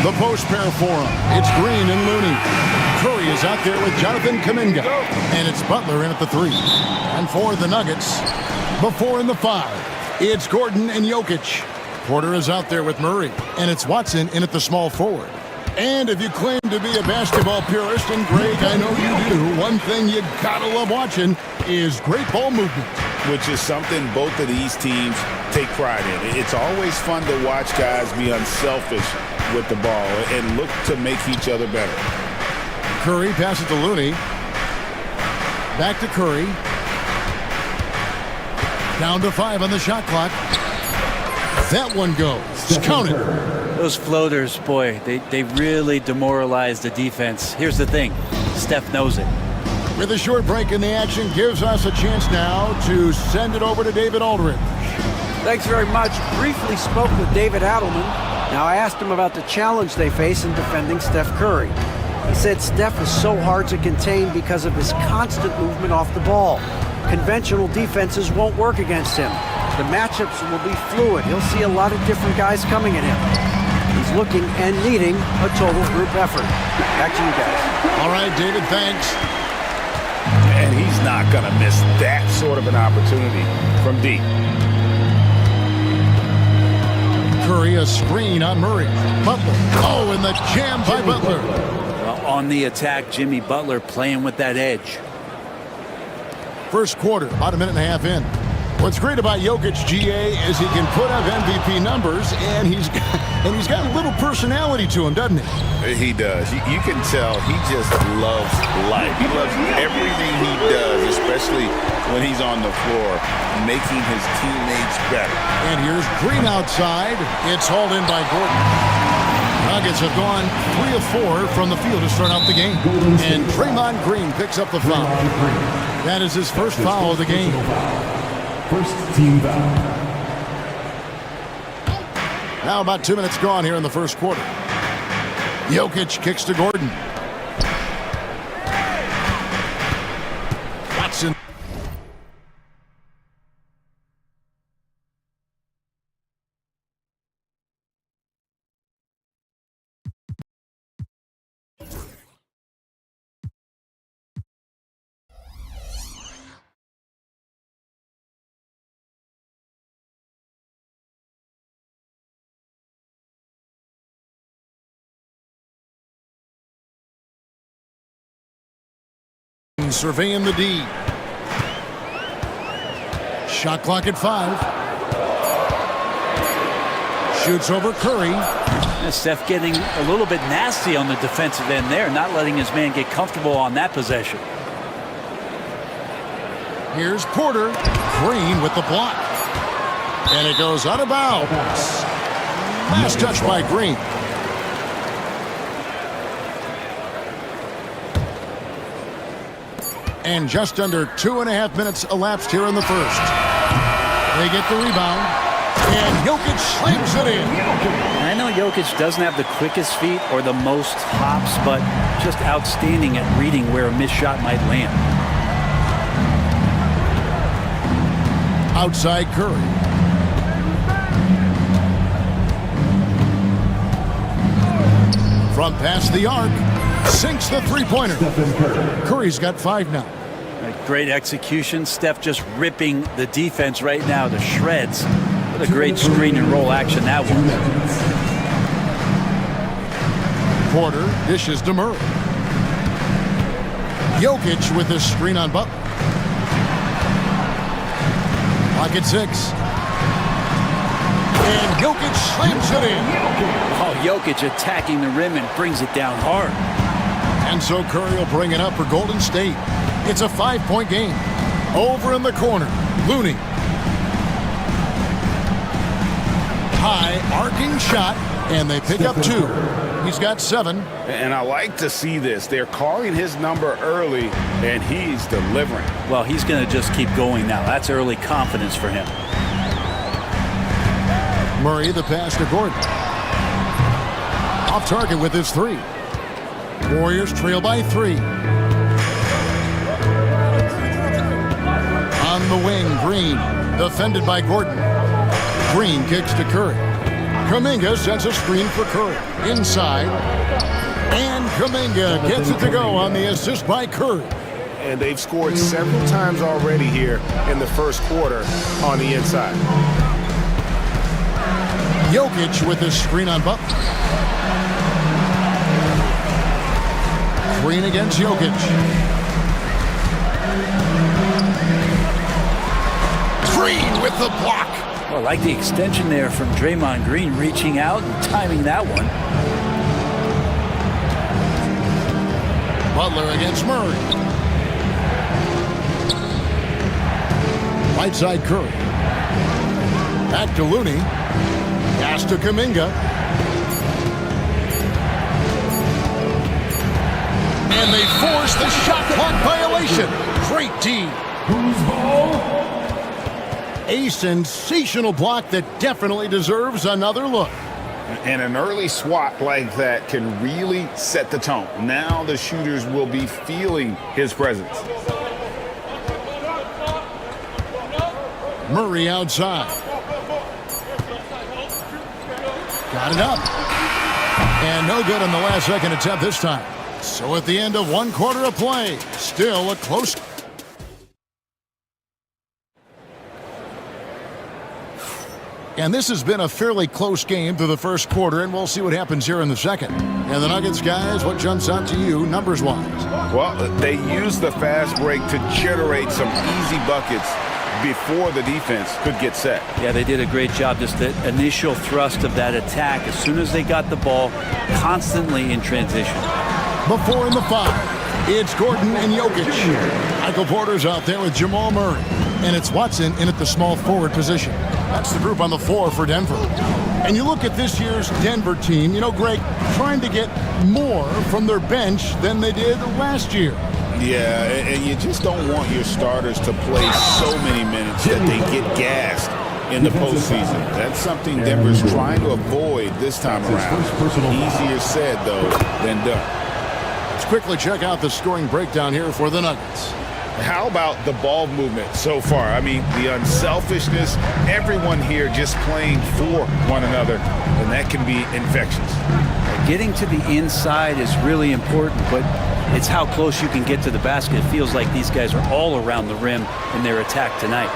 The post pair for him. It's Green and Looney. Curry is out there with Jonathan Kuminga. And it's Butler in at the 3. And for the Nuggets, the 4 and the 5. It's Gordon and Jokic. Porter is out there with Murray. And it's Watson in at the small forward. And if you claim to be a basketball purist, and Greg, I know you do, one thing you gotta love watching is great ball movement. Which is something both of these teams take pride in. It's always fun to watch guys be unselfish with the ball and look to make each other better. Curry passes to Looney. Back to Curry. Down to 5 on the shot clock. That one goes. Count it. Those floaters, boy, they really demoralize the defense. Here's the thing, Steph knows it. With a short break in the action, gives us a chance now to send it over to David Aldridge. Thanks very much. Briefly spoke with David Adelman. Now I asked him about the challenge they face in defending Steph Curry. He said Steph is so hard to contain because of his constant movement off the ball. Conventional defenses won't work against him. The matchups will be fluid. He'll see a lot of different guys coming at him. He's looking and needing a total group effort. Back to you guys. All right, David, thanks. And he's not going to miss that sort of an opportunity from deep. Curry, a screen on Murray. Butler. Oh, and the jam by Butler. Well, on the attack, Jimmy Butler playing with that edge. First quarter, about a minute and a half in. What's great about Jokic, GA, is he can put up MVP numbers, and he's got a little personality to him, doesn't he? He does. You can tell he just loves life. He loves everything he does, especially when he's on the floor, making his teammates better. And here's Green outside. It's hauled in by Gordon. Nuggets have gone 3 of 4 from the field to start out the game. And Draymond Green picks up the foul. That is his first foul of the game. First team foul. Now about 2 minutes gone here in the first quarter. Jokic kicks to Gordon. Watson. Surveying the D. Shot clock at 5. Shoots over Curry. And Steph getting a little bit nasty on the defensive end there, not letting his man get comfortable on that possession. Here's Porter. Green with the block. And it goes out of bounds. Last touch by Green. And just under 2.5 minutes elapsed here in the first. They get the rebound. And Jokic slams it in. I know Jokic doesn't have the quickest feet or the most hops, but just outstanding at reading where a missed shot might land. Outside Curry. From past the arc. Sinks the three-pointer. Curry's got 5 now. Great execution. Steph just ripping the defense right now to shreds. What a great screen and roll action that was. Porter dishes to Murray. Jokic with his screen on Butler. Clock at 6. And Jokic slams it in. Oh, Jokic attacking the rim and brings it down hard. And so Curry will bring it up for Golden State. It's a 5-point game. Over in the corner, Looney. High arcing shot, and they pick up 2. He's got 7. And I like to see this. They're calling his number early, and he's delivering. Well, he's going to just keep going now. That's early confidence for him. Murray, the pass to Gordon. Off target with his 3. Warriors trail by 3. On the wing, Green. Defended by Gordon. Green kicks to Curry. Kuminga sends a screen for Curry. Inside. And Kuminga gets it to go on the assist by Curry. And they've scored several times already here in the first quarter on the inside. Jokic with the screen on Butler. Green against Jokic. Green with the block. Well, I like the extension there from Draymond Green, reaching out and timing that one. Butler against Murray. Right side Curry. Back to Looney. Pass to Kuminga. And they force the shot clock violation. Great D. Who's ball? A sensational block that definitely deserves another look. And an early swat like that can really set the tone. Now the shooters will be feeling his presence. Murray outside. Got it up. And no good on the last second attempt this time. So at the end of one quarter of play, still a close. And this has been a fairly close game through the first quarter, and we'll see what happens here in the second. And the Nuggets, guys, what jumps out to you numbers-wise? Well, they used the fast break to generate some easy buckets before the defense could get set. Yeah, they did a great job. Just the initial thrust of that attack, as soon as they got the ball, constantly in transition. Before in the five, it's Gordon and Jokic. Michael Porter's out there with Jamal Murray. And it's Watson in at the small forward position. That's the group on the floor for Denver. And you look at this year's Denver team, you know, Greg, trying to get more from their bench than they did last year. Yeah, and you just don't want your starters to play so many minutes that they get gassed in the postseason. That's something Denver's trying to avoid this time around. Easier said, though, than done. Let's quickly check out the scoring breakdown here for the Nuggets. How about the ball movement so far? I mean, the unselfishness, everyone here just playing for one another, and that can be infectious. Getting to the inside is really important, but it's how close you can get to the basket. It feels like these guys are all around the rim in their attack tonight.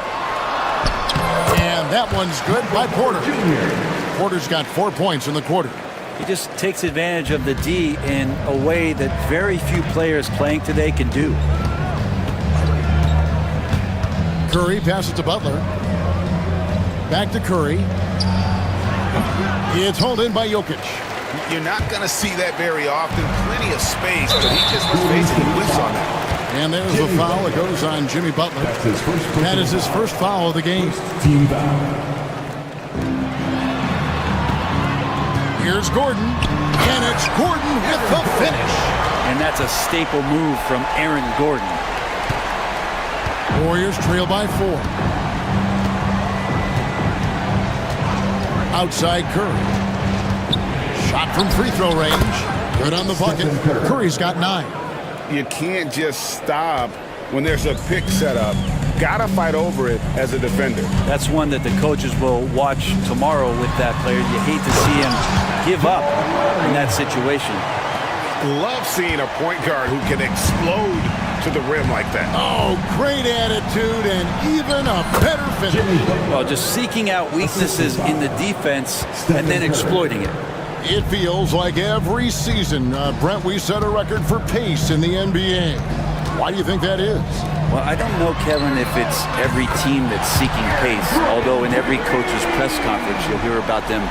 And that one's good by Porter. Porter's got 4 points in the quarter. He just takes advantage of the D in a way that very few players playing today can do. Curry passes to Butler. Back to Curry. It's hauled in by Jokic. You're not going to see that very often. Plenty of space, but he just was facing whiffs on that. And there's a foul that goes on Jimmy Butler. That is his first foul of the game. Team foul. Here's Gordon. And it's Gordon with the finish. And that's a staple move from Aaron Gordon. Warriors trail by 4. Outside Curry. Shot from free throw range. Good on the bucket. Curry's got 9. You can't just stop when there's a pick set up. Gotta fight over it as a defender. That's one that the coaches will watch tomorrow with that player. You hate to see him give up in that situation. Love seeing a point guard who can explode to the rim like that. Oh, great attitude and even a better finish. Well, just seeking out weaknesses in the defense and then exploiting it. It feels like every season, Brent, we set a record for pace in the NBA. Why do you think that is? Well, I don't know, Kevin, if it's every team that's seeking pace, although in every coach's press conference you'll hear about them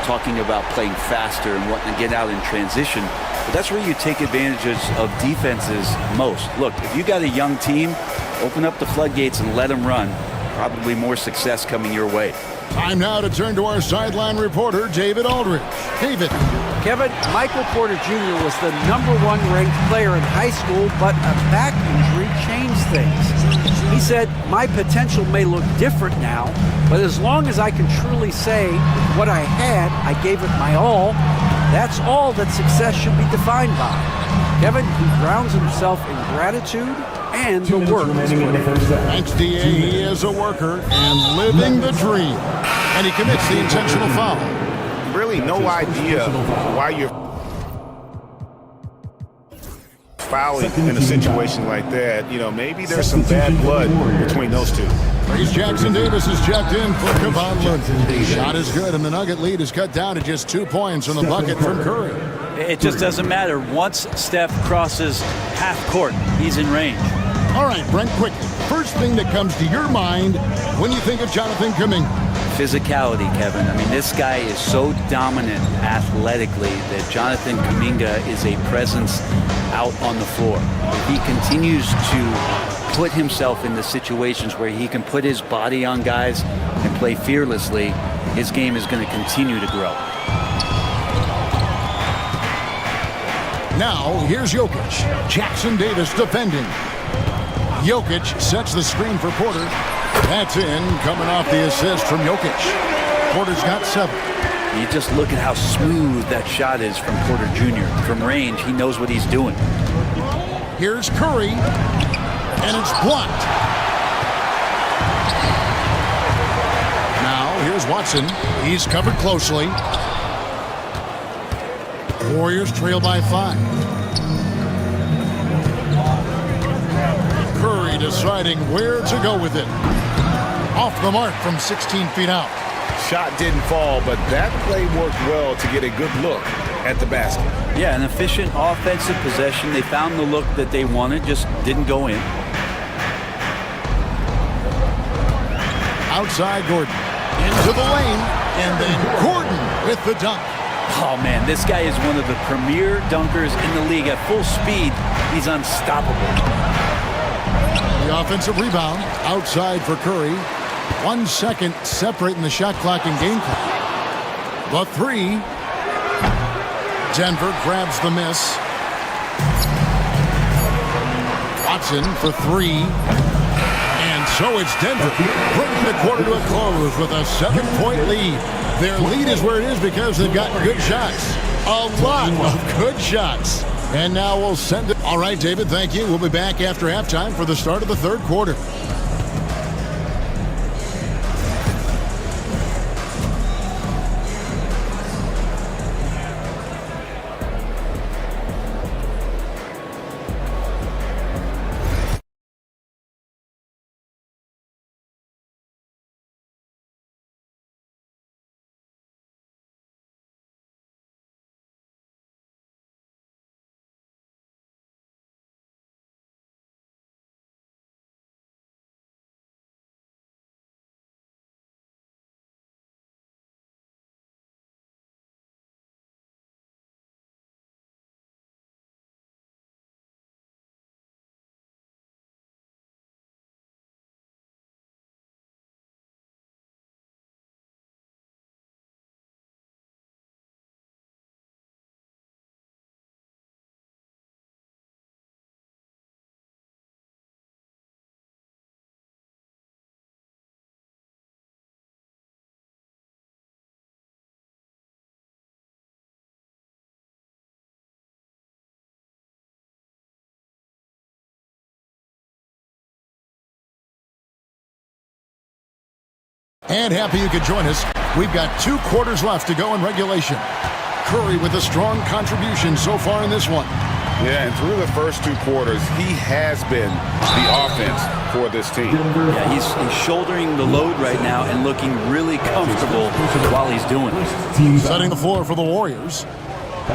talking about playing faster and wanting to get out in transition. But that's where you take advantages of defenses most. Look, if you got a young team, open up the floodgates and let them run. Probably more success coming your way. Time now to turn to our sideline reporter, David Aldridge. David. Kevin, Michael Porter Jr. was the #1 ranked player in high school, but a back injury changed things. He said, "My potential may look different now, but as long as I can truly say with what I had, I gave it my all, that's all that success should be defined by." Kevin, he grounds himself in gratitude and the work he's put in. Thanks, DA. He is a worker and living the dream. And he commits the intentional foul. really no idea why you're fouling in a situation like that. You know, maybe there's some bad blood between those two. Reese Jackson Davis is checked in for Kevon Looney. The shot is good, and the Nugget lead is cut down to just 2 points from the bucket from Curry. It just doesn't matter. Once Steph crosses half court, he's in range. All right, Brent, quickly. First thing that comes to your mind when you think of Jonathan Kuminga. Physicality, Kevin. I mean, this guy is so dominant athletically that Jonathan Kuminga is a presence out on the floor. If he continues to put himself in the situations where he can put his body on guys and play fearlessly, his game is going to continue to grow. Now, here's Jokic. Jackson Davis defending. Jokic sets the screen for Porter. That's in, coming off the assist from Jokic. Porter's got 7. You just look at how smooth that shot is from Porter Jr. From range, he knows what he's doing. Here's Curry, and it's blocked. Now, here's Watson. He's covered closely. Warriors trail by 5. Curry deciding where to go with it. Off the mark from 16 feet out. Shot didn't fall, but that play worked well to get a good look at the basket. Yeah, an efficient offensive possession. They found the look that they wanted, just didn't go in. Outside Gordon. Into the lane, and then Gordon with the dunk. Oh, man, this guy is one of the premier dunkers in the league. At full speed, he's unstoppable. The offensive rebound outside for Curry. 1 second separating the shot clock and game clock. The 3. Denver grabs the miss. Watson for 3. And so it's Denver bringing the quarter to a close with a 7-point lead. Their lead is where it is because they've got good shots. A lot of good shots. And now we'll send it. All right, David, thank you. We'll be back after halftime for the start of the third quarter. And happy you could join us. We've got 2 quarters left to go in regulation. Curry with a strong contribution so far in this one. Yeah, and through the first 2 quarters, he has been the offense for this team. Yeah, he's shouldering the load right now and looking really comfortable while he's doing it. Setting the floor for the Warriors.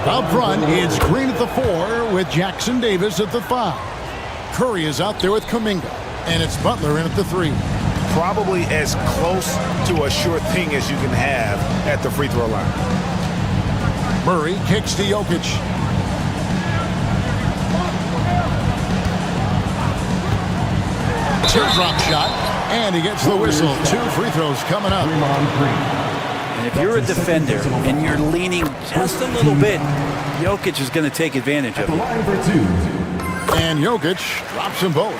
Up front, it's Green at the 4 with Jackson Davis at the 5. Curry is out there with Kuminga, and it's Butler in at the 3. Probably as close to a sure thing as you can have at the free throw line. Murray kicks to Jokic. Teardrop shot, and he gets the whistle. 2 free throws coming up. And if you're a defender and you're leaning just a little bit, Jokic is going to take advantage of it. And Jokic drops them both.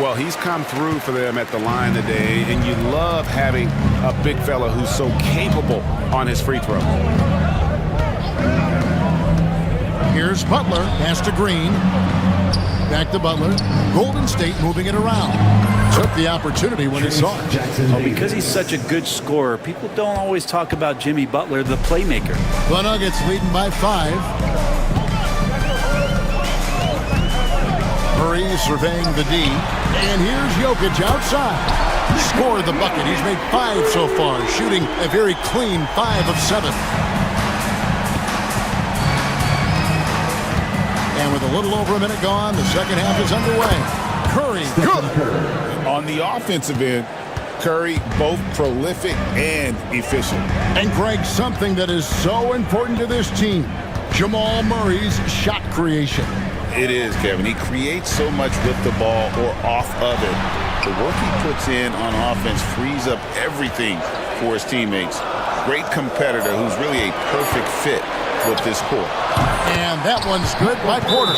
Well, he's come through for them at the line today, and you love having a big fella who's so capable on his free throw. Here's Butler, pass to Green. Back to Butler. Golden State moving it around. took the opportunity when he saw it. Well, because he's such a good scorer, people don't always talk about Jimmy Butler, the playmaker. The Nuggets leading by 5. Murray surveying the D. And here's Jokic outside. Scored the bucket. He's made 5 so far, shooting a very clean 5 of 7. And with a little over a minute gone, the second half is underway. Curry, good. On the offensive end, Curry both prolific and efficient. And Greg, something that is so important to this team, Jamal Murray's shot creation. It is, Kevin. He creates so much with the ball or off of it. The work he puts in on offense frees up everything for his teammates. Great competitor who's really a perfect fit with this court. And that one's good by Porter.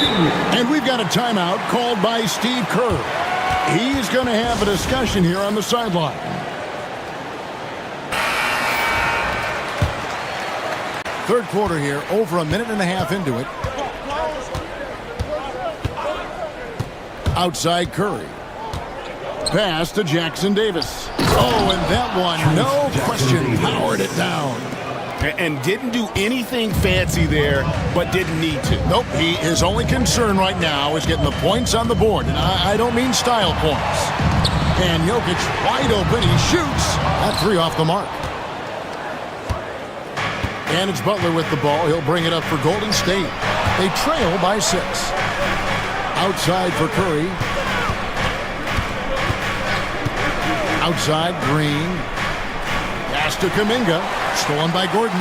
And we've got a timeout called by Steve Kerr. He's going to have a discussion here on the sideline. Third quarter here, over a minute and a half into it. Outside Curry. Pass to Jackson Davis. Oh, and that one, no question, powered it down. And didn't do anything fancy there, but didn't need to. Nope, his only concern right now is getting the points on the board. And I don't mean style points. And Jokic wide open, he shoots. That 3 off the mark. And it's Butler with the ball. He'll bring it up for Golden State. They trail by 6. Outside for Curry. Outside, Green. Pass to Kuminga. Stolen by Gordon.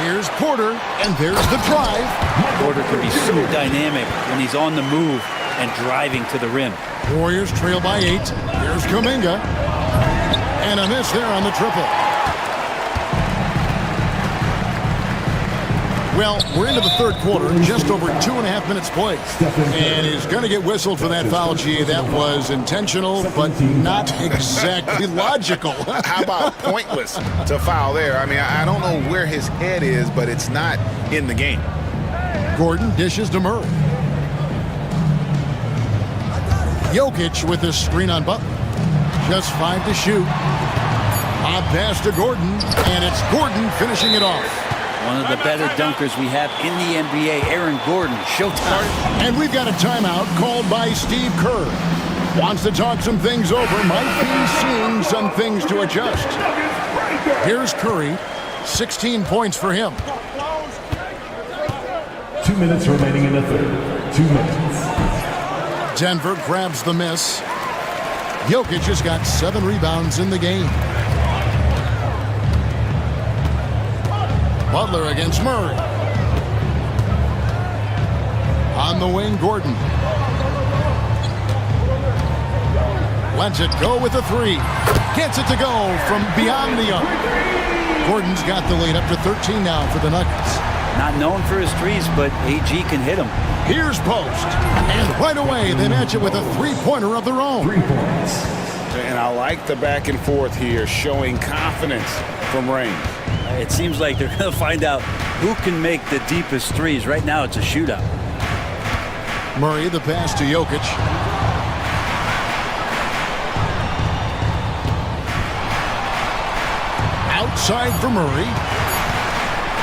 Here's Porter, and there's the drive. Porter can be so dynamic when he's on the move and driving to the rim. Warriors trail by 8. Here's Kuminga. And a miss there on the triple. Well, we're into the third quarter, just over 2.5 minutes played. And he's going to get whistled for that foul, G. That was intentional, but not exactly logical. How about pointless to foul there? I mean, I don't know where his head is, but it's not in the game. Gordon dishes to Murray. Jokic with this screen on Butler. Just 5 to shoot. Lob pass to Gordon, and it's Gordon finishing it off. One of the better dunkers we have in the NBA, Aaron Gordon. Showtime. And we've got a timeout called by Steve Kerr. Wants to talk some things over. Might be seeing some things to adjust. Here's Curry. 16 points for him. 2 minutes remaining in the third. 2 minutes. Denver grabs the miss. Jokic has got 7 rebounds in the game. Butler against Murray. On the wing, Gordon. Lets it go with a 3. Gets it to go from beyond the arc. Gordon's got the lead up to 13 now for the Nuggets. Not known for his threes, but AG can hit him. Here's Post. And right away, they match it with a 3-pointer of their own. 3 points. And I like the back and forth here, showing confidence from range. It seems like they're going to find out who can make the deepest threes. Right now, it's a shootout. Murray, the pass to Jokic. Outside for Murray.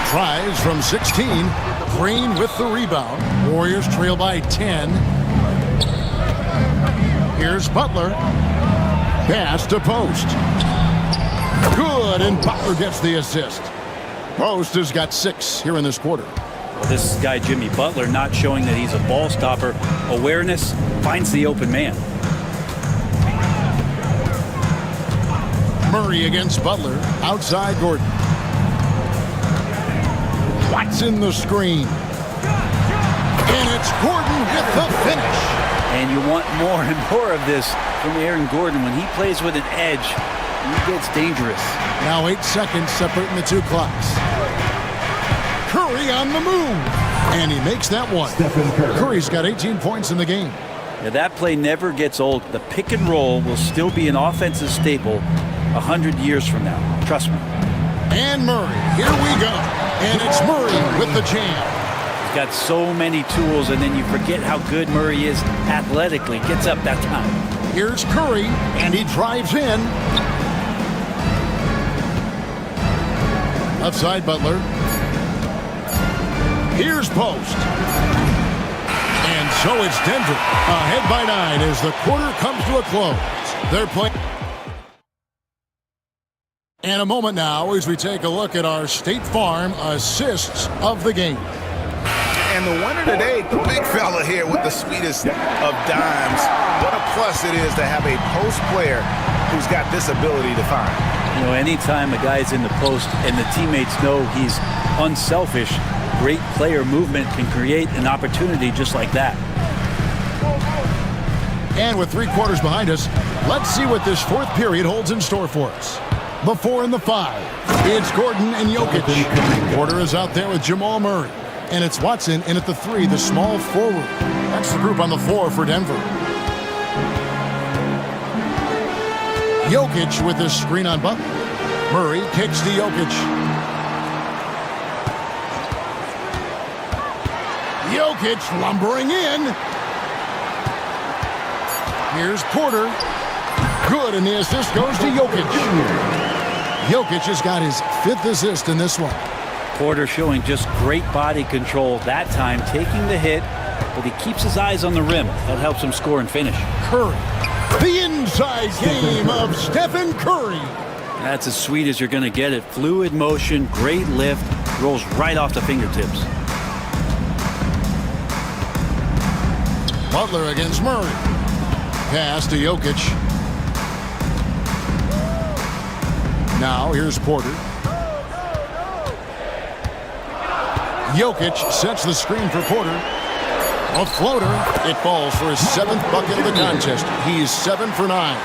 Tries from 16. Green with the rebound. Warriors trail by 10. Here's Butler. Pass to Post. Good, and Butler gets the assist. Post has got 6 here in this quarter. Well, this guy, Jimmy Butler, not showing that he's a ball stopper. Awareness, finds the open man. Murray against Butler. Outside Gordon. Watson the screen. And it's Gordon with the finish. And you want more and more of this from Aaron Gordon. When he plays with an edge, he gets dangerous. Now 8 seconds separating the 2 clocks. Curry on the move. And he makes that one. Curry's got 18 points in the game. Now, that play never gets old. The pick and roll will still be an offensive staple 100 years from now. Trust me. And Murray, here we go. And it's Murray with the jam. He's got so many tools, and then you forget how good Murray is athletically. Gets up that time. Here's Curry, and he drives in. Left side, Butler. Here's Post. And so it's Denver, ahead by 9 as the quarter comes to a close. They're playing. And a moment now as we take a look at our State Farm assists of the game. And the winner today, the big fella here with the sweetest of dimes. What a plus it is to have a post player who's got this ability to find. You know, anytime a guy's in the post and the teammates know he's unselfish, great player movement can create an opportunity just like that. And with 3 quarters behind us, let's see what this fourth period holds in store for us. Before in the 5, it's Gordon and Jokic. Porter is out there with Jamal Murray. And it's Watson in at the 3, the small forward. That's the group on the floor for Denver. Jokic with the screen on Butler. Murray kicks to Jokic. Jokic lumbering in. Here's Porter. Good, and the assist goes to Jokic. Jokic has got his 5th assist in this one. Porter showing just great body control that time, taking the hit, but he keeps his eyes on the rim. That helps him score and finish. Curry. The inside game of Stephen Curry. That's as sweet as you're going to get it. Fluid motion, great lift, rolls right off the fingertips. Butler against Murray. Pass to Jokic. Now here's Porter. Jokic sets the screen for Porter. A floater. It falls for his 7th bucket of the contest. He's 7 for 9.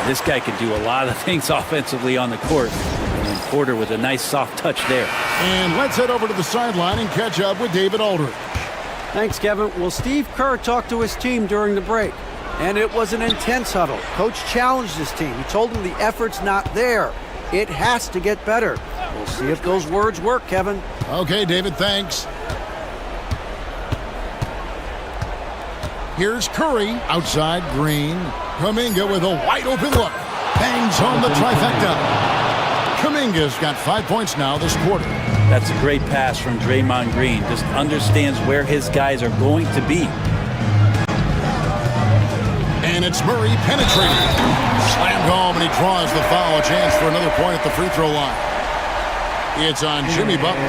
This guy can do a lot of things offensively on the court. And Porter with a nice soft touch there. And let's head over to the sideline and catch up with David Aldridge. Thanks, Kevin. Well, Steve Kerr talked to his team during the break, and it was an intense huddle. Coach challenged his team. He told them the effort's not there. It has to get better. We'll see if those words work, Kevin. Okay, David, thanks. Here's Curry outside Green. Kuminga with a wide open look. Bangs home the trifecta. Kuminga's got 5 points now this quarter. That's a great pass from Draymond Green. Just understands where his guys are going to be. And it's Murray penetrating. Slammed home, and he draws the foul. A chance for another point at the free throw line. It's on Jimmy Butler.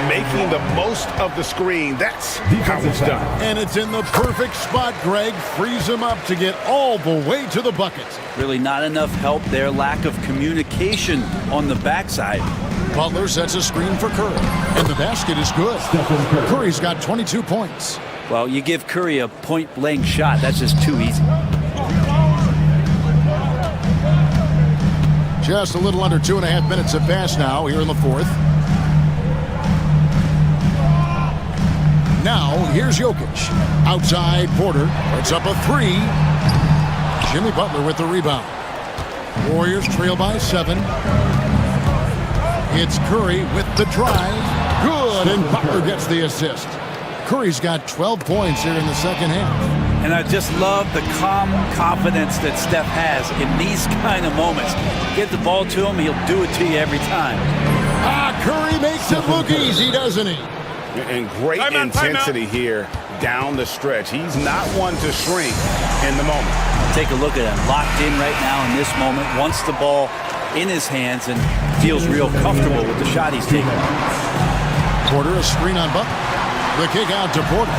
Making the most of the screen. That's how it's done. And it's in the perfect spot. Greg frees him up to get all the way to the bucket. Really not enough help there. Lack of communication on the backside. Butler sets a screen for Curry. And the basket is good. Curry's got 22 points. Well, you give Curry a point-blank shot. That's just too easy. Just a little under 2.5 minutes have passed now here in the 4th. Now, here's Jokic. Outside, Porter puts up a 3. Jimmy Butler with the rebound. Warriors trail by 7. It's Curry with the drive. Good, and Butler gets the assist. Curry's got 12 points here in the second half. And I just love the calm confidence that Steph has in these kind of moments. Get the ball to him, he'll do it to you every time. Curry makes it look easy, doesn't he? And great intensity here down the stretch. He's not one to shrink in the moment. Take a look at him, locked in right now in this moment, wants the ball in his hands and feels real comfortable with the shot he's taking. Porter, a screen on Butler. The kick out to Porter.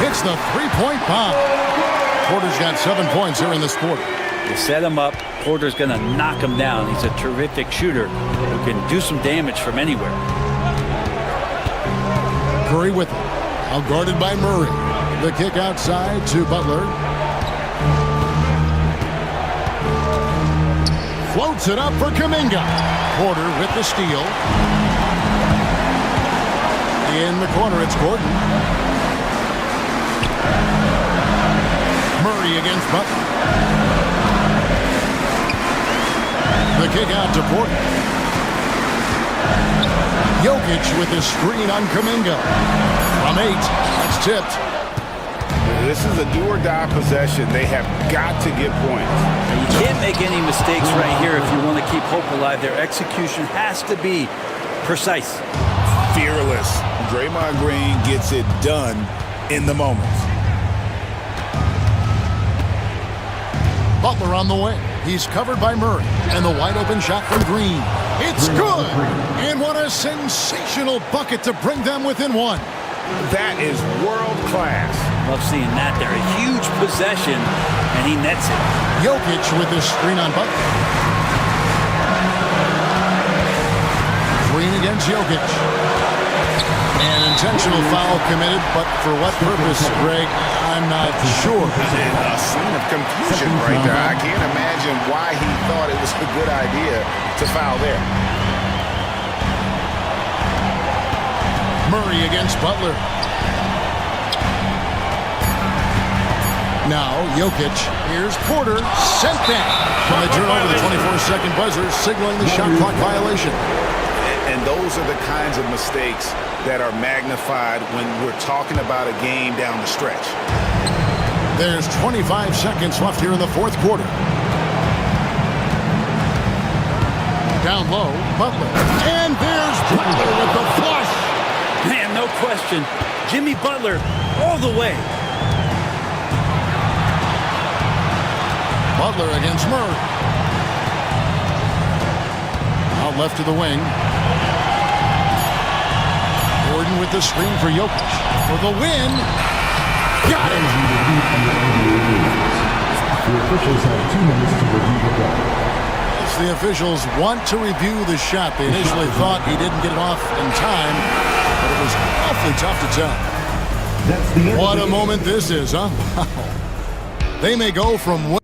Hits the three-point bomb. Porter's got 7 points here in this quarter. You set him up, Porter's going to knock him down. He's a terrific shooter who can do some damage from anywhere. Curry with him. Now guarded by Murray. The kick outside to Butler. Floats it up for Kuminga. Porter with the steal. In the corner, it's Gordon. Murray against Butler. The kick out to Porter. Jokic with the screen on Kuminga. From 8, that's tipped. This is a do-or-die possession. They have got to get points. And you can't make any mistakes right here if you want to keep hope alive. Their execution has to be precise. Fearless. Draymond Green gets it done in the moment. Butler on the wing. He's covered by Murray. And the wide open shot from Green. It's good! And what a sensational bucket to bring them within one. That is world class. Love seeing that there. A huge possession, and he nets it. Jokic with this screen on Butler. Green against Jokic. An intentional foul committed, but for what purpose, Greg, I'm not sure. A scene of confusion right there. I can't imagine why he thought it was a good idea to foul there. Murray against Butler. Now, Jokic. Here's Porter. Sent back. When they turn over the 24-second buzzer, signaling the shot clock violation. And those are the kinds of mistakes that are magnified when we're talking about a game down the stretch. There's 25 seconds left here in the fourth quarter. Down low, Butler. And there's Butler with the flush. Man, no question. Jimmy Butler all the way. Butler against Murray. Out left to the wing. Gordon with the screen for Jokic. For the win. Got it! The officials have 2 minutes to review the call. Yes, the officials want to review the shot. They initially thought he didn't get it off in time, but it was awfully tough to tell. That's the end What of a the moment this is, huh? They may go from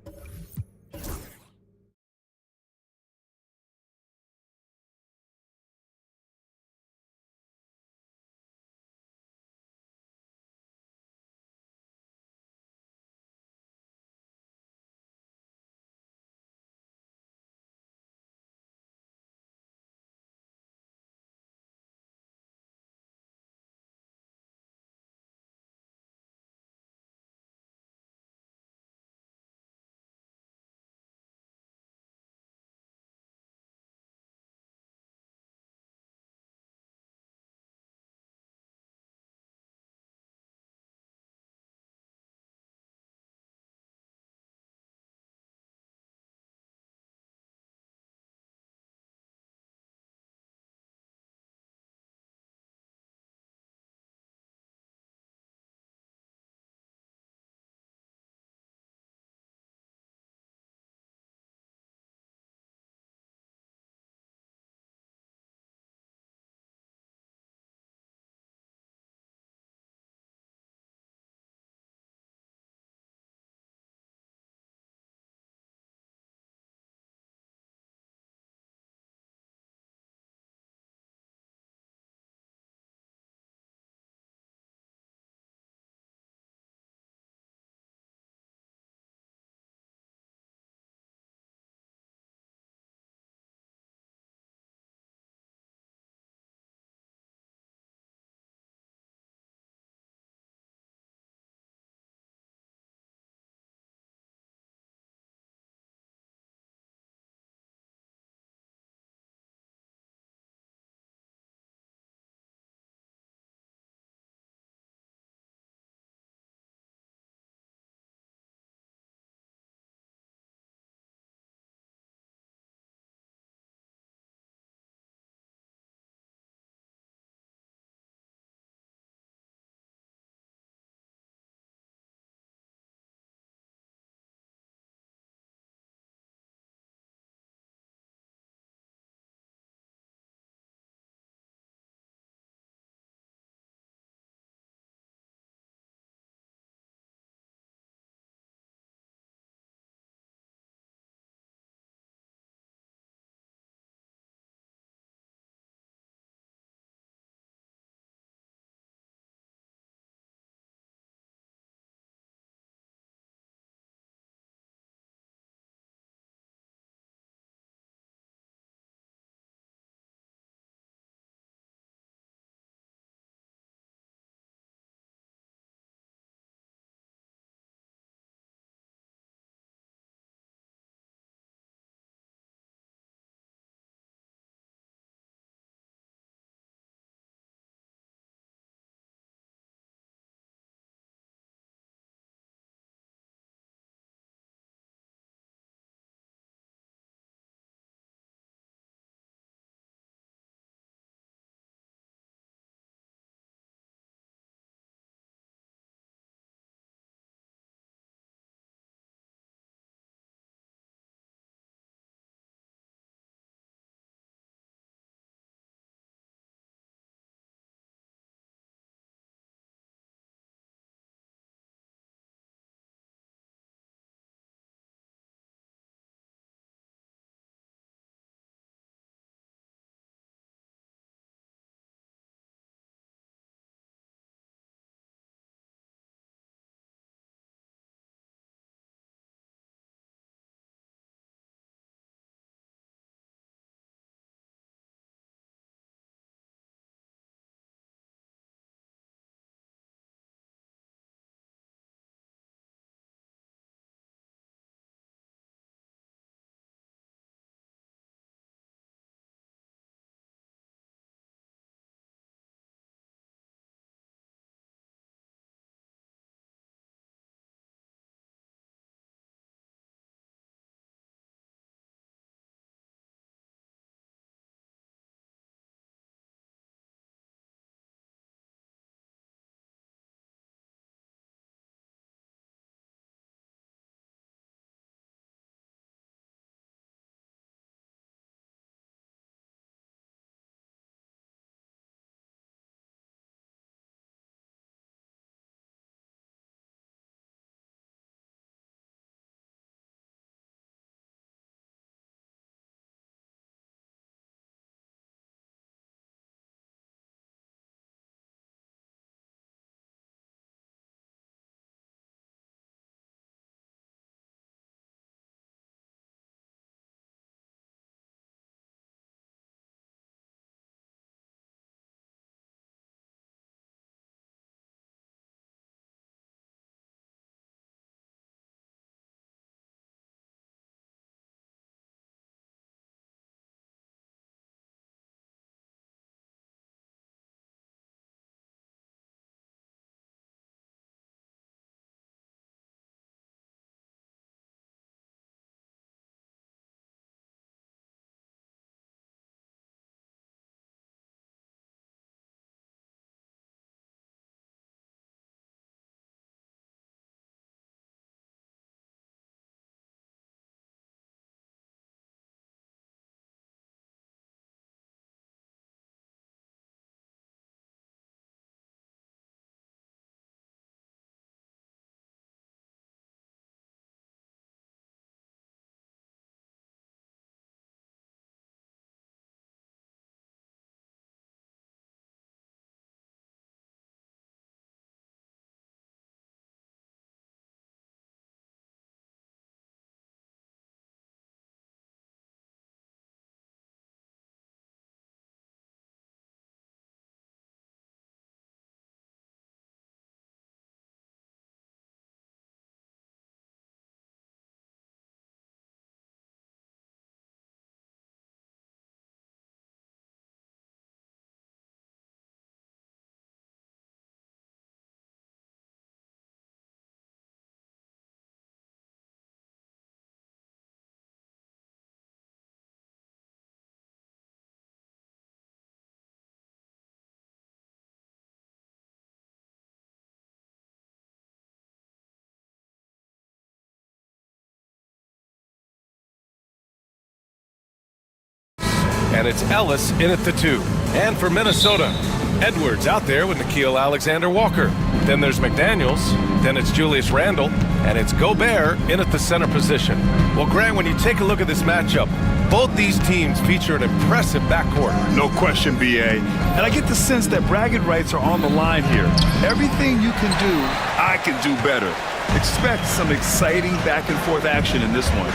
And it's Ellis in at the 2. And for Minnesota, Edwards out there with Nickeil Alexander-Walker. Then there's McDaniels. Then it's Julius Randle. And it's Gobert in at the center position. Well, Grant, when you take a look at this matchup, both these teams feature an impressive backcourt. No question, BA. And I get the sense that bragging rights are on the line here. Everything you can do, I can do better. Expect some exciting back and forth action in this one.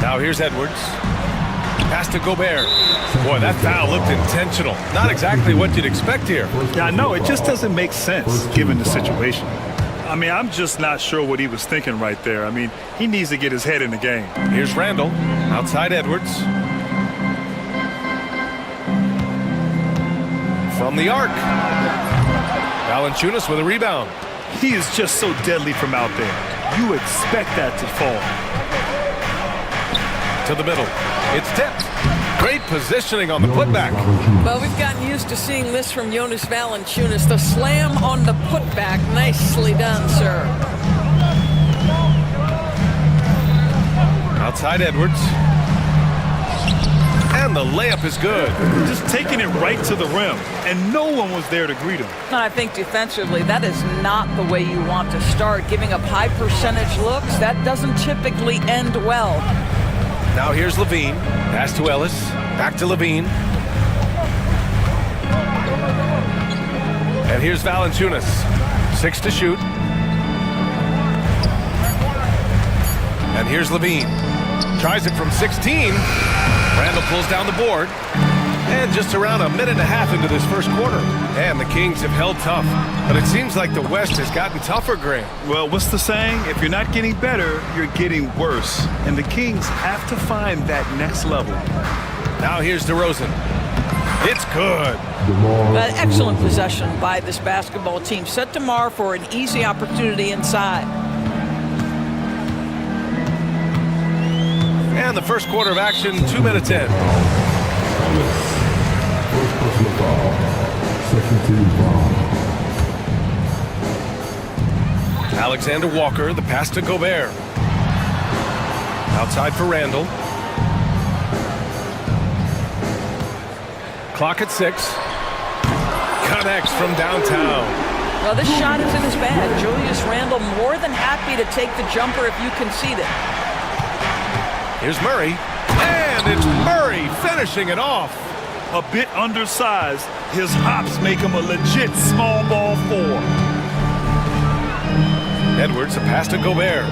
Now here's Edwards. Pass to Gobert. Boy, that foul looked intentional. Not exactly what you'd expect here. Yeah, I know. It just doesn't make sense given the situation. I mean, I'm just not sure what he was thinking right there. I mean, he needs to get his head in the game. Here's Randle. Outside Edwards. From the arc. Valanciunas with a rebound. He is just so deadly from out there. You expect that to fall. To the middle. It's tipped. Great positioning on the putback. Well, we've gotten used to seeing this from Jonas Valanciunas. The slam on the putback. Nicely done, sir. Outside Edwards. And the layup is good. Just taking it right to the rim, and no one was there to greet him. And I think defensively, that is not the way you want to start. Giving up high percentage looks, that doesn't typically end well. Now here's Levine. Pass to Ellis. Back to Levine. And here's Valanciunas. 6 to shoot. And here's Levine. Tries it from 16. Randle pulls down the board. And just around a minute and a half into this first quarter. And the Kings have held tough. But it seems like the West has gotten tougher, Grant. Well, what's the saying? If you're not getting better, you're getting worse. And the Kings have to find that next level. Now here's DeRozan. It's good. An excellent possession by this basketball team. Set DeMar for an easy opportunity inside. And the first quarter of action, 2 minutes in. First personal foul. Second team foul. Alexander Walker, the pass to Gobert. Outside for Randle. Clock at 6. Connects from downtown. Well, this shot isn't as bad. Julius Randle more than happy to take the jumper if you concede it. Here's Murray. And it's Murray finishing it off. A bit undersized, his hops make him a legit small ball 4. Edwards, a pass to Gobert.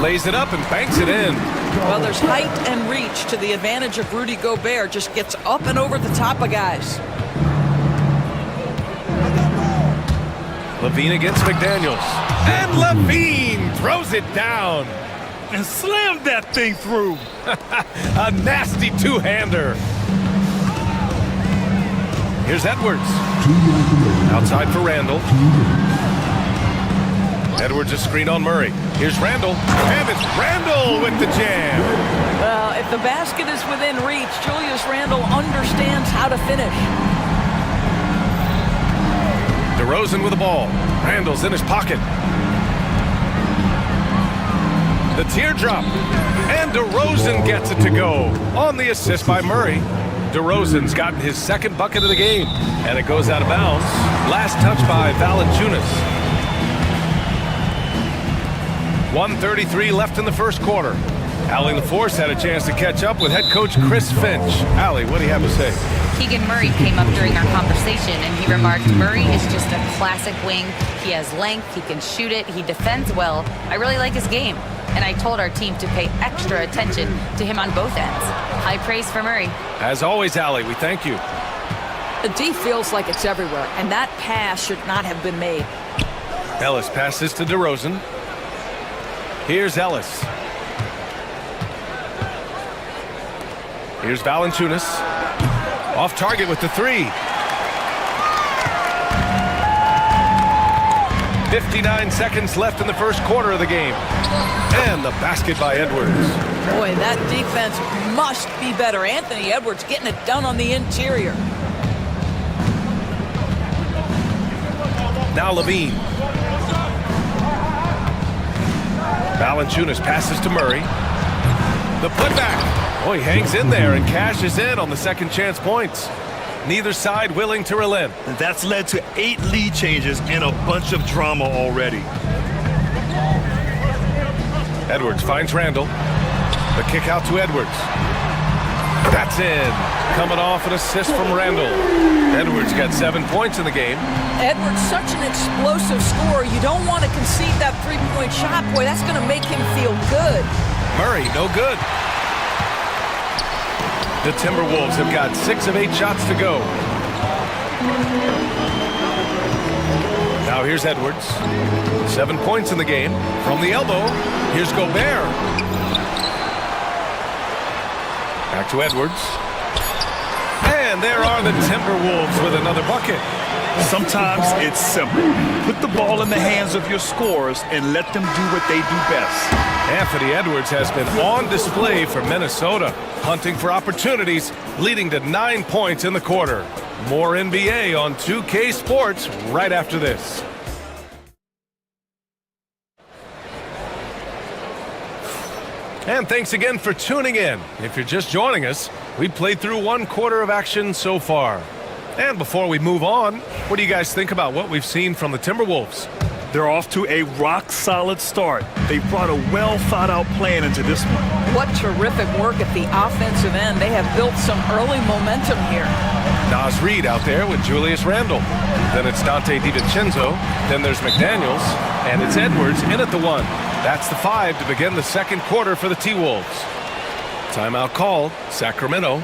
Lays it up and banks it in. Well, there's height and reach to the advantage of Rudy Gobert. Just gets up and over the top of guys. Levine against McDaniels. And Levine throws it down. And slammed that thing through. A nasty two-hander. Here's Edwards. Outside for Randle. Edwards a screen on Murray. Here's Randle. And it's Randle with the jam. Well, if the basket is within reach, Julius Randle understands how to finish. DeRozan with the ball. Randle's in his pocket. The teardrop. And DeRozan gets it to go. On the assist by Murray. DeRozan's gotten his second bucket of the game. And it goes out of bounds. Last touch by Valanciunas. 1:33 left in the first quarter. Allie LaForce had a chance to catch up with head coach Chris Finch. Allie, what do you have to say? Keegan Murray came up during our conversation, and he remarked, Murray is just a classic wing. He has length, he can shoot it, he defends well. I really like his game. And I told our team to pay extra attention to him on both ends. High praise for Murray. As always, Allie, we thank you. The D feels like it's everywhere, and that pass should not have been made. Ellis passes to DeRozan. Here's Ellis. Here's Valanciunas. Off target with the 3. 59 seconds left in the first quarter of the game. And the basket by Edwards. Boy, that defense must be better. Anthony Edwards getting it done on the interior. Now Levine. Valanciunas passes to Murray. The putback. Oh, he hangs in there and cashes in on the second chance points. Neither side willing to relent. And that's led to 8 lead changes and a bunch of drama already. Edwards finds Randall. The kick out to Edwards. That's in. Coming off an assist from Randall. Edwards got 7 points in the game. Edwards, such an explosive scorer. You don't want to concede that three-point shot. Boy, that's going to make him feel good. Murray, no good. The Timberwolves have got 6 of 8 shots to go. Now here's Edwards. 7 points in the game. From the elbow, here's Gobert. Back to Edwards. And there are the Timberwolves with another bucket. Sometimes it's simple. Put the ball in the hands of your scorers and let them do what they do best. Anthony Edwards has been on display for Minnesota, hunting for opportunities, leading to 9 points in the quarter. More NBA on 2K Sports right after this. And thanks again for tuning in. If you're just joining us, we played through 1 quarter of action so far. And before we move on, what do you guys think about what we've seen from the Timberwolves? They're off to a rock-solid start. They brought a well-thought-out plan into this one. What terrific work at the offensive end. They have built some early momentum here. Nas Reed out there with Julius Randle. Then it's Dante DiVincenzo. Then there's McDaniels. And it's Edwards in at the 1. That's the 5 to begin the second quarter for the T-Wolves. Timeout called, Sacramento.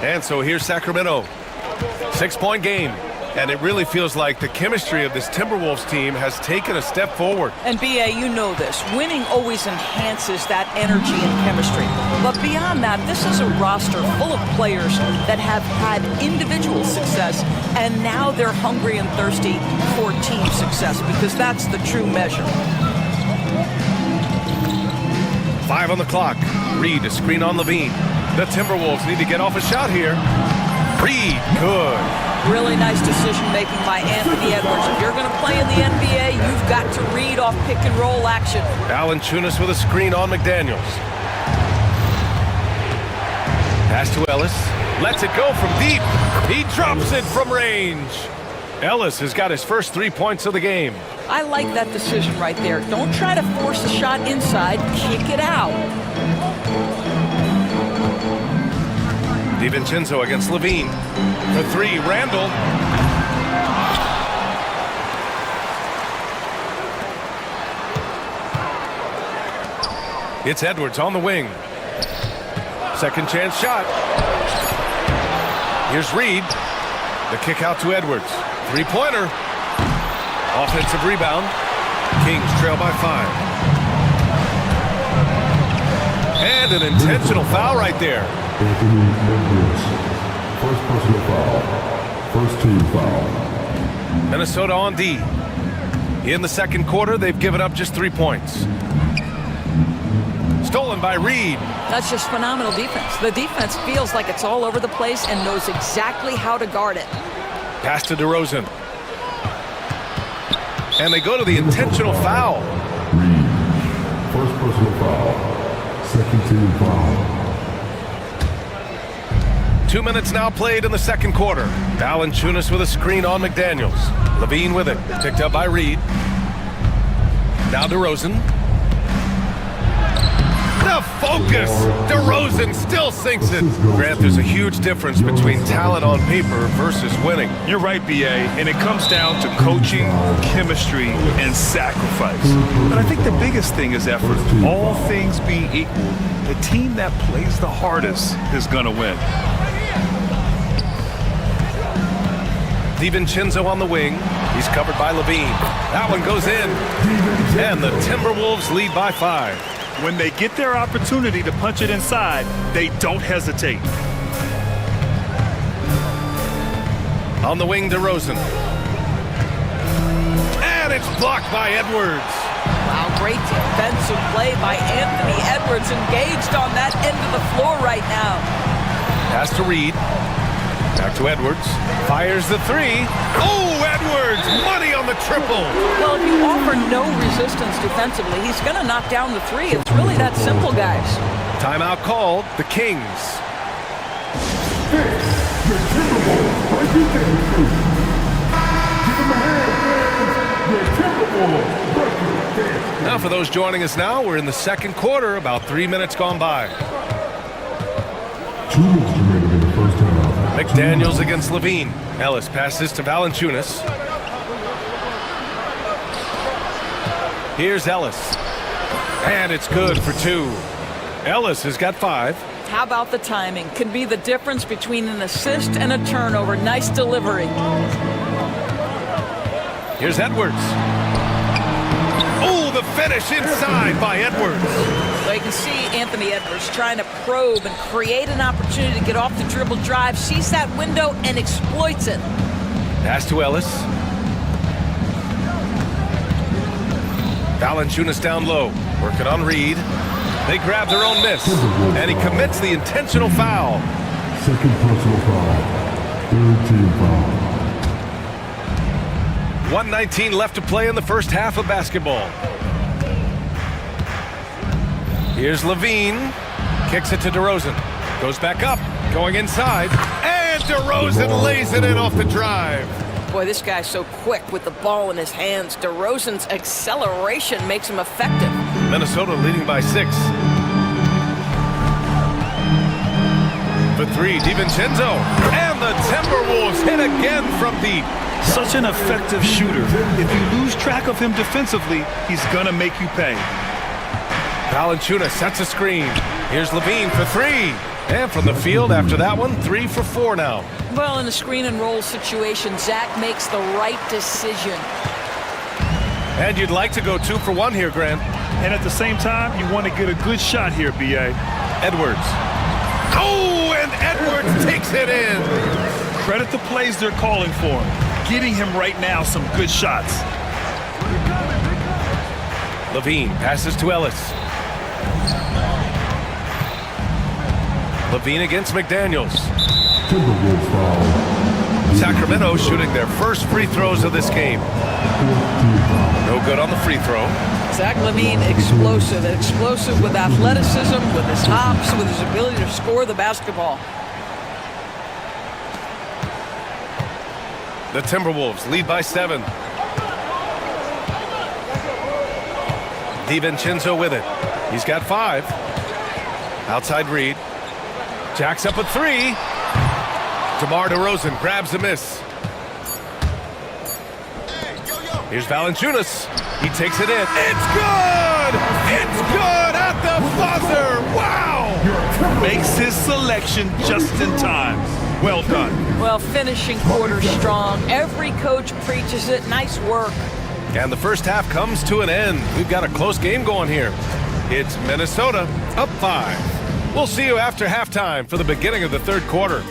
And so here's Sacramento. 6-point game. And it really feels like the chemistry of this Timberwolves team has taken a step forward. And B.A., you know this. Winning always enhances that energy and chemistry. But beyond that, this is a roster full of players that have had individual success, and now they're hungry and thirsty for team success, because that's the true measure. 5 on the clock. Reed, a screen on Levine. The Timberwolves need to get off a shot here. Reed, good. Really nice decision-making by Anthony Edwards. If you're going to play in the NBA, you've got to read off pick-and-roll action. Valanciunas with a screen on McDaniels. Pass to Ellis. Lets it go from deep. He drops it from range. Ellis has got his first 3 points of the game. I like that decision right there. Don't try to force a shot inside. Kick it out. DiVincenzo against Levine. For 3, Randall. It's Edwards on the wing. Second chance shot. Here's Reed. The kick out to Edwards. 3-pointer. Offensive rebound. Kings trail by 5. And an intentional foul right there. Anthony Edwards. First personal foul. First team foul. Minnesota on D. In the second quarter, they've given up just 3 points. Stolen by Reed. That's just phenomenal defense. The defense feels like it's all over the place and knows exactly how to guard it. Pass to DeRozan. And they go to the intentional foul. Reed. First personal foul. Second team foul. 2 minutes now played in the second quarter. Valanciunas with a screen on McDaniels. Levine with it. Picked up by Reed. Now DeRozan. The focus! DeRozan still sinks it. Grant, there's a huge difference between talent on paper versus winning. You're right, B.A., and it comes down to coaching, chemistry, and sacrifice. But I think the biggest thing is effort. All things being equal, the team that plays the hardest is going to win. DiVincenzo on the wing. He's covered by Levine. That one goes in. And the Timberwolves lead by 5. When they get their opportunity to punch it inside, they don't hesitate. On the wing, DeRozan. And it's blocked by Edwards. Wow, great defensive play by Anthony Edwards, engaged on that end of the floor right now. Pass to Reed. Back to Edwards. Fires the three. Oh, Edwards! Money on the triple! Well, if you offer no resistance defensively, he's going to knock down the three. It's really that simple, guys. Timeout called. The Kings. Now, for those joining us now, we're in the second quarter, about 3 minutes gone by. 2 minutes remaining in the first half. McDaniels against Levine. Ellis passes to Valanciunas. Here's Ellis. And it's good for 2. Ellis has got 5. How about the timing? Can be the difference between an assist and a turnover. Nice delivery. Here's Edwards. Oh, the finish inside by Edwards. So you can see Anthony Edwards trying to probe and create an opportunity to get off the dribble drive, sees that window and exploits it. Pass to Ellis. Valanciunas down low, working on Reed. They grab their own miss, and he commits the intentional foul. Second personal foul. Third team foul. 1:19 left to play in the first half of basketball. Here's Levine. Kicks it to DeRozan. Goes back up, going inside. And DeRozan lays it in off the drive. Boy, this guy's so quick with the ball in his hands. DeRozan's acceleration makes him effective. Minnesota leading by 6. For 3, DiVincenzo. And the Timberwolves hit again from deep. Such an effective shooter. If you lose track of him defensively, he's gonna make you pay. Valanciunas sets a screen. Here's Levine for 3. And from the field after that one, 3 for 4 now. Well, in a screen and roll situation, Zach makes the right decision. And you'd like to go 2 for 1 here, Grant. And at the same time, you want to get a good shot here, B.A. Edwards. Oh, and Edwards takes it in. Credit the plays they're calling for him. Getting him right now some good shots. Levine passes to Ellis. Levine against McDaniels. Timberwolves foul. Sacramento shooting their first free throws of this game. No good on the free throw. Zach Levine, explosive. Explosive with athleticism, with his hops, with his ability to score the basketball. The Timberwolves lead by 7. DiVincenzo with it. He's got 5. Outside Reed. Jacks up a 3. DeMar DeRozan grabs a miss. Here's Valanciunas. He takes it in. It's good! It's good at the buzzer! Wow! Makes his selection just in time. Well done. Well, finishing quarter strong. Every coach preaches it. Nice work. And the first half comes to an end. We've got a close game going here. It's Minnesota up 5. We'll see you after halftime for the beginning of the third quarter.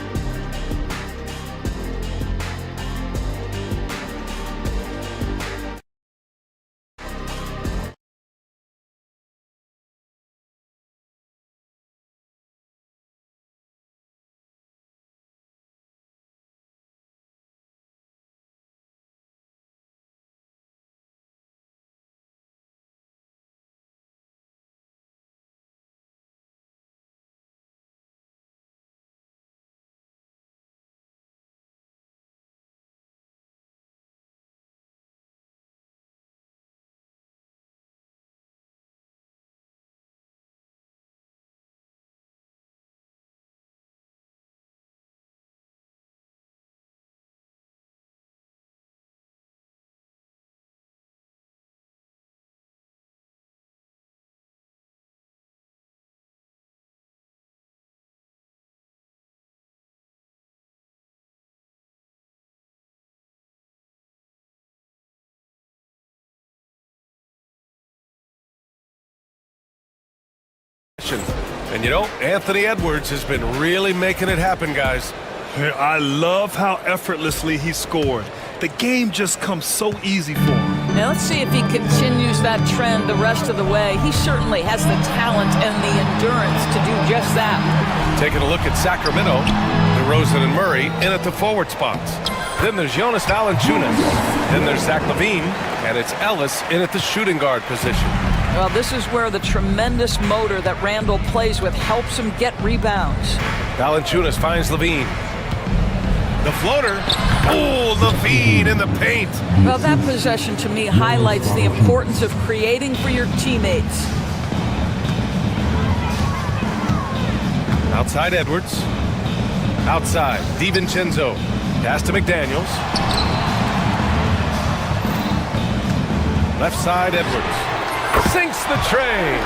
And you know, Anthony Edwards has been really making it happen, guys. I love how effortlessly he scored. The game just comes so easy for him. Now let's see if he continues that trend the rest of the way. He certainly has the talent and the endurance to do just that. Taking a look at Sacramento, DeRozan and Murray in at the forward spots. Then there's Jonas Valanciunas. Then there's Zach LaVine, and it's Ellis in at the shooting guard position. Well, this is where the tremendous motor that Randall plays with helps him get rebounds. Valanciunas finds LaVine. The floater. Oh, LaVine in the paint. Well, that possession to me highlights the importance of creating for your teammates. Outside Edwards. Outside DiVincenzo. Pass to McDaniels. Left side Edwards. Sinks the tray.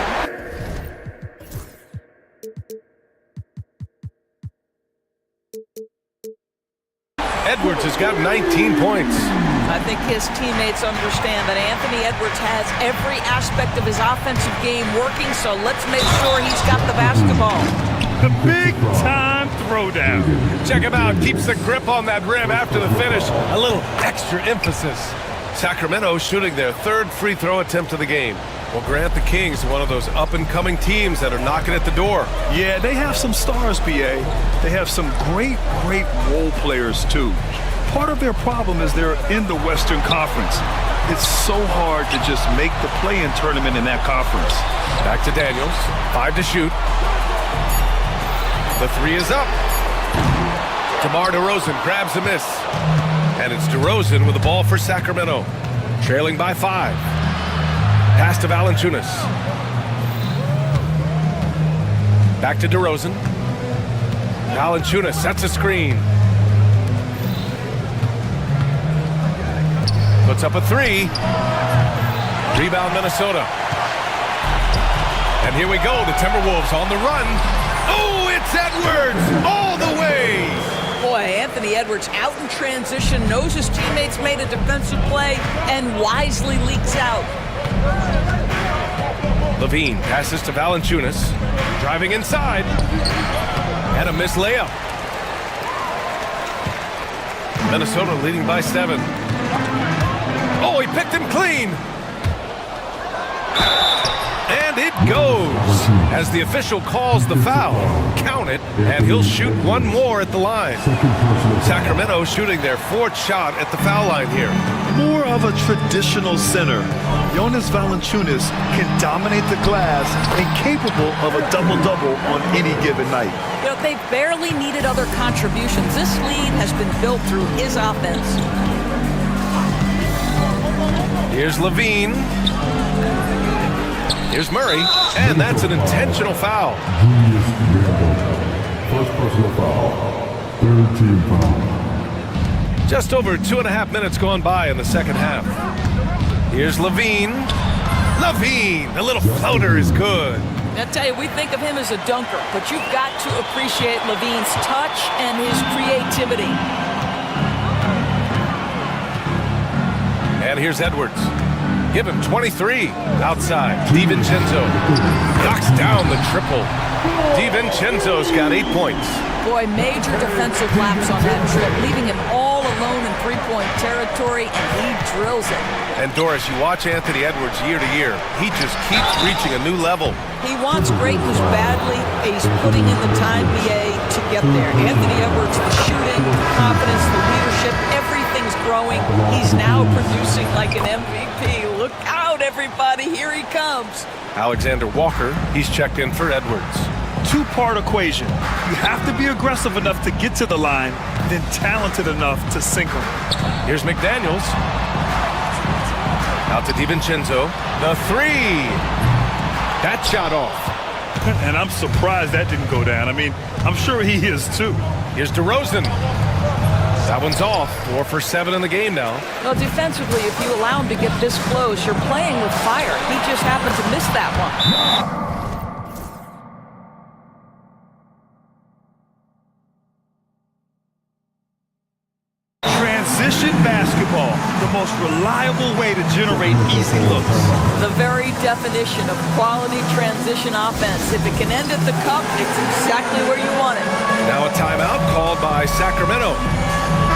Edwards has got 19 points. I think his teammates understand that Anthony Edwards has every aspect of his offensive game working, so let's make sure he's got the basketball. The big-time throwdown. Check him out. Keeps the grip on that rim after the finish. A little extra emphasis. Sacramento shooting their third free throw attempt of the game. Will grant the Kings one of those up-and-coming teams that are knocking at the door. Yeah, they have some stars, BA. They have some great role players, too. Part of their problem is they're in the Western Conference. It's so hard to just make the play-in tournament in that conference. Back to Daniels. 5 to shoot. The three is up. DeMar DeRozan grabs a miss. And it's DeRozan with the ball for Sacramento. Trailing by 5. Pass to Valanciunas. Back to DeRozan. Valanciunas sets a screen. Puts up a 3. Rebound Minnesota. And here we go, the Timberwolves on the run. Oh, it's Edwards all the way. Boy, Anthony Edwards out in transition, knows his teammates made a defensive play, and wisely leaks out. LaVine passes to Valanciunas, driving inside, and a missed layup. Minnesota leading by 7. Oh, he picked him clean. And it goes as the official calls the foul. Count it, and he'll shoot one more at the line. Sacramento shooting their 4th shot at the foul line here. More of a traditional center. Jonas Valanciunas can dominate the glass and capable of a double-double on any given night. You know, they barely needed other contributions. This lead has been built through his offense. Here's LaVine. Here's Murray, and that's an intentional foul. First personal foul. Third team foul. Just over 2.5 minutes gone by in the second half. Here's LaVine. LaVine, the little floater is good. I tell you, we think of him as a dunker, but you've got to appreciate LaVine's touch and his creativity. And here's Edwards. Give him 23 outside. DiVincenzo knocks down the triple. DiVincenzo's got 8 points. Boy, major defensive lapse on that trip, leaving him all alone in three-point territory, and he drills it. And Doris, you watch Anthony Edwards year to year. He just keeps reaching a new level. He wants greatness badly. He's putting in the time, BA, to get there. Anthony Edwards, the shooting, the confidence, the leadership, everything's growing. He's now producing like an MVP. Look out, everybody. Here he comes. Alexander Walker, he's checked in for Edwards. Two-part equation. You have to be aggressive enough to get to the line, then talented enough to sink them. Here's McDaniels. Out to DiVincenzo. The 3. That shot off. And I'm surprised that didn't go down. I mean, I'm sure he is too. Here's DeRozan. That one's off. 4 for 7 in the game now. Well, defensively, if you allow him to get this close, you're playing with fire. He just happened to miss that one. Transition basketball, the most reliable way to generate easy looks. The very definition of quality transition offense. If it can end at the cup, it's exactly where you want it. Now a timeout called by Sacramento.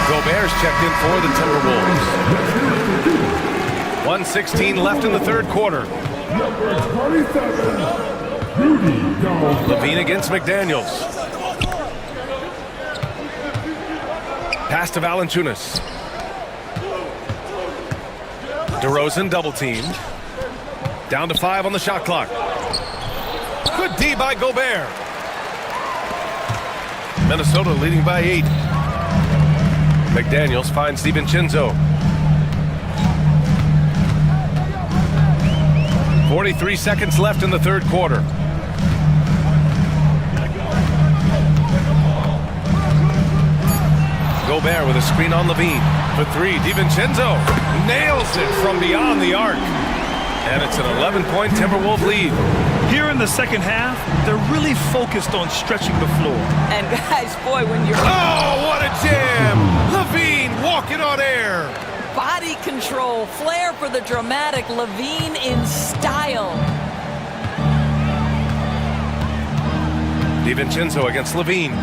Gobert's checked in for the Timberwolves. 1:16 left in the third quarter. Levine against McDaniels. Pass to Valanciunas. DeRozan double teamed. Down to 5 on the shot clock. Good D by Gobert. Minnesota leading by 8. McDaniels finds DiVincenzo. 43 seconds left in the third quarter. Gobert with a screen on Levine. For 3, DiVincenzo nails it from beyond the arc. And it's an 11-point Timberwolves lead. Here in the second half, they're really focused on stretching the floor. And guys, boy, when you're... Oh, what a jam! Levine walking on air. Body control, flair for the dramatic, Levine in style. DiVincenzo against Levine.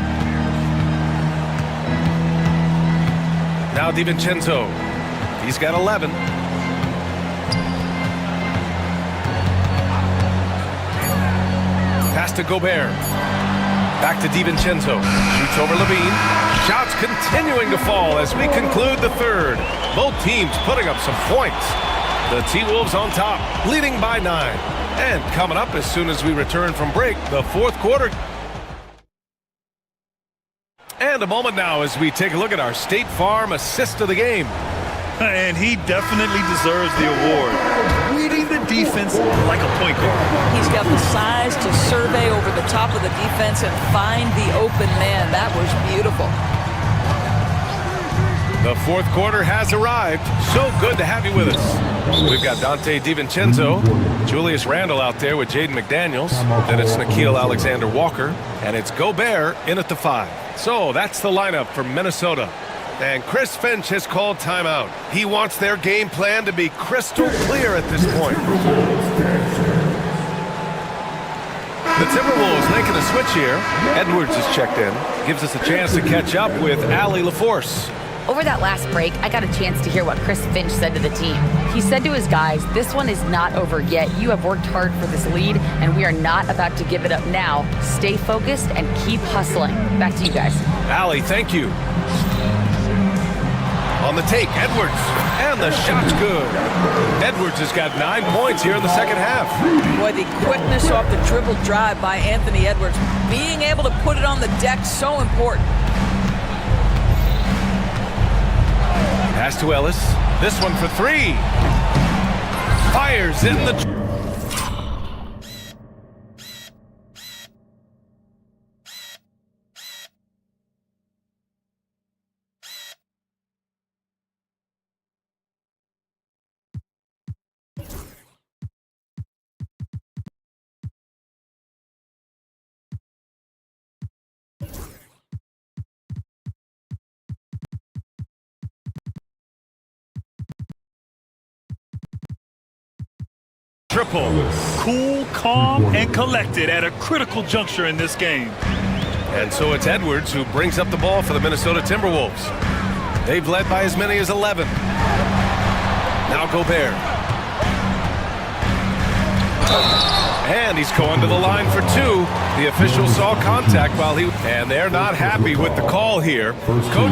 Now DiVincenzo. He's got 11. Pass to Gobert. Back to DiVincenzo. Shoots over Levine. Shots continuing to fall as we conclude the third. Both teams putting up some points. The T-Wolves on top, leading by 9. And coming up as soon as we return from break, the fourth quarter. And a moment now as we take a look at our State Farm assist of the game. And he definitely deserves the award. Reading the defense like a point guard. He's got the size to survey over the top of the defense and find the open man. That was beautiful. The fourth quarter has arrived. So good to have you with us. We've got Dante DiVincenzo, Julius Randle out there with Jaden McDaniels. Then it's Nickeil Alexander-Walker. And it's Gobert in at the 5. So that's the lineup for Minnesota. And Chris Finch has called timeout. He wants their game plan to be crystal clear at this point. The Timberwolves making a switch here. Edwards is checked in. Gives us a chance to catch up with Allie LaForce. Over that last break, I got a chance to hear what Chris Finch said to the team. He said to his guys, this one is not over yet. You have worked hard for this lead, and we are not about to give it up now. Stay focused and keep hustling. Back to you guys. Allie, thank you. On the take, Edwards. And the shot's good. Edwards has got 9 points here in the second half. Boy, the quickness off the dribble drive by Anthony Edwards. Being able to put it on the deck, so important. Pass to Ellis. This one for 3. Fires in the... Triple. Cool, calm, and collected at a critical juncture in this game. And so it's Edwards who brings up the ball for the Minnesota Timberwolves. They've led by as many as 11. Now Gobert. And he's going to the line for 2. The official saw contact while he... And they're not happy with the call here. Coach...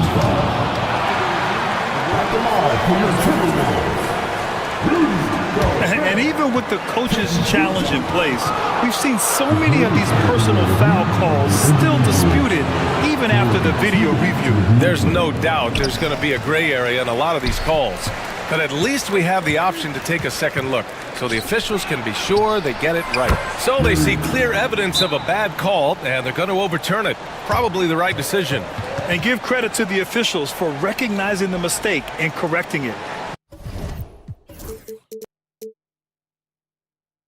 And even with the coach's challenge in place, we've seen so many of these personal foul calls still disputed even after the video review. There's no doubt there's going to be a gray area in a lot of these calls. But at least we have the option to take a second look, so the officials can be sure they get it right. So they see clear evidence of a bad call, and they're going to overturn it. Probably the right decision. And give credit to the officials for recognizing the mistake and correcting it.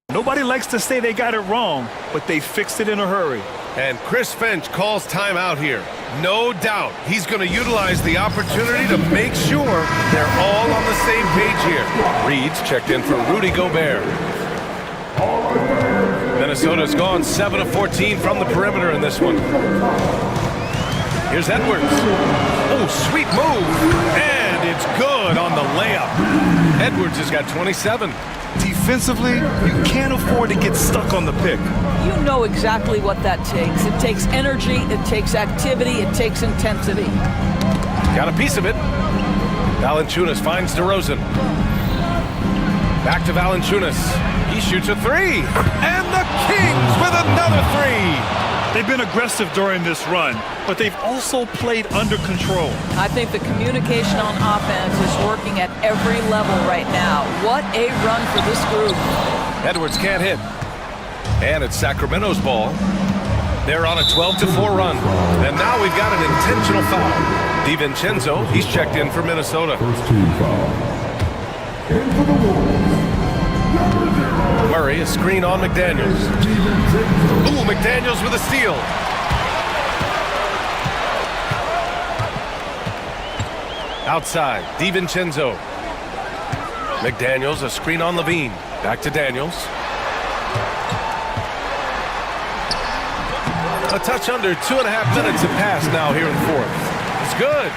Nobody likes to say they got it wrong, but they fixed it in a hurry. And Chris Finch calls timeout here. No doubt he's going to utilize the opportunity to make sure they're all on the same page here. Reed's checked in for Rudy Gobert. Minnesota's gone 7 of 14 from the perimeter in this one. Here's Edwards. Oh, sweet move. And it's good. good on the layup. Edwards has got 27. Defensively, you can't afford to get stuck on the pick. You know exactly what that takes. It takes energy, it takes activity, it takes intensity. Got a piece of it. Valanciunas finds DeRozan. Back to Valanciunas. He shoots a three. And the Kings with another three. They've been aggressive during this run, but they've also played under control. I think the communication on offense is working at every level right now. What a run for this group. Edwards can't hit. And it's Sacramento's ball. They're on a 12-4 run. And now we've got an intentional foul. DiVincenzo, he's checked in for Minnesota. First team foul. In for the Wolves. Murray, a screen on McDaniels. Ooh, McDaniels with a steal. Outside, DiVincenzo. McDaniels, a screen on Levine. Back to Daniels. A touch under 2.5 minutes have passed now here in the fourth. It's good.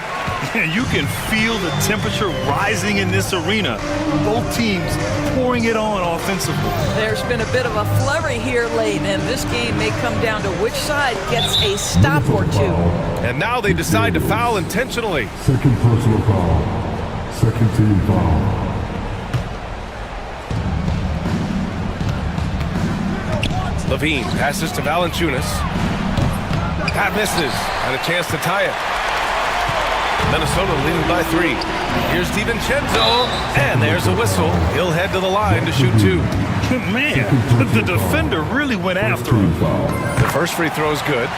You can feel the temperature rising in this arena. Both teams pouring it on offensively. There's been a bit of a flurry here late, and this game may come down to which side gets a stop or two. And now they decide to foul intentionally. Second personal foul. Second team foul. Levine passes to Valanciunas. That misses, and a chance to tie it. Minnesota leading by 3. Here's DiVincenzo, and there's a whistle. He'll head to the line to shoot 2. Man, the defender really went after him. The first free throw is good.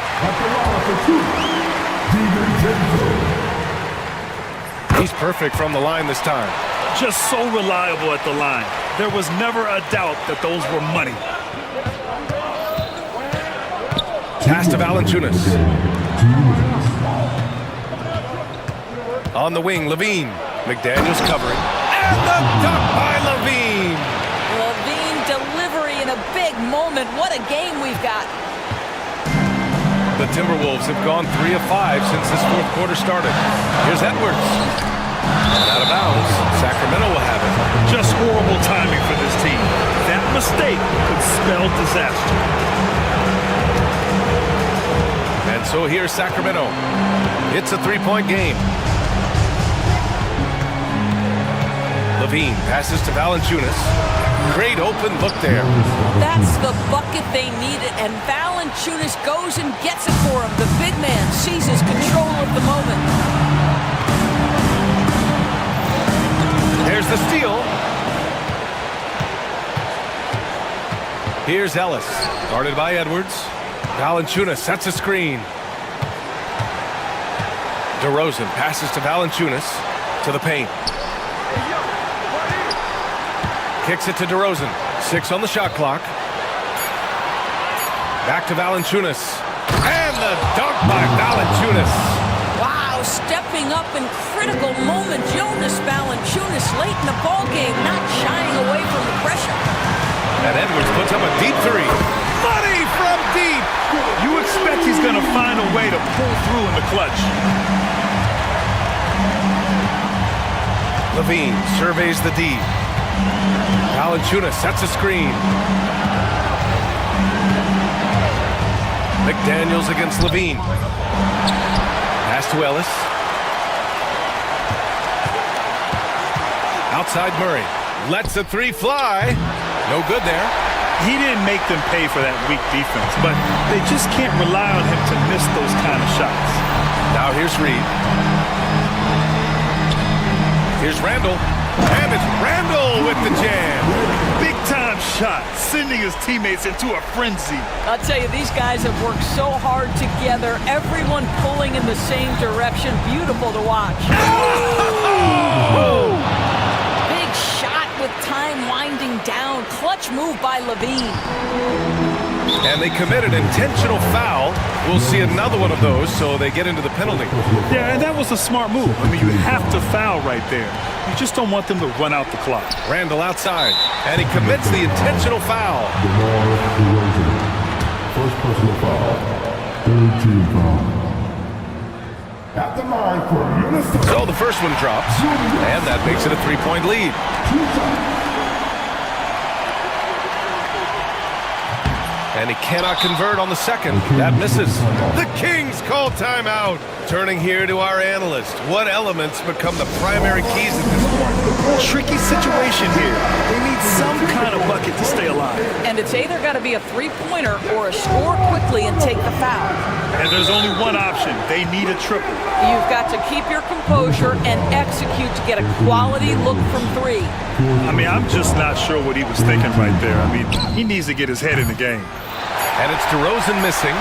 He's perfect from the line this time. Just so reliable at the line. There was never a doubt that those were money. Pass to Valanciunas. On the wing, Levine. McDaniels covering. And the dunk by Levine. Levine delivery in a big moment. What a game we've got. The Timberwolves have gone 3 of 5 since this fourth quarter started. Here's Edwards. And out of bounds. Sacramento will have it. Just horrible timing for this team. That mistake could spell disaster. And so here's Sacramento. It's a 3-point game. Levine passes to Valanciunas. Great open look there. That's the bucket they needed, and Valanciunas goes and gets it for him. The big man seizes control of the moment. There's the steal. Here's Ellis. Guarded by Edwards. Valanciunas sets a screen. DeRozan passes to Valanciunas. To the paint. Kicks it to DeRozan. 6 on the shot clock. Back to Valanciunas. And the dunk by Valanciunas. Wow, stepping up in critical moment. Jonas Valanciunas late in the ballgame, not shying away from the pressure. And Edwards puts up a deep 3. Money from deep. You expect he's going to find a way to pull through in the clutch. Levine surveys the D. Valanciunas sets a screen. McDaniels against Levine. Pass to Ellis. Outside Murray. Lets the 3 fly. No good there. He didn't make them pay for that weak defense, but they just can't rely on him to miss those kind of shots. Now here's Reed. Here's Randall. And it's Randall with the jam. Big time shot, sending his teammates into a frenzy. I'll tell you, these guys have worked so hard together. Everyone pulling in the same direction. Beautiful to watch. Oh! Big shot with time winding down. Clutch move by Levine. And they committed intentional foul. We'll see another one of those, so they get into the penalty. Yeah, and that was a smart move. I mean, you have to foul right there. You just don't want them to run out the clock. Randall outside, and he commits the intentional foul. First personal foul. Third team foul. At the line for Minnesota. So the first one drops, and that makes it a 3-point lead. And he cannot convert on the second. That misses. The Kings call timeout. Turning here to our analyst. What elements become the primary keys at this point? Tricky situation here. They need some kind of bucket to stay alive. And it's either got to be a three-pointer or a score quickly and take the foul. And there's only one option. They need a triple. You've got to keep your composure and execute to get a quality look from three. I mean, I'm just not sure what he was thinking right there. I mean, he needs to get his head in the game. And it's DeRozan missing.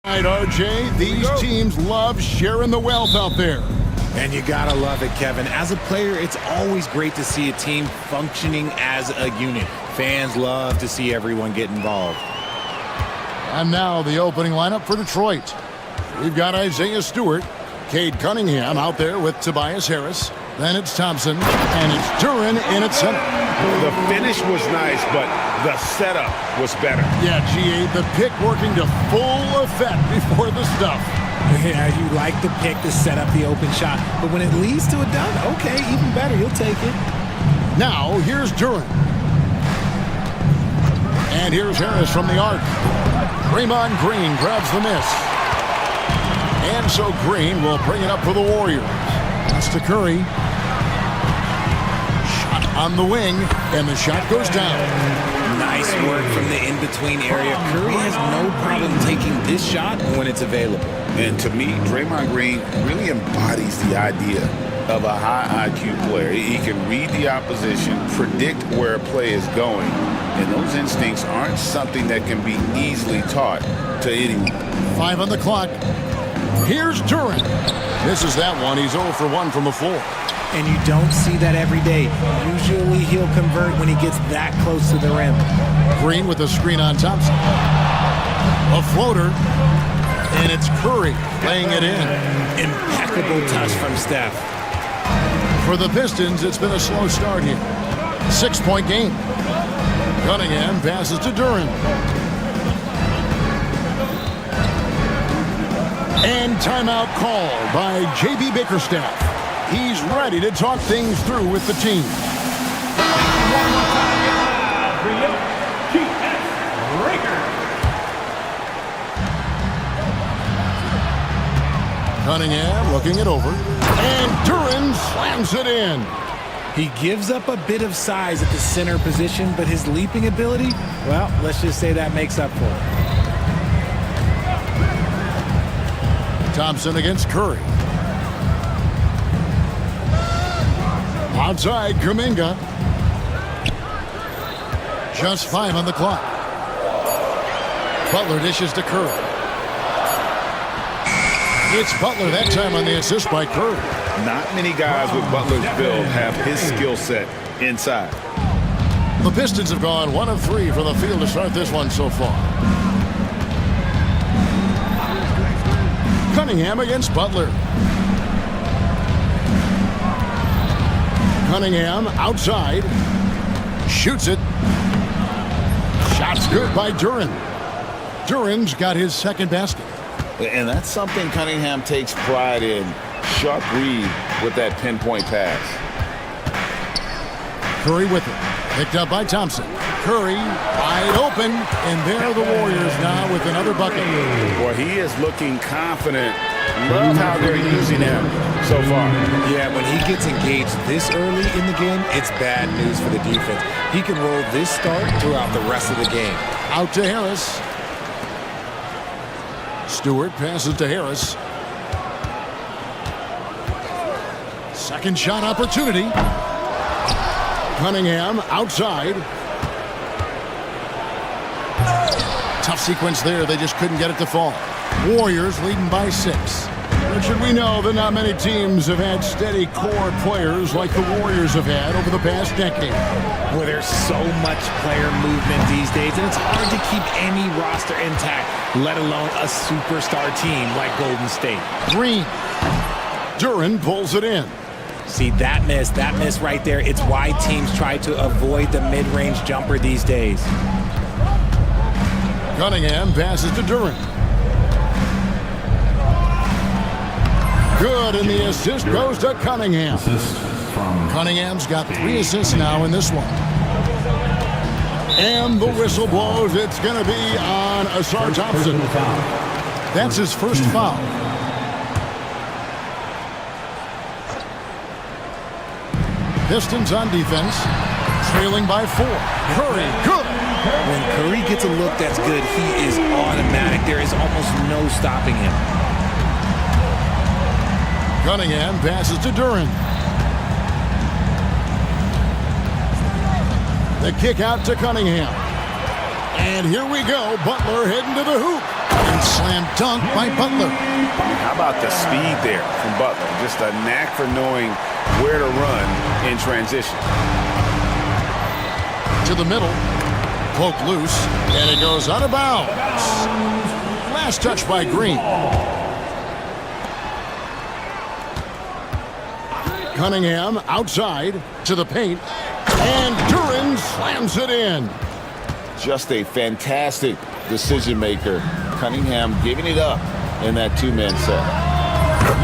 Right, RJ, these teams love sharing the wealth out there. And you gotta love it, Kevin. As a player, it's always great to see a team functioning as a unit. Fans love to see everyone get involved. And now the opening lineup for Detroit. We've got Isaiah Stewart, Cade Cunningham out there with Tobias Harris. Then it's Thompson, and it's Duren in at center. The finish was nice, but the setup was better. Yeah, GA, the pick working to full effect before the stuff. Yeah, you like the pick to set up the open shot, but when it leads to a dunk, okay, even better, you'll take it. Now, here's Duren. And here's Harris from the arc. Draymond Green grabs the miss. And so Green will bring it up for the Warriors. That's to Curry. Shot on the wing, and the shot goes down. Nice work from the in-between area. Curry has no problem taking this shot when it's available. And to me, Draymond Green really embodies the idea of a high IQ player. He can read the opposition, predict where a play is going, and those instincts aren't something that can be easily taught to anyone. 5 on the clock. Here's Duren. Misses that one. He's 0 for 1 from the floor. And you don't see that every day. Usually he'll convert when he gets that close to the rim. Green with a screen on Thompson. A floater. And it's Curry laying it in. Impeccable touch from Steph. For the Pistons, it's been a slow start here. 6-point game. Cunningham passes to Duren. And timeout called by J.B. Bickerstaff. He's ready to talk things through with the team. Cunningham looking it over. And Duren slams it in. He gives up a bit of size at the center position, but his leaping ability, well, let's just say that makes up for it. Thompson against Curry. Outside, Kuminga. Just 5 on the clock. Butler dishes to Curry. It's Butler that time on the assist by Curry. Not many guys with Butler's build have his skill set inside. The Pistons have gone 1 of 3 from the field to start this one so far. Cunningham against Butler. Cunningham outside. Shoots it. Shot's good by Duren. Duren's got his second basket. And that's something Cunningham takes pride in. Sharp read with that pinpoint pass. Curry with it. Picked up by Thompson. Curry wide open, and there are the Warriors now with another bucket. Well, he is looking confident. Love how they're using him so far. Yeah, when he gets engaged this early in the game, it's bad news for the defense. He can roll this start throughout the rest of the game. Out to Harris. Stewart passes to Harris. Second shot opportunity. Cunningham outside. Tough sequence there. They just couldn't get it to fall. Warriors leading by 6. Richard, we know that not many teams have had steady core players like the Warriors have had over the past decade. Well, there's so much player movement these days, and it's hard to keep any roster intact, let alone a superstar team like Golden State. Green. Duren pulls it in. See, that miss right there, it's why teams try to avoid the mid-range jumper these days. Cunningham passes to Duren. Good, and the assist goes to Cunningham. Cunningham's got 3 assists now in this one. And the whistle blows. It's going to be on Asar Thompson. That's his first foul. Pistons on defense, trailing by 4. Curry, good. When Curry gets a look that's good, he is automatic. There is almost no stopping him. Cunningham passes to Duren. The kick out to Cunningham. And here we go. Butler heading to the hoop. And slam dunk by Butler. How about the speed there from Butler? Just a knack for knowing where to run in transition. To the middle. Poke loose. And it goes out of bounds. Last touch by Green. Cunningham outside to the paint. And Duran slams it in. Just a fantastic decision maker. Cunningham giving it up in that two-man set.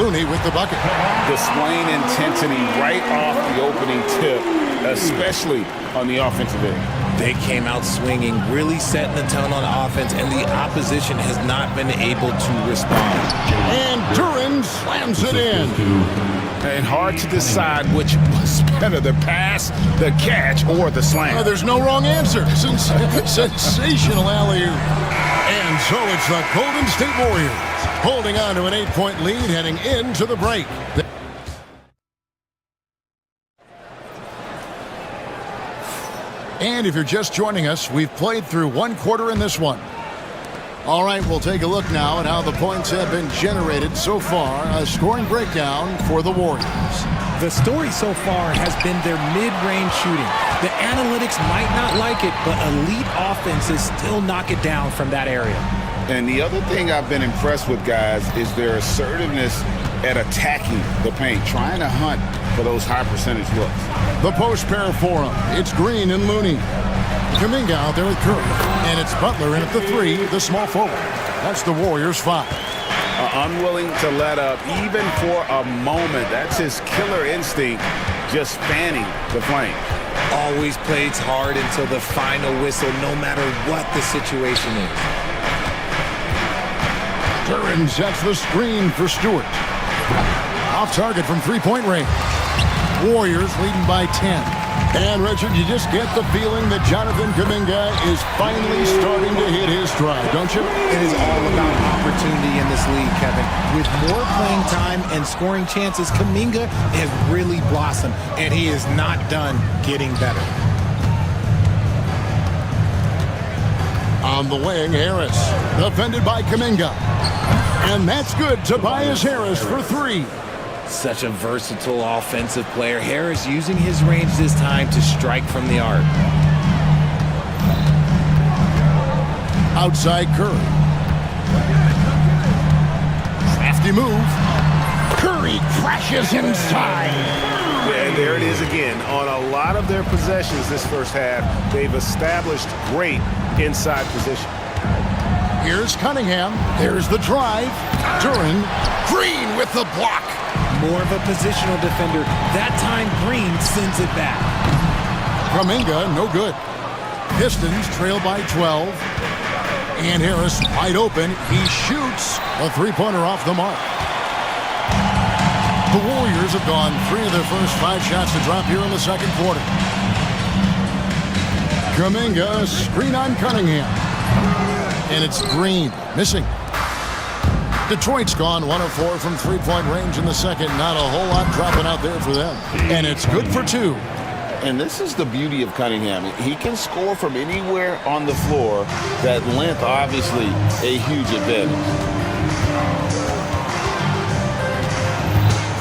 Looney with the bucket. Displaying intensity right off the opening tip, especially on the offensive end. They came out swinging, really setting the tone on offense, and the opposition has not been able to respond. And Duran slams it in. And hard to decide which was better, the pass, the catch, or the slam. There's no wrong answer. Sensational alley-oop. And so it's the Golden State Warriors holding on to an 8-point lead heading into the break. And if you're just joining us, we've played through one quarter in this one. All right, we'll take a look now at how the points have been generated so far. A scoring breakdown for the Warriors. The story so far has been their mid-range shooting. The analytics might not like it, but elite offenses still knock it down from that area. And the other thing I've been impressed with, guys, is their assertiveness at attacking the paint, trying to hunt for those high percentage looks. The post pair for them. It's Green and Looney. Kuminga out there with Curry. And it's Butler in at the 3, the small forward. That's the Warriors' 5. Unwilling to let up even for a moment. That's his killer instinct, just fanning the flame. Always plays hard until the final whistle, no matter what the situation is. Duran sets the screen for Stewart. Off target from three-point range. Warriors leading by 10. And, Richard, you just get the feeling that Jonathan Kuminga is finally starting to hit his stride, don't you? It is all about opportunity in this league, Kevin. With more playing time and scoring chances, Kuminga has really blossomed, and he is not done getting better. On the wing, Harris, defended by Kuminga. And that's good. Tobias Harris for 3. Such a versatile offensive player. Harris using his range this time to strike from the arc. Outside Curry. Crafty move. Curry crashes inside. And there it is again. On a lot of their possessions this first half, they've established great inside position. Here's Cunningham. There's the drive. Duran. Green with the block. More of a positional defender. That time, Green sends it back. Kuminga, no good. Pistons trail by 12. And Harris wide open. He shoots a three-pointer off the mark. The Warriors have gone 3 of their first 5 shots to drop here in the second quarter. Kuminga, screen on Cunningham. And it's Green, missing. Detroit's gone 1 of 4 from three-point range in the second. Not a whole lot dropping out there for them. And it's good for 2. And this is the beauty of Cunningham. He can score from anywhere on the floor. That length, obviously, a huge advantage.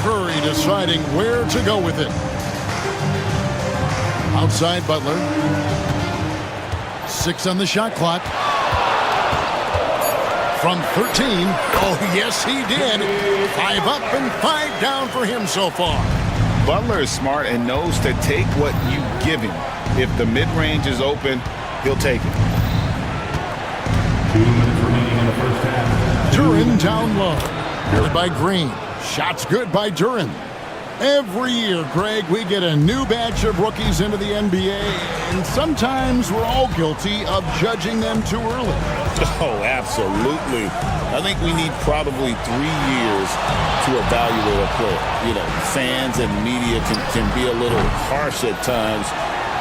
Curry deciding where to go with it. Outside Butler. 6 on the shot clock. From 13. Oh, yes, he did. 5 up and 5 down for him so far. Butler is smart and knows to take what you give him. If the mid-range is open, he'll take it. 2 minutes remaining in the first half. Duran down low. Good by Green. Shots good by Duran. Every year, Greg, we get a new batch of rookies into the NBA, and sometimes we're all guilty of judging them too early. Oh, absolutely. I think we need probably 3 years to evaluate a player. You know, fans and media can be a little harsh at times,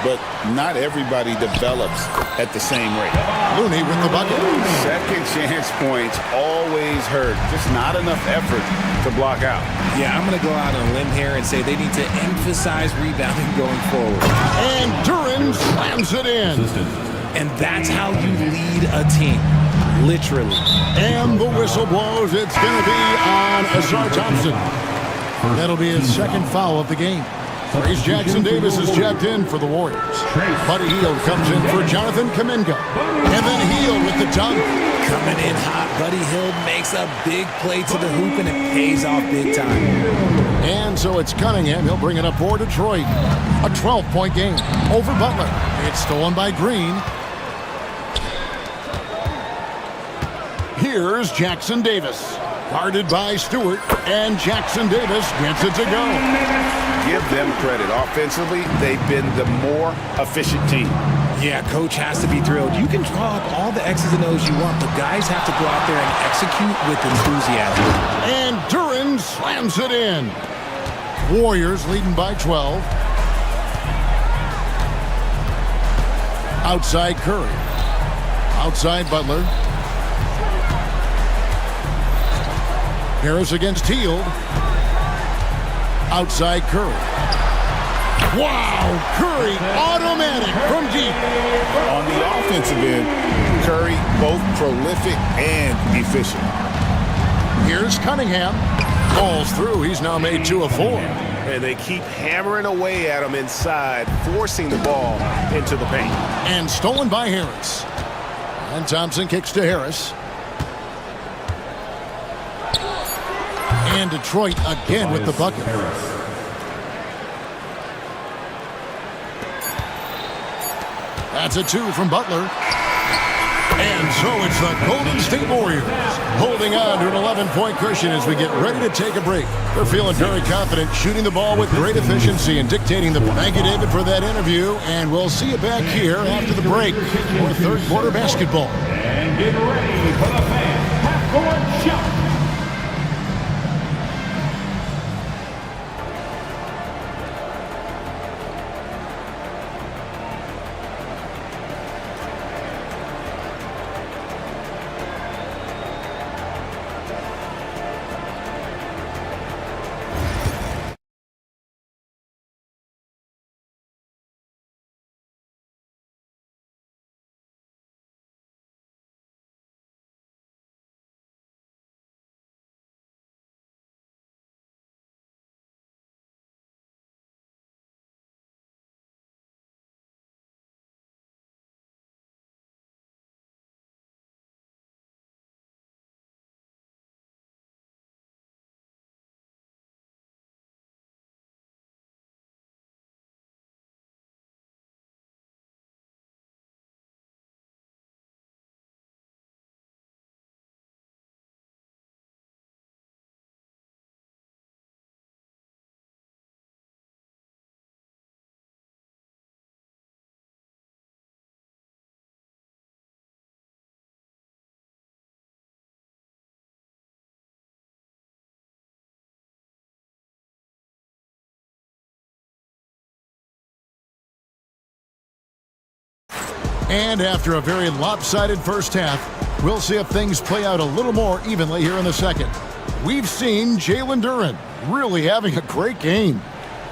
but not everybody develops at the same rate. Looney with the bucket. Second chance points always hurt. Just not enough effort to block out. Yeah, I'm going to go out on a limb here and say they need to emphasize rebounding going forward. And Duran slams it in. And that's how you lead a team, literally. And the whistle blows. It's going to be on Asar Thompson. That'll be his second foul of the game. Trace Jackson-Davis is checked in for the Warriors. Buddy Hield comes in for Jonathan Kuminga. And then Hield with the dunk. Coming in hot, Buddy Hield makes a big play to the hoop, and it pays off big time. And so it's Cunningham. He'll bring it up for Detroit. A 12-point game over Butler. It's stolen by Green. Here's Jackson-Davis. Guarded by Stewart. And Jackson-Davis gets it to go. Give them credit. Offensively, they've been the more efficient team. Yeah, coach has to be thrilled. You can draw up all the X's and O's you want, but guys have to go out there and execute with enthusiasm. And Duren slams it in. Warriors leading by 12. Outside Curry. Outside Butler. Harris against Hield. Outside Curry. Wow! Curry automatic from deep. On the offensive end, Curry both prolific and efficient. Here's Cunningham. Falls through. He's now made 2 of 4. And they keep hammering away at him inside, forcing the ball into the paint. And stolen by Harris. And Thompson kicks to Harris. And Detroit again with the bucket. That's a 2 from Butler. And so it's the Golden State Warriors holding on to an 11-point cushion as we get ready to take a break. They're feeling very confident, shooting the ball with great efficiency and dictating the... Thank you, David, for that interview. And we'll see you back here after the break for third quarter basketball. And get ready for the fan half-court shot. And after a very lopsided first half, we'll see if things play out a little more evenly here in the second. We've seen Jalen Duren really having a great game.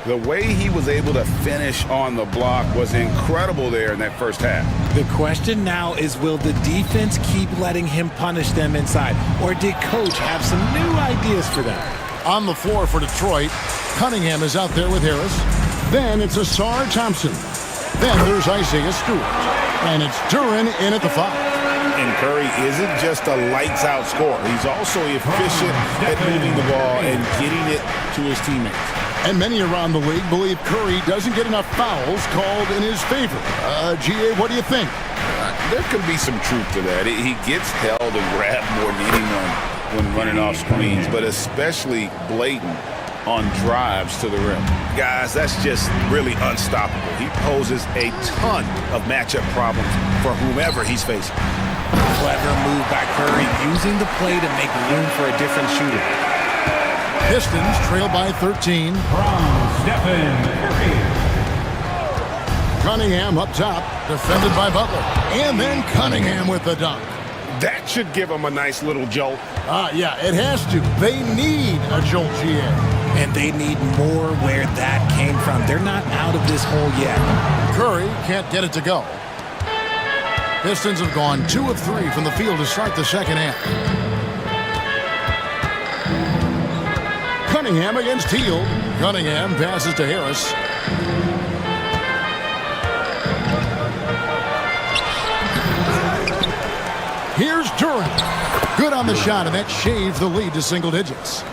The way he was able to finish on the block was incredible there in that first half. The question now is, will the defense keep letting him punish them inside? Or did coach have some new ideas for them? On the floor for Detroit, Cunningham is out there with Harris. Then it's Asar Thompson. Then there's Isaiah Stewart. And it's Duren in at the 5. And Curry isn't just a lights-out scorer. He's also efficient at moving the ball and getting it to his teammates. And many around the league believe Curry doesn't get enough fouls called in his favor. GA, what do you think? There could be some truth to that. He gets held and grabbed more than anyone when running off screens, but especially blatant on drives to the rim. Guys, that's just really unstoppable. He poses a ton of matchup problems for whomever he's facing. Clever move by Curry, using the play to make room for a different shooter. Pistons trail by 13. Stephen Curry. Cunningham up top, defended by Butler. And then Cunningham with the dunk. That should give him a nice little jolt. Yeah, it has to. They need a jolt, GA. And they need more where that came from. They're not out of this hole yet. Curry can't get it to go. Pistons have gone 2 of 3 from the field to start the second half. Cunningham against Teal. Cunningham passes to Harris. Here's Duran. Good on the shot, and that shaves the lead to single digits.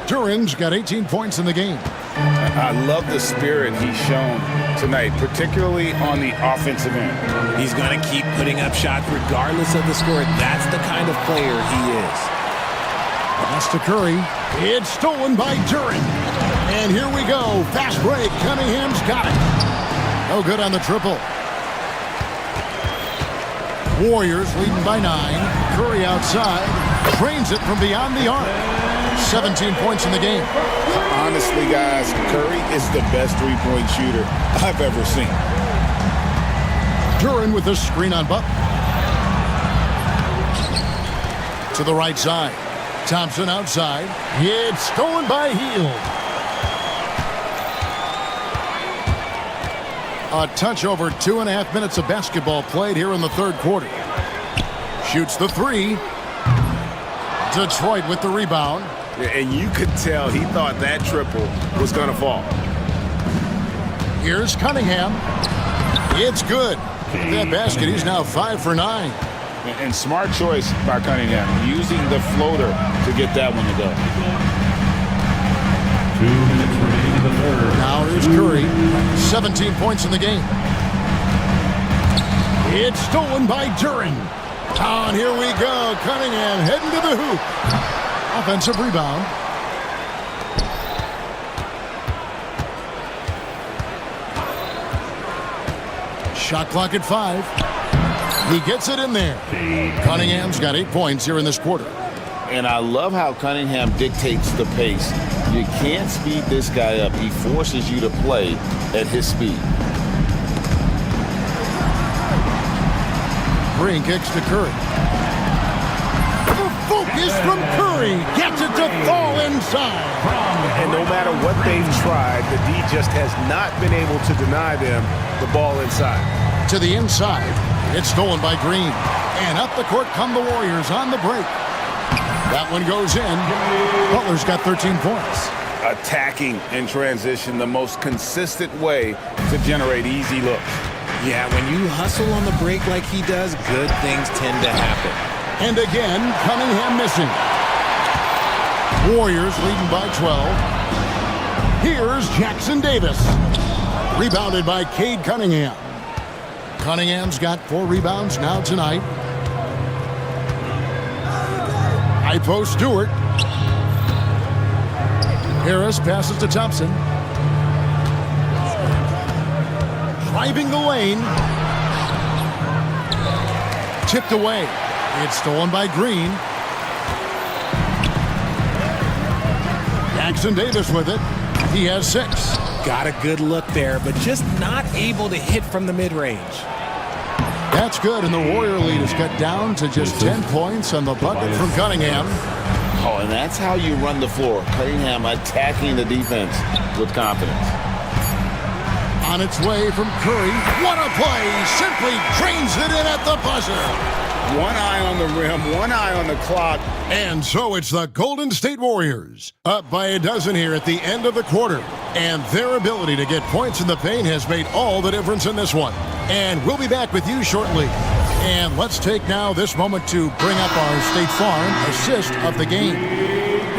Duran's got 18 points in the game. I love the spirit he's shown tonight, particularly on the offensive end. He's going to keep putting up shots regardless of the score. That's the kind of player he is. Pass to Curry. It's stolen by Duran. And here we go. Fast break. Cunningham's got it. No good on the triple. Warriors leading by 9. Curry outside. Drains it from beyond the arc. 17 points in the game. Honestly, guys, Curry is the best three-point shooter I've ever seen. Duran with the screen on Butler. To the right side. Thompson outside. It's stolen by Hield. A touch over 2.5 minutes of basketball played here in the third quarter. Shoots the three. Detroit with the rebound. And you could tell he thought that triple was going to fall. Here's Cunningham. It's good. With that basket, he's now 5 for 9. And smart choice by Cunningham, using the floater to get that one to go. 2 minutes remaining in the third. Now here's Curry. 17 points in the game. It's stolen by Duran. And here we go. Cunningham heading to the hoop. Offensive rebound. Shot clock at 5. He gets it in there. Cunningham's got 8 points here in this quarter. And I love how Cunningham dictates the pace. You can't speed this guy up. He forces you to play at his speed. Green kicks to Curry. The focus from Curry gets it to fall inside. And no matter what they've tried, the D just has not been able to deny them the ball inside. To the inside. It's stolen by Green. And up the court come the Warriors on the break. That one goes in. Butler's got 13 points. Attacking in transition, the most consistent way to generate easy looks. Yeah, when you hustle on the break like he does, good things tend to happen. And again, Cunningham missing. Warriors leading by 12. Here's Jackson Davis. Rebounded by Cade Cunningham. Cunningham's got 4 rebounds now tonight. High post Stewart. Harris passes to Thompson. Driving the lane. Tipped away. It's stolen by Green. Jackson Davis with it. He has 6. Got a good look there, but just not able to hit from the mid-range. That's good, and the Warrior lead is cut down to just 10 points on the bucket from Cunningham. Oh, and that's how you run the floor. Cunningham attacking the defense with confidence. On its way from Curry. What a play! Simply drains it in at the buzzer. One eye on the rim, one eye on the clock. And so it's the Golden State Warriors, up by a dozen here at the end of the quarter. And their ability to get points in the paint has made all the difference in this one. And we'll be back with you shortly. And let's take now this moment to bring up our State Farm assist of the game.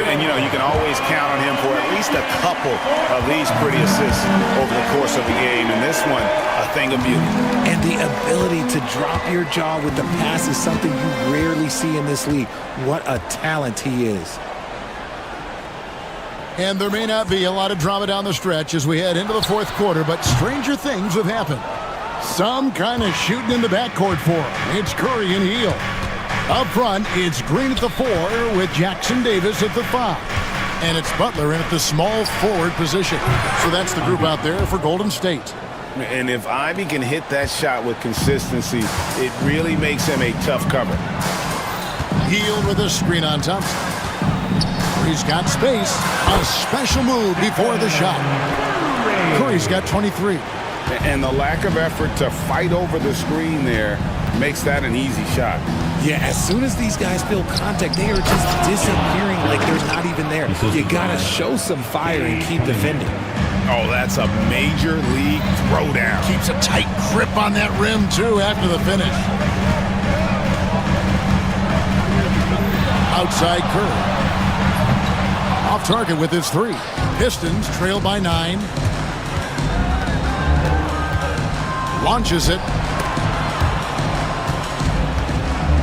And, you know, you can always count on him for at least a couple of these pretty assists over the course of the game. And this one, a thing of beauty. And the ability to drop your jaw with the pass is something you rarely see in this league. What a talent he is. And there may not be a lot of drama down the stretch as we head into the fourth quarter, but stranger things have happened. Some kind of shooting in the backcourt for him. It's Curry and Hield. Up front, it's Green at the 4 with Jackson Davis at the 5. And it's Butler in at the small forward position. So that's the group out there for Golden State. And if Ivy can hit that shot with consistency, it really makes him a tough cover. Hield with a screen on Thompson. He's got space. A special move before the shot. Curry's got 23. And the lack of effort to fight over the screen there makes that an easy shot. Yeah, as soon as these guys feel contact, they are just disappearing like they're not even there. You gotta show some fire and keep defending. Oh, that's a major league throwdown. Keeps a tight grip on that rim, too, after the finish. Outside Curry. Off target with his three. Pistons trail by 9. Launches it.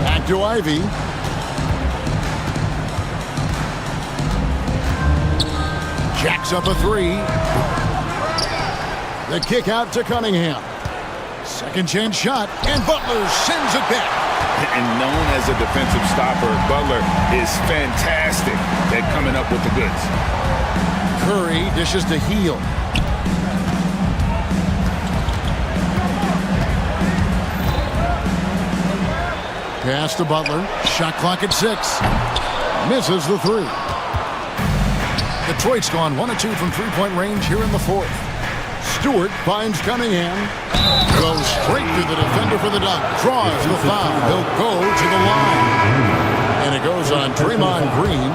Back to Ivy. Jacks up a three. The kick out to Cunningham. Second chance shot, and Butler sends it back. And known as a defensive stopper, Butler is fantastic at coming up with the goods. Curry dishes to Heel. Pass to Butler. Shot clock at 6. Misses the three. Detroit's gone 1 of 2 from three-point range here in the fourth. Stewart finds Cunningham. Goes straight to the defender for the dunk. Draws the foul. He'll go to the line. And it goes on Draymond Green.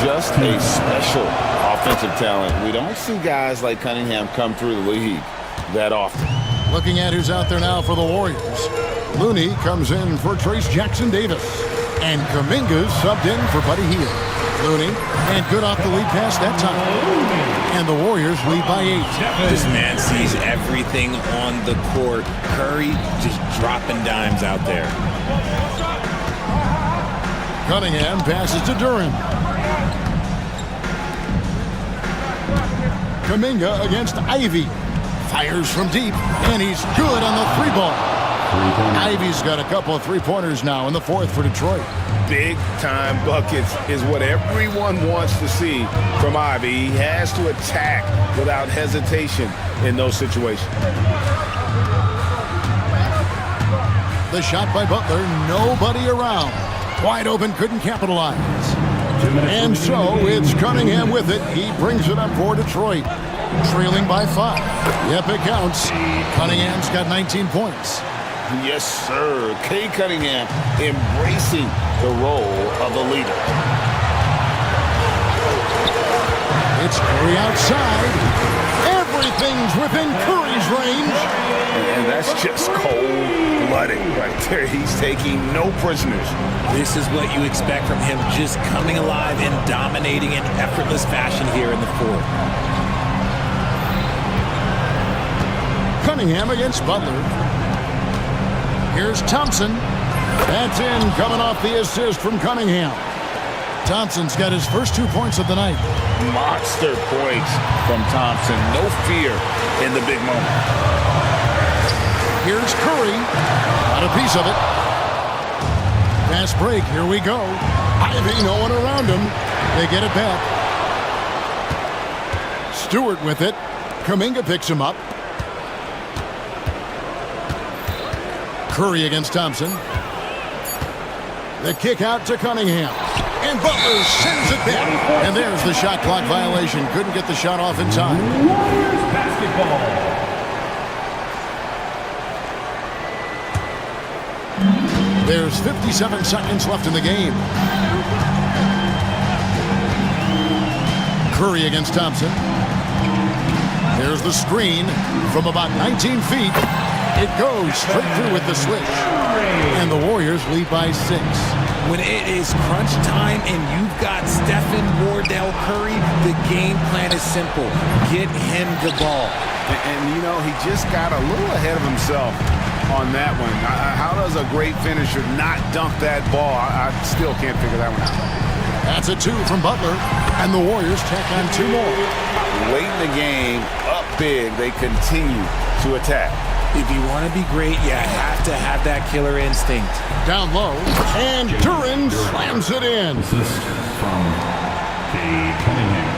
Just a special offensive talent. We don't see guys like Cunningham come through the league that often. Looking at who's out there now for the Warriors. Looney comes in for Trace Jackson-Davis. And Kuminga's subbed in for Buddy Hield. Looney, and good off the lead pass that time. And the Warriors lead by 8. This man sees everything on the court. Curry just dropping dimes out there. Cunningham passes to Duran. Kuminga against Ivy. Fires from deep, and he's good on the three ball. Ivy's got a couple of three-pointers now in the fourth for Detroit. Big-time buckets is what everyone wants to see from Ivy. He has to attack without hesitation in those situations. The shot by Butler, nobody around. Wide open, couldn't capitalize. And so it's Cunningham with it. He brings it up for Detroit. Trailing by 5. Yep, it counts. Cunningham's got 19 points. Yes, sir. Kay Cunningham embracing the role of a leader. It's Curry outside. Everything's within Curry's range. And that's just cold-blooded right there. He's taking no prisoners. This is what you expect from him, just coming alive and dominating in effortless fashion here in the fourth. Cunningham against Butler. Here's Thompson. That's in, coming off the assist from Cunningham. Thompson's got his first 2 points of the night. Monster points from Thompson. No fear in the big moment. Here's Curry. Got a piece of it. Fast break. Here we go. Ivy, no one around him. They get it back. Stewart with it. Kuminga picks him up. Curry against Thompson. The kick out to Cunningham. And Butler sends it back. And there's the shot clock violation. Couldn't get the shot off in time. Warriors basketball. There's 57 seconds left in the game. Curry against Thompson. There's the screen from about 19 feet. It goes straight through with the switch. And the Warriors lead by 6. When it is crunch time and you've got Stephen Wardell Curry, the game plan is simple. Get him the ball. And you know, he just got a little ahead of himself on that one. How does a great finisher not dunk that ball? I still can't figure that one out. That's a 2 from Butler. And the Warriors tack on 2 more. Late in the game, up big, they continue to attack. If you want to be great, you have to have that killer instinct. Down low, and Duran slams it in. Assist from Kay Cunningham.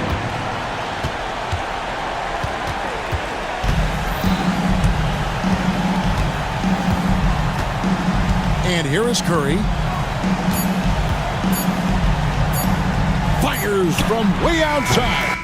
And here is Curry. Fires from way outside.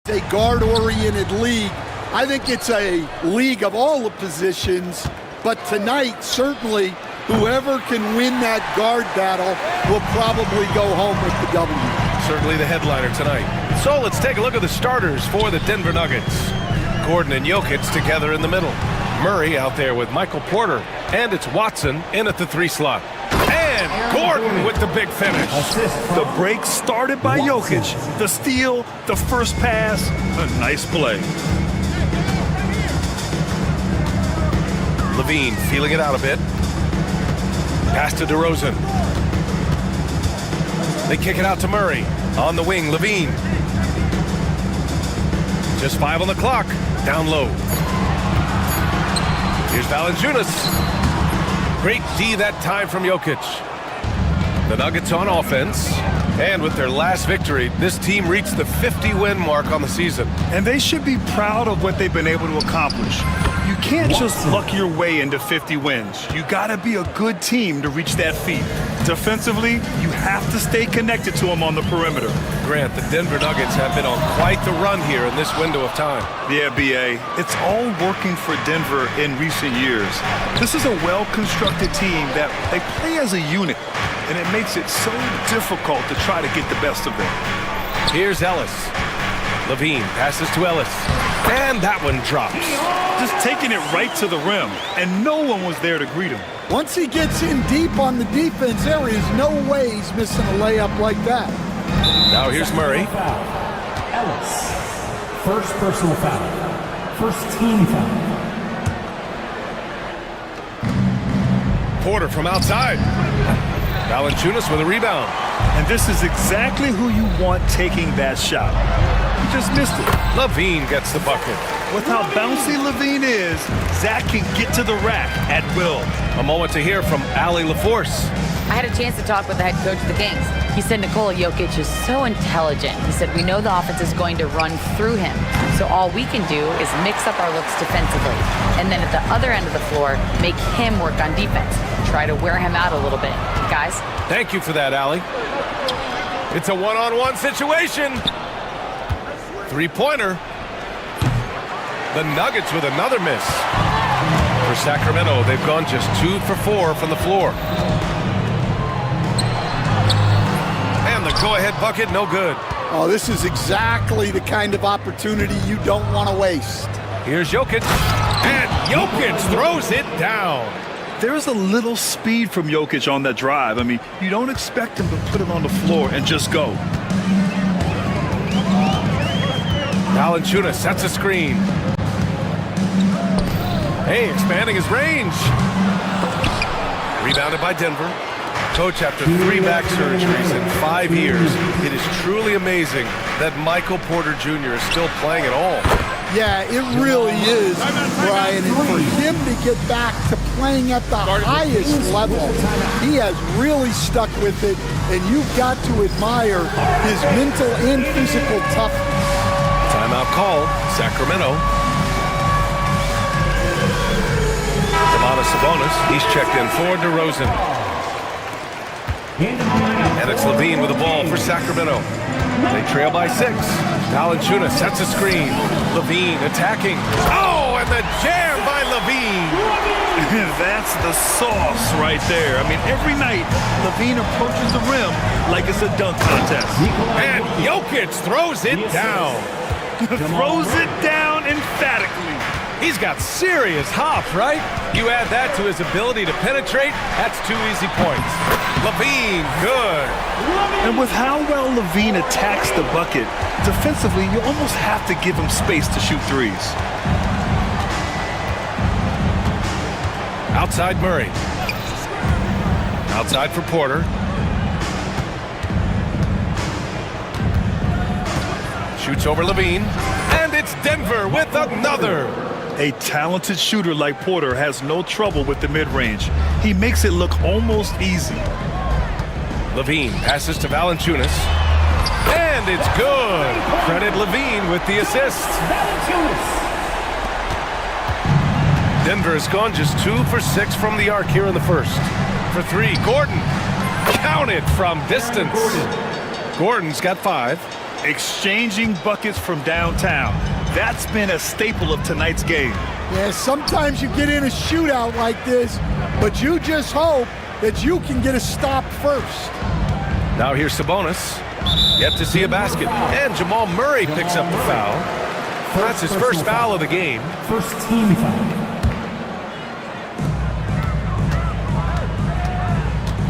A guard-oriented league. I think it's a league of all the positions, but tonight, certainly, whoever can win that guard battle will probably go home with the W. Certainly the headliner tonight. So let's take a look at the starters for the Denver Nuggets. Gordon and Jokic together in the middle. Murray out there with Michael Porter. And it's Watson in at the 3 slot. And Gordon with the big finish. The break started by Jokic. The steal, the first pass, a nice play. Levine feeling it out a bit. Pass to DeRozan. They kick it out to Murray. On the wing, Levine. Just 5 on the clock. Down low. Here's Valanciunas. Great D that time from Jokic. The Nuggets on offense. And with their last victory, this team reached the 50-win mark on the season. And they should be proud of what they've been able to accomplish. You can't just luck your way into 50 wins. You gotta be a good team to reach that feat. Defensively, you have to stay connected to them on the perimeter. Grant, the Denver Nuggets have been on quite the run here in this window of time. Yeah, B.A., it's all working for Denver in recent years. This is a well-constructed team that they play as a unit, and it makes it so difficult to try to get the best of them. Here's Ellis. Levine passes to Ellis. And that one drops. Just taking it right to the rim, and no one was there to greet him. Once he gets in deep on the defense, there is no way he's missing a layup like that. Now here's Murray. Ellis. First personal foul. First team foul. Porter from outside. Valanciunas with a rebound. And this is exactly who you want taking that shot. He just missed it. Levine gets the bucket. With how bouncy Levine is, Zach can get to the rack at will. A moment to hear from Allie LaForce. I had a chance to talk with the head coach of the Kings. He said Nikola Jokic is so intelligent. He said we know the offense is going to run through him. So all we can do is mix up our looks defensively. And then at the other end of the floor, make him work on defense. Try to wear him out a little bit. Guys? Thank you for that, Allie. It's a one-on-one situation. 3-pointer. The Nuggets with another miss. For Sacramento, they've gone just 2 for 4 from the floor. And the go-ahead bucket, no good. Oh, this is exactly the kind of opportunity you don't want to waste. Here's Jokic. And Jokic throws it down. There's a little speed from Jokic on that drive. I mean, you don't expect him to put it on the floor and just go. Valanciunas sets a screen. Hey, expanding his range. Rebounded by Denver. Coach, after 3 back surgeries in 5 years, it is truly amazing that Michael Porter Jr. is still playing at all. Yeah, it really is, Brian. And for him to get back to playing at the highest level, he has really stuck with it, and you've got to admire his mental and physical toughness. Timeout called, Sacramento. Domantas Sabonis, he's checked in for DeRozan. And it's Levine with the ball for Sacramento. They trail by 6. Valanciunas sets a screen. Levine attacking. Oh, and the jam by Levine. That's the sauce right there. I mean, every night, Levine approaches the rim like it's a dunk contest. And Jokic throws it down. Throws it down emphatically. He's got serious hop, right? You add that to his ability to penetrate, that's 2 easy points. Levine, good. And with how well Levine attacks the bucket, defensively, you almost have to give him space to shoot threes. Outside Murray. Outside for Porter. Shoots over Levine. And it's Denver with another. A talented shooter like Porter has no trouble with the mid-range. He makes it look almost easy. Levine passes to Valanciunas. And it's good. Credit Levine with the assist. Denver has gone just 2 for 6 from the arc here in the first. For 3, Gordon. Counted from distance. Gordon's got 5. exchanging buckets from downtown. That's been a staple of tonight's game. Yeah, sometimes you get in a shootout like this, but you just hope that you can get a stop first. Now here's Sabonis. Yet to see a basket. And Jamal Murray picks up the foul. That's his first foul of the game. First team foul.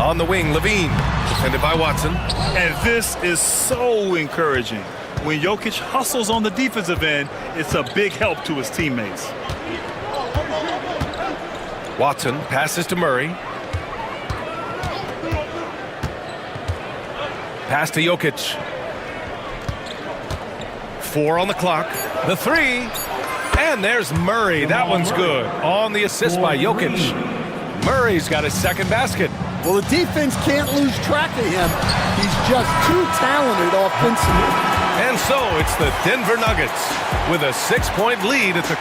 On the wing, Levine, defended by Watson. And this is so encouraging. When Jokic hustles on the defensive end, it's a big help to his teammates. Watson passes to Murray. Pass to Jokic. 4 on the clock. The three. And there's Murray. That one's good. On the assist by Jokic. Murray's got his second basket. Well, the defense can't lose track of him. He's just too talented offensively. And so it's the Denver Nuggets with a 6-point lead at the...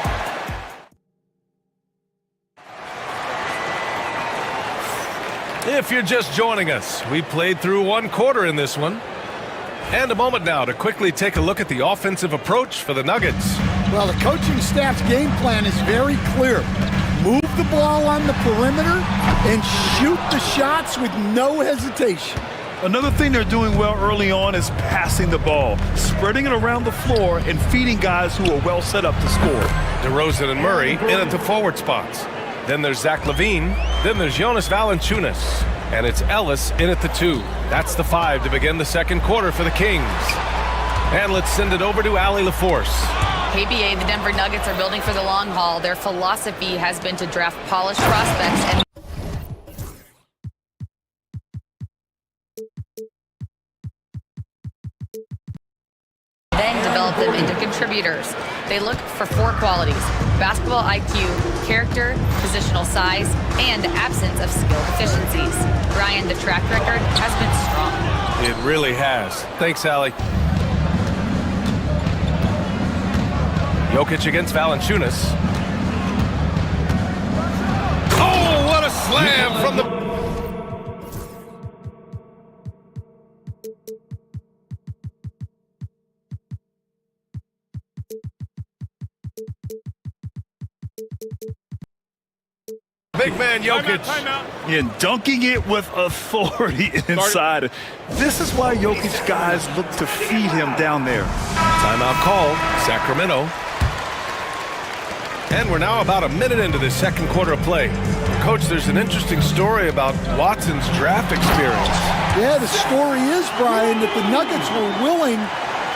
If you're just joining us, we played through one quarter in this one. And a moment now to quickly take a look at the offensive approach for the Nuggets. Well, the coaching staff's game plan is very clear. Move the ball on the perimeter and shoot the shots with no hesitation. Another thing they're doing well early on is passing the ball, spreading it around the floor and feeding guys who are well set up to score. DeRozan and Murray in at the forward spots. Then there's Zach LaVine. Then there's Jonas Valanciunas. And it's Ellis in at the 2. That's the 5 to begin the second quarter for the Kings. And let's send it over to Allie LaForce. KBA, the Denver Nuggets are building for the long haul. Their philosophy has been to draft polished prospects and then develop them into contributors. They look for 4 qualities: basketball IQ, character, positional size, and absence of skill deficiencies. Brian, the track record has been strong. It really has. Thanks, Allie. Jokic against Valanciunas. Oh, what a slam from the... Big man Jokic. And dunking it with authority inside. This is why Jokic guys look to feed him down there. Timeout call, Sacramento. And we're now about a minute into this second quarter of play. Coach, there's an interesting story about Watson's draft experience. Yeah, the story is, Brian, that the Nuggets were willing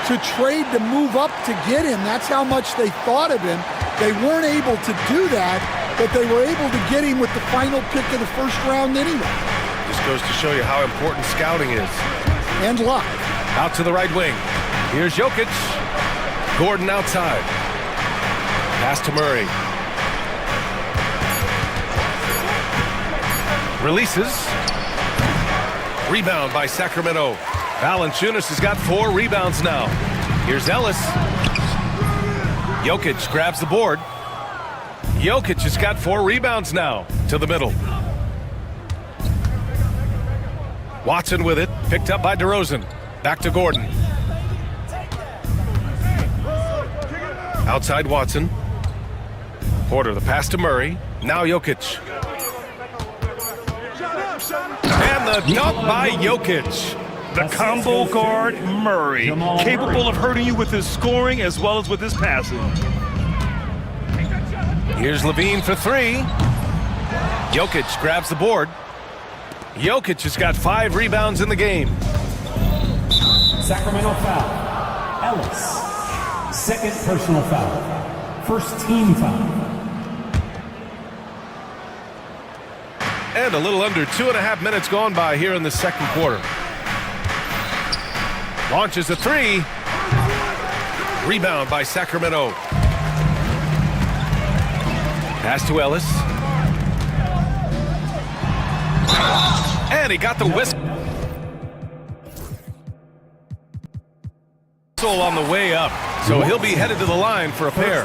to trade to move up to get him. That's how much they thought of him. They weren't able to do that, but they were able to get him with the final pick of the first round anyway. Just goes to show you how important scouting is. And luck. Out to the right wing. Here's Jokic. Gordon outside. Pass to Murray. Releases. Rebound by Sacramento. Valanciunas has got 4 rebounds now. Here's Ellis. Jokic grabs the board. Jokic has got 4 rebounds now to the middle. Watson with it, picked up by DeRozan. Back to Gordon. Outside Watson. Porter, the pass to Murray. Now Jokic. And the dunk by Jokic. The combo guard, Murray, capable of hurting you with his scoring as well as with his passing. Here's Levine for 3. Jokic grabs the board. Jokic has got 5 rebounds in the game. Sacramento foul. Ellis. Second personal foul. First team foul. And a little under 2.5 minutes gone by here in the second quarter. Launches a 3. Rebound by Sacramento. Pass to Ellis. And he got the whistle on the way up. So he'll be headed to the line for a pair.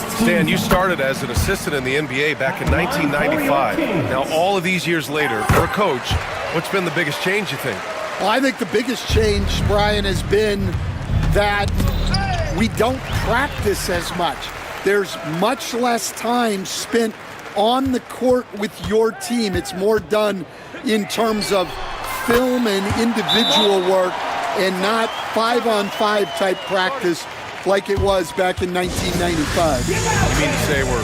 Stan, you started as an assistant in the NBA back in 1995. Now, all of these years later, for a coach, what's been the biggest change, you think? Well, I think the biggest change, Brian, has been that we don't practice as much. There's much less time spent on the court with your team. It's more done in terms of film and individual work and not 5-on-5 type practice like it was back in 1995. You mean to say we're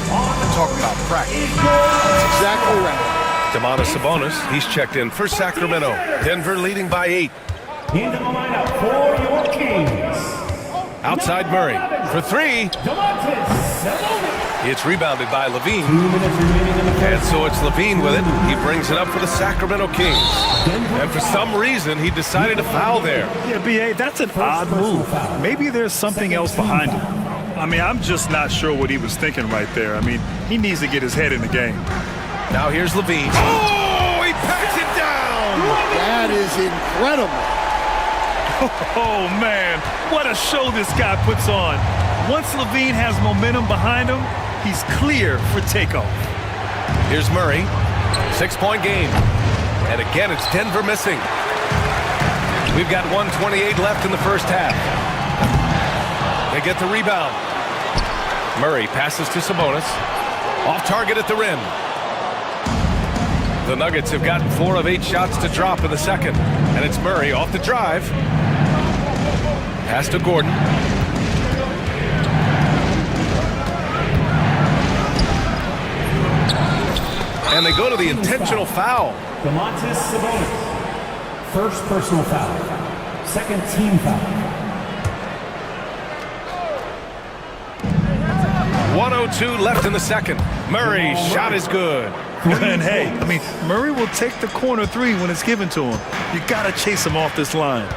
talking about practice? That's exactly right. Domantas Sabonis, he's checked in for Sacramento. Denver leading by 8. Into the lineup for your Kings. Outside Murray for 3. Domantas Sabonis. It's rebounded by Levine. And so it's Levine with it. He brings it up for the Sacramento Kings. And for some reason, he decided to foul there. Yeah, B.A., that's an odd move. Maybe there's something else behind it. I mean, I'm just not sure what he was thinking right there. I mean, he needs to get his head in the game. Now here's Levine. Oh, he packs it down! That is incredible. Oh, man, what a show this guy puts on. Once Levine has momentum behind him, he's clear for takeoff. Here's Murray. 6-point game. And again, it's Denver missing. We've got 1:28 left in the first half. They get the rebound. Murray passes to Sabonis. Off target at the rim. The Nuggets have gotten 4 of 8 shots to drop in the second. And it's Murray off the drive. Pass to Gordon. And they go to the intentional foul. Domantas Sabonis. First personal foul. Second team foul. 1:02 left in the second. Murray's shot is good. And hey, I mean, Murray will take the corner 3 when it's given to him. You got to chase him off this line.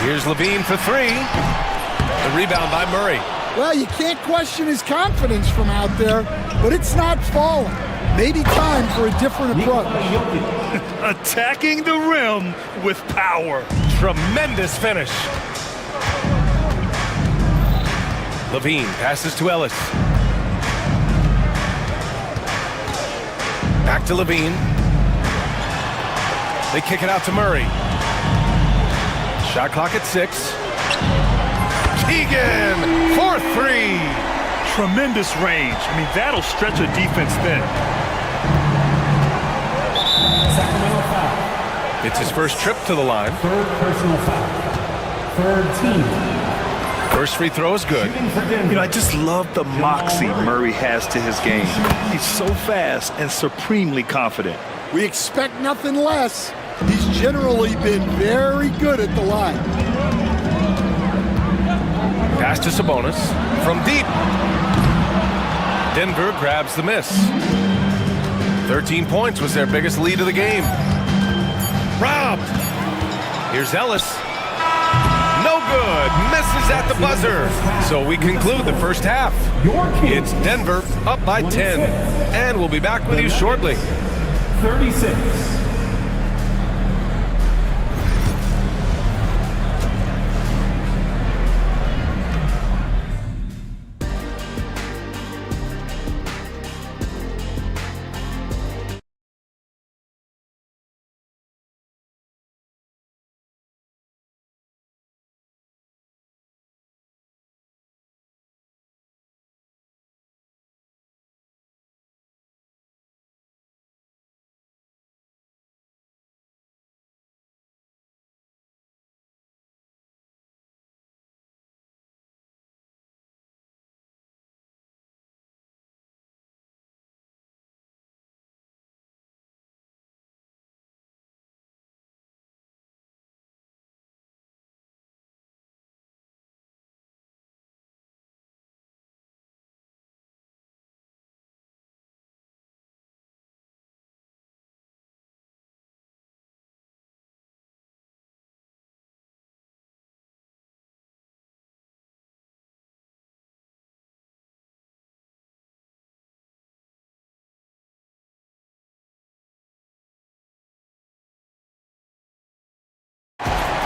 Here's Levine for 3. The rebound by Murray. Well, you can't question his confidence from out there, but it's not falling. Maybe time for a different approach. Attacking the rim with power. Tremendous finish. Levine passes to Ellis. Back to Levine. They kick it out to Murray. Shot clock at 6. Keegan for 3. Tremendous range. I mean, that'll stretch a defense thin. Sacramento foul. It's his first trip to the line. Third personal foul. Third team. First free throw is good. You know, I just love the moxie Murray has to his game. He's so fast and supremely confident. We expect nothing less. He's generally been very good at the line. Pass to Sabonis from deep. Denver grabs the miss. 13 points was their biggest lead of the game. Robbed. Here's Ellis. No good. Misses at the buzzer. So we conclude the first half. It's Denver up by 10. And we'll be back with you shortly. 36.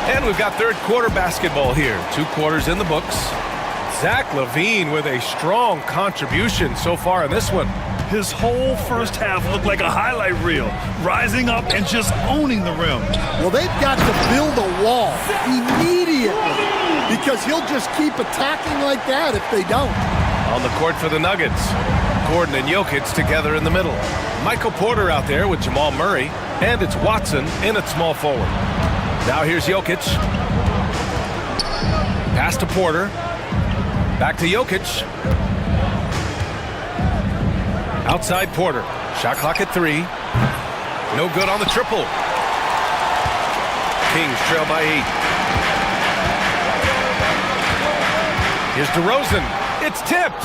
And we've got third quarter basketball here. 2 quarters in the books. Zach LaVine with a strong contribution so far in this one. His whole first half looked like a highlight reel, rising up and just owning the rim. Well, they've got to build a wall immediately because he'll just keep attacking like that if they don't. On the court for the Nuggets, Gordon and Jokic together in the middle. Michael Porter out there with Jamal Murray, and it's Watson in at small forward. Now here's Jokic. Pass to Porter. Back to Jokic. Outside Porter. Shot clock at 3. No good on the triple. Kings trail by 8. Here's DeRozan. It's tipped.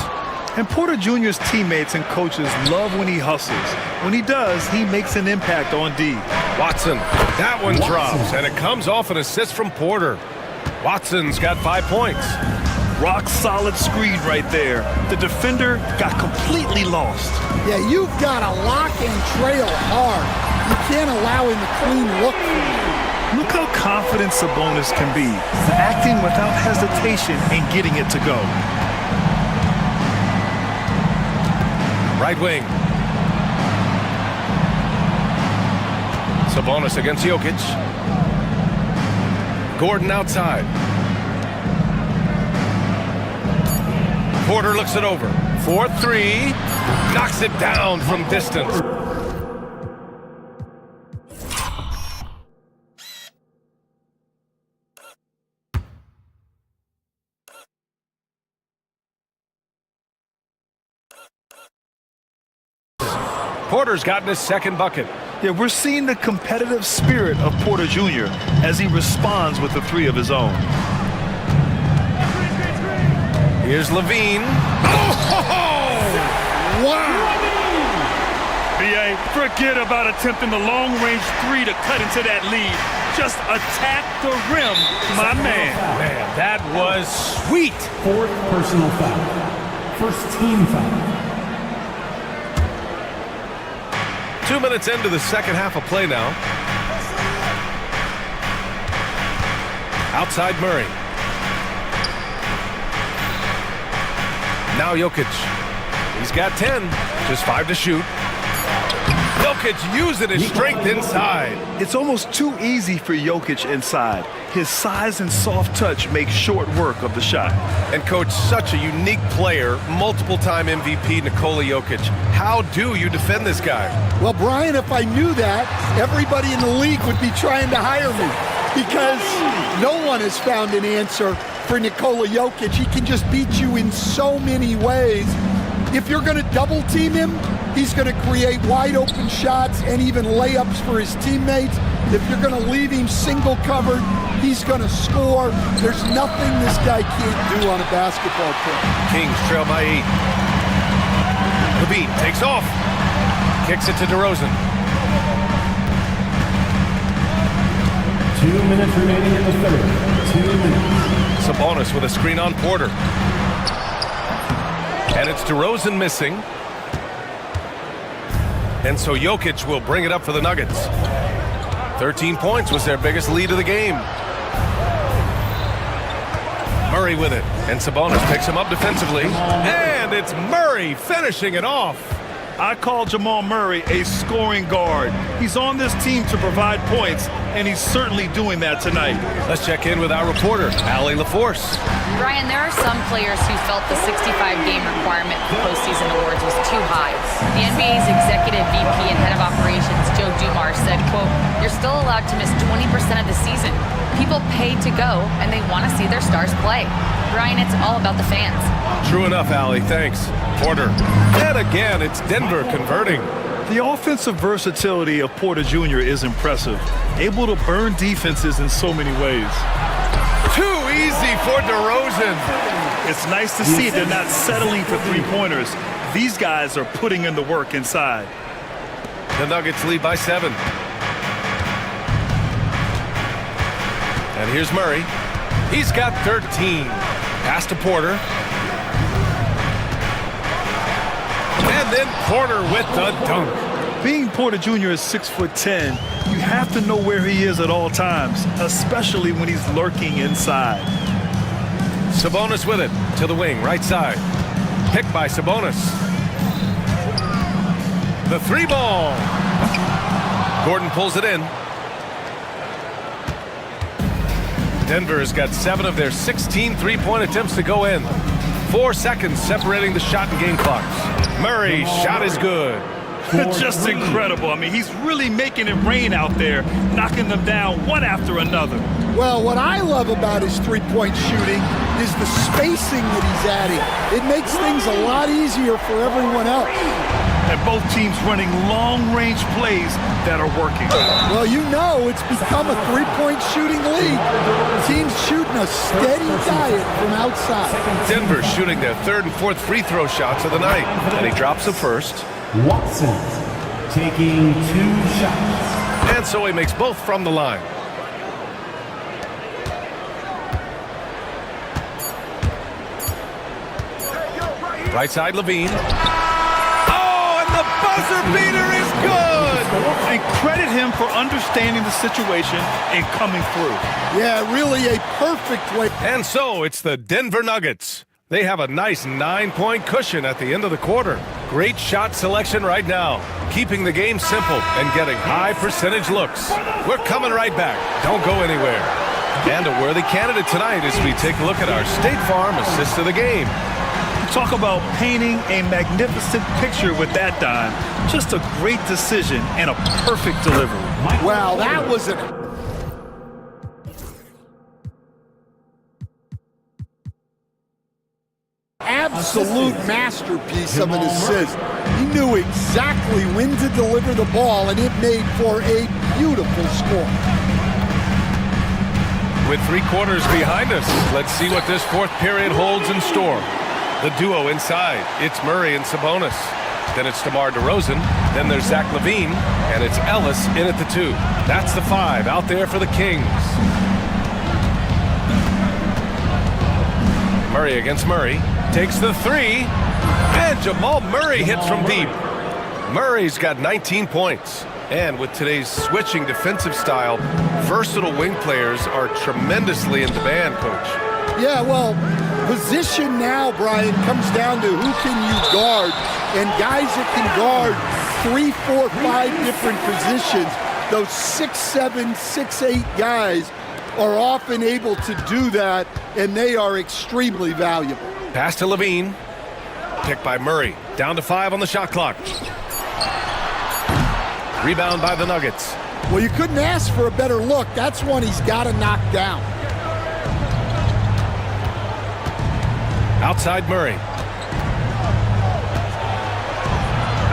And Porter Jr.'s teammates and coaches love when he hustles. When he does, he makes an impact on D. Watson. That one drops, and it comes off an assist from Porter. Watson's got 5 points. Rock solid screen right there. The defender got completely lost. Yeah, you've got to lock and trail hard. You can't allow him a clean look for you. Look how confident Sabonis can be, acting without hesitation and getting it to go. Right wing. Sabonis against Jokic. Gordon outside. Porter looks it over. 4-3. Knocks it down from distance. Porter's gotten his second bucket. Yeah, we're seeing the competitive spirit of Porter Jr. as he responds with a 3 of his own. Here's Levine. Oh! Wow! B.A., forget about attempting the long-range 3 to cut into that lead. Just attack the rim, my man. Man, that was sweet. 4th personal foul. 1st team foul. 2 minutes into the second half of play now. Outside Murray. Now Jokic. He's got 10. Just 5 to shoot. Jokic using his strength inside. It's almost too easy for Jokic inside. His size and soft touch make short work of the shot. And coach, such a unique player, multiple-time MVP Nikola Jokic. How do you defend this guy? Well, Brian, if I knew that, everybody in the league would be trying to hire me because no one has found an answer for Nikola Jokic. He can just beat you in so many ways. If you're going to double team him, he's going to create wide open shots and even layups for his teammates. If you're going to leave him single covered, he's going to score. There's nothing this guy can't do on a basketball court. Kings trail by 8. Levine takes off. Kicks it to DeRozan. 2 minutes remaining in the third. 2 minutes. Sabonis with a screen on Porter. And it's DeRozan missing. And so Jokic will bring it up for the Nuggets. 13 points was their biggest lead of the game. Murray with it. And Sabonis picks him up defensively. And it's Murray finishing it off. I call Jamal Murray a scoring guard. He's on this team to provide points, and he's certainly doing that tonight. Let's check in with our reporter, Allie LaForce. Brian, there are some players who felt the 65-game requirement for postseason awards was too high. The NBA's executive VP and head of operations, Joe Dumars, said, quote, "You're still allowed to miss 20% of the season. People pay to go, and they want to see their stars play." Brian, it's all about the fans. True enough, Allie. Thanks. Porter. And again, it's Denver converting. The offensive versatility of Porter Jr. is impressive. Able to burn defenses in so many ways. Too easy for DeRozan. It's nice to see they're not settling for three-pointers. These guys are putting in the work inside. The Nuggets lead by 7. And here's Murray. He's got 13. Pass to Porter. And then Porter with the dunk. Being Porter Jr. is 6'10", you have to know where he is at all times, especially when he's lurking inside. Sabonis with it to the wing, right side. Picked by Sabonis. The three ball. Gordon pulls it in. Denver's got 7 of their 16 three-point attempts to go in. 4 seconds separating the shot and game clocks. Murray, shot is good. Just incredible. I mean, he's really making it rain out there, knocking them down one after another. Well, what I love about his three-point shooting is the spacing that he's adding. It makes things a lot easier for everyone else. And both teams running long-range plays that are working. Well, you know it's become a three-point shooting league. Teams shooting a steady diet from outside. Denver shooting their 3rd and 4th free throw shots of the night. And he drops the first. Watson taking 2 shots. And so he makes both from the line. Right side, Levine. Oh, and the buzzer beater is good! And credit him for understanding the situation and coming through. Yeah, really a perfect way. And so it's the Denver Nuggets. They have a nice 9-point cushion at the end of the quarter. Great shot selection right now, keeping the game simple and getting high percentage looks. We're coming right back. Don't go anywhere. And a worthy candidate tonight as we take a look at our State Farm assist of the game. Talk about painting a magnificent picture with that dime. Just a great decision and a perfect delivery. Wow, that was an absolute masterpiece of an assist. He knew exactly when to deliver the ball, and it made for a beautiful score. With 3 quarters behind us, let's see what this 4th period holds in store. The duo inside, it's Murray and Sabonis. Then it's DeMar DeRozan. Then there's Zach LaVine, and it's Ellis in at the 2. That's the 5 out there for the Kings. Murray against Murray. Takes the 3, and Jamal Murray hits from deep. Murray's got 19 points. And with today's switching defensive style, versatile wing players are tremendously in demand, Coach. Yeah, well, position now, Brian, comes down to who can you guard. And guys that can guard 3, 4, 5 different positions, those 6'7", 6'8" guys are often able to do that, and they are extremely valuable. Pass to Levine. Picked by Murray. Down to 5 on the shot clock. Rebound by the Nuggets. Well, you couldn't ask for a better look. That's one he's got to knock down. Outside Murray.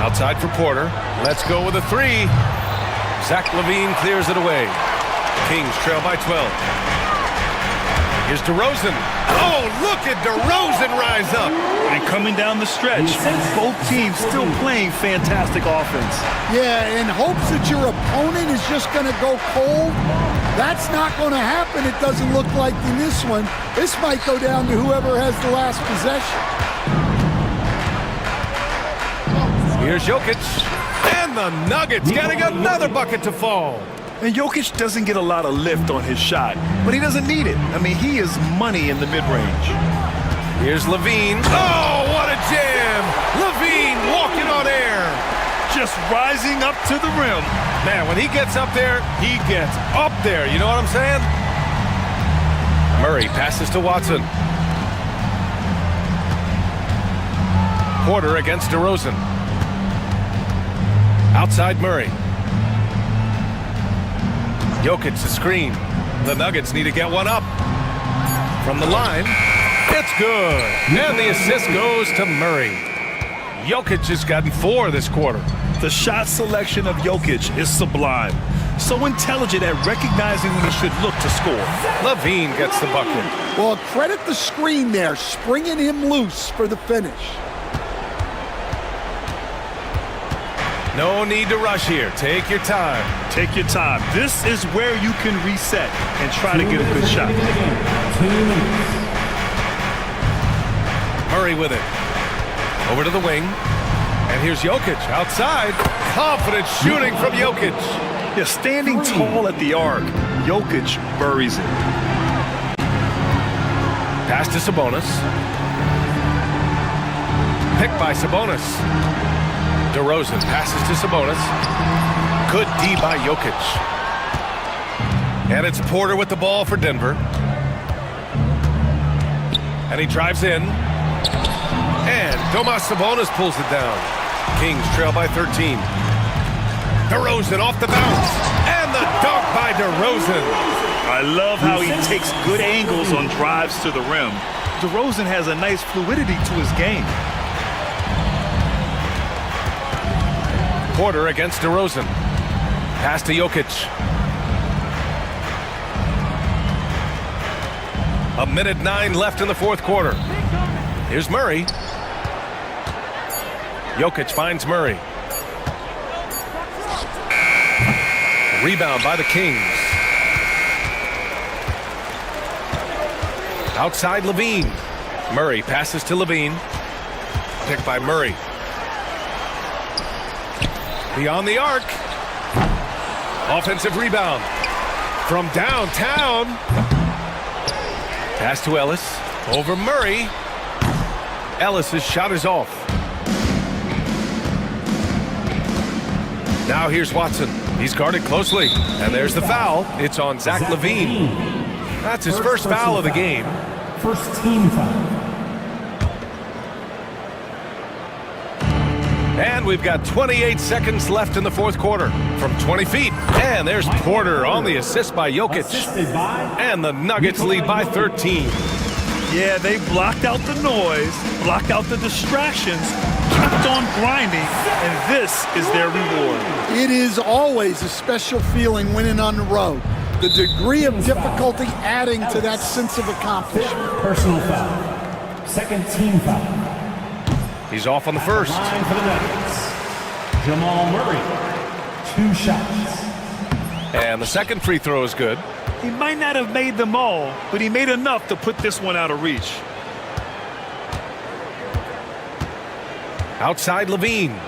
Outside for Porter. Let's go with a 3. Zach LaVine clears it away. Kings trail by 12. Here's DeRozan. Oh, look at DeRozan rise up. And coming down the stretch, both teams still playing fantastic offense. Yeah, in hopes that your opponent is just going to go cold. That's not going to happen, it doesn't look like in this one. This might go down to whoever has the last possession. Here's Jokic. And the Nuggets getting another bucket to fall. And Jokic doesn't get a lot of lift on his shot, but he doesn't need it. I mean, he is money in the mid-range. Here's Levine. Oh, what a jam! Levine walking on air. Just rising up to the rim. Man, when he gets up there, he gets up there. You know what I'm saying? Murray passes to Watson. Porter against DeRozan. Outside Murray. Jokic the screen. The Nuggets need to get one up. From the line, it's good. And the assist goes to Murray. Jokic has gotten 4 this quarter. The shot selection of Jokic is sublime. So intelligent at recognizing when he should look to score. LaVine gets the bucket. Well, credit the screen there, springing him loose for the finish. No need to rush here. Take your time. Take your time. This is where you can reset and try to get a good shot. Murray with it. Over to the wing. And here's Jokic outside. Confident shooting from Jokic. Yeah, standing tall at the arc. Jokic buries it. Pass to Sabonis. Picked by Sabonis. DeRozan passes to Sabonis. Good D by Jokic. And it's Porter with the ball for Denver. And he drives in. And Domas Sabonis pulls it down. Kings trail by 13. DeRozan off the bounce. And the dunk by DeRozan. I love how he takes good angles on drives to the rim. DeRozan has a nice fluidity to his game. Porter against DeRozan. Pass to Jokic. A minute 9 left in the fourth quarter. Here's Murray. Jokic finds Murray. Rebound by the Kings. Outside Levine. Murray passes to Levine. Picked by Murray. Beyond the arc. Offensive rebound. From downtown. Pass to Ellis. Over Murray. Ellis's shot is off. Now here's Watson. He's guarded closely. And there's the foul. It's on Zach LaVine. That's his first foul of the game. First team foul. And we've got 28 seconds left in the fourth quarter from 20 feet. And there's Porter on the assist by Jokic. And the Nuggets lead by 13. Yeah, they blocked out the noise, blocked out the distractions, kept on grinding, and this is their reward. It is always a special feeling winning on the road. The degree of difficulty adding to that sense of accomplishment. Personal foul. Second team foul. He's off on the first. Line for the Nuggets. Jamal Murray. 2 shots. And the second free throw is good. He might not have made them all, but he made enough to put this one out of reach. Outside Levine.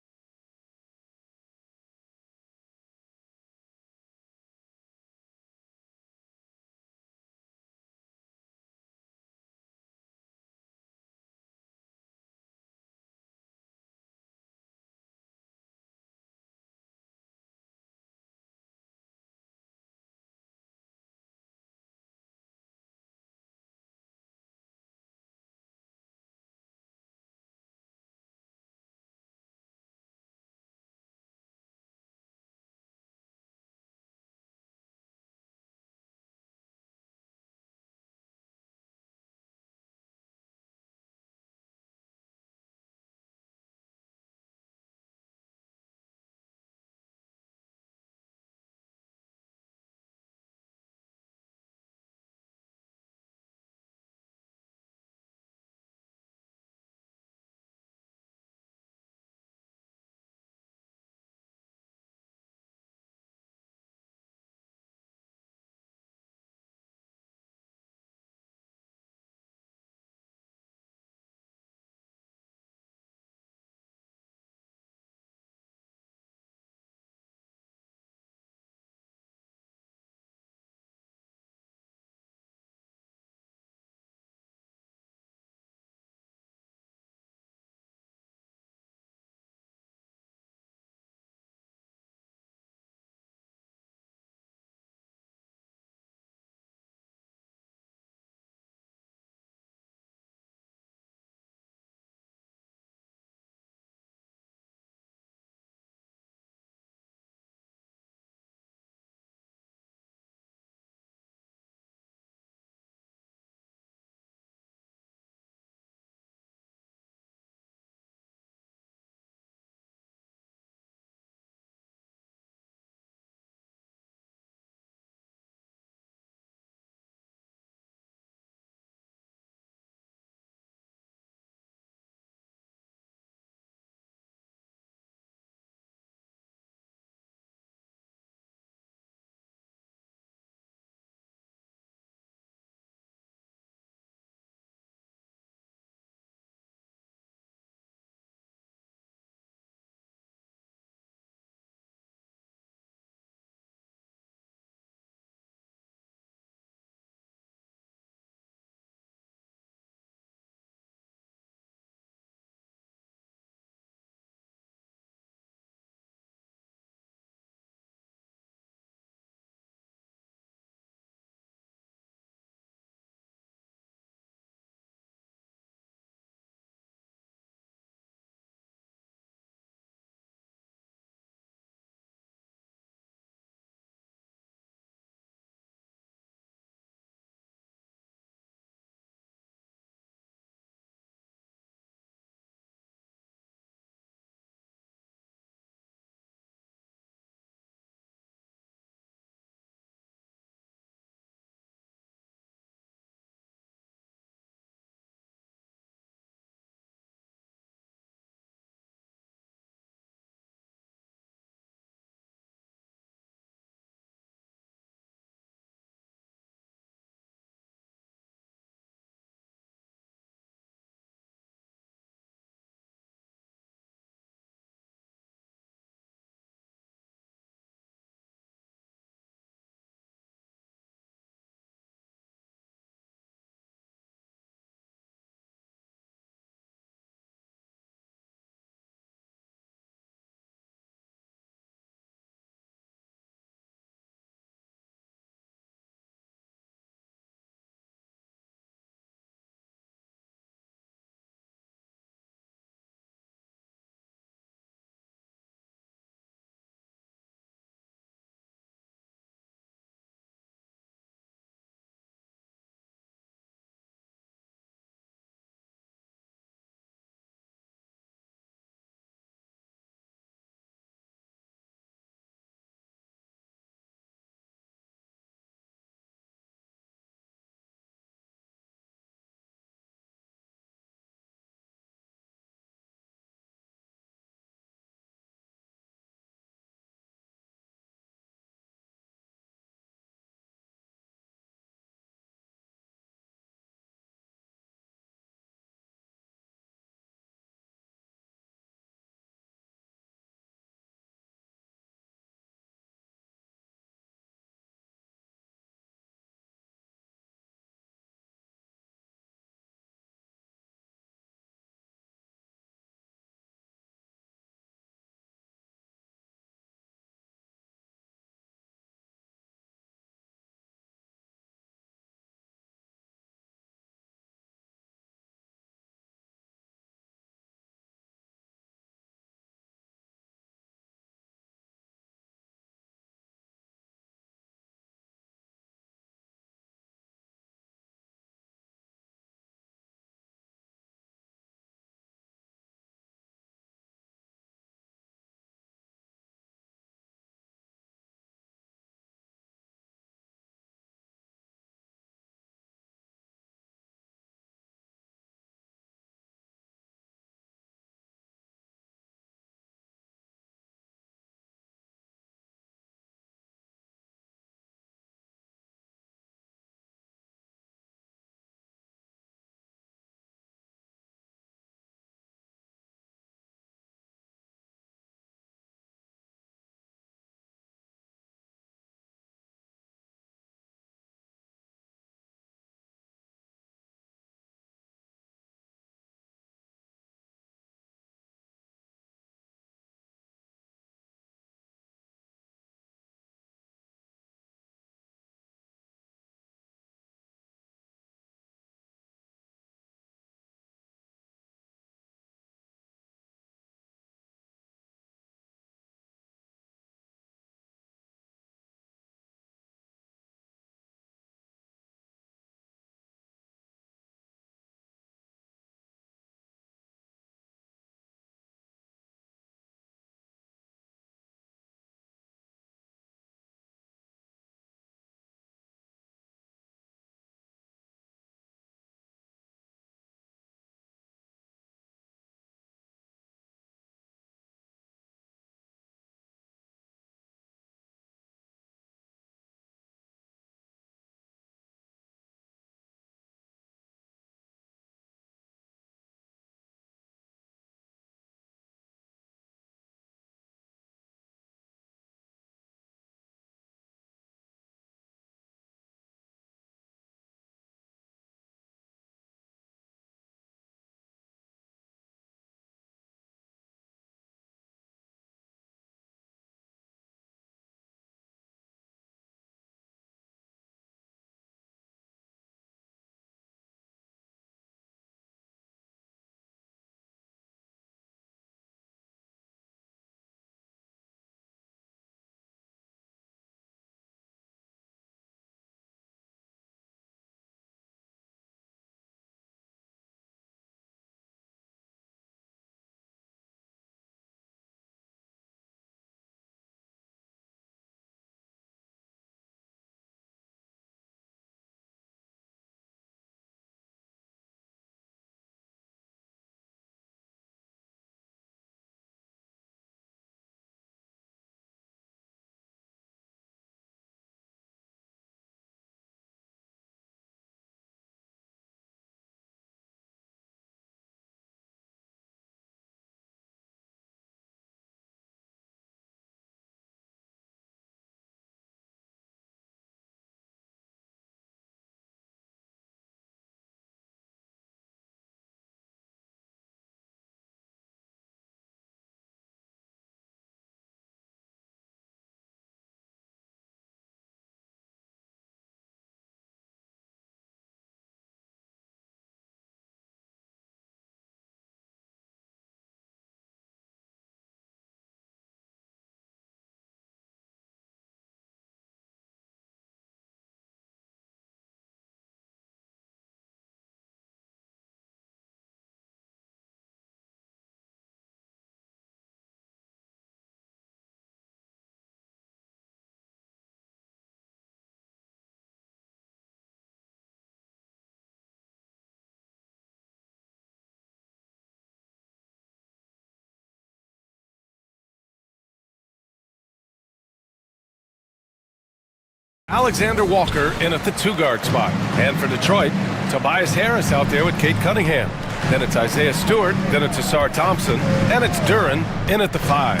Alexander Walker in at the 2-guard spot. And for Detroit, Tobias Harris out there with Cade Cunningham. Then it's Isaiah Stewart, then it's Asar Thompson, and it's Duren in at the 5.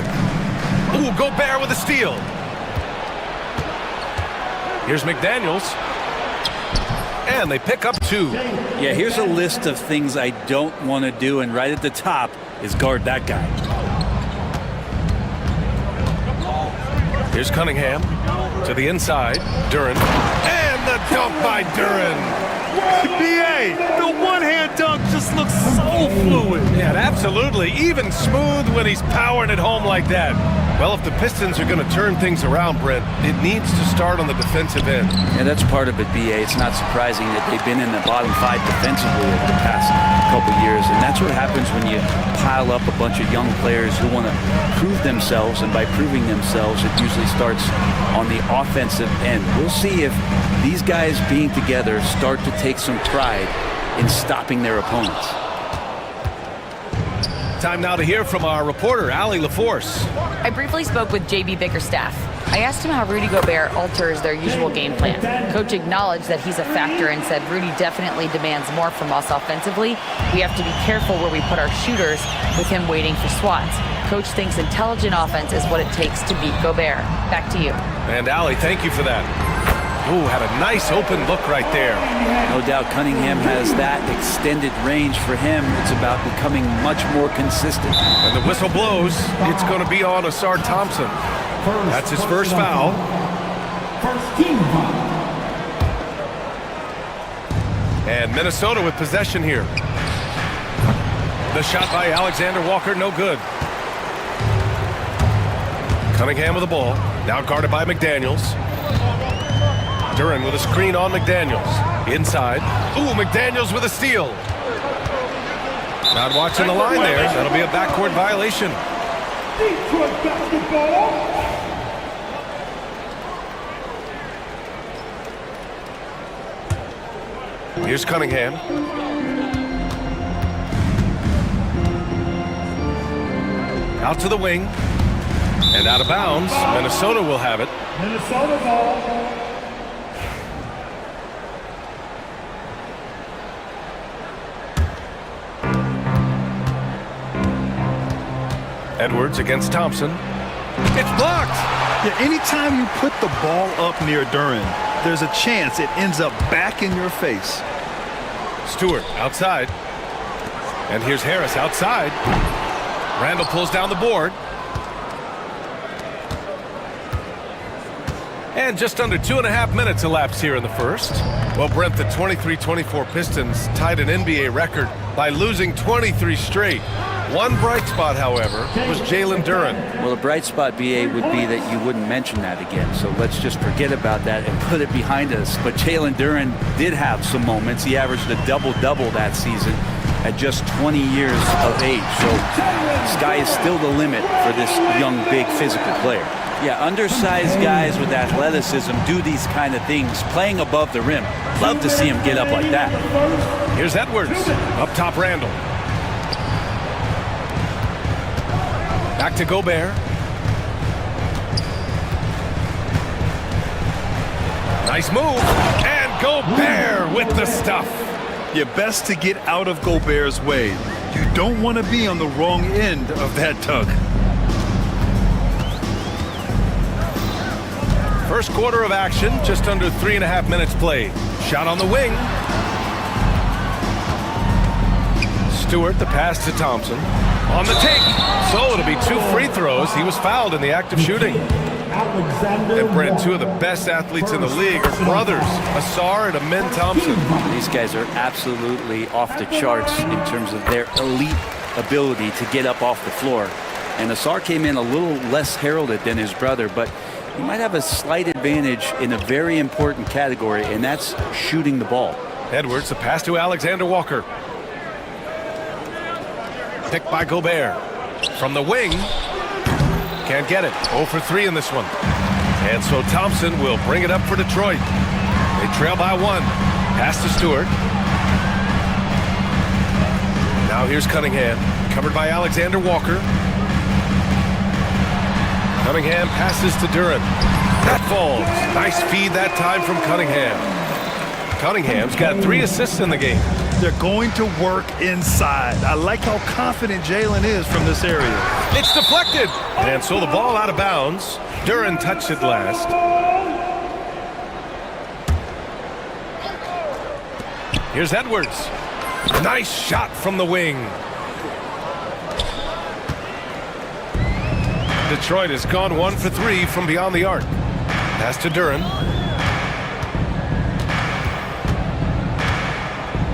Ooh, Gobert with a steal. Here's McDaniels. And they pick up 2. Yeah, here's a list of things I don't want to do, and right at the top is guard that guy. Here's Cunningham to the inside. Duren. And the dunk by Duren. BA, the one-hand dunk just looks so fluid. Yeah, absolutely. Even smooth when he's powering it home like that. Well, if the Pistons are going to turn things around, Brent, it needs to start on the defensive end. Yeah, that's part of it, BA. It's not surprising that they've been in the bottom 5 defensively over the past couple years. And that's what happens when you pile up a bunch of young players who want to prove themselves. And by proving themselves, it usually starts on the offensive end. We'll see if these guys being together start to take some pride in stopping their opponents. Time now to hear from our reporter, Allie LaForce. I briefly spoke with JB Bickerstaff. I asked him how Rudy Gobert alters their usual game plan. Coach acknowledged that he's a factor and said Rudy definitely demands more from us offensively. We have to be careful where we put our shooters with him waiting for swats. Coach thinks intelligent offense is what it takes to beat Gobert. Back to you. And Allie, thank you for that. Ooh, had a nice open look right there. No doubt Cunningham has that extended range for him. It's about becoming much more consistent. And the whistle blows. It's going to be on Asar Thompson. That's his first foul. First team foul. And Minnesota with possession here. The shot by Alexander Walker, no good. Cunningham with the ball. Now guarded by McDaniels. Duren with a screen on McDaniels. Inside. Ooh, McDaniels with a steal. Not watching the line there. That'll be a backcourt violation. Here's Cunningham. Out to the wing. And out of bounds. Minnesota will have it. Minnesota ball. Edwards against Thompson. It's blocked! Yeah, anytime you put the ball up near Duren, there's a chance it ends up back in your face. Stewart outside. And here's Harris outside. Randall pulls down the board. And just under 2.5 minutes elapsed here in the first. Well, Brent, the 23-24 Pistons tied an NBA record by losing 23 straight. One bright spot, however, was Jalen Duren. Well, a bright spot, BA, would be that you wouldn't mention that again. So let's just forget about that and put it behind us. But Jalen Duren did have some moments. He averaged a double-double that season at just 20 years of age. So the sky is still the limit for this young, big, physical player. Yeah, undersized guys with athleticism do these kind of things, playing above the rim. Love to see him get up like that. Here's Edwards. Up top, Randall. Back to Gobert. Nice move. And Gobert with the stuff. You're best to get out of Gobert's way. You don't want to be on the wrong end of that dunk. First quarter of action, just under 3.5 minutes played. Shot on the wing. Stewart, the pass to Thompson. On the take. So it'll be 2 free throws. He was fouled in the act of shooting. And Brent, 2 of the best athletes in the league are brothers, Asar and Amin Thompson. These guys are absolutely off the charts in terms of their elite ability to get up off the floor. And Asar came in a little less heralded than his brother, but he might have a slight advantage in a very important category, and that's shooting the ball. Edwards, a pass to Alexander Walker. Picked by Gobert. From the wing. Can't get it. 0 for 3 in this one. And so Thompson will bring it up for Detroit. They trail by 1. Pass to Stewart. Now here's Cunningham. Covered by Alexander Walker. Cunningham passes to Duren. That falls. Nice feed that time from Cunningham. Cunningham's got 3 assists in the game. They're going to work inside. I like how confident Jalen is from this area. It's deflected. And so the ball out of bounds. Duren touched it last. Here's Edwards. Nice shot from the wing. Detroit has gone 1 for 3 from beyond the arc. Pass to Duren.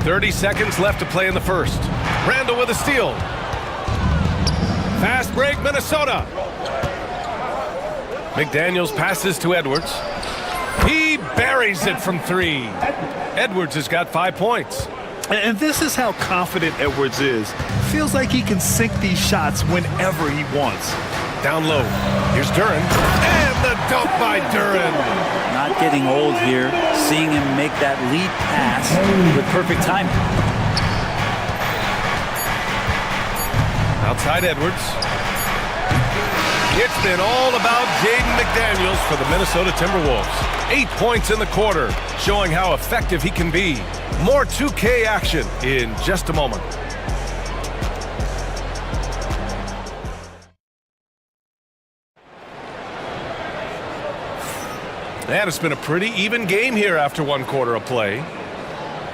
30 seconds left to play in the first. Randall with a steal. Fast break, Minnesota. McDaniels passes to Edwards. He buries it from 3. Edwards has got 5 points. And this is how confident Edwards is. Feels like he can sink these shots whenever he wants. Down low. Here's Duren. And the dunk by Duren. Not getting old here. Seeing him make that lead pass with perfect timing. Outside Edwards. It's been all about Jaden McDaniels for the Minnesota Timberwolves. 8 points in the quarter, showing how effective he can be. More 2K action in just a moment. And it's been a pretty even game here after 1 quarter of play.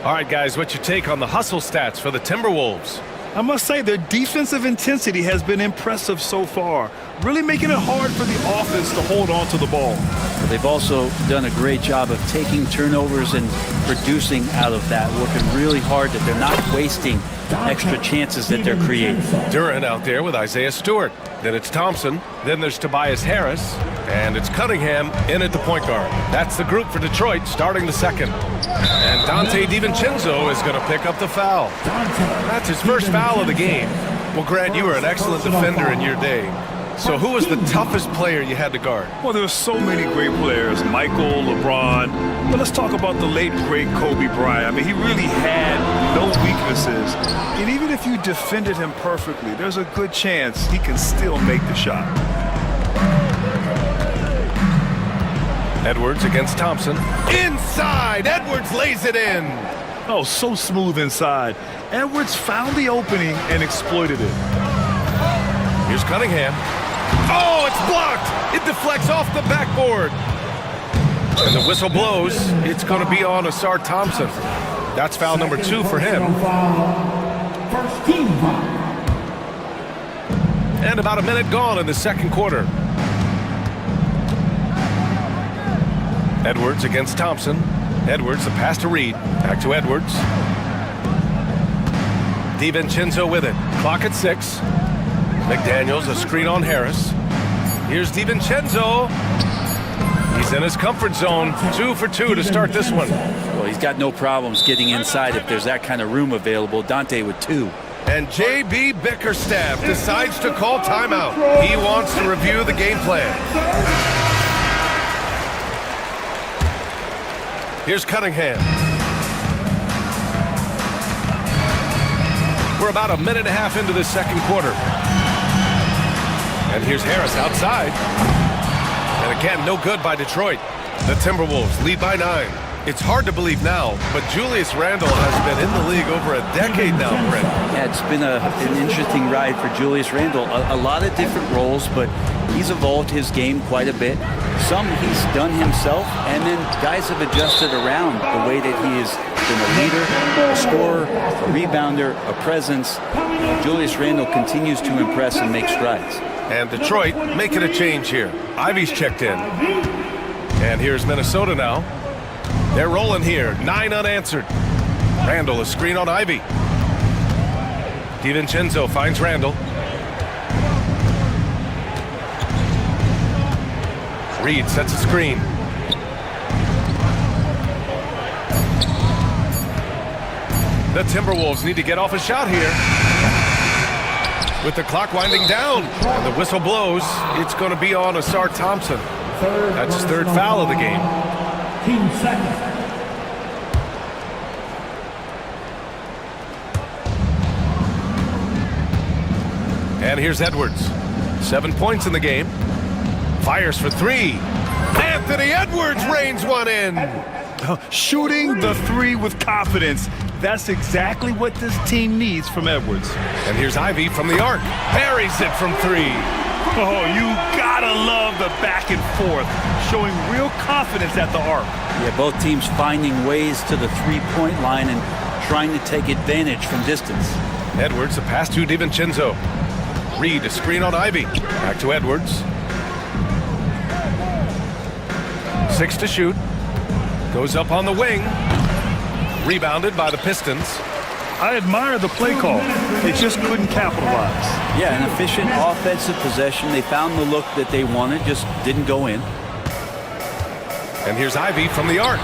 All right, guys, what's your take on the hustle stats for the Timberwolves? I must say their defensive intensity has been impressive so far, really making it hard for the offense to hold on to the ball. But they've also done a great job of taking turnovers and producing out of that, working really hard that they're not wasting extra chances that they're creating. Duren out there with Isaiah Stewart. Then it's Thompson. Then there's Tobias Harris. And it's Cunningham in at the point guard. That's the group for Detroit starting the second. And Dante DiVincenzo is going to pick up the foul. That's his first foul of the game. Well, Grant, you were an excellent defender in your day. So who was the toughest player you had to guard? Well, there were so many great players, Michael, LeBron. But let's talk about the late, great Kobe Bryant. I mean, he really had no weaknesses. And even if you defended him perfectly, there's a good chance he can still make the shot. Edwards against Thompson. Inside! Edwards lays it in! Oh, so smooth inside. Edwards found the opening and exploited it. Here's Cunningham. Oh, it's blocked! It deflects off the backboard. And the whistle blows. It's going to be on Asar Thompson. That's foul number 2 for him. First team foul. And about a minute gone in the second quarter. Edwards against Thompson. Edwards, the pass to Reed. Back to Edwards. DiVincenzo with it. Clock at 6. McDaniels, a screen on Harris. Here's DiVincenzo. He's in his comfort zone. 2 for 2 to start this one. Well, he's got no problems getting inside if there's that kind of room available. Dante with 2. And J.B. Bickerstaff decides to call timeout. He wants to review the game plan. Here's Cunningham. We're about a minute and a half into this second quarter. And here's Harris outside. And again, no good by Detroit. The Timberwolves lead by 9. It's hard to believe now, but Julius Randle has been in the league over a decade now, Brent. Yeah, it's been an interesting ride for Julius Randle. A lot of different roles, but he's evolved his game quite a bit. Some he's done himself, and then guys have adjusted around the way that he has been a leader, a scorer, a rebounder, a presence. Julius Randle continues to impress and make strides. And Detroit making a change here. Ivy's checked in. And here's Minnesota now. They're rolling here, 9 unanswered. Randle, a screen on Ivy. DiVincenzo finds Randle. Reed sets a screen. The Timberwolves need to get off a shot here. With the clock winding down, and the whistle blows, it's going to be on Asar Thompson. That's his 3rd foul of the game. Team second. And here's Edwards. 7 points in the game. Fires for 3. And Anthony Edwards reigns one in. Shooting the three with confidence. That's exactly what this team needs from Edwards. And here's Ivy from the arc. Buries it from three. Oh, you gotta love the back and forth, showing real confidence at the arc. Yeah, both teams finding ways to the three-point line and trying to take advantage from distance. Edwards, a pass to DiVincenzo. Reed, a screen on Ivy. Back to Edwards. 6 to shoot. Goes up on the wing. Rebounded by the Pistons. I admire the play call. They just couldn't capitalize. Yeah, an efficient offensive possession. They found the look that they wanted, just didn't go in. And here's Ivy from the arc.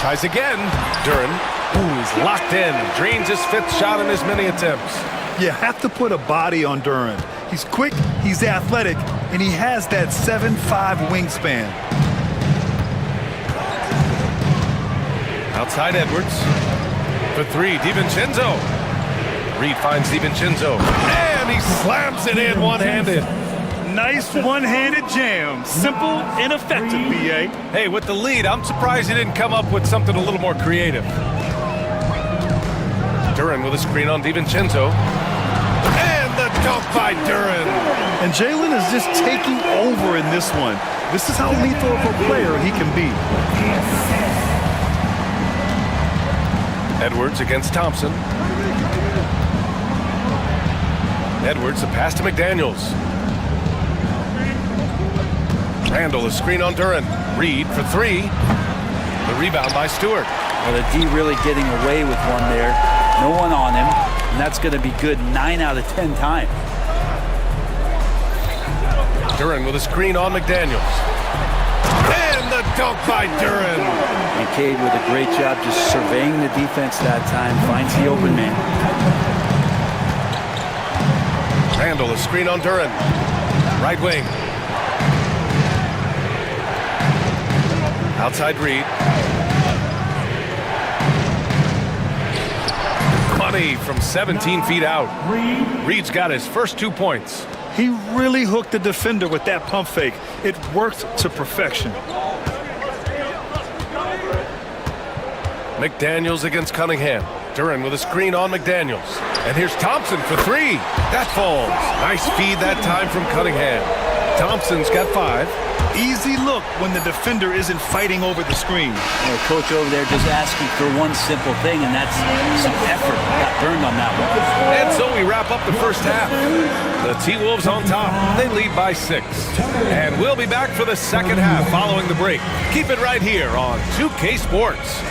Tries again. Duren, he's locked in. Drains his 5th shot in as many attempts. You have to put a body on Duren. He's quick, he's athletic, and he has that 7'5" wingspan. Outside Edwards. For 3, DiVincenzo. Reed finds DiVincenzo. And he slams it in one-handed. Nice one-handed jam. Simple and effective, B.A. Hey, with the lead, I'm surprised he didn't come up with something a little more creative. Duren with a screen on DiVincenzo. And the dunk by Duren. And Jalen is just taking over in this one. This is how lethal of a player he can be. Edwards against Thompson. Edwards, a pass to McDaniels. Randall, a screen on Duren. Reed for 3. The rebound by Stewart. Well, the D really getting away with one there. No one on him, and that's going to be good 9 out of 10 times. Duren with a screen on McDaniels. And the dunk by Duren. And Cade with a great job just surveying the defense that time, finds the open man. Randall, a screen on Duren. Right wing. Outside Reed. Money from 17 feet out. Reed's got his first 2 points. He really hooked the defender with that pump fake. It worked to perfection. McDaniels against Cunningham. Duren with a screen on McDaniels. And here's Thompson for 3. That falls. Nice feed that time from Cunningham. Thompson's got 5. Easy look when the defender isn't fighting over the screen. The coach over there just asking for one simple thing, and that's some effort. Got burned on that one. And so we wrap up the first half. The T-Wolves on top. They lead by 6. And we'll be back for the second half following the break. Keep it right here on 2K Sports.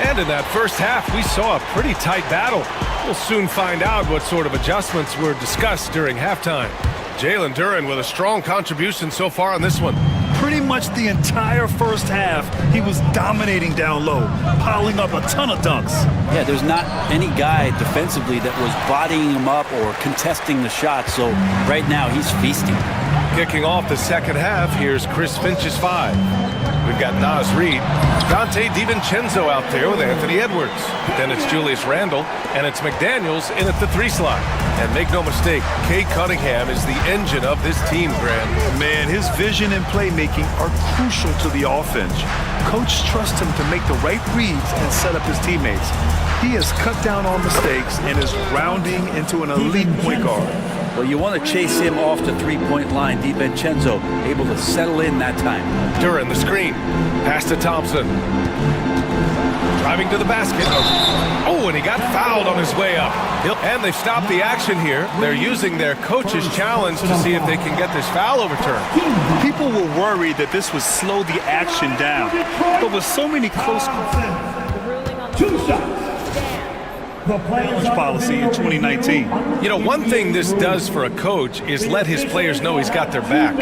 And in that first half, we saw a pretty tight battle. We'll soon find out what sort of adjustments were discussed during halftime. Jalen Duren with a strong contribution so far on this one. Pretty much the entire first half, he was dominating down low, piling up a ton of dunks. Yeah, there's not any guy defensively that was bodying him up or contesting the shot, so right now he's feasting. Kicking off the second half, here's Chris Finch's 5. We've got Naz Reed, Dante DiVincenzo out there with Anthony Edwards. Then it's Julius Randle, and it's McDaniels in at the 3 slot. And make no mistake, Cade Cunningham is the engine of this team, Grant. Man, his vision and playmaking are crucial to the offense. Coach trusts him to make the right reads and set up his teammates. He has cut down on mistakes and is rounding into an elite point guard. Well, you want to chase him off the three-point line. DiVincenzo able to settle in that time. Duran, the screen. Pass to Thompson. Driving to the basket. Oh, and he got fouled on his way up. And they've stopped the action here. They're using their coach's challenge to see if they can get this foul overturned. People were worried that this would slow the action down. But with so many close... 2 shots. Coach policy in 2019. You know, one thing this does for a coach is let his players know he's got their back.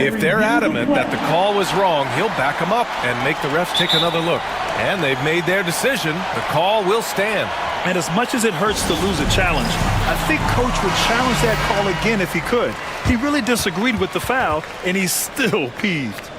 If they're adamant that the call was wrong, he'll back them up and make the refs take another look. And they've made their decision. The call will stand. And as much as it hurts to lose a challenge, I think Coach would challenge that call again if he could. He really disagreed with the foul, and he's still peeved.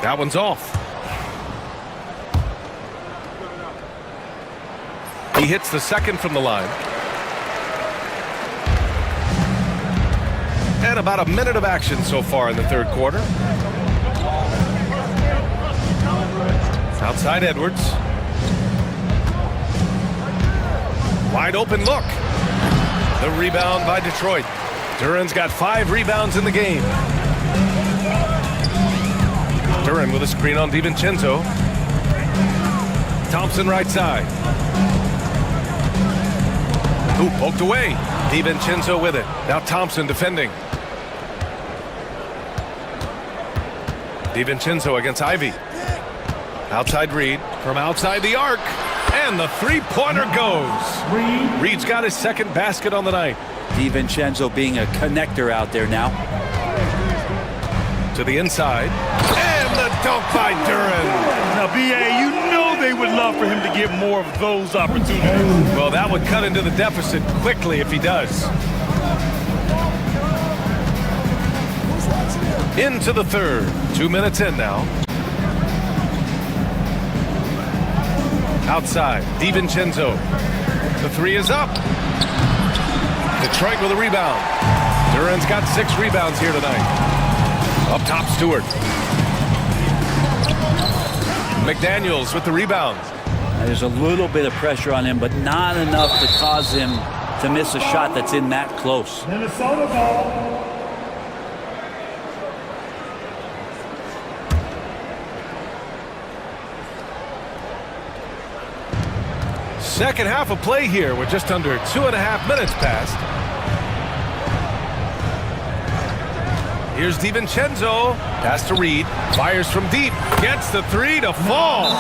That one's off. He hits the second from the line. And about a minute of action so far in the third quarter. Outside Edwards. Wide open look. The rebound by Detroit. Duran's got 5 rebounds in the game. Duran with a screen on DiVincenzo. Thompson right side. Ooh, poked away. DiVincenzo with it. Now Thompson defending. DiVincenzo against Ivy. Outside Reed from outside the arc. And the three-pointer goes. Reed's got his second basket on the night. DiVincenzo being a connector out there now. To the inside. And the dunk by Duran. Now, B.A., you know they would love for him to get more of those opportunities. Well, that would cut into the deficit quickly if he does. Into the third. 2 minutes in now. Outside, DiVincenzo. The three is up. Detroit with a rebound. Duran's got 6 rebounds here tonight. Up top, Stewart. McDaniels with the rebound. There's a little bit of pressure on him, but not enough to cause him to miss a shot that's in that close. Minnesota ball. Second half of play here with just under 2.5 minutes passed. Here's DiVincenzo. Pass to Reed. Fires from deep. Gets the three to fall.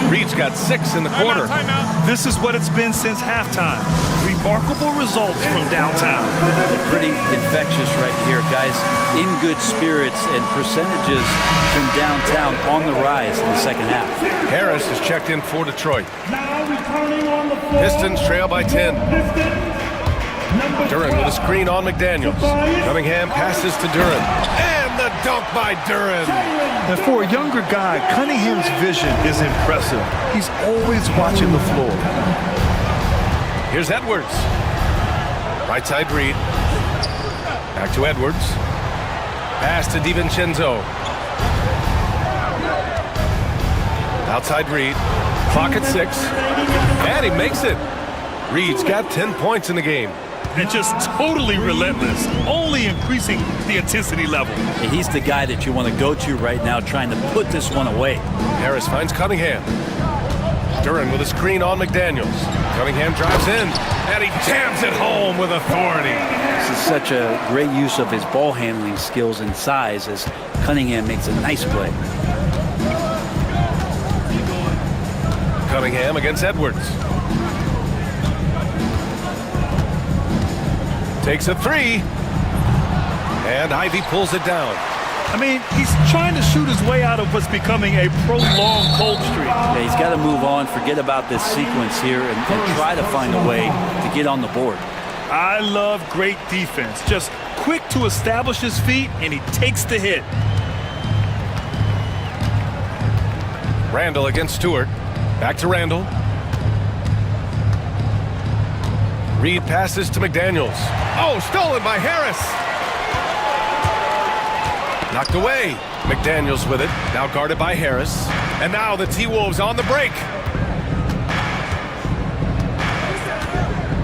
Reed's got 6 in the quarter. This is what it's been since halftime. Remarkable results from downtown. Pretty infectious right here, guys. In good spirits and percentages from downtown on the rise in the second half. Harris is checked in for Detroit. Now returning on the floor. Pistons trail by 10. Duran with a screen on McDaniels. Cunningham passes to Duran. And the dunk by Duran. And for a younger guy, Cunningham's vision is impressive. He's always watching the floor. Here's Edwards. Right side Reed. Back to Edwards. Pass to DiVincenzo. Outside Reed. Clock at 6. And he makes it. Reed's got 10 points in the game. And just totally relentless, only increasing the intensity level. And he's the guy that you want to go to right now, trying to put this one away. Harris finds Cunningham. Duran with a screen on McDaniels. Cunningham drives in, and he jams it home with authority. This is such a great use of his ball handling skills and size as Cunningham makes a nice play. Cunningham against Edwards. Takes a three. And Ivy pulls it down. I mean, he's trying to shoot his way out of what's becoming a prolonged cold streak. Yeah, he's got to move on, forget about this sequence here, and try to find a way to get on the board. I love great defense. Just quick to establish his feet, and he takes the hit. Randall against Stewart. Back to Randall. Reed passes to McDaniels. Oh, stolen by Harris. Knocked away. McDaniels with it. Now guarded by Harris. And now the T-Wolves on the break.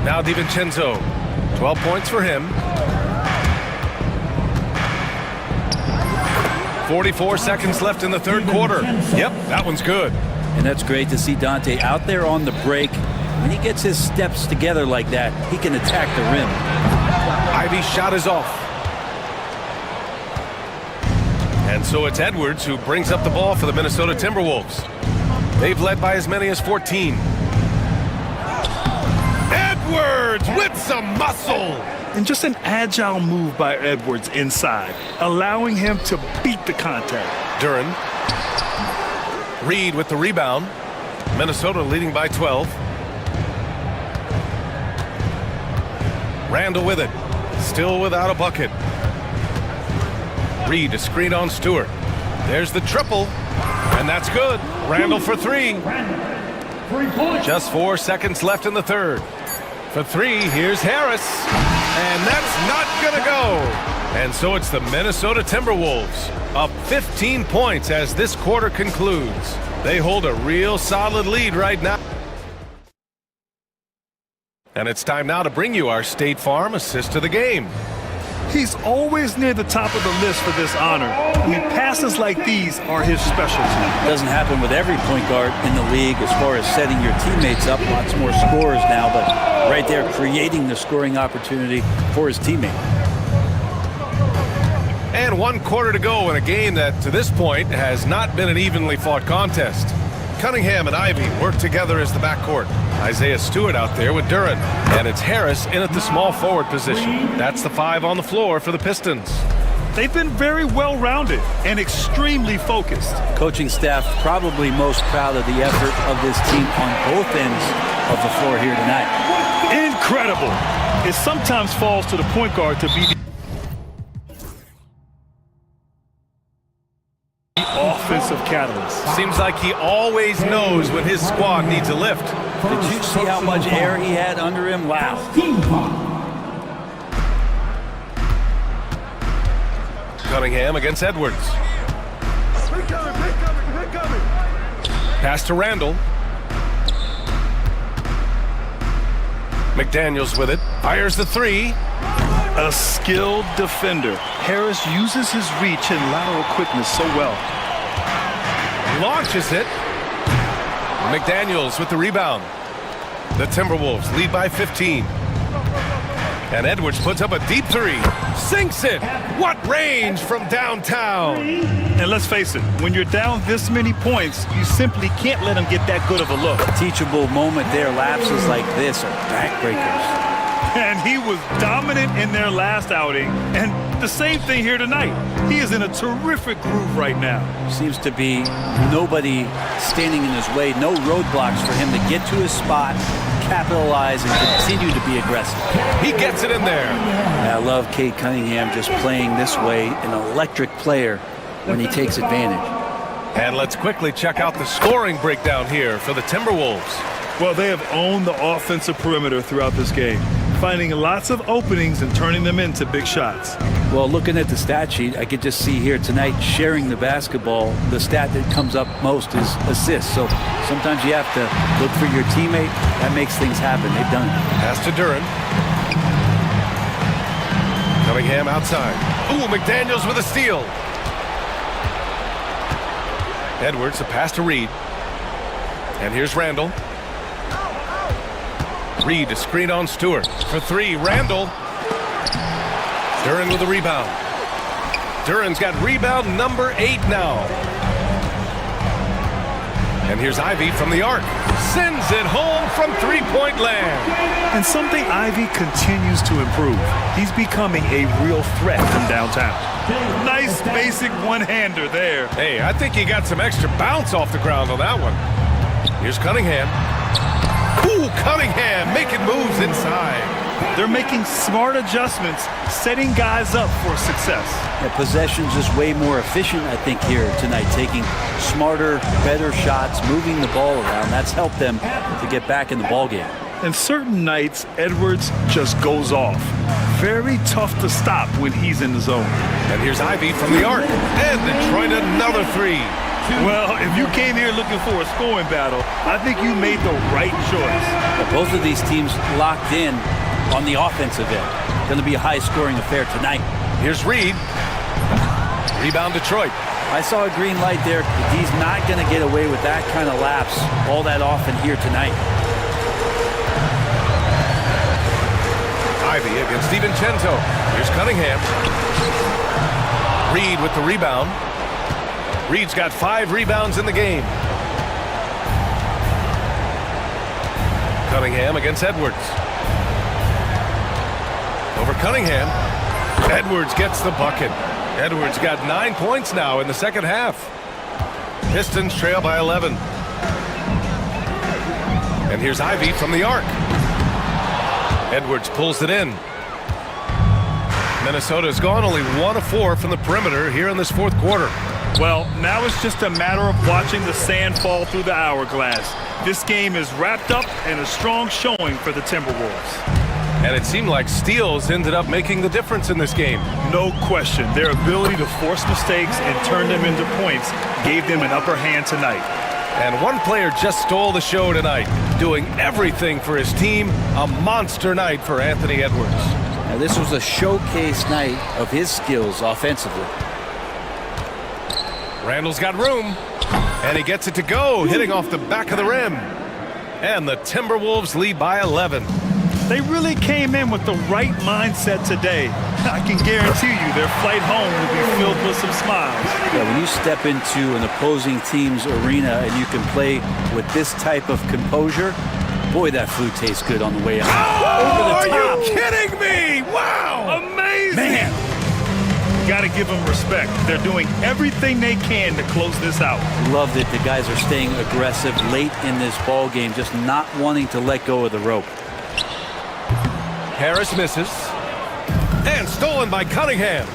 Now DiVincenzo. 12 points for him. 44 seconds left in the third quarter. Yep, that one's good. And that's great to see Dante out there on the break. When he gets his steps together like that, he can attack the rim. Ivy's shot is off. And so it's Edwards who brings up the ball for the Minnesota Timberwolves. They've led by as many as 14. Edwards with some muscle. And just an agile move by Edwards inside, allowing him to beat the contact. Duren. Reed with the rebound. Minnesota leading by 12. Randall with it. Still without a bucket. Reed a screen on Stewart. There's the triple. And that's good. Randall for three. Just 4 seconds left in the third. For three, here's Harris. And that's not gonna go. And so it's the Minnesota Timberwolves up 15 points as this quarter concludes. They hold a real solid lead right now. And it's time now to bring you our State Farm assist to the game. He's always near the top of the list for this honor. Passes like these are his specialty. It doesn't happen with every point guard in the league as far as setting your teammates up. Lots more scorers now, but right there creating the scoring opportunity for his teammate. And 1 quarter to go in a game that to this point has not been an evenly fought contest. Cunningham and Ivy work together as the backcourt. Isaiah Stewart out there with Duren. And it's Harris in at the small forward position. That's the 5 on the floor for the Pistons. They've been very well-rounded and extremely focused. Coaching staff probably most proud of the effort of this team on both ends of the floor here tonight. Incredible. It sometimes falls to the point guard to be the offensive catalyst. Seems like he always knows when his squad needs a lift. Did you see how much air he had under him? Wow. Cunningham against Edwards. Pass to Randall. McDaniels with it. Fires the 3. A skilled defender. Harris uses his reach and lateral quickness so well. Launches it. McDaniels with the rebound. The Timberwolves lead by 15. And Edwards puts up a deep 3. Sinks it. What range from downtown. And let's face it, when you're down this many points, you simply can't let him get that good of a look. A teachable moment there. Lapses like this are backbreakers. And he was dominant in their last outing. And the same thing here tonight. He is in a terrific groove right now. Seems to be nobody standing in his way. No roadblocks for him to get to his spot, capitalize, and continue to be aggressive. He gets it in there. And I love Cade Cunningham just playing this way, an electric player when he takes advantage. And let's quickly check out the scoring breakdown here for the Timberwolves. Well, they have owned the offensive perimeter throughout this game, finding lots of openings and turning them into big shots. Well, looking at the stat sheet, I could just see here tonight sharing the basketball. The stat that comes up most is assists. So sometimes you have to look for your teammate. That makes things happen. They've done it. Pass to Duren. Cunningham outside. Ooh, McDaniels with a steal. Edwards, a pass to Reed. And here's Randall. Reed to screen on Stewart. For 3, Randall. Duren with the rebound. Duren's got rebound number 8 now. And here's Ivy from the arc. Sends it home from three-point land. And something Ivy continues to improve. He's becoming a real threat from downtown. Nice basic one-hander there. Hey, I think he got some extra bounce off the ground on that one. Here's Cunningham. Ooh, Cunningham making moves inside. They're making smart adjustments, setting guys up for success. Yeah, possession's just way more efficient, I think, here tonight, taking smarter, better shots, moving the ball around. That's helped them to get back in the ball game. And certain nights, Edwards just goes off. Very tough to stop when he's in the zone. And here's Ivy from the arc. And Detroit another three. Well, if you came here looking for a scoring battle, I think you made the right choice. But both of these teams locked in on the offensive end. Going to be a high-scoring affair tonight. Here's Reed. Rebound Detroit. I saw a green light there. He's not going to get away with that kind of lapse all that often here tonight. Ivy against DiVincenzo. Here's Cunningham. Reed with the rebound. Reed's got 5 rebounds in the game. Cunningham against Edwards. Over Cunningham. Edwards gets the bucket. Edwards got 9 points now in the second half. Pistons trail by 11. And here's Ivy from the arc. Edwards pulls it in. Minnesota's gone only 1 of 4 from the perimeter here in this fourth quarter. Well, now it's just a matter of watching the sand fall through the hourglass. This game is wrapped up in a strong showing for the Timberwolves. And it seemed like steals ended up making the difference in this game. No question. Their ability to force mistakes and turn them into points gave them an upper hand tonight. And one player just stole the show tonight, doing everything for his team. A monster night for Anthony Edwards. Now, this was a showcase night of his skills offensively. Randall's got room, and he gets it to go, hitting off the back of the rim. And the Timberwolves lead by 11. They really came in with the right mindset today. I can guarantee you their flight home will be filled with some smiles. Yeah, when you step into an opposing team's arena and you can play with this type of composure, boy, that food tastes good on the way out. Oh, are you kidding me? Wow! Amazing! Man, gotta give them respect. They're doing everything they can to close this out. Love that the guys are staying aggressive late in this ball game, just not wanting to let go of the rope. Harris misses. And stolen by Cunningham.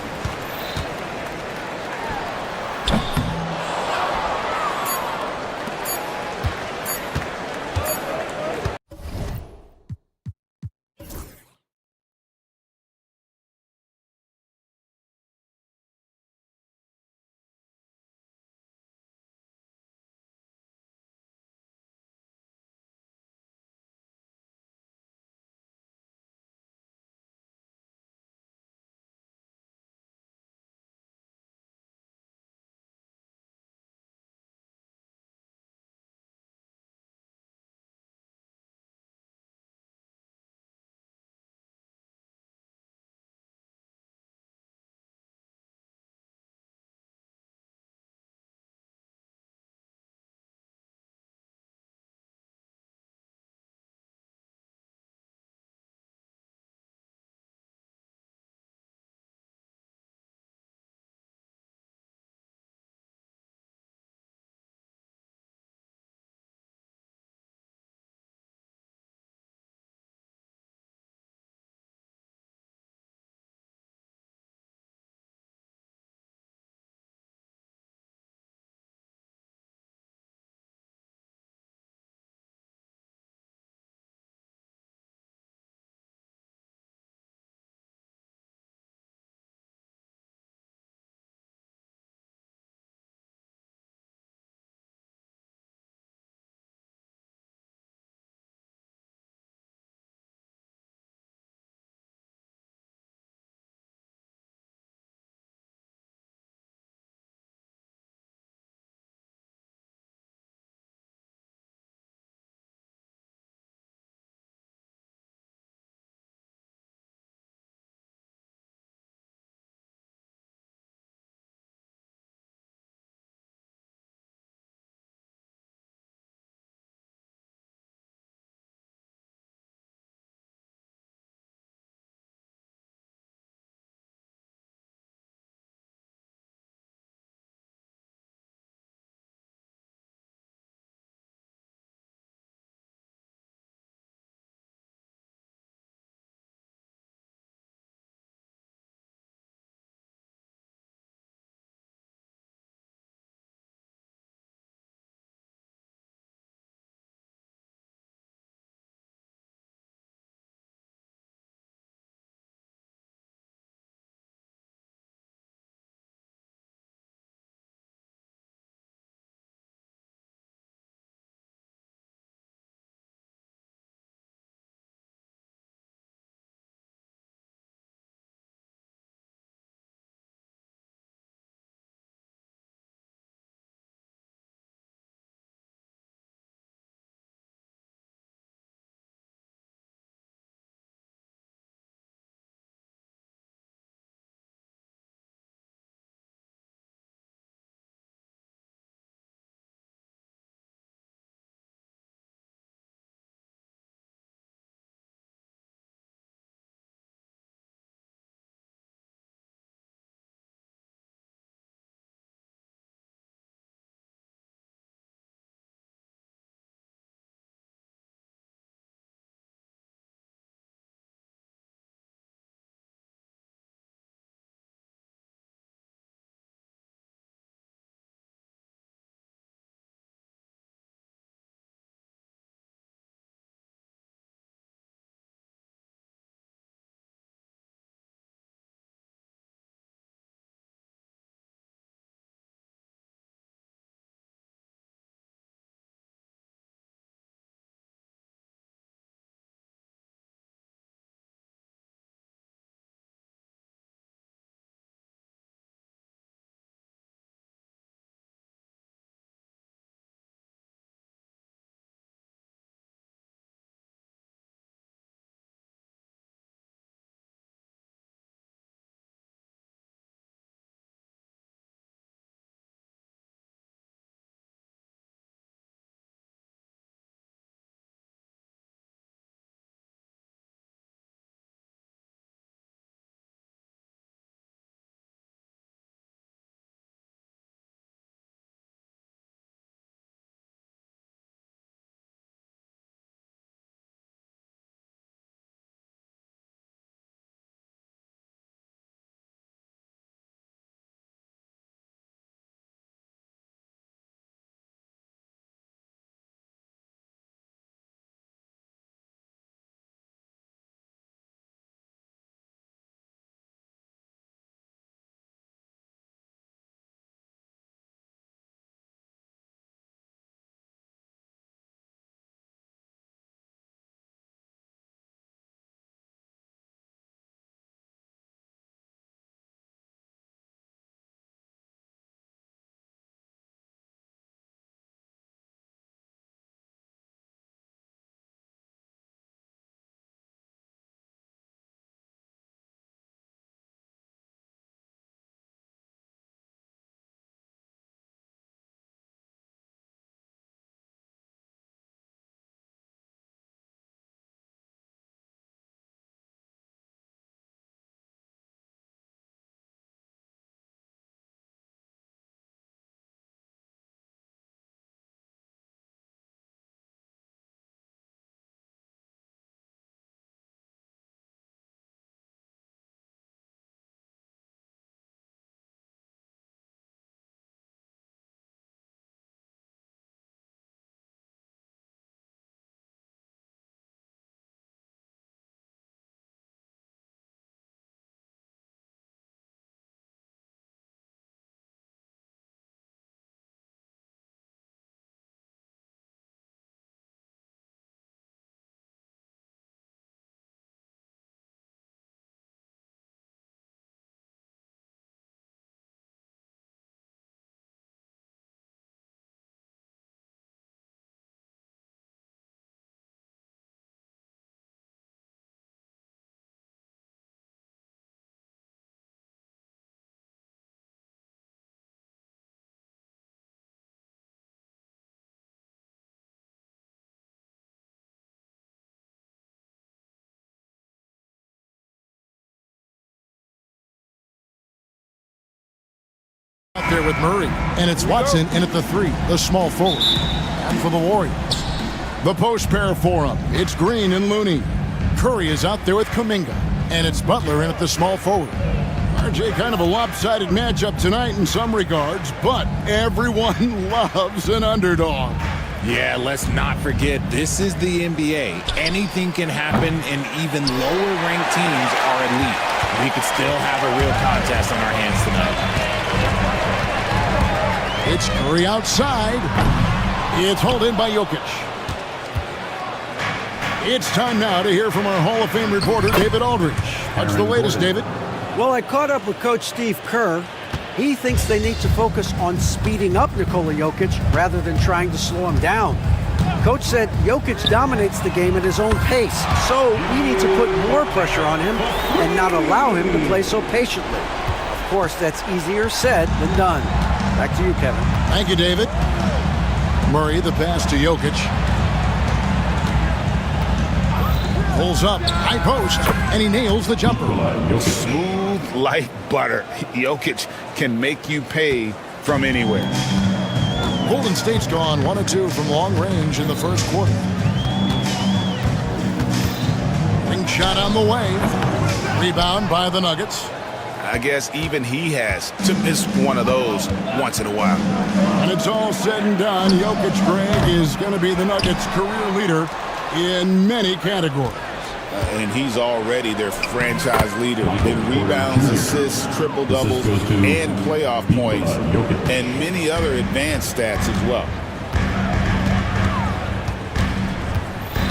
there with Murray. And it's Watson in at the 3, the small forward. And for the Warriors, the post pair for them. It's Green and Looney. Curry is out there with Kuminga. And it's Butler in at the small forward. RJ, kind of a lopsided matchup tonight in some regards, but everyone loves an underdog. Yeah, let's not forget, this is the NBA. Anything can happen, and even lower-ranked teams are elite. We could still have a real contest on our hands tonight. It's Curry outside. It's hauled in by Jokic. It's time now to hear from our Hall of Fame reporter, David Aldridge. What's the latest, David? Well, I caught up with Coach Steve Kerr. He thinks they need to focus on speeding up Nikola Jokic rather than trying to slow him down. Coach said Jokic dominates the game at his own pace, so we need to put more pressure on him and not allow him to play so patiently. Of course, that's easier said than done. Back to you, Kevin. Thank you, David. Murray, the pass to Jokic. Pulls up, high post, and he nails the jumper. Smooth like butter. Jokic can make you pay from anywhere. Golden State's gone 1 of 2 from long range in the first quarter. Ring shot on the way. Rebound by the Nuggets. I guess even he has to miss one of those once in a while. When it's all said and done, Jokic, Greg, is going to be the Nuggets' career leader in many categories. And he's already their franchise leader in rebounds, assists, triple-doubles, and playoff points, and many other advanced stats as well.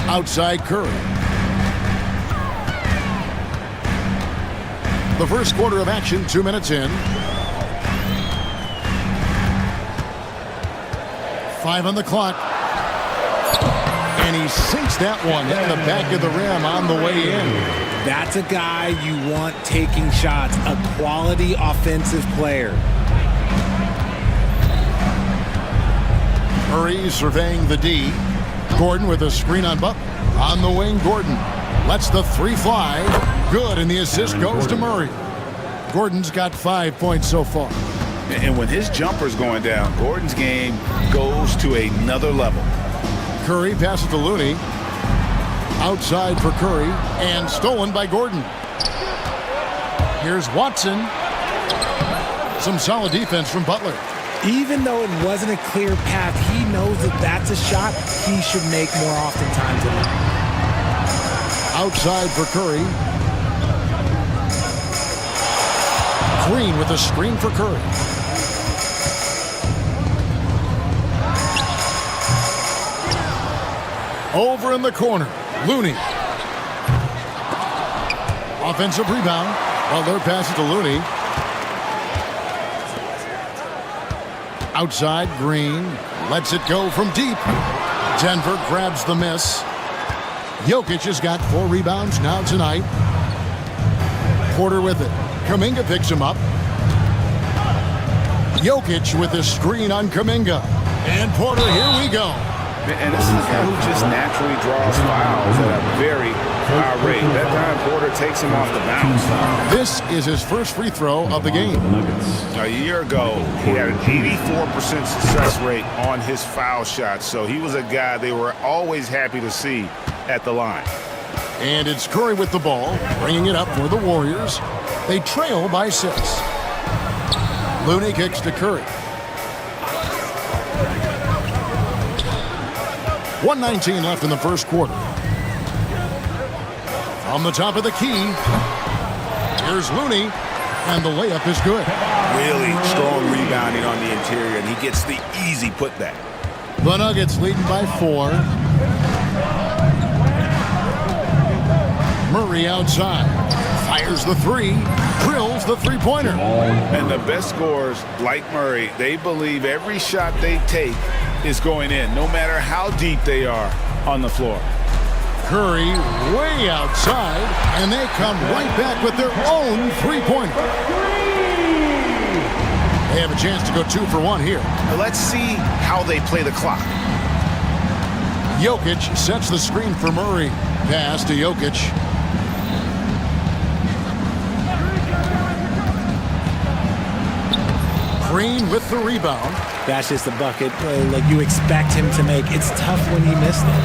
Outside Curry. The first quarter of action, 2 minutes in. 5 on the clock. And he sinks that one in the back of the rim on the way in. That's a guy you want taking shots, a quality offensive player. Murray surveying the D. Gordon with a screen on Butler. On the wing, Gordon lets the 3 fly. Good, and the assist goes to Murray. Gordon's got 5 points so far. And when his jumper's going down, Gordon's game goes to another level. Curry passes to Looney. Outside for Curry, and stolen by Gordon. Here's Watson. Some solid defense from Butler. Even though it wasn't a clear path, he knows that that's a shot he should make more oftentimes than not. Outside for Curry. Green with a screen for Curry. Over in the corner, Looney. Offensive rebound. Well, their pass it to Looney. Outside, Green lets it go from deep. Denver grabs the miss. Jokic has got 4 rebounds now tonight. Porter with it. Kuminga picks him up. Jokic with a screen on Kuminga. And Porter, here we go. And this is a guy who just naturally draws fouls at a very high rate. That time, Porter takes him off the bounce. This is his first free throw of the game. A year ago, he had an 84% success rate on his foul shots, so he was a guy they were always happy to see at the line. And it's Curry with the ball, bringing it up for the Warriors. They trail by 6. Looney kicks to Curry. 1:19 left in the first quarter. From the top of the key, here's Looney, and the layup is good. Really strong rebounding on the interior, and he gets the easy putback. The Nuggets leading by 4. Murray outside. Fires the 3. Drills the three-pointer. And the best scorers, like Murray, they believe every shot they take is going in, no matter how deep they are on the floor. Curry way outside, and they come right back with their own three-pointer. They have a chance to go 2 for 1 here. Let's see how they play the clock. Jokic sets the screen for Murray. Pass to Jokic. Green with the rebound. That's just a bucket like you expect him to make. It's tough when he missed it.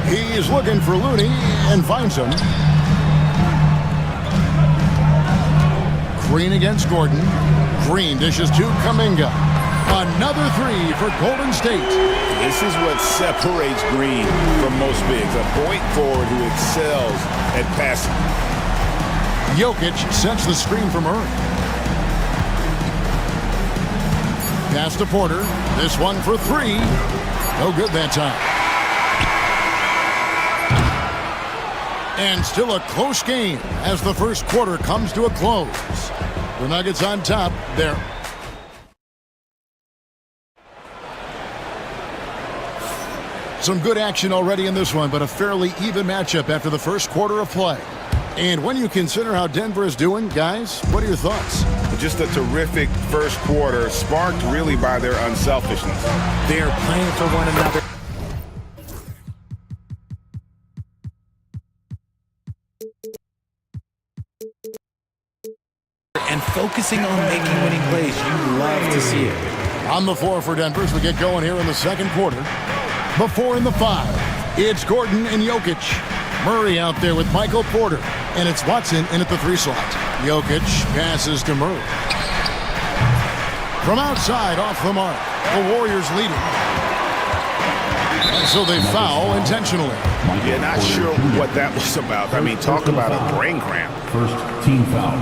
He's looking for Looney and finds him. Green against Gordon. Green dishes to Kuminga. Another three for Golden State. This is what separates Green from most bigs. A point forward who excels at passing. Jokic sets the screen for Murray. Pass to Porter. This one for three. No good that time. And still a close game as the first quarter comes to a close. The Nuggets on top there. Some good action already in this one, but a fairly even matchup after the first quarter of play. And when you consider how Denver is doing, guys, what are your thoughts? Just a terrific first quarter, sparked really by their unselfishness. They're playing for one another. And focusing on making winning plays. You love to see it. On the floor for Denver as we get going here in the second quarter. Before in the five, it's Gordon and Jokic. Murray out there with Michael Porter. And it's Watson in at the three slot. Jokic passes to Murray. From outside, off the mark. The Warriors leading. And so they foul intentionally. Yeah, not sure what that was about. I mean, talk about a brain cramp. First team foul.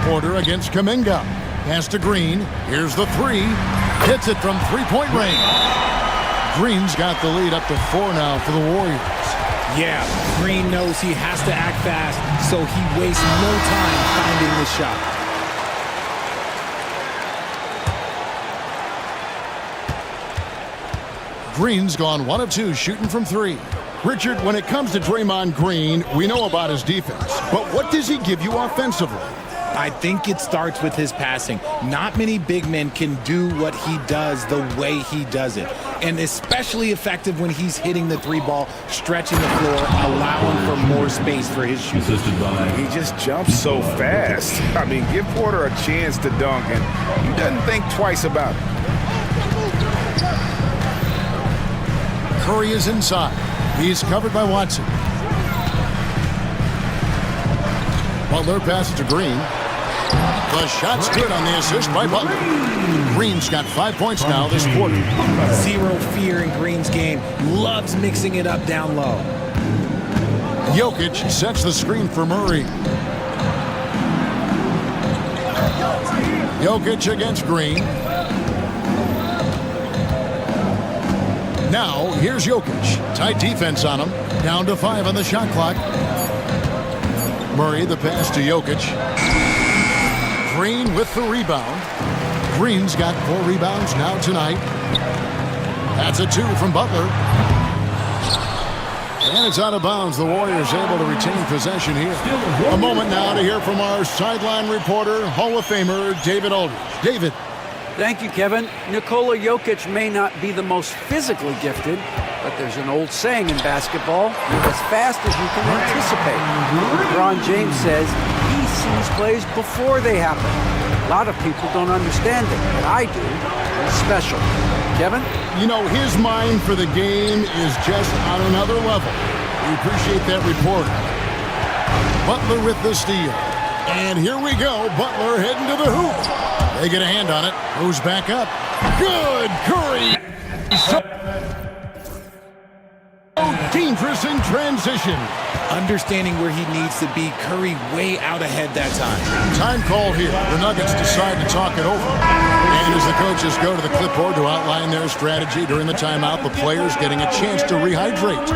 Porter against Kuminga. Pass to Green. Here's the three. Hits it from three-point range. Green's got the lead up to 4 now for the Warriors. Yeah, Green knows he has to act fast, so he wastes no time finding the shot. Green's gone 1 of 2 shooting from 3. Richard, when it comes to Draymond Green, we know about his defense, but what does he give you offensively? I think it starts with his passing. Not many big men can do what he does the way he does it. And especially effective when he's hitting the three ball, stretching the floor, allowing for more space for his shoot. He just jumps so fast. I mean, give Porter a chance to dunk, and he doesn't think twice about it. Curry is inside. He's covered by Watson. Butler passes to Green. The shot's good on the assist by Butler. Green's got 5 points now this quarter. Zero fear in Green's game. Loves mixing it up down low. Jokic sets the screen for Murray. Jokic against Green. Now, here's Jokic. Tight defense on him. Down to 5 on the shot clock. Murray, the pass to Jokic. Green with the rebound. Green's got 4 rebounds now tonight. That's a 2 from Butler. And it's out of bounds. The Warriors able to retain possession here. A moment now to hear from our sideline reporter, Hall of Famer David Aldridge. David. Thank you, Kevin. Nikola Jokic may not be the most physically gifted, but there's an old saying in basketball, move as fast as you can anticipate. LeBron James says he sees plays before they happen. A lot of people don't understand it, but I do. It's special. Kevin? You know, his mind for the game is just on another level. We appreciate that report. Butler with the steal. And here we go. Butler heading to the hoop. They get a hand on it. Moves back up. Good. Curry. So dangerous in transition. Understanding where he needs to be. Curry way out ahead that time. Time call here. The Nuggets decide to talk it over. And as the coaches go to the clipboard to outline their strategy during the timeout, the players getting a chance to rehydrate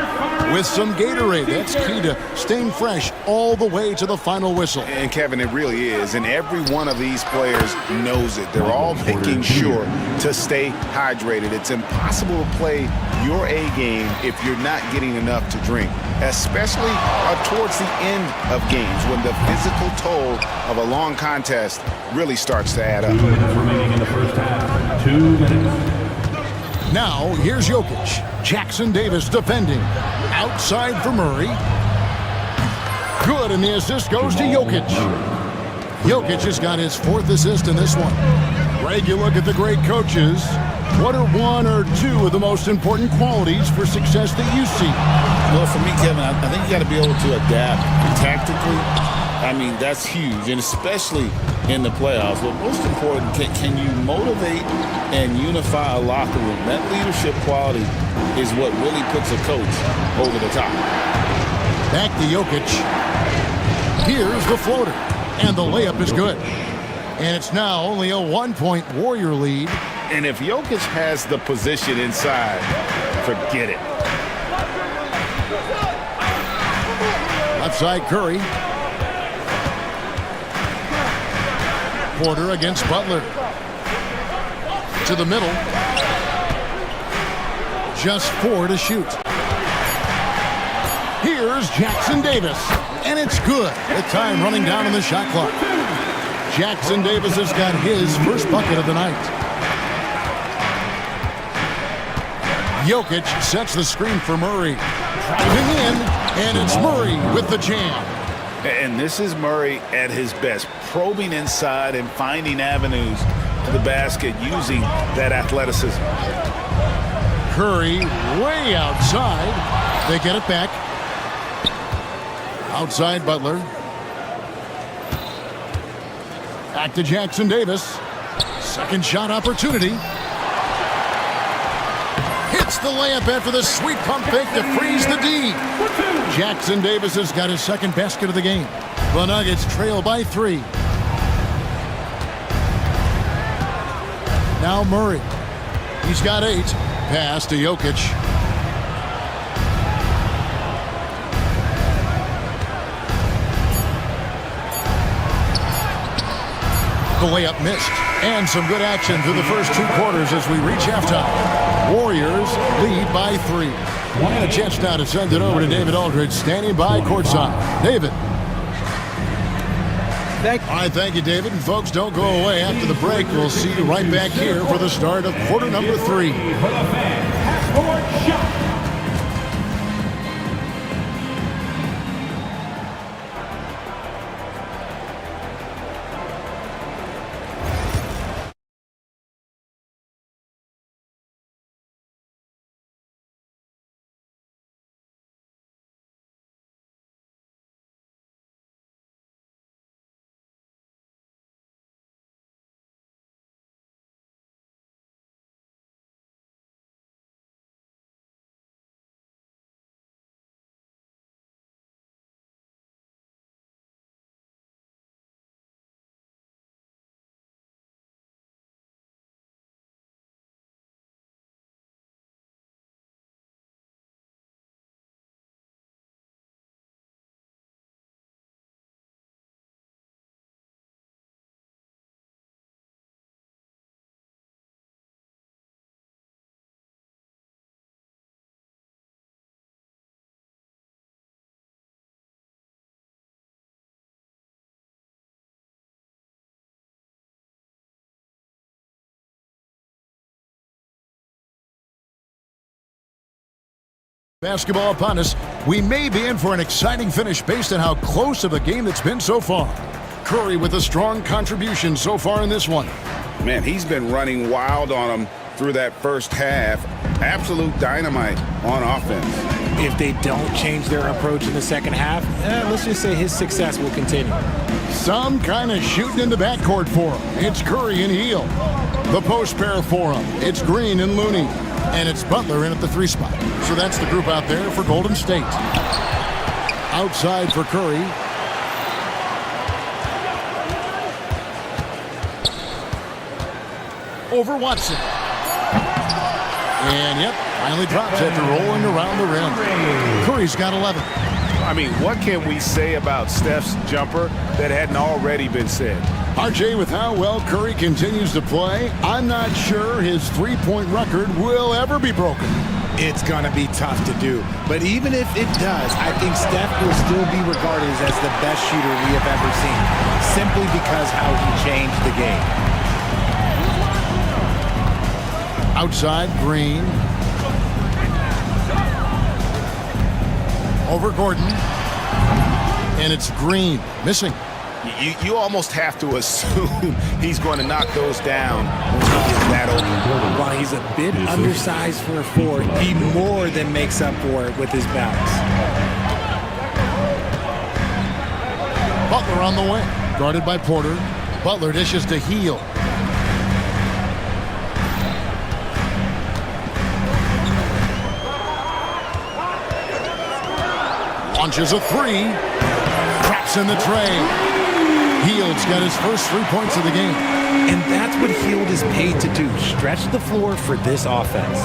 with some Gatorade. That's key to staying fresh all the way to the final whistle. And Kevin, it really is. And every one of these players knows it. They're all making sure to stay hydrated. It's impossible to play your A game if you're not getting enough to drink, especially towards the end of games when the physical toll of a long contest really starts to add up. 2 minutes remaining in the first half. 2 minutes. Now, here's Jokic. Jackson Davis defending. Outside for Murray. Good, and the assist goes to Jokic. Jokic has got his 4th assist in this one. Greg, you look at the great coaches. What are 1 or 2 of the most important qualities for success that you see? Well, for me, Kevin, I think you got to be able to adapt tactically. I mean, that's huge, and especially in the playoffs. But most important, can you motivate and unify a locker room? That leadership quality is what really puts a coach over the top. Back to Jokic. Here's the floater, and the layup is good. And it's now only a 1-point Warrior lead. And if Jokic has the position inside, forget it. Left side, Curry. Porter against Butler. To the middle. Just 4 to shoot. Here's Jackson Davis. And it's good. The time running down on the shot clock. Jackson Davis has got his first bucket of the night. Jokic sets the screen for Murray. Driving in, and it's Murray with the jam. And this is Murray at his best, probing inside and finding avenues to the basket using that athleticism. Curry way outside. They get it back. Outside Butler. Back to Jackson Davis. Second shot opportunity. Hits the layup after the sweet pump fake to freeze the D. Jackson Davis has got his second basket of the game. The Nuggets trail by 3. Now Murray. He's got 8. Pass to Jokic. The layup missed. And some good action through the first 2 quarters as we reach halftime. Warriors lead by 3. A chance now to send it over to David Aldridge, standing by courtside. David. All right, thank you, David. And folks, don't go away. After the break, we'll see you right back here for the start of quarter number 3. Basketball upon us. We may be in for an exciting finish based on how close of a game it's been so far. Curry with a strong contribution so far in this one. Man, he's been running wild on them through that first half. Absolute dynamite on offense. If they don't change their approach in the second half, let's just say his success will continue. Some kind of shooting in the backcourt for him. It's Curry and Heel. The post pair for him. It's Green and Looney. And it's Butler in at the 3 spot. So that's the group out there for Golden State. Outside for Curry. Over Watson. And yep, finally drops after rolling around the rim. Curry's got 11. I mean, what can we say about Steph's jumper that hadn't already been said? RJ, with how well Curry continues to play, I'm not sure his three-point record will ever be broken. It's going to be tough to do. But even if it does, I think Steph will still be regarded as the best shooter we have ever seen, simply because how he changed the game. Outside, Green. Over Gordon. And it's Green, missing. You almost have to assume he's going to knock those down when he gets that open. While he's a bit undersized for a forward, he more than makes up for it with his balance. Butler on the wing, guarded by Porter. Butler dishes to Heel. Launches a three. Traps in the tray. Hield's got his first 3 points of the game. And that's what Hield is paid to do, stretch the floor for this offense.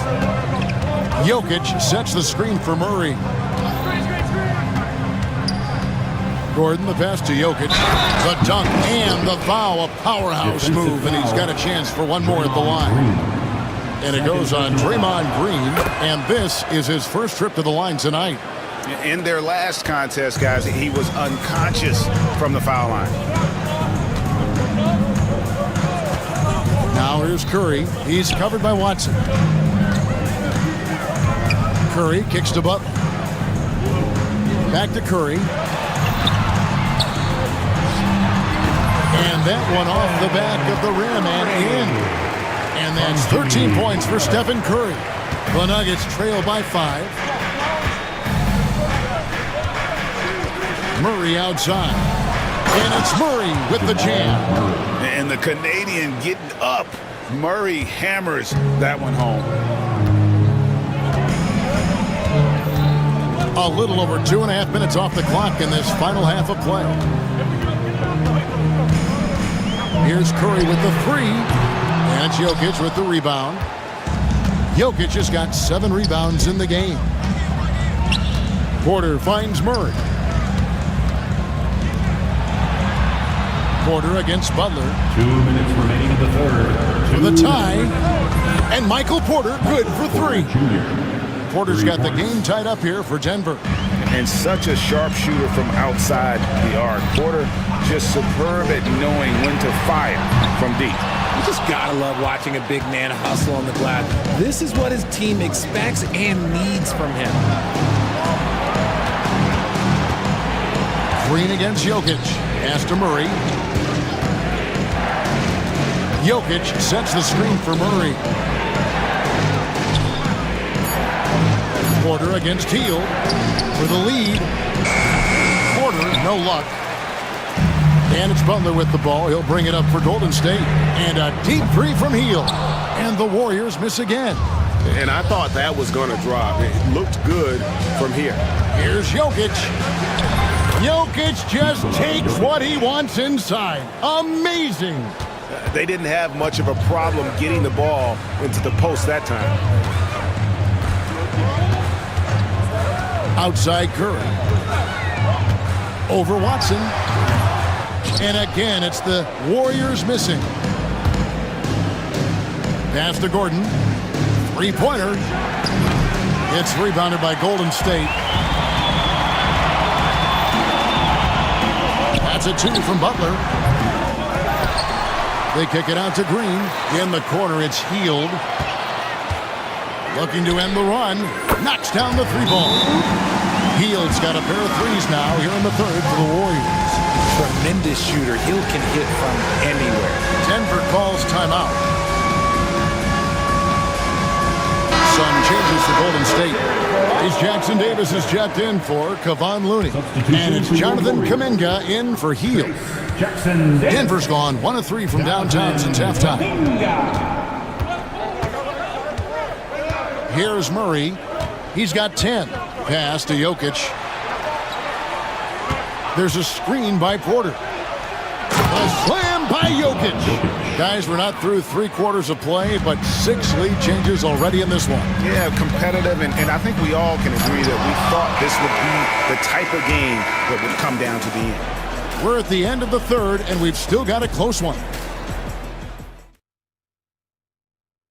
Jokic sets the screen for Murray. Gordon, the pass to Jokic. The dunk and the foul, a powerhouse move, and he's got a chance for one more at the line. And it goes on Draymond Green, and this is his first trip to the line tonight. In their last contest, guys, he was unconscious from the foul line. Now here's Curry. He's covered by Watson. Curry kicks to Butler. Back to Curry. And that one off the back of the rim and in. And that's 13 points for Stephen Curry. The Nuggets trail by 5. Murray outside. And it's Murray with the jam. And the Canadian getting up. Murray hammers that one home. A little over 2.5 minutes off the clock in this final half of play. Here's Curry with the three. And it's Jokic with the rebound. Jokic has got 7 rebounds in the game. Porter finds Murray. Porter against Butler. 2 minutes remaining in the third. For the tie. And Michael Porter good for 3. Porter's got the game tied up here for Denver. And such a sharp shooter from outside the arc. Porter just superb at knowing when to fire from deep. You just gotta love watching a big man hustle on the glass. This is what his team expects and needs from him. Green against Jokic. Pass to Murray. Jokic sets the screen for Murray. Porter against Hield for the lead. Porter, no luck. And it's Butler with the ball. He'll bring it up for Golden State. And a deep three from Hield. And the Warriors miss again. And I thought that was going to drop. It looked good from here. Here's Jokic. Jokic just takes what he wants inside. Amazing. They didn't have much of a problem getting the ball into the post that time. Outside Curry. Over Watson. And again, it's the Warriors missing. Pass to Gordon. Three-pointer. It's rebounded by Golden State. That's a 2 from Butler. They kick it out to Green. In the corner, it's Hield. Looking to end the run. Knocks down the 3-ball. Hield's got a pair of threes now here in the third for the Warriors. Tremendous shooter. Hield can hit from anywhere. Denver calls timeout. Some changes for Golden State. As Jackson Davis is checked in for Kevon Looney. And it's Jonathan Kuminga in for Hield. Denver's gone 1 of 3 from downtown since halftime. Here's Murray. He's got 10. Pass to Jokic. There's a screen by Porter. A slam by Jokic. Guys, we're not through 3 quarters of play, but 6 lead changes already in this one. Yeah, competitive, and I think we all can agree that we thought this would be the type of game that would come down to the end. We're at the end of the third, and we've still got a close one.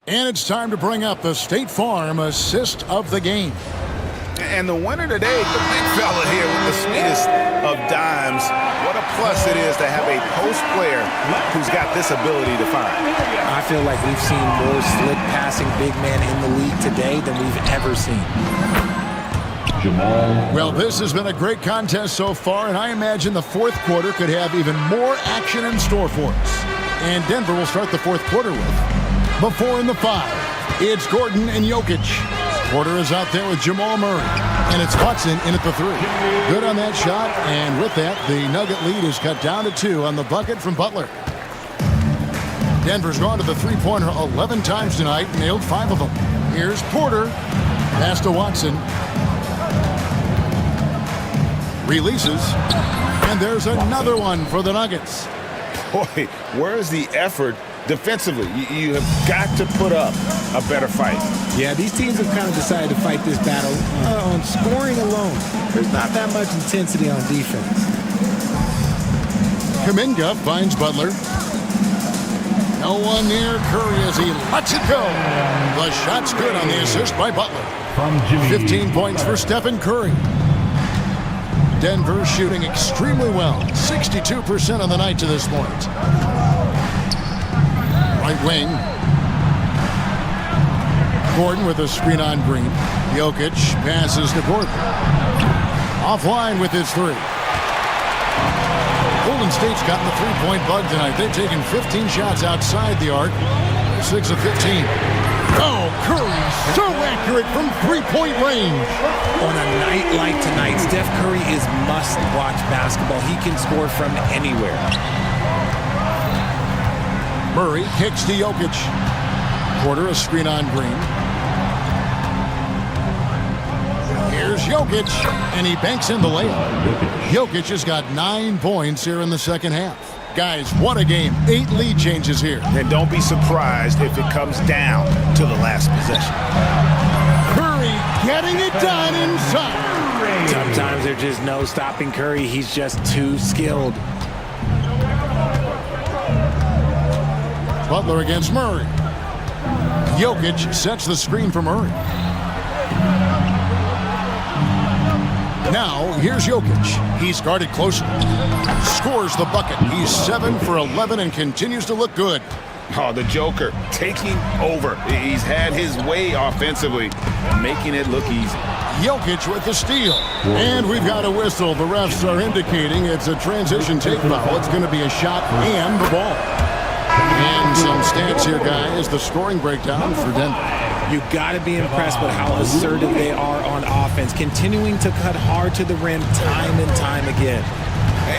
And it's time to bring up the State Farm assist of the game. And the winner today, the big fella here with the sweetest of dimes. What a plus it is to have a post player who's got this ability to find. I feel like we've seen more slick passing big men in the league today than we've ever seen. Well, this has been a great contest so far, and I imagine the fourth quarter could have even more action in store for us. And Denver will start the fourth quarter with the 4 and the 5. It's Gordon and Jokic. Porter is out there with Jamal Murray. And it's Watson in at the 3. Good on that shot, and with that, the Nugget lead is cut down to 2 on the bucket from Butler. Denver's gone to the three-pointer 11 times tonight, nailed 5 of them. Here's Porter. Pass to Watson. Releases. And there's another one for the Nuggets. Boy, where's the effort defensively? You have got to put up a better fight. Yeah, these teams have kind of decided to fight this battle on scoring alone. There's not that much intensity on defense. Kuminga finds Butler. No one near Curry as he lets it go. The shot's good on the assist by Butler. 15 points for Stephen Curry. Denver shooting extremely well. 62% on the night to this point. Right wing. Gordon with a screen on Green. Jokic passes to Gordon. Offline with his 3. Golden State's gotten the three-point bug tonight. They've taken 15 shots outside the arc. 6 of 15. Oh, Curry, so accurate from three-point range. On a night like tonight, Steph Curry is must-watch basketball. He can score from anywhere. Murray kicks to Jokic. Porter a screen on Green. Here's Jokic, and he banks in the layup. Jokic has got 9 points here in the second half. Guys, what a game. 8 lead changes here. And don't be surprised if it comes down to the last possession. Curry getting it done inside. Sometimes there's just no stopping Curry. He's just too skilled. Butler against Murray. Jokic sets the screen for Murray. Now, here's Jokic. He's guarded closer. Scores the bucket. He's 7 for 11 and continues to look good. Oh, the Joker taking over. He's had his way offensively, making it look easy. Jokic with the steal. And we've got a whistle. The refs are indicating it's a transition take foul. It's going to be a shot and the ball. And some stats here, guys. The scoring breakdown for Denver. You got to be impressed with how assertive they are on offense, continuing to cut hard to the rim time and time again.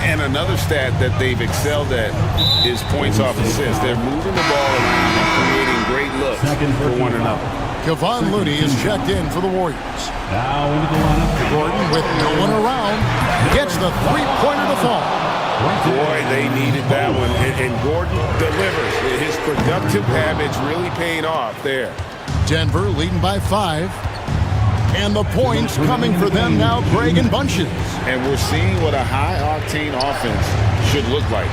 And another stat that they've excelled at is points off assists. They're moving the ball around and creating great looks for one another. Kevon Looney is checked in for the Warriors. Now into the lineup. Gordon with no one around gets the three-pointer to fall. Boy, they needed that one, and Gordon delivers. His productive habits really paying off there. Denver leading by 5. And the points coming for them now, Greg and bunches. And we're seeing what a high-octane offense should look like.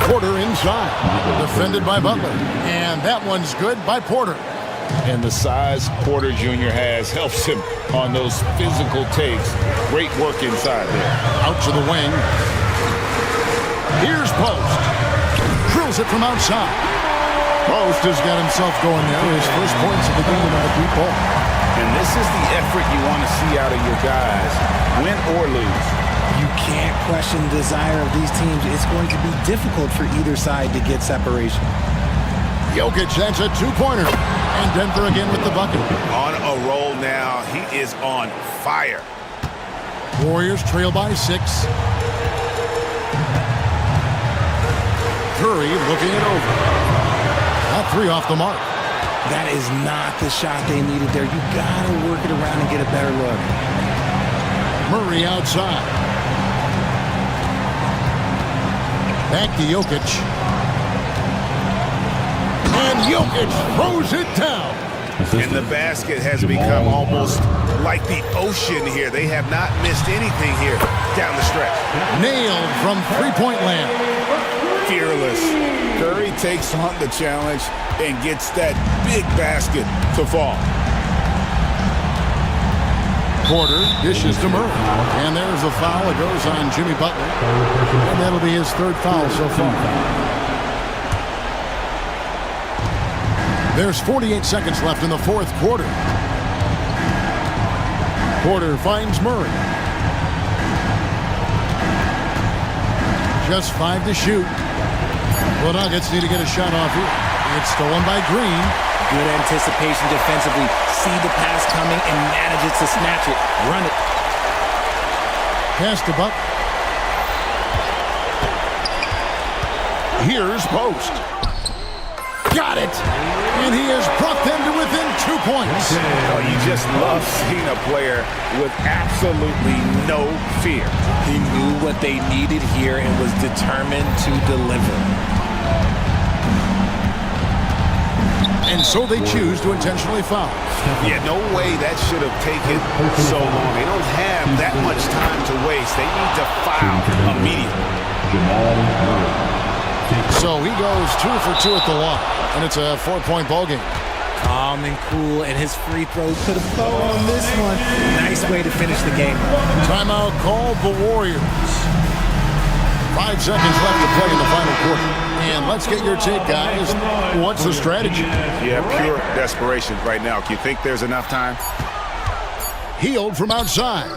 Porter inside. Defended by Butler. And that one's good by Porter. And the size Porter Jr. has helps him on those physical takes. Great work inside there. Out to the wing. Here's Post. Drills it from outside. Post has got himself going there. His first points of the game on the deep ball. And this is the effort you want to see out of your guys, win or lose. You can't question the desire of these teams. It's going to be difficult for either side to get separation. Jokic, that's a two-pointer. And Denver again with the bucket. On a roll now. He is on fire. Warriors trail by 6. Curry looking it over. That 3 off the mark. That is not the shot they needed there. You got to work it around and get a better look. Murray outside. Back to Jokic. And Jokic throws it down. And the basket has become almost like the ocean here. They have not missed anything here down the stretch. Nailed from three-point land. Fearless. Curry takes on the challenge and gets that big basket to fall. Porter dishes to Murray. And there's a foul. It goes on Jimmy Butler. And that'll be his 3rd foul so far. There's 48 seconds left in the fourth quarter. Porter finds Murray. Just 5 to shoot. The Nuggets need to get a shot off here. It's stolen by Green. Good anticipation defensively. See the pass coming and manages to snatch it. Run it. Pass to Buck. Here's Post. Got it! And he has brought them to within 2 points. Oh, you just love seeing a player with absolutely no fear. He knew what they needed here and was determined to deliver. And so they choose to intentionally foul. Yeah, no way that should have taken so long. They don't have that much time to waste. They need to foul immediately. So he goes 2 for 2 at the line, and it's a 4-point ball game. Calm and cool, and his free throw could have fell on this one. Nice way to finish the game. Timeout called the Warriors. 5 seconds left to play in the final quarter. And let's get your take, guys. What's the strategy? Yeah, pure desperation right now. Do you think there's enough time? Healed from outside.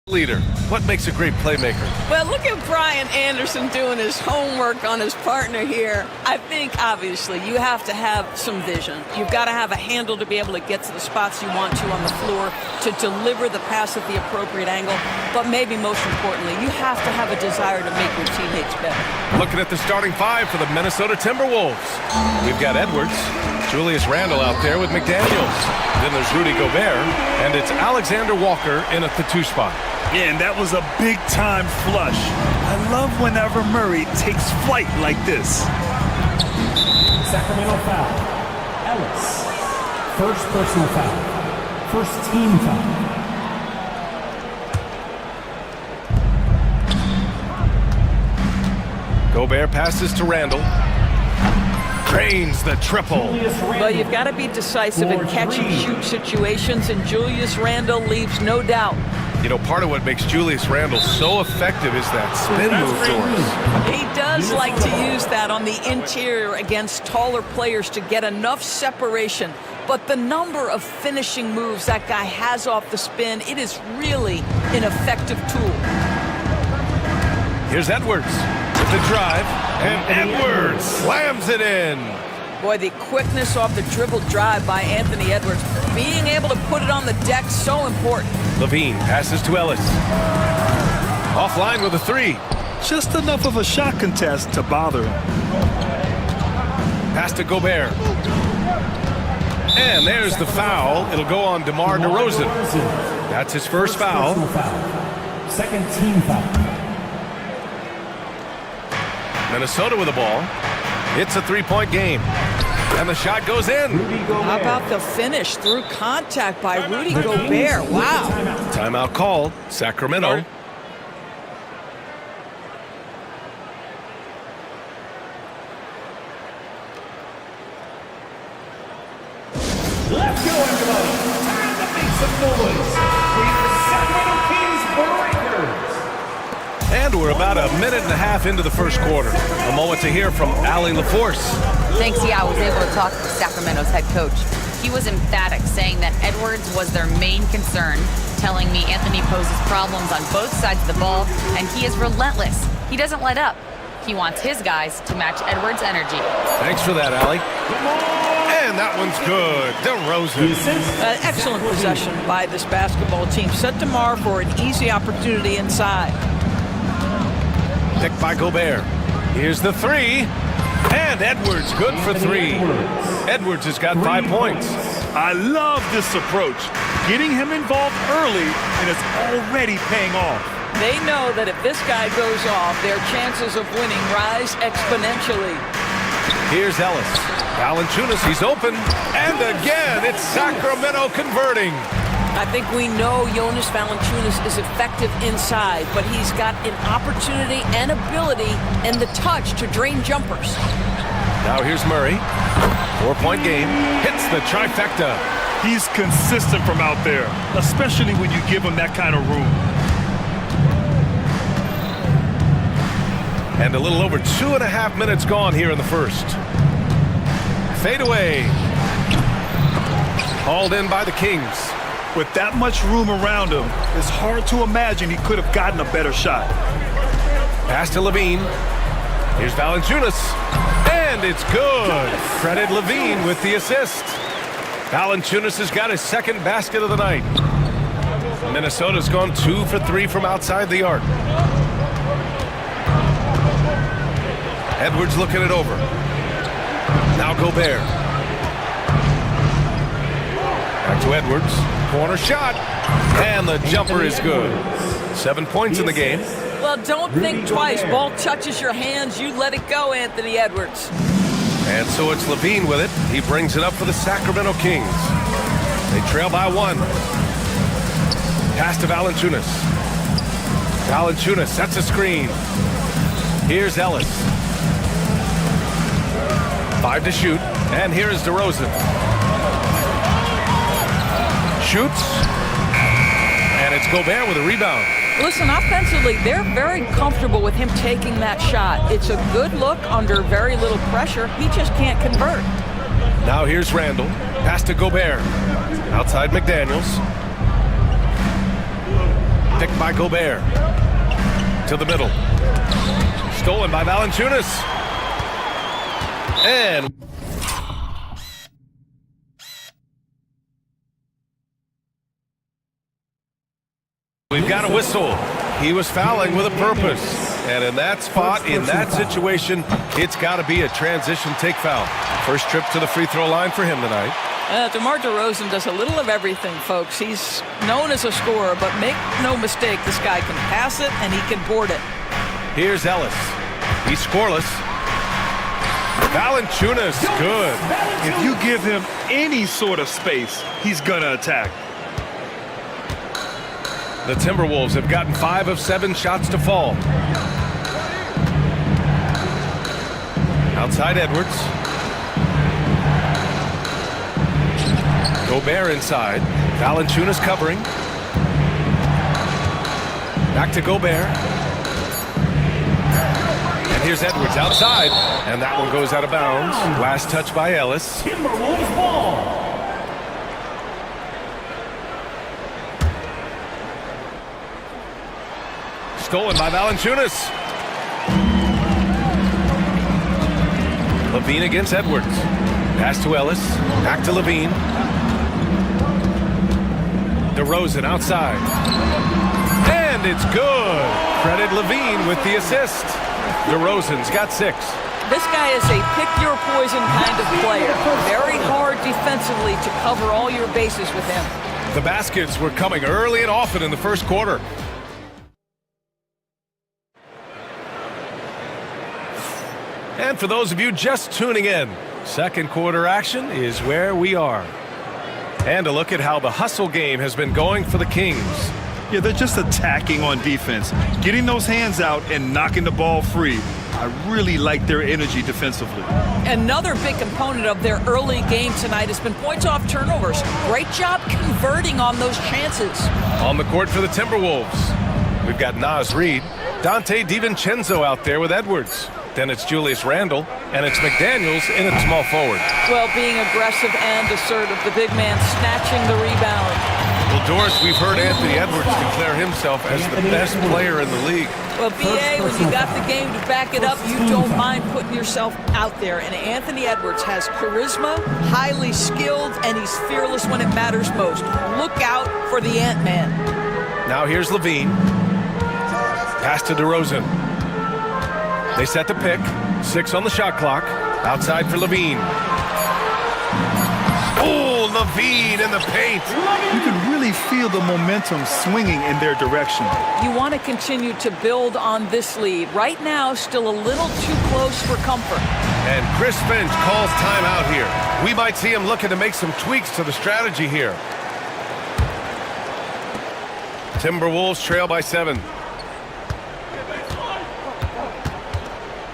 Leader, what makes a great playmaker? Well, look at Brian Anderson doing his homework on his partner here. I think, obviously, you have to have some vision. You've got to have a handle to be able to get to the spots you want to on the floor, to deliver the pass at the appropriate angle. But maybe most importantly, you have to have a desire to make your teammates better. Looking at the starting five for the Minnesota Timberwolves. We've got Edwards, Julius Randle out there with McDaniels. Then there's Rudy Gobert, and it's Alexander Walker in at the 2 spot. Yeah, and that was a big-time flush. I love whenever Murray takes flight like this. Sacramento foul. Ellis. First personal foul. First team foul. Gobert passes to Randle. Drains the triple. Well, you've got to be decisive in catch-and-shoot situations, and Julius Randle leaves no doubt. You know, part of what makes Julius Randle so effective is that spin move, Doris. He does like to use that on the interior against taller players to get enough separation. But the number of finishing moves that guy has off the spin, it is really an effective tool. Here's Edwards with the drive, and Edwards slams it in. Boy, the quickness off the dribble drive by Anthony Edwards, being able to put it on the deck, so important. Levine passes to Ellis. Offline with a 3. Just enough of a shot contest to bother him. Pass to Gobert. And there's the foul. It'll go on DeMar DeRozan. That's his first foul. Second team foul. Minnesota with the ball. It's a 3-point game. And the shot goes in. How about the finish through contact by Rudy Gobert? Wow. Timeout called. Sacramento. Let's go, everybody. Time to make some noise. For your Sacramento Kings Breakers. And we're about a minute and a half into the first quarter. A moment to hear from Allie LaForce. Thanks, yeah, I was able to talk to Sacramento's head coach. He was emphatic, saying that Edwards was their main concern, telling me Anthony poses problems on both sides of the ball, and he is relentless. He doesn't let up. He wants his guys to match Edwards' energy. Thanks for that, Allie. And that one's good. DeRozan. Excellent possession by this basketball team. Set DeMar for an easy opportunity inside. Picked by Gobert. Here's the 3. And Edwards, good for 3. Edwards has got 5 points. I love this approach. Getting him involved early, and it's already paying off. They know that if this guy goes off, their chances of winning rise exponentially. Here's Ellis. Valanciunas, he's open. And again, it's Sacramento converting. I think we know Jonas Valanciunas is effective inside, but he's got an opportunity and ability and the touch to drain jumpers. Now here's Murray. 4-point game. Hits the trifecta. He's consistent from out there, especially when you give him that kind of room. And a little over 2.5 minutes gone here in the first. Fade away. Hauled in by the Kings. With that much room around him, it's hard to imagine he could have gotten a better shot. Pass to Levine. Here's Valanciunas. And it's good. Credit Levine with the assist. Valanciunas has got his second basket of the night. Minnesota's gone 2 for 3 from outside the arc. Edwards looking it over. Now Gobert. Back to Edwards. Corner shot. And the jumper is good. 7 points in the game. Well, don't think twice. Ball touches your hands, you let it go, Anthony Edwards. And so it's Levine with it. He brings it up for the Sacramento Kings. They trail by 1. Pass to Valanciunas. Valanciunas sets a screen. Here's Ellis. 5 to shoot. And here is DeRozan. Shoots. And it's Gobert with a rebound. Listen, offensively, they're very comfortable with him taking that shot. It's a good look under very little pressure. He just can't convert. Now here's Randle. Pass to Gobert. Outside McDaniels. Picked by Gobert. To the middle. Stolen by Valanciunas. And we've got a whistle. He was fouling with a purpose. And in that spot, in that situation, it's got to be a transition take foul. First trip to the free throw line for him tonight. DeMar DeRozan does a little of everything, folks. He's known as a scorer, but make no mistake, this guy can pass it and he can board it. Here's Ellis. He's scoreless. Valanciunas, good. If you give him any sort of space, he's gonna attack. The Timberwolves have gotten 5 of 7 shots to fall. Outside Edwards. Gobert inside. Valanciunas covering. Back to Gobert. And here's Edwards outside. And that one goes out of bounds. Last touch by Ellis. Timberwolves ball. Stolen by Valanciunas. Levine against Edwards. Pass to Ellis. Back to Levine. DeRozan outside. And it's good. Credit Levine with the assist. DeRozan's got 6. This guy is a pick-your-poison kind of player. Very hard defensively to cover all your bases with him. The baskets were coming early and often in the first quarter. And for those of you just tuning in, second quarter action is where we are. And a look at how the hustle game has been going for the Kings. Yeah, they're just attacking on defense, getting those hands out and knocking the ball free. I really like their energy defensively. Another big component of their early game tonight has been points off turnovers. Great job converting on those chances. On the court for the Timberwolves, we've got Naz Reid, Dante DiVincenzo out there with Edwards. Then it's Julius Randle, and it's McDaniels in at small forward. Well, being aggressive and assertive, the big man snatching the rebound. Well, Doris, we've heard Anthony Edwards declare himself as the best player in the league. Well, BA, when you got the game to back it up, you don't mind putting yourself out there. And Anthony Edwards has charisma, highly skilled, and he's fearless when it matters most. Look out for the Ant-Man. Now here's Levine. Pass to DeRozan. They set the pick. 6 on the shot clock. Outside for Levine. Oh, Levine in the paint. You can really feel the momentum swinging in their direction. You want to continue to build on this lead. Right now, still a little too close for comfort. And Chris Finch calls timeout here. We might see him looking to make some tweaks to the strategy here. Timberwolves trail by 7.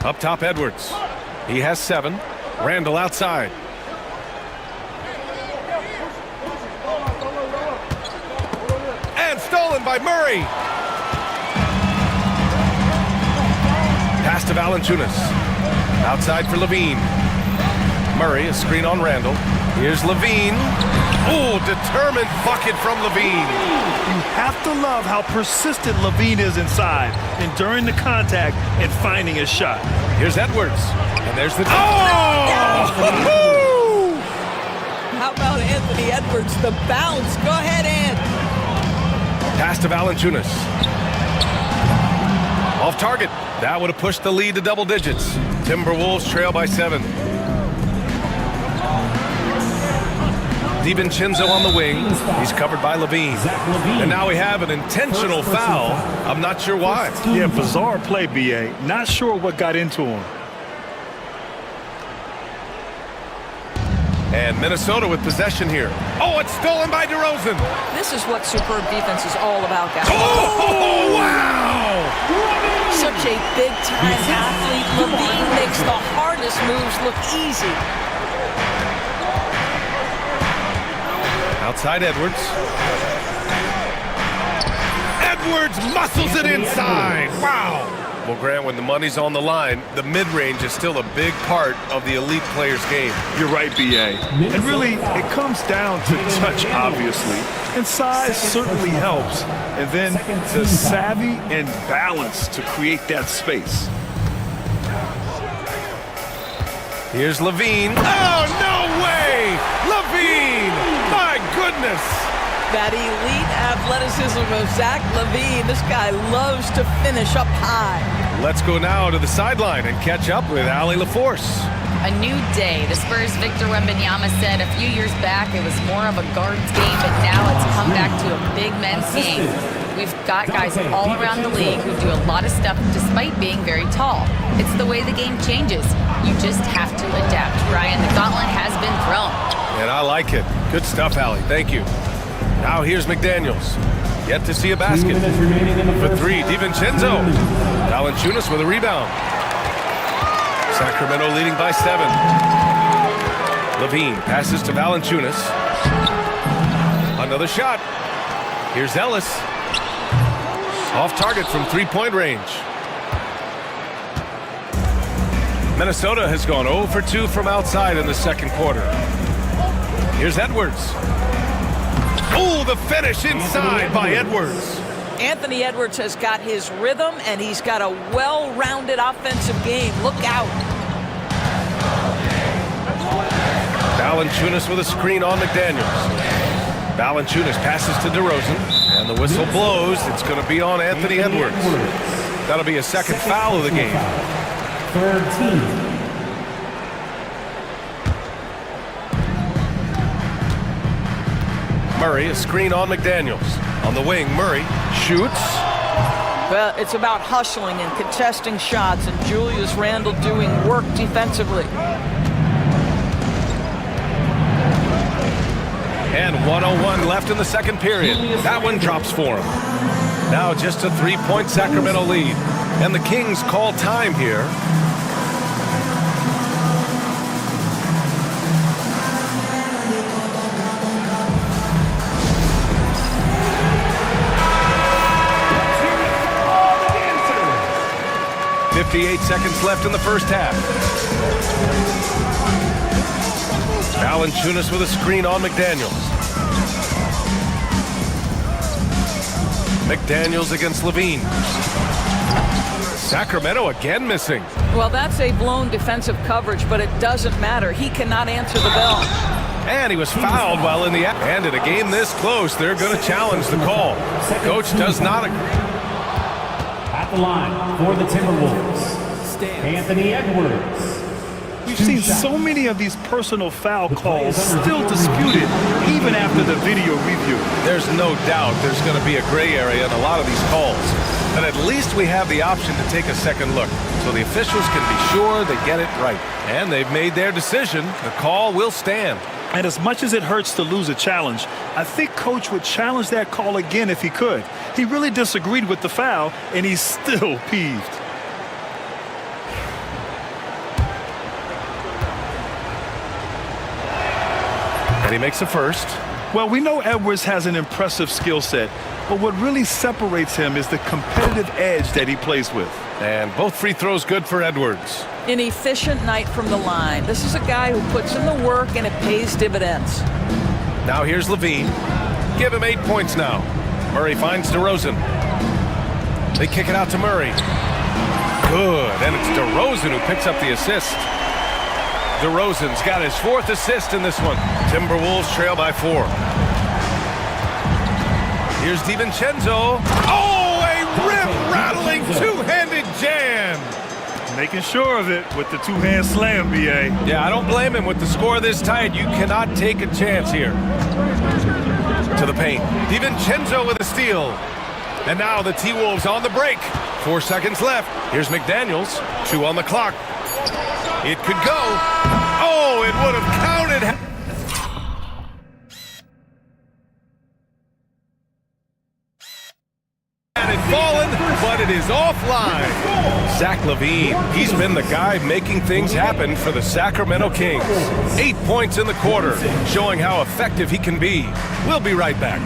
Up top, Edwards. He has 7. Randle outside. And stolen by Murray. Pass to Valanciunas. Outside for Levine. Murray, a screen on Randle. Here's Levine. Oh, determined bucket from Levine. You have to love how persistent Levine is inside, enduring the contact and finding a shot. Here's Edwards. And there's the... Oh! How about Anthony Edwards? The bounce. Go ahead, Ant. Pass to Valanciunas. Off target. That would have pushed the lead to double digits. Timberwolves trail by 7. DiVincenzo on the wing. He's covered by Levine. And now we have an intentional foul. I'm not sure why. Yeah, bizarre play, BA. Not sure what got into him. And Minnesota with possession here. Oh, it's stolen by DeRozan. This is what superb defense is all about, guys. Oh, wow! Such a big-time athlete. Levine makes the hardest moves look easy. Outside Edwards. Edwards muscles it inside. Wow. Well, Grant, when the money's on the line, the mid-range is still a big part of the elite player's game. You're right, B.A. And really, it comes down to touch, obviously. And size certainly helps. And then the savvy and balance to create that space. Here's Levine. Oh, no way! Levine! My goodness! That elite athleticism of Zach Levine. This guy loves to finish up high. Let's go now to the sideline and catch up with Allie LaForce. A new day. The Spurs' Victor Wembanyama said a few years back it was more of a guards game, but now it's come back to a big men's game. We've got guys all around the league who do a lot of stuff despite being very tall. It's the way the game changes. You just have to adapt. Ryan, the gauntlet has been thrown. And I like it. Good stuff, Allie. Thank you. Now here's McDaniels. Yet to see a basket. For three, DiVincenzo. Valanciunas with a rebound. Sacramento leading by 7. Levine passes to Valanciunas. Another shot. Here's Ellis. Off target from three-point range. Minnesota has gone 0 for 2 from outside in the second quarter. Here's Edwards. Oh, the finish inside by Edwards. Anthony Edwards has got his rhythm, and he's got a well-rounded offensive game. Look out. Valanciunas with a screen on McDaniels. Valanciunas passes to DeRozan, and the whistle blows. It's going to be on Anthony Edwards. That'll be a second foul of the game. Third team. Murray, a screen on McDaniels. On the wing, Murray shoots. Well, it's about hustling and contesting shots, and Julius Randle doing work defensively. And 1:01 left in the second period. That one drops for him. Now just a 3-point Sacramento lead. And the Kings call time here. .58 seconds left in the first half. Valanciunas with a screen on McDaniels. McDaniels against Levine. Sacramento again missing. Well, that's a blown defensive coverage, but it doesn't matter. He cannot answer the bell. And he was fouled while in the act. And in a game this close, they're going to challenge the call. Coach does not agree. At the line for the Timberwolves, Anthony Edwards. We've seen so many of these personal foul calls still disputed, even after the video review. There's no doubt there's going to be a gray area in a lot of these calls. But at least we have the option to take a second look, so the officials can be sure they get it right. And they've made their decision. The call will stand. And as much as it hurts to lose a challenge, I think Coach would challenge that call again if he could. He really disagreed with the foul, and he's still peeved. And he makes a first. Well, we know Edwards has an impressive skill set, but what really separates him is the competitive edge that he plays with. And both free throws good for Edwards. An efficient night from the line. This is a guy who puts in the work, and it pays dividends. Now here's Levine. Give him 8 points now. Murray finds DeRozan. They kick it out to Murray. Good, and it's DeRozan who picks up the assist. DeRozan's got his 4th assist in this one. Timberwolves trail by 4. Here's DiVincenzo. Oh, a rim-rattling two-handed jam. Making sure of it with the two-hand slam, B.A. Yeah, I don't blame him. With the score this tight, you cannot take a chance here. To the paint. DiVincenzo with a steal. And now the T-Wolves on the break. 4 seconds left. Here's McDaniels. 2 on the clock. It could go. Oh, it would have counted. And it fallen, but it is offline. Zach Levine, he's been the guy making things happen for the Sacramento Kings. 8 points in the quarter, showing how effective he can be. We'll be right back.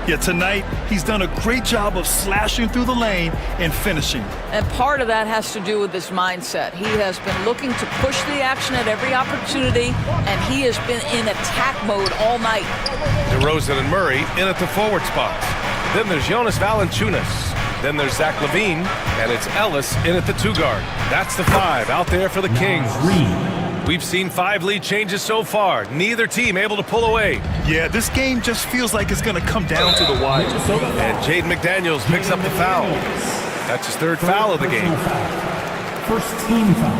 Yeah, tonight he's done a great job of slashing through the lane and finishing. And part of that has to do with his mindset. He has been looking to push the action at every opportunity, and he has been in attack mode all night. DeRozan and Murray in at the forward spots. Then there's Jonas Valanciunas. Then there's Zach LaVine, and it's Ellis in at the 2 guard. That's the 5 out there for the Kings. We've seen 5 lead changes so far. Neither team able to pull away. Yeah, this game just feels like it's going to come down to the wire. And Jaden McDaniels picks up the foul. That's his 3rd foul of the game. First team foul.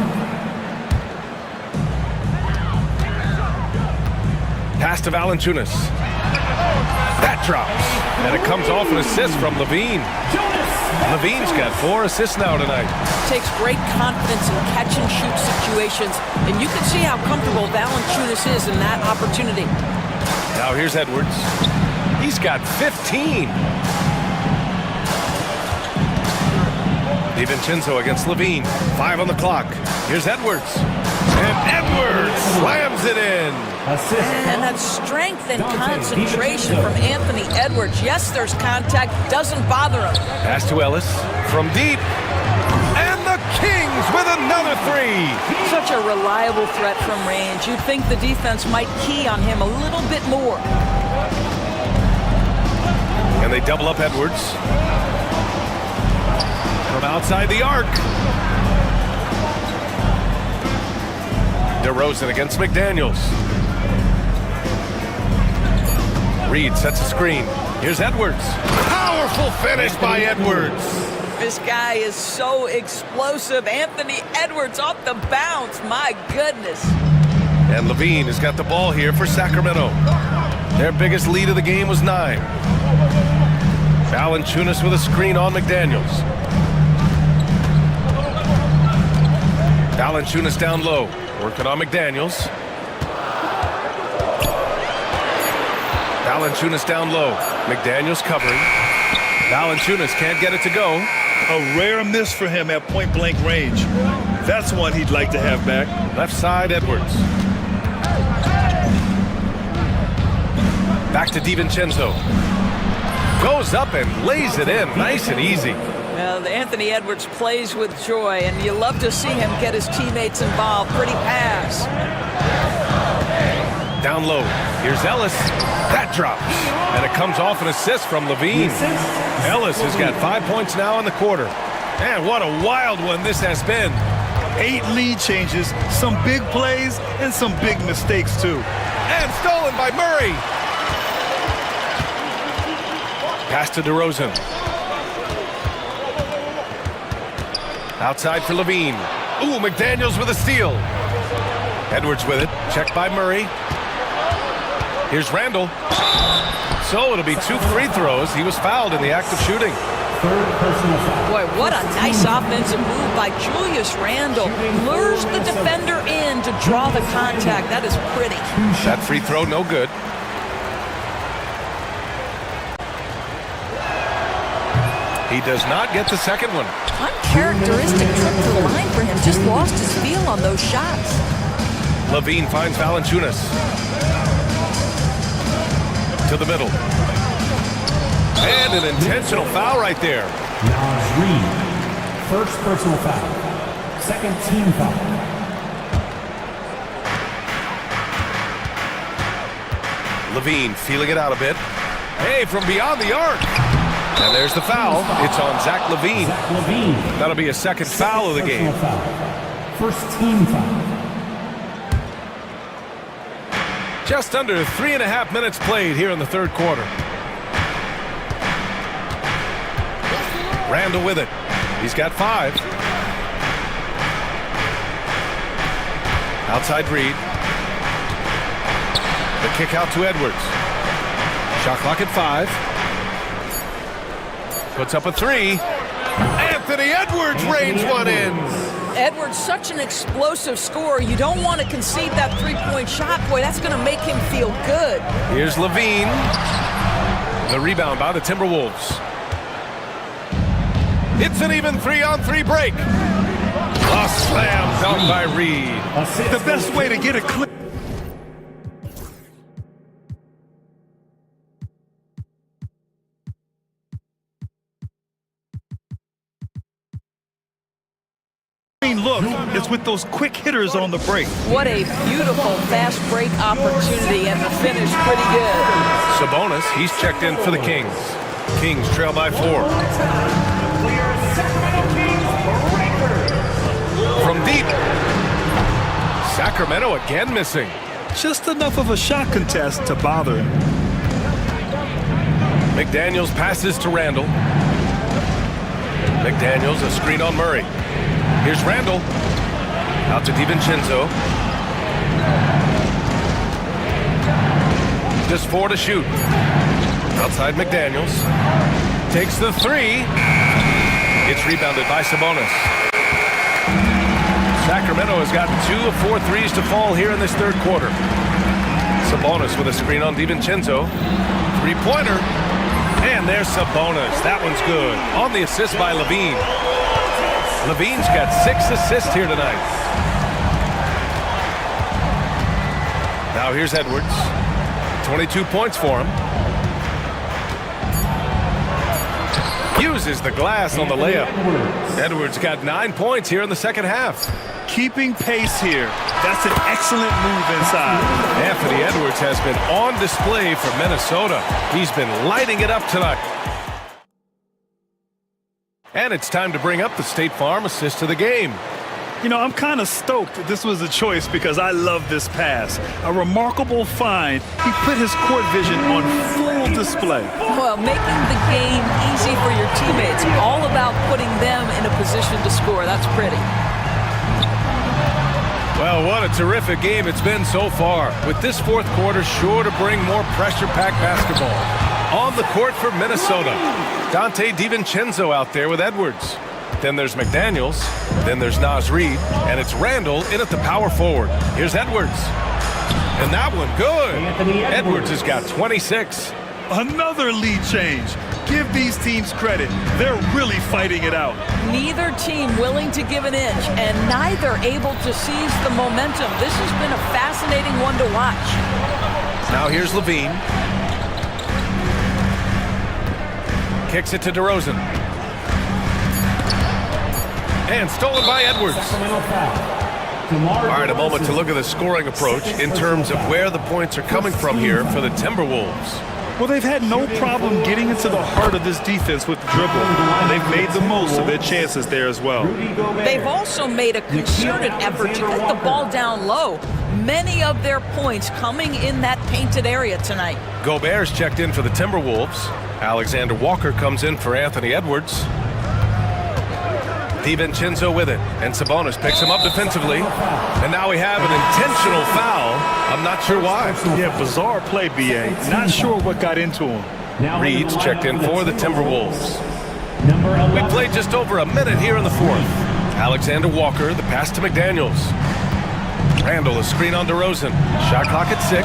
Pass to Valanciunas. That drops. And it comes off an assist from LaVine. LaVine's got 4 assists now tonight. Takes great confidence in catch-and-shoot situations, and you can see how comfortable Valanciunas is in that opportunity. Now here's Edwards. He's got 15. DiVincenzo against LaVine. 5 on the clock. Here's Edwards. And Edwards slams it in. And that strength and concentration from Anthony Edwards. Yes, there's contact. Doesn't bother him. Pass to Ellis from deep. And the Kings with another 3. Such a reliable threat from range. You'd think the defense might key on him a little bit more. And they double up Edwards. From outside the arc. DeRozan against McDaniels. Reed sets a screen. Here's Edwards. Powerful finish by Edwards. This guy is so explosive. Anthony Edwards off the bounce. My goodness. And LaVine has got the ball here for Sacramento. Their biggest lead of the game was 9. Valanciunas with a screen on McDaniels. Valanciunas down low. Working on McDaniels. Valanciunas down low. McDaniels covering. Valanciunas can't get it to go. A rare miss for him at point-blank range. That's one he'd like to have back. Left side, Edwards. Back to DiVincenzo. Goes up and lays it in. Nice and easy. Well, Anthony Edwards plays with joy, and you love to see him get his teammates involved. Pretty pass. Down low. Here's Ellis. That drops. And it comes off an assist from LaVine. Ellis has got 5 points now in the quarter. Man, what a wild one this has been. 8 lead changes, some big plays, and some big mistakes, too. And stolen by Murray. Pass to DeRozan. Outside for LaVine. Ooh, McDaniels with a steal. Edwards with it. Checked by Murray. Here's Randall. So it'll be 2 free throws. He was fouled in the act of shooting. Boy, what a nice offensive move by Julius Randall. Lures the defender in to draw the contact. That is pretty. That free throw, no good. He does not get the second one. Uncharacteristic trip to the line for him. Just lost his feel on those shots. LaVine finds Valanciunas. To the middle. And an intentional foul right there. Now Reed. First personal foul. Second team foul. LaVine feeling it out a bit. Hey, from beyond the arc. And there's the foul. It's on Zach LaVine. That'll be a second foul of the game. First team foul. Just under 3.5 minutes played here in the third quarter. Randall with it. He's got 5. Outside Reed. The kick out to Edwards. Shot clock at 5. Puts up a 3. Anthony Edwards rains one in. Edwards, such an explosive scorer. You don't want to concede that three-point shot. Boy, that's going to make him feel good. Here's LaVine. The rebound by the Timberwolves. It's an even 3-on-3 break. A slam dunk by Reed. The best way to get a clear. mean, look, it's with those quick hitters on the break. What a beautiful fast break opportunity, and the finish pretty good. Sabonis, he's checked in for the Kings. Kings trail by 4. From deep. Sacramento again missing. Just enough of a shot contest to bother him. McDaniels passes to Randall. McDaniels, a screen on Murray. Here's Randall. Out to DiVincenzo. Just 4 to shoot. Outside McDaniels. Takes the 3. It's rebounded by Sabonis. Sacramento has gotten 2 of 4 threes to fall here in this third quarter. Sabonis with a screen on DiVincenzo. Three-pointer. And there's Sabonis. That one's good. On the assist by Levine. Levine's got 6 assists here tonight. Now here's Edwards. 22 points for him. Uses the glass on the layup. Edwards got 9 points here in the second half. Keeping pace here. That's an excellent move inside. Anthony Edwards has been on display for Minnesota. He's been lighting it up tonight. And it's time to bring up the State Farm assist of the game. You know, I'm kind of stoked this was a choice because I love this pass. A remarkable find. He put his court vision on full display. Well, making the game easy for your teammates. All about putting them in a position to score. That's pretty. Well, what a terrific game it's been so far. With this fourth quarter sure to bring more pressure-packed basketball. On the court for Minnesota, Dante DiVincenzo out there with Edwards. Then there's McDaniels. Then there's Naz Reid. And it's Randall in at the power forward. Here's Edwards. And that one good. Edwards has got 26. Another lead change. Give these teams credit. They're really fighting it out. Neither team willing to give an inch, and neither able to seize the momentum. This has been a fascinating one to watch. Now here's Levine. Kicks it to DeRozan. And stolen by Edwards. All right, a moment to look at the scoring approach in terms of where the points are coming from here for the Timberwolves. Well, they've had no problem getting into the heart of this defense with the dribble. And they've made the most of their chances there as well. They've also made a concerted effort to get the ball down low. Many of their points coming in that painted area tonight. Gobert's checked in for the Timberwolves. Alexander Walker comes in for Anthony Edwards. DiVincenzo with it, and Sabonis picks him up defensively. And now we have an intentional foul. I'm not sure why. Yeah, bizarre play, B.A. Not sure what got into him. Reed's checked in for the Timberwolves. We played just over a minute here in the fourth. Alexander Walker, the pass to McDaniels. Randall, a screen on DeRozan. Shot clock at 6.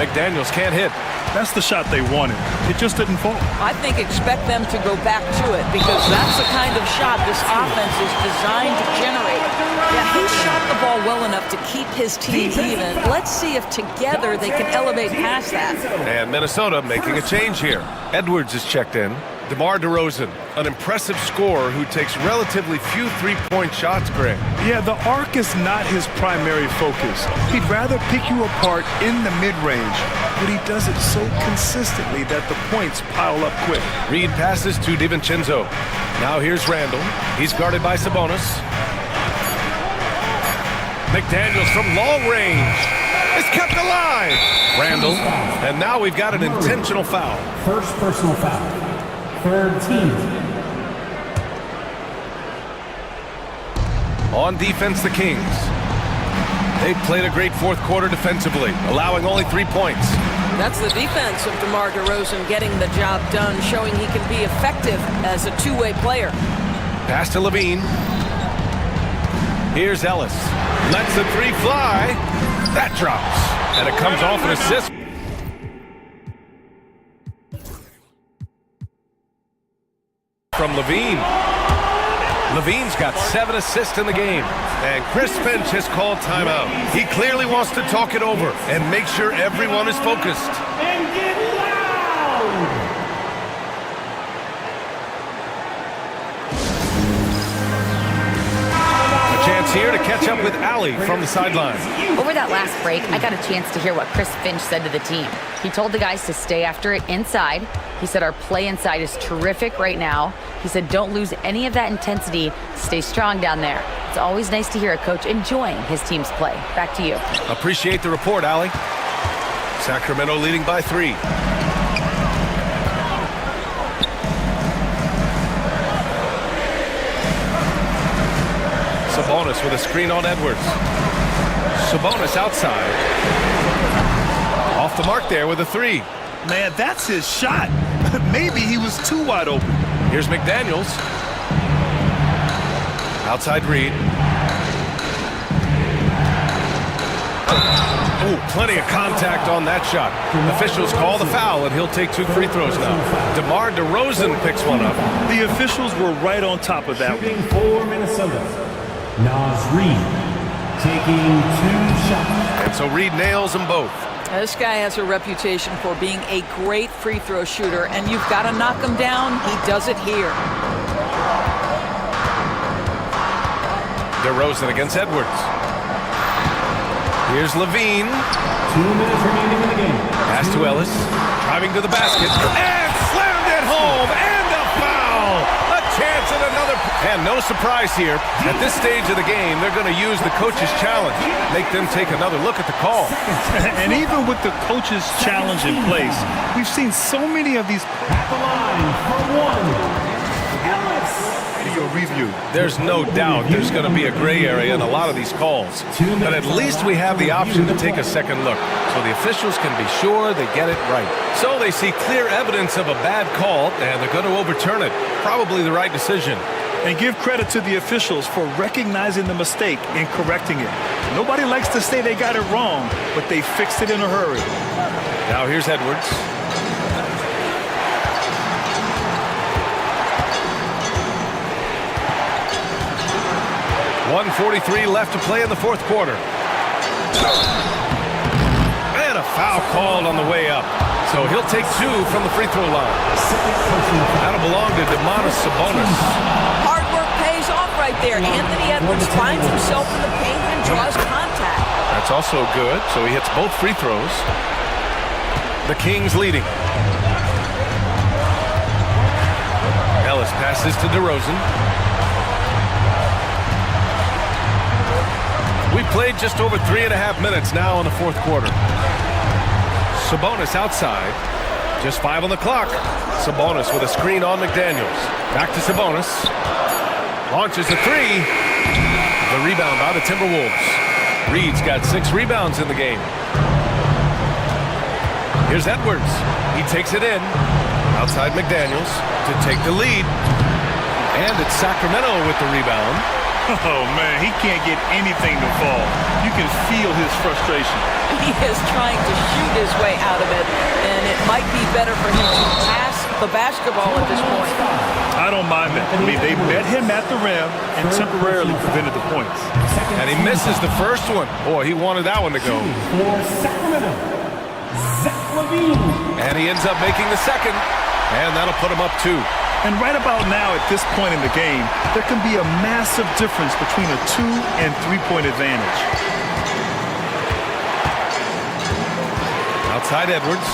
McDaniels can't hit. That's the shot they wanted. It just didn't fall. I think expect them to go back to it because that's the kind of shot this offense is designed to generate. Yeah, he shot the ball well enough to keep his team even. Let's see if together they can elevate past that. And Minnesota making a change here. Edwards is checked in. DeMar DeRozan, an impressive scorer who takes relatively few three-point shots, Greg. Yeah, the arc is not his primary focus. He'd rather pick you apart in the mid-range, but he does it so consistently that the points pile up quick. Reed passes to DiVincenzo. Now here's Randall. He's guarded by Sabonis. McDaniels from long range is kept alive. Randall, and now we've got an intentional foul. First personal foul. Third team. On defense, the Kings. They've played a great fourth quarter defensively, allowing only 3 points. That's the defense of DeMar DeRozan getting the job done, showing he can be effective as a two-way player. Pass to Levine. Here's Ellis. Lets the 3 fly. That drops. And it comes off an assist. From Levine. Levine's got 7 assists in the game. And Chris Finch has called timeout. He clearly wants to talk it over and make sure everyone is focused. And get loud! Let's hear to catch up with Allie from the sideline. Over that last break, I got a chance to hear what Chris Finch said to the team. He told the guys to stay after it inside. He said our play inside is terrific right now. He said don't lose any of that intensity. Stay strong down there. It's always nice to hear a coach enjoying his team's play. Back to you. Appreciate the report, Allie. Sacramento leading by 3. Sabonis with a screen on Edwards. Sabonis outside. Off the mark there with a 3. Man, that's his shot. Maybe he was too wide open. Here's McDaniels. Outside Reed. Ooh, plenty of contact on that shot. Officials call the foul, and he'll take 2 free throws now. DeMar DeRozan picks one up. The officials were right on top of that Shooting one. for Minnesota, Naz Reid taking 2 shots. And so Reed nails them both. Now, this guy has a reputation for being a great free throw shooter, and you've got to knock him down. He does it here. DeRozan against Edwards. Here's Levine. 2 minutes remaining in the game. Pass to Ellis. Driving to the basket. And slammed it home. And a foul. A chance at another. And no surprise here. At this stage of the game, they're going to use the coach's challenge. Make them take another look at the call. And even with the coach's challenge in place, we've seen so many of these. At the line for 1, Ellis. Video review. There's no doubt there's going to be a gray area in a lot of these calls. But at least we have the option to take a second look, so the officials can be sure they get it right. So they see clear evidence of a bad call, and they're going to overturn it. Probably the right decision. And give credit to the officials for recognizing the mistake and correcting it. Nobody likes to say they got it wrong, but they fixed it in a hurry. Now here's Edwards. 1:43 left to play in the fourth quarter. And a foul called on the way up. So he'll take 2 from the free throw line. That'll belong to Domantas Sabonis. Hard work pays off right there. Anthony Edwards finds himself in the paint and draws contact. That's also good, so he hits both free throws. The Kings leading. Ellis passes to DeRozan. We played just over 3.5 minutes now in the fourth quarter. Sabonis outside. Just 5 on the clock. Sabonis with a screen on McDaniels. Back to Sabonis. Launches a 3. The rebound by the Timberwolves. Reed's got 6 rebounds in the game. Here's Edwards. He takes it in. Outside McDaniels to take the lead. And it's Sacramento with the rebound. Oh, man, he can't get anything to fall. You can feel his frustration. He is trying to shoot his way out of it, and it might be better for him to pass the basketball at this point. I don't mind that. I mean, they met him at the rim and temporarily prevented the points. And he misses the first one. Boy, he wanted that one to go. For Sacramento, Zach LaVine. And he ends up making the second, and that'll put him up 2. And right about now, at this point in the game, there can be a massive difference between a 2- and 3-point advantage. Outside Edwards.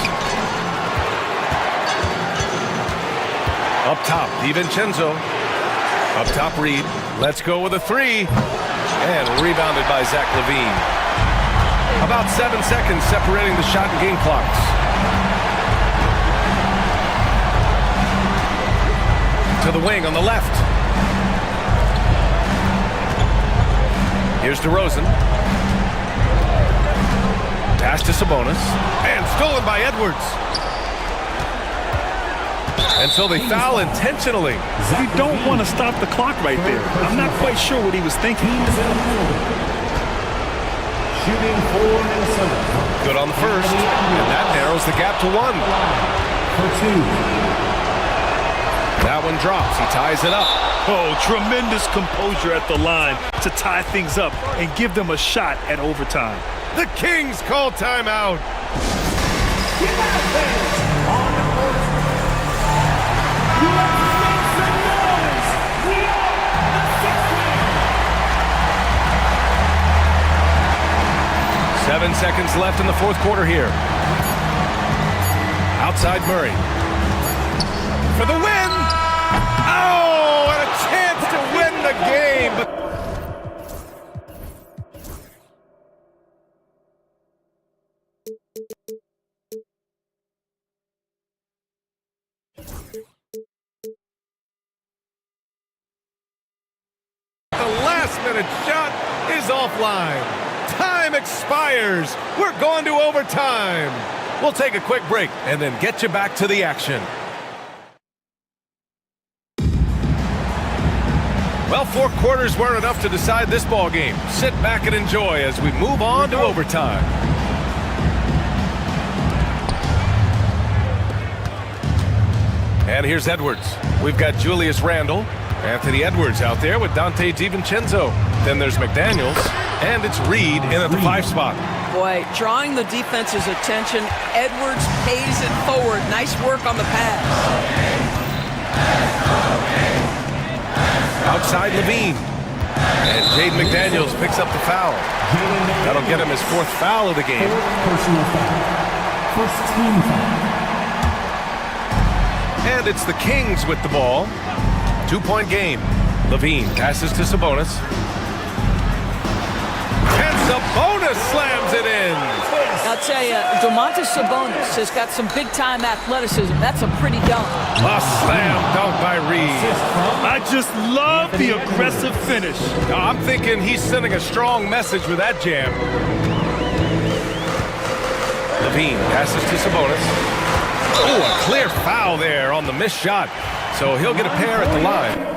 Up top, DiVincenzo. Up top, Reed. Let's go with a 3. And rebounded by Zach LaVine. About 7 seconds separating the shot and game clocks. To the wing on the left. Here's DeRozan. Pass to Sabonis. And stolen by Edwards. And so they foul intentionally. You don't want to stop the clock right there. I'm not quite sure what he was thinking. Shooting for Minnesota. Good on the first. And that narrows the gap to 1. For 2. That one drops. He ties it up. Oh, tremendous composure at the line to tie things up and give them a shot at overtime. The Kings call timeout. 7 seconds left in the fourth quarter here. Outside Murray. For the win! Oh, and a chance to win the game. But the last-minute shot is offline. Time expires. We're going to overtime. We'll take a quick break and then get you back to the action. Well, 4 quarters weren't enough to decide this ball game. Sit back and enjoy as we move on to overtime. And here's Edwards. We've got Julius Randle, Anthony Edwards out there with Dante DiVincenzo. Then there's McDaniels, and it's Reed in at the 5 spot. Boy, drawing the defense's attention, Edwards pays it forward. Nice work on the pass. Outside Levine. And Jaden McDaniels picks up the foul. That'll get him his 4th foul of the game. Personal foul. First team foul. And it's the Kings with the ball. 2-point game. Levine passes to Sabonis. And Sabonis slams it in. I'll tell you, Domantas Sabonis has got some big-time athleticism. That's a pretty dunk. A slam dunk by Reed. I just love the aggressive finish. Now, I'm thinking he's sending a strong message with that jam. Levine passes to Sabonis. Oh, a clear foul there on the missed shot. So he'll get a pair at the line.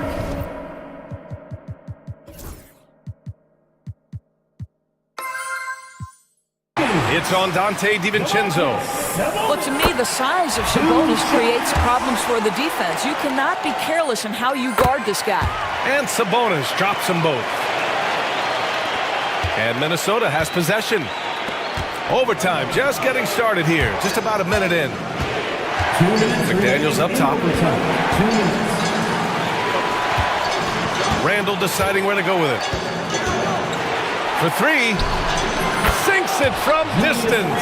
It's on Dante DiVincenzo. Well, to me, the size of Sabonis creates problems for the defense. You cannot be careless in how you guard this guy. And Sabonis drops them both. And Minnesota has possession. Overtime just getting started here. Just about a minute in. McDaniels up top. Randle deciding where to go with it. For 3. Sinks it from distance.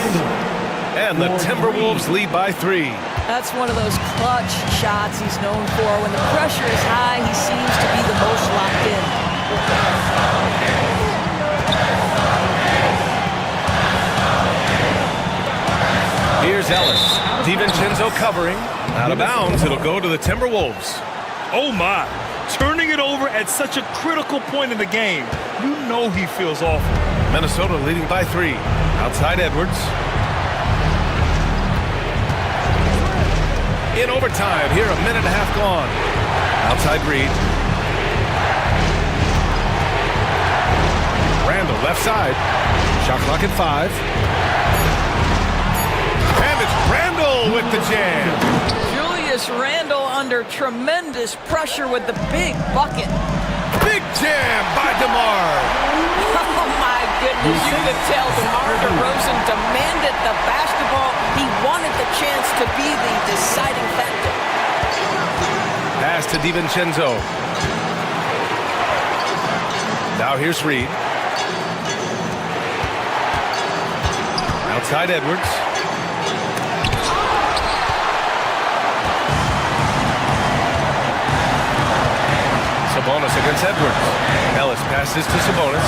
And the Timberwolves lead by 3. That's one of those clutch shots he's known for. When the pressure is high, he seems to be the most locked in. Here's Ellis. DiVincenzo covering. Out of bounds, it'll go to the Timberwolves. Oh my, turning it over at such a critical point in the game. You know he feels awful. Minnesota leading by 3. Outside Edwards. In overtime, here a minute and a half gone. Outside Reed. Randle left side. Shot clock at 5. And it's Randle with the jam. Julius Randle under tremendous pressure with the big bucket. Big jam by DeMar. Oh my goodness, you could tell DeMar DeRozan demanded the basketball. He wanted the chance to be the deciding factor. Pass to DiVincenzo. Now here's Reed. Outside Edwards. Sabonis against Edwards. Ellis passes to Sabonis.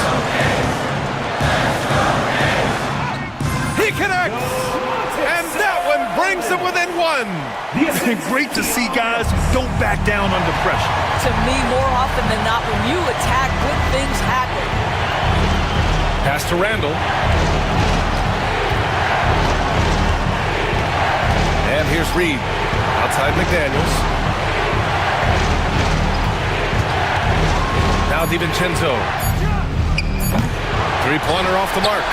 He connects! And that one brings him within 1. It's been great to see guys who don't back down under pressure. To me, more often than not, when you attack, good things happen. Pass to Randle. And here's Reed. Outside McDaniels. Now DiVincenzo. 3-pointer off the mark.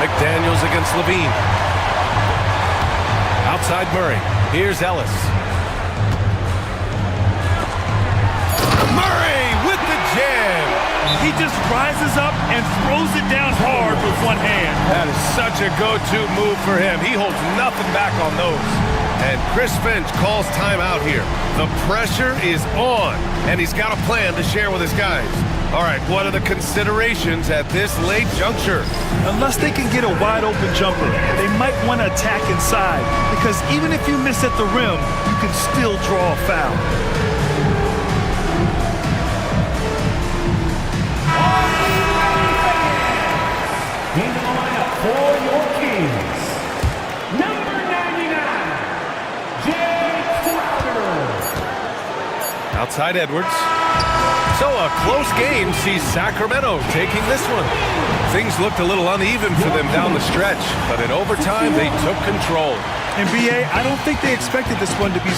McDaniels against Levine. Outside Murray. Here's Ellis. Murray with the jam. He just rises up and throws it down hard with one hand. That is such a go-to move for him. He holds nothing back on those. And Chris Finch calls timeout here. The pressure is on, and he's got a plan to share with his guys. All right, what are the considerations at this late juncture? Unless they can get a wide open jumper, they might want to attack inside, because even if you miss at the rim, you can still draw a foul. Into the lineup for your Kings, number 99, Jay Crowder. Outside Edwards. So a close game sees Sacramento taking this one. Things looked a little uneven for them down the stretch, but in overtime they took control. And BA, I don't think they expected this one to be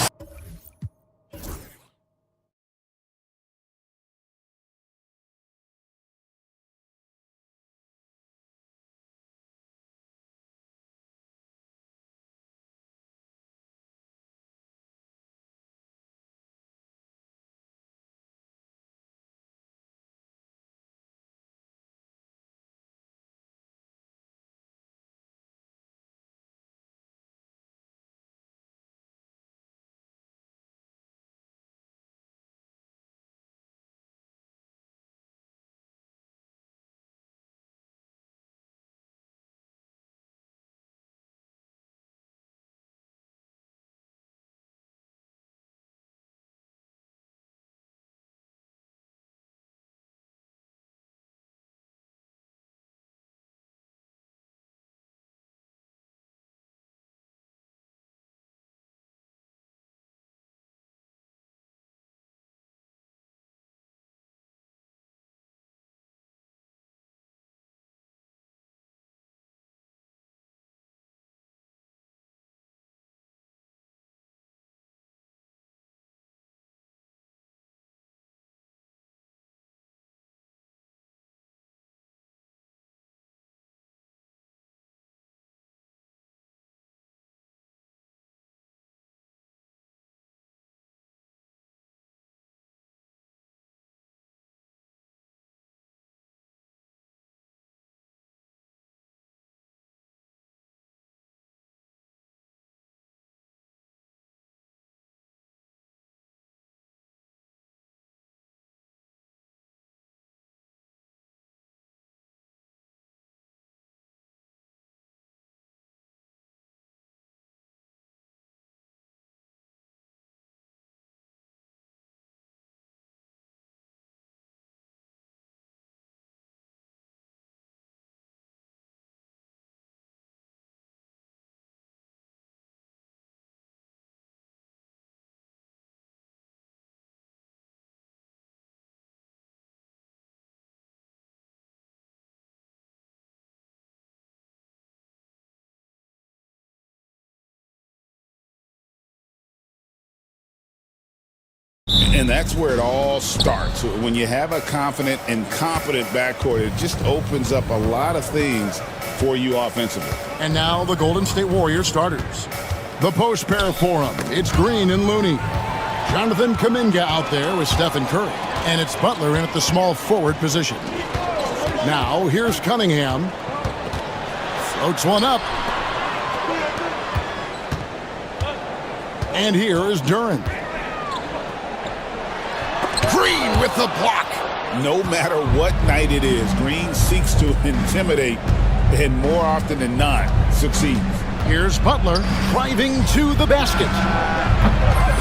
And that's where it all starts. When you have a confident and competent backcourt, it just opens up a lot of things for you offensively. And now the Golden State Warriors starters. The post pair for them. It's Green and Looney. Jonathan Kuminga out there with Stephen Curry. And it's Butler in at the small forward position. Now here's Cunningham. Floats one up. And here is Duran. Green with the block. No matter what night it is, Green seeks to intimidate and more often than not succeeds. Here's Butler driving to the basket.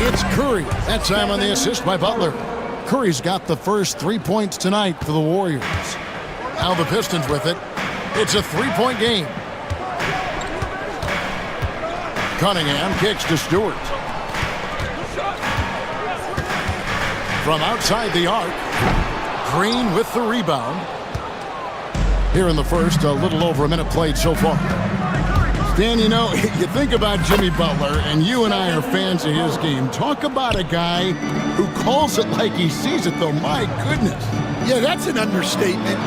It's Curry. That time on the assist by Butler. Curry's got the first 3 points tonight for the Warriors. Now the Pistons with it. It's a three-point game. Cunningham kicks to Stewart. From outside the arc, Green with the rebound. Here in the first, a little over a minute played so far. Dan, you know, you think about Jimmy Butler, and you and I are fans of his game. Talk about a guy who calls it like he sees it, though. My goodness. Yeah, that's an understatement.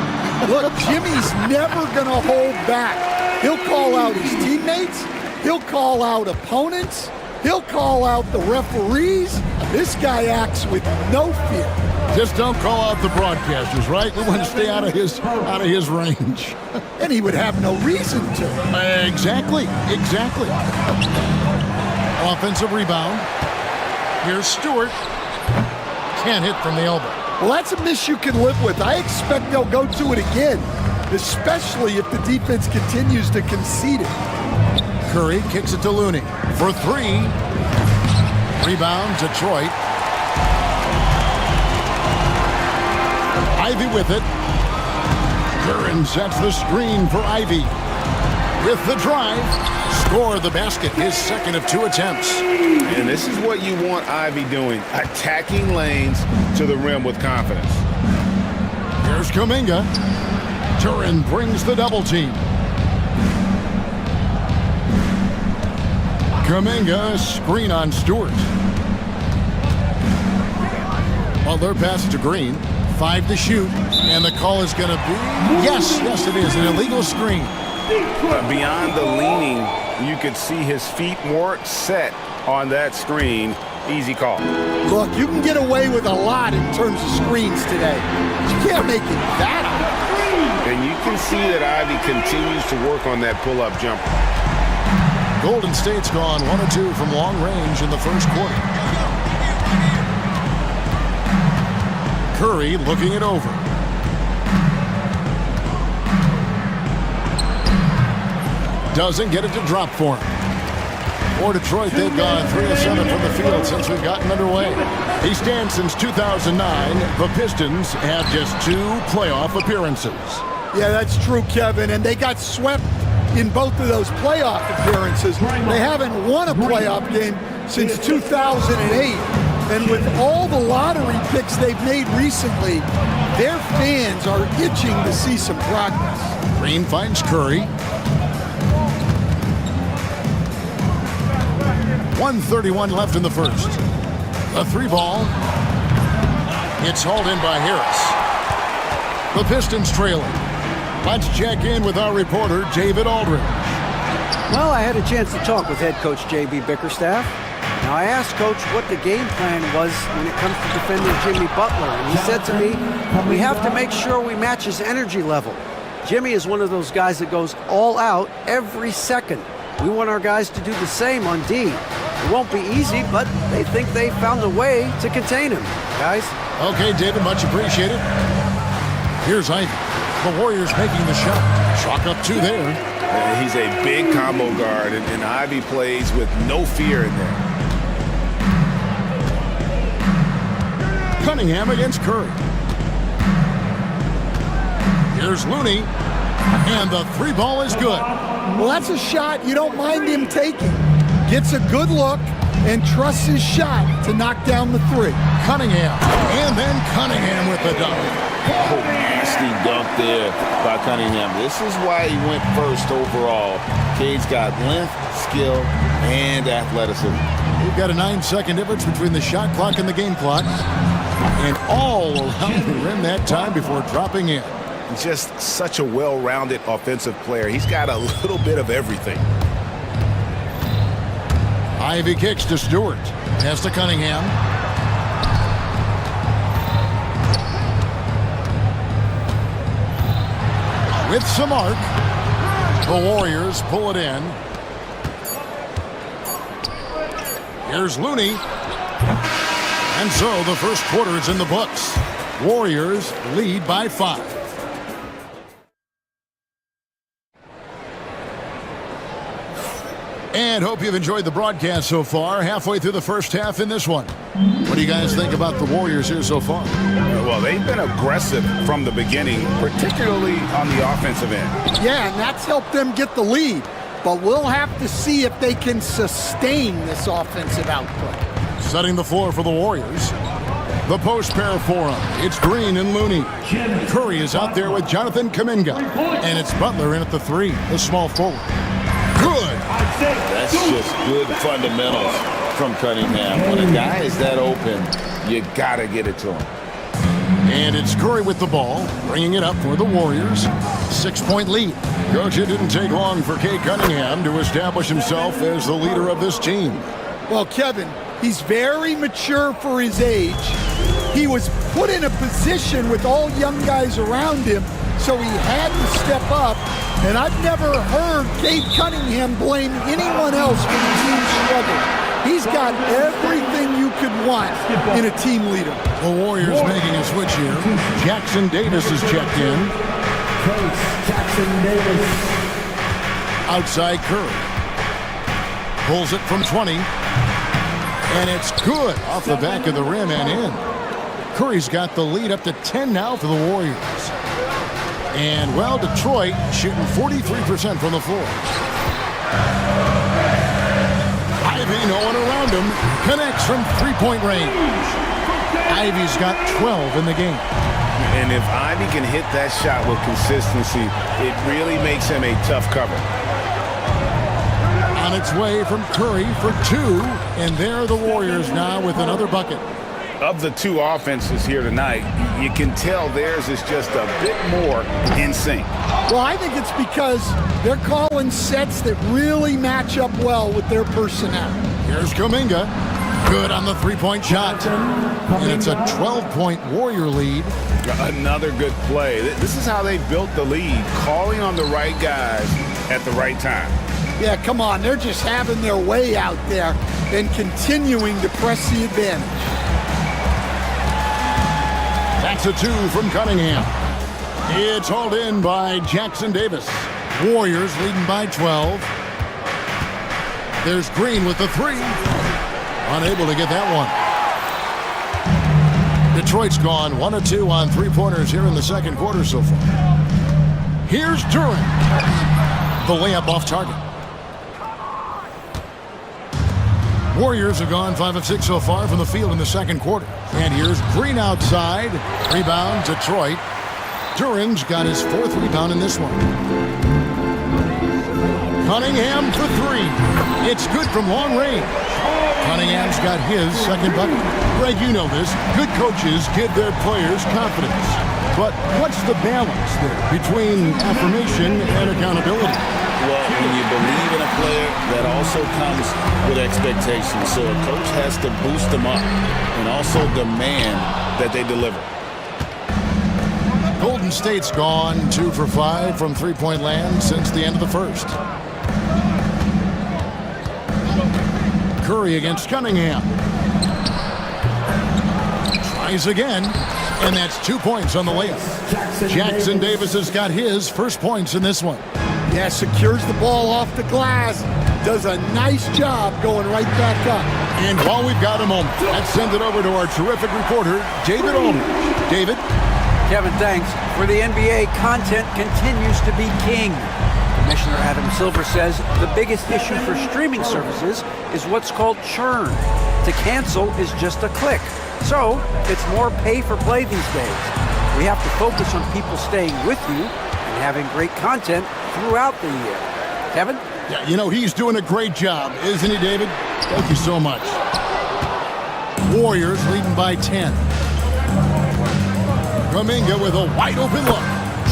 Look, Jimmy's never going to hold back. He'll call out his teammates. He'll call out opponents. He'll call out the referees. This guy acts with no fear. Just don't call out the broadcasters, right? We want to stay out of his range. And he would have no reason to. Exactly. Offensive rebound. Here's Stewart. Can't hit from the elbow. Well, that's a miss you can live with. I expect they'll go to it again, especially if the defense continues to concede it. Curry kicks it to Looney for three. Rebound, Detroit. Ivy with it. Curran sets the screen for Ivy. With the drive, score the basket, his second of 2 attempts. And this is what you want Ivy doing, attacking lanes to the rim with confidence. Here's Kuminga. Turin brings the double team. Kuminga, screen on Stewart. Butler passes to Green. 5 to shoot, and the call is going to be, yes, it is, an illegal screen. Beyond the leaning, you could see his feet weren't set on that screen. Easy call. Look, you can get away with a lot in terms of screens today. But you can't make it that hard. And you can see that Ivy continues to work on that pull-up jumper. Golden State's gone 1 of 2 from long range in the first quarter. Curry looking it over. Doesn't get it to drop for him. For Detroit, they've gone 3 of 7 from the field since we've gotten underway. He stands since 2009. The Pistons have just 2 playoff appearances. Yeah, that's true, Kevin, and they got swept in both of those playoff appearances. They haven't won a playoff game since 2008. And with all the lottery picks they've made recently, their fans are itching to see some progress. Green finds Curry. 1:31 left in the first. A 3 ball. It's hauled in by Harris. The Pistons trailing. Let's check in with our reporter, David Aldridge. Well, I had a chance to talk with head coach J.B. Bickerstaff. Now, I asked Coach what the game plan was when it comes to defending Jimmy Butler, and he said to me, we have to make sure we match his energy level. Jimmy is one of those guys that goes all out every second. We want our guys to do the same on D. It won't be easy, but they think they found a way to contain him, guys. Okay, David, much appreciated. Here's Ivy. The Warriors making the shot. Chalk up 2 there. He's a big combo guard, and Ivy plays with no fear in there. Cunningham against Curry. Here's Looney, and the 3 ball is good. Well, that's a shot you don't mind him taking. Gets a good look and trusts his shot to knock down the 3. Cunningham, and then Cunningham with the dunk. Oh, nasty dunk there by Cunningham. This is why he went first overall. Cade's got length, skill, and athleticism. We've got a 9-second difference between the shot clock and the game clock. And all around the rim that time before dropping in. Just such a well-rounded offensive player. He's got a little bit of everything. Ivy kicks to Stewart. Pass to Cunningham. With some arc, the Warriors pull it in. Here's Looney. And so the first quarter is in the books. Warriors lead by 5. And hope you've enjoyed the broadcast so far. Halfway through the first half in this one. What do you guys think about the Warriors here so far? Well, they've been aggressive from the beginning, particularly on the offensive end. Yeah, and that's helped them get the lead. But we'll have to see if they can sustain this offensive output. Setting the floor for the Warriors. The post pair for him. It's Green and Looney. Curry is out there with Jonathan Kuminga. And it's Butler in at the 3, the small forward. Good. That's just good fundamentals from Cunningham. When a guy is that open, you got to get it to him. And it's Curry with the ball, bringing it up for the Warriors. 6-point lead. Coach, it didn't take long for Cade Cunningham to establish himself as the leader of this team. Well, Kevin, he's very mature for his age. He was put in a position with all young guys around him, so he had to step up. And I've never heard Cade Cunningham blame anyone else when the team struggled. He's got everything you could want in a team leader. The Warriors making a switch here. Jackson Davis is checked in. Coach Jackson Davis. Outside Curry. Pulls it from 20. And it's good off the back of the rim and in. Curry's got the lead up to 10 now for the Warriors. And, well, Detroit shooting 43% from the floor. Ivy, no one around him, connects from three-point range. Ivy's got 12 in the game. And if Ivy can hit that shot with consistency, it really makes him a tough cover. On its way from Curry for two, and there are the Warriors now with another bucket. Of the two offenses here tonight, you can tell theirs is just a bit more in sync. Well, I think it's because they're calling sets that really match up well with their personnel. Here's Kuminga. Good on the three-point shot. And it's a 12-point Warrior lead. Another good play. This is how they built the lead, calling on the right guys at the right time. Yeah, come on. They're just having their way out there and continuing to press the advantage. That's a two from Cunningham. It's hauled in by Jackson Davis. Warriors leading by 12. There's Green with the three. Unable to get that one. Detroit's gone 1 of 2 on three-pointers here in the second quarter so far. Here's Duran. The layup off target. Warriors have gone 5 of 6 so far from the field in the second quarter. And here's Green outside. Rebound, Detroit. Duran's got his 4th rebound in this one. Cunningham for three. It's good from long range. Cunningham's got his second bucket. Greg, you know this. Good coaches give their players confidence. But what's the balance there between affirmation and accountability? Well, when you believe in a player, that also comes with expectations. So a coach has to boost them up and also demand that they deliver. Golden State's gone 2 for 5 from three-point land since the end of the first. Curry against Cunningham. Tries again, and that's 2 points on the layup. Jackson Davis has got his first points in this one. Yeah, secures the ball off the glass. Does a nice job going right back up. And while we've got a moment, let's send it over to our terrific reporter, David Aldridge. David? Kevin, thanks. For the NBA, content continues to be king. Commissioner Adam Silver says the biggest issue for streaming services is what's called churn. To cancel is just a click. So it's more pay for play these days. We have to focus on people staying with you and having great content throughout the year. Kevin? Yeah, you know, he's doing a great job, isn't he, David? Thank you so much. Warriors leading by 10. Kuminga with a wide open look.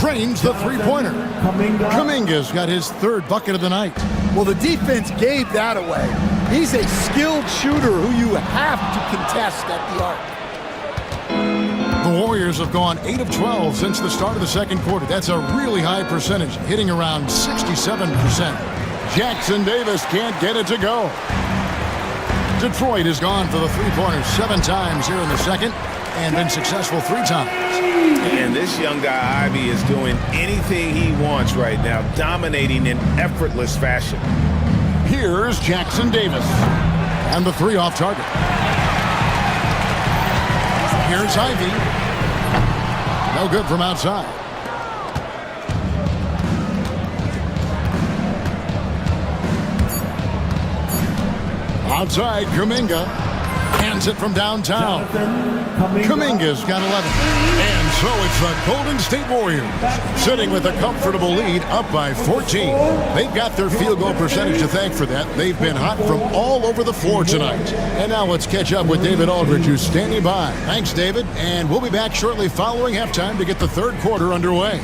Drains the three-pointer. Kuminga's got his 3rd bucket of the night. Well, the defense gave that away. He's a skilled shooter who you have to contest at the arc. The Warriors have gone 8 of 12 since the start of the second quarter. That's a really high percentage, hitting around 67%. Jackson Davis can't get it to go. Detroit has gone for the three-pointers 7 times here in the second and been successful 3 times. And this young guy, Ivy, is doing anything he wants right now, dominating in effortless fashion. Here's Jackson Davis. And the 3 off target. Here's Ivy. No good from outside. Outside, Kuminga. Hands it from downtown. Kuminga's got 11. And so it's the Golden State Warriors sitting with a comfortable lead up by 14. They've got their field goal percentage to thank for that. They've been hot from all over the floor tonight. And now let's catch up with David Aldridge, who's standing by. Thanks, David. And we'll be back shortly following halftime to get the third quarter underway.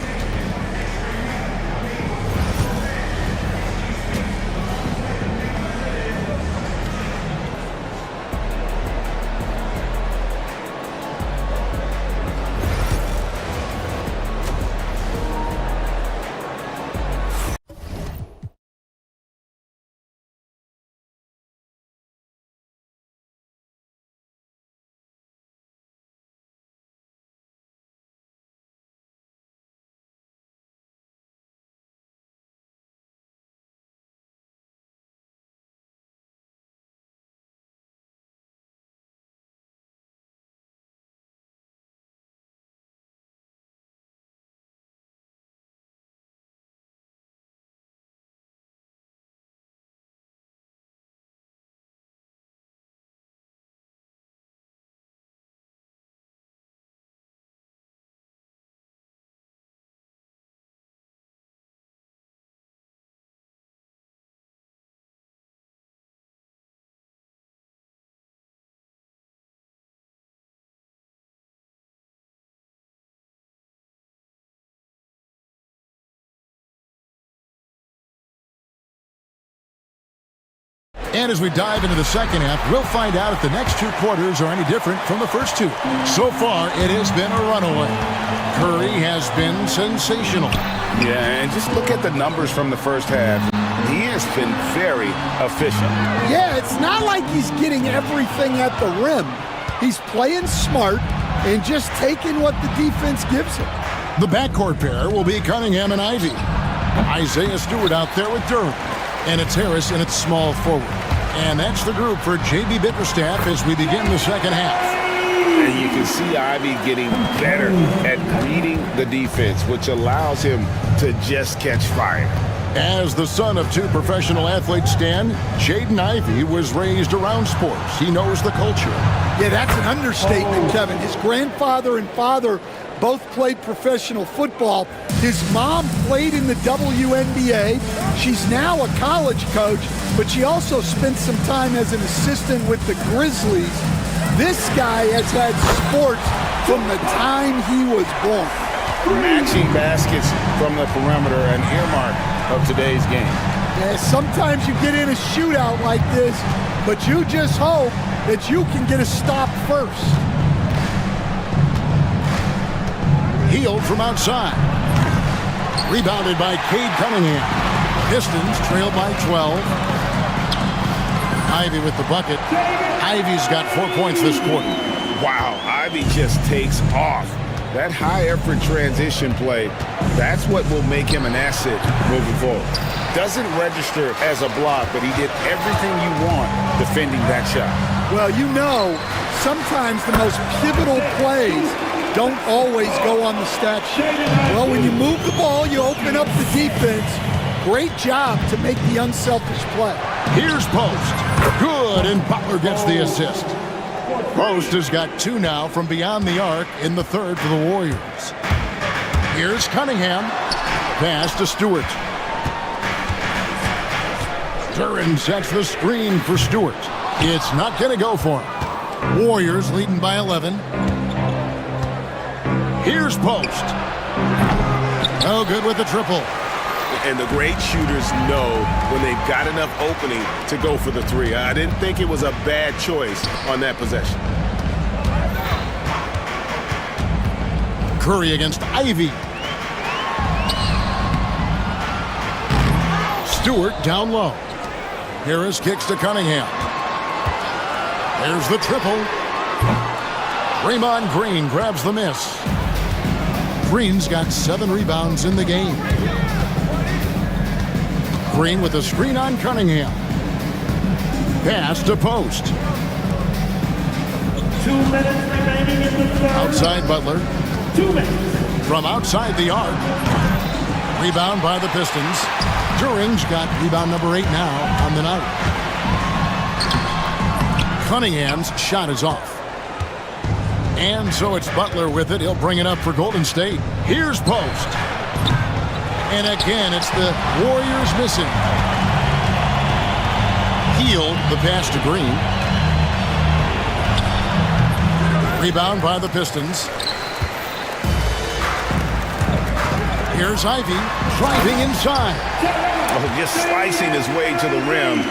And as we dive into the second half, we'll find out if the next two quarters are any different from the first two. So far, it has been a runaway. Curry has been sensational. Yeah, and just look at the numbers from the first half. He has been very efficient. Yeah, it's not like he's getting everything at the rim. He's playing smart and just taking what the defense gives him. The backcourt pair will be Cunningham and Ivy. Isaiah Stewart out there with Durham. And it's Harris and it's small forward. And that's the group for J.B. Bickerstaff as we begin the second half. And you can see Ivy getting better at reading the defense, which allows him to just catch fire. As the son of two professional athletes, Stan, Jaden Ivey was raised around sports. He knows the culture. Yeah, that's an understatement, Kevin. His grandfather and father both played professional football. His mom played in the WNBA. She's now a college coach, but she also spent some time as an assistant with the Grizzlies. This guy has had sports from the time he was born. Matching baskets from the perimeter, an earmark of today's game. Yeah, sometimes you get in a shootout like this, but you just hope that you can get a stop first. Healed from outside. Rebounded by Cade Cunningham. Pistons trail by 12. Ivy with the bucket. Ivy's got 4 points this quarter. Wow, Ivy just takes off. That high-effort transition play, that's what will make him an asset moving forward. Doesn't register as a block, but he did everything you want defending that shot. Well, you know, sometimes the most pivotal plays don't always go on the stat sheet. Well, when you move the ball, you open up the defense. Great job to make the unselfish play. Here's Post. Good, and Butler gets the assist. Post has got two now from beyond the arc in the third for the Warriors. Here's Cunningham. Pass to Stewart. Duran sets the screen for Stewart. It's not going to go for him. Warriors leading by 11. Here's Post. No good with the triple. And the great shooters know when they've got enough opening to go for the three. I didn't think it was a bad choice on that possession. Curry against Ivy. Stewart down low. Harris kicks to Cunningham. There's the triple. Draymond Green grabs the miss. Green's got 7 rebounds in the game. Green with a screen on Cunningham. Pass to Post. 2 minutes remaining in the third. Outside Butler. 2 minutes. From outside the arc. Rebound by the Pistons. Duran's got rebound number 8 now on the night. Cunningham's shot is off. And so it's Butler with it. He'll bring it up for Golden State. Here's Post. And again, it's the Warriors missing. Healed the pass to Green. Rebound by the Pistons. Here's Ivy driving inside. Oh, just slicing his way to the rim.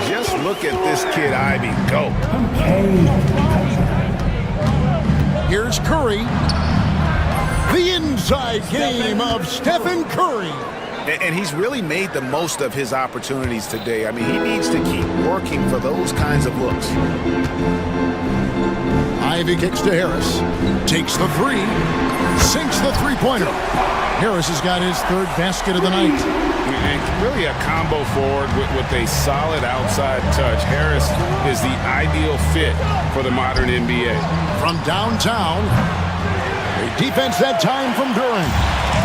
Just look at this kid Ivy go. Here's Curry. The inside game of Stephen Curry. And he's really made the most of his opportunities today. I mean, he needs to keep working for those kinds of looks. Ivy kicks to Harris. Takes the three. Sinks the three-pointer. Harris has got his third basket of the night. And really a combo forward with a solid outside touch. Harris is the ideal fit for the modern NBA. From downtown, a defense that time from Duran.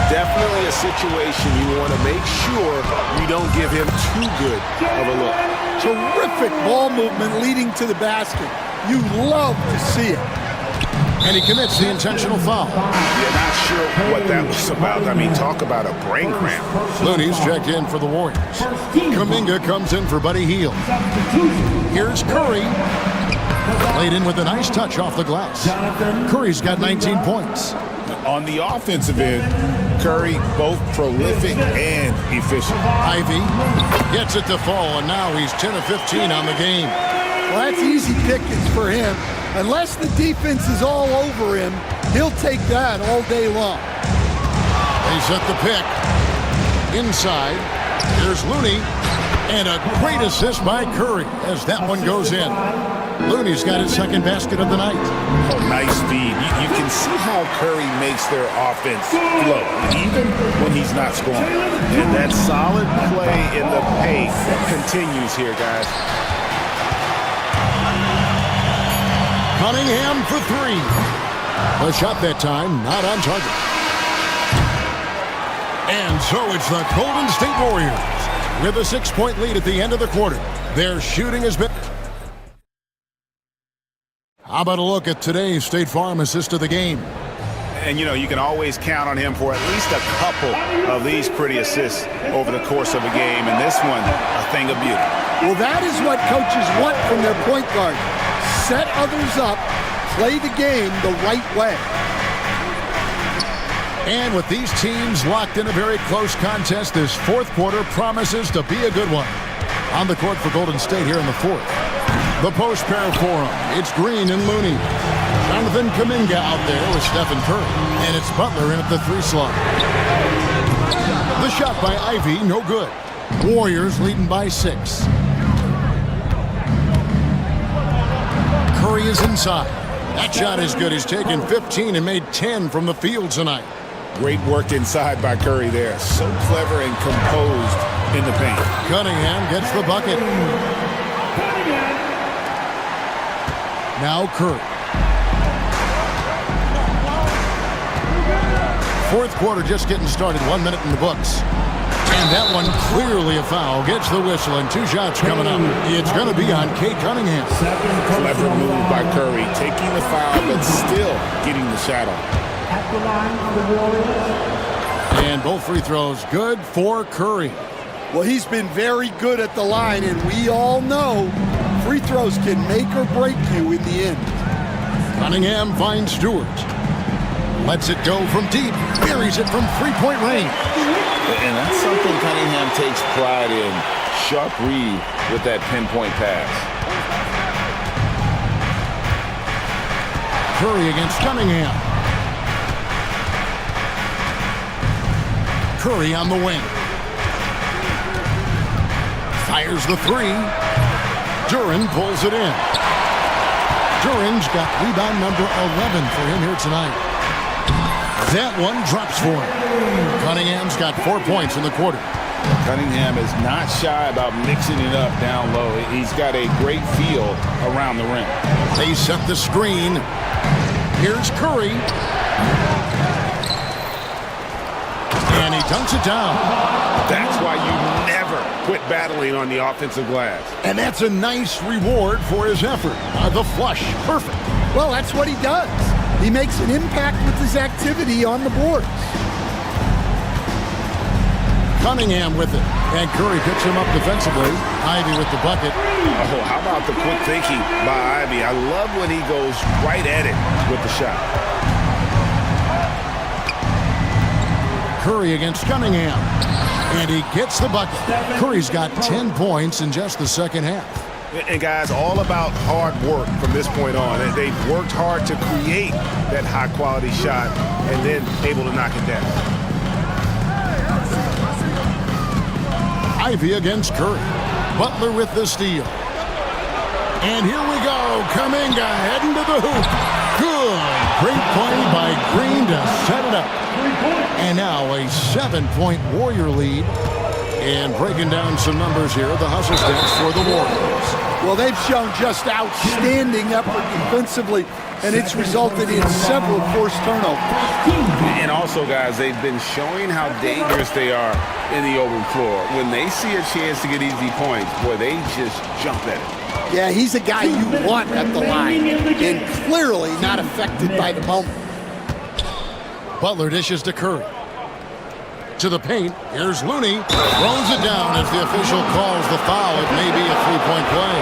Definitely a situation you want to make sure you don't give him too good of a look. Terrific ball movement leading to the basket. You love to see it. And he commits the intentional foul. Yeah, not sure what that was about. I mean, talk about a brain cramp. Looney's checked in for the Warriors. Kuminga comes in for Buddy Hield. Here's Curry. Played in with a nice touch off the glass. Curry's got 19 points. On the offensive end, Curry, both prolific and efficient. Ivy gets it to fall, and now he's 10 of 15 on the game. Well, that's easy pickings for him. Unless the defense is all over him, he'll take that all day long. They set the pick. Inside, here's Looney, and a great assist by Curry as that one goes in. Looney's got his second basket of the night. Oh, nice feed. You can see how Curry makes their offense flow, even when he's not scoring. And that solid play in the paint continues here, guys. Cunningham for three. A shot that time, not on target. And so it's the Golden State Warriors with a 6-point lead at the end of the quarter. Their shooting has been... How about a look at today's State Farm assist of the game? And, you know, you can always count on him for at least a couple of these pretty assists over the course of a game. And this one, a thing of beauty. Well, that is what coaches want from their point guard. Set others up, play the game the right way. And with these teams locked in a very close contest, this fourth quarter promises to be a good one. On the court for Golden State here in the fourth. The post pair for him. It's Green and Looney. Jonathan Kuminga out there with Stephen Curry. And it's Butler in at the three slot. The shot by Ivy, no good. Warriors leading by 6. Curry is inside. That shot is good. He's taken 15 and made 10 from the field tonight. Great work inside by Curry there. So clever and composed in the paint. Cunningham gets the bucket. Now Curry. Fourth quarter just getting started. 1 minute in the books. And that one clearly a foul. Gets the whistle and 2 shots coming up. It's going to be on Kate Cunningham. Clever move by Curry. Taking the foul but still getting the shot off. And both free throws good for Curry. Well, he's been very good at the line, and we all know free throws can make or break you in the end. Cunningham finds Stewart. Lets it go from deep. Buries it from three-point range. And that's something Cunningham takes pride in. Sharp read with that pinpoint pass. Curry against Cunningham. Curry on the wing. Fires the three. Duran pulls it in. Duran's got rebound number 11 for him here tonight. That one drops for him. Cunningham's got 4 points in the quarter. Cunningham is not shy about mixing it up down low. He's got a great feel around the rim. They set the screen. Here's Curry. And he dunks it down. That's why you never quit battling on the offensive glass. And that's a nice reward for his effort. The flush, perfect. Well, that's what he does. He makes an impact with his activity on the boards. Cunningham with it. And Curry picks him up defensively. Ivy with the bucket. Oh, how about the quick thinking by Ivy? I love when he goes right at it with the shot. Curry against Cunningham. And he gets the bucket. Curry's got 10 points in just the second half. And guys, all about hard work from this point on. They've worked hard to create that high-quality shot and then able to knock it down. Ivy against Curry. Butler with the steal. And here we go. Kuminga heading to the hoop. Good. Great play by Green to set it up. And now a 7-point Warrior lead. And breaking down some numbers here, the hustle stats for the Warriors. Well, they've shown just outstanding effort defensively, and it's resulted in several forced turnovers. And also, guys, they've been showing how dangerous they are in the open floor. When they see a chance to get easy points, boy, they just jump at it. Yeah, he's a guy you want at the line, and clearly not affected by the moment. Butler dishes to Curry. To the paint, here's Looney. Throws it down as the official calls the foul. It may be a three-point play.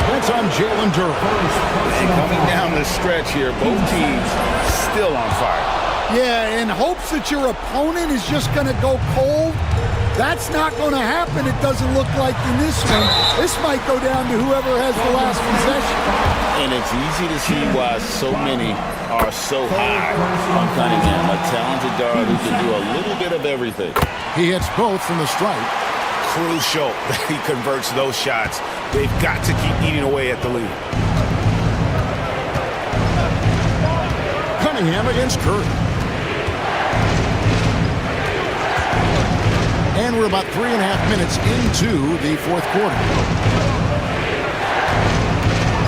That's on Jalen Duran. And coming down the stretch here, both teams still on fire. Yeah, in hopes that your opponent is just going to go cold. That's not going to happen, it doesn't look like in this one. This might go down to whoever has the last possession. And it's easy to see why so many are so high on Cunningham, a talented guard who can do a little bit of everything. He hits both from the stripe. Crucial that he converts those shots. They've got to keep eating away at the lead. Cunningham against Curry. And we're about 3.5 minutes into the fourth quarter.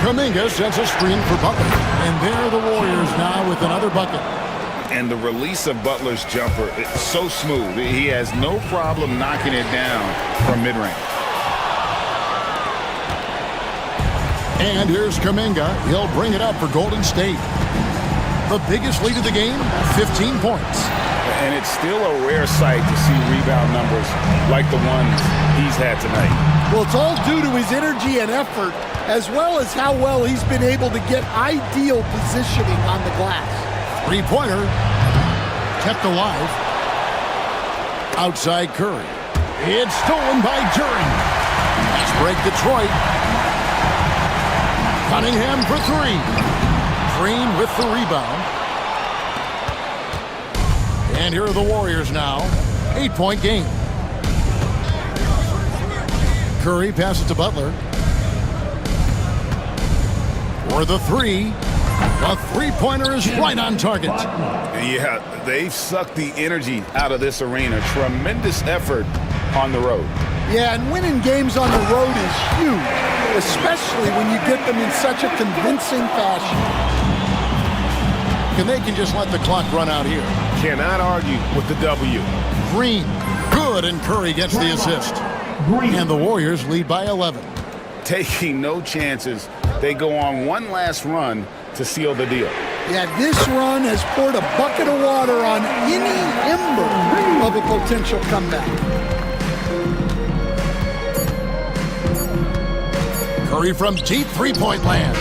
Kuminga sends a screen for Butler. And there are the Warriors now with another bucket. And the release of Butler's jumper, it's so smooth. He has no problem knocking it down from mid-range. And here's Kuminga. He'll bring it up for Golden State. The biggest lead of the game, 15 points. And it's still a rare sight to see rebound numbers like the ones he's had tonight. Well, it's all due to his energy and effort, as well as how well he's been able to get ideal positioning on the glass. Three-pointer kept alive. Outside Curry. It's stolen by Duren. Let's break Detroit. Cunningham for three. Green with the rebound. And here are the Warriors now. 8-point game. Curry passes to Butler. For the three. The three-pointer is right on target. Yeah, they've sucked the energy out of this arena. Tremendous effort on the road. Yeah, and winning games on the road is huge, especially when you get them in such a convincing fashion. And they can just let the clock run out here. Cannot argue with the W. Green, good, and Curry gets the assist. And the Warriors lead by 11. Taking no chances. They go on one last run to seal the deal. Yeah, this run has poured a bucket of water on any ember of a potential comeback. Curry from deep three-point land.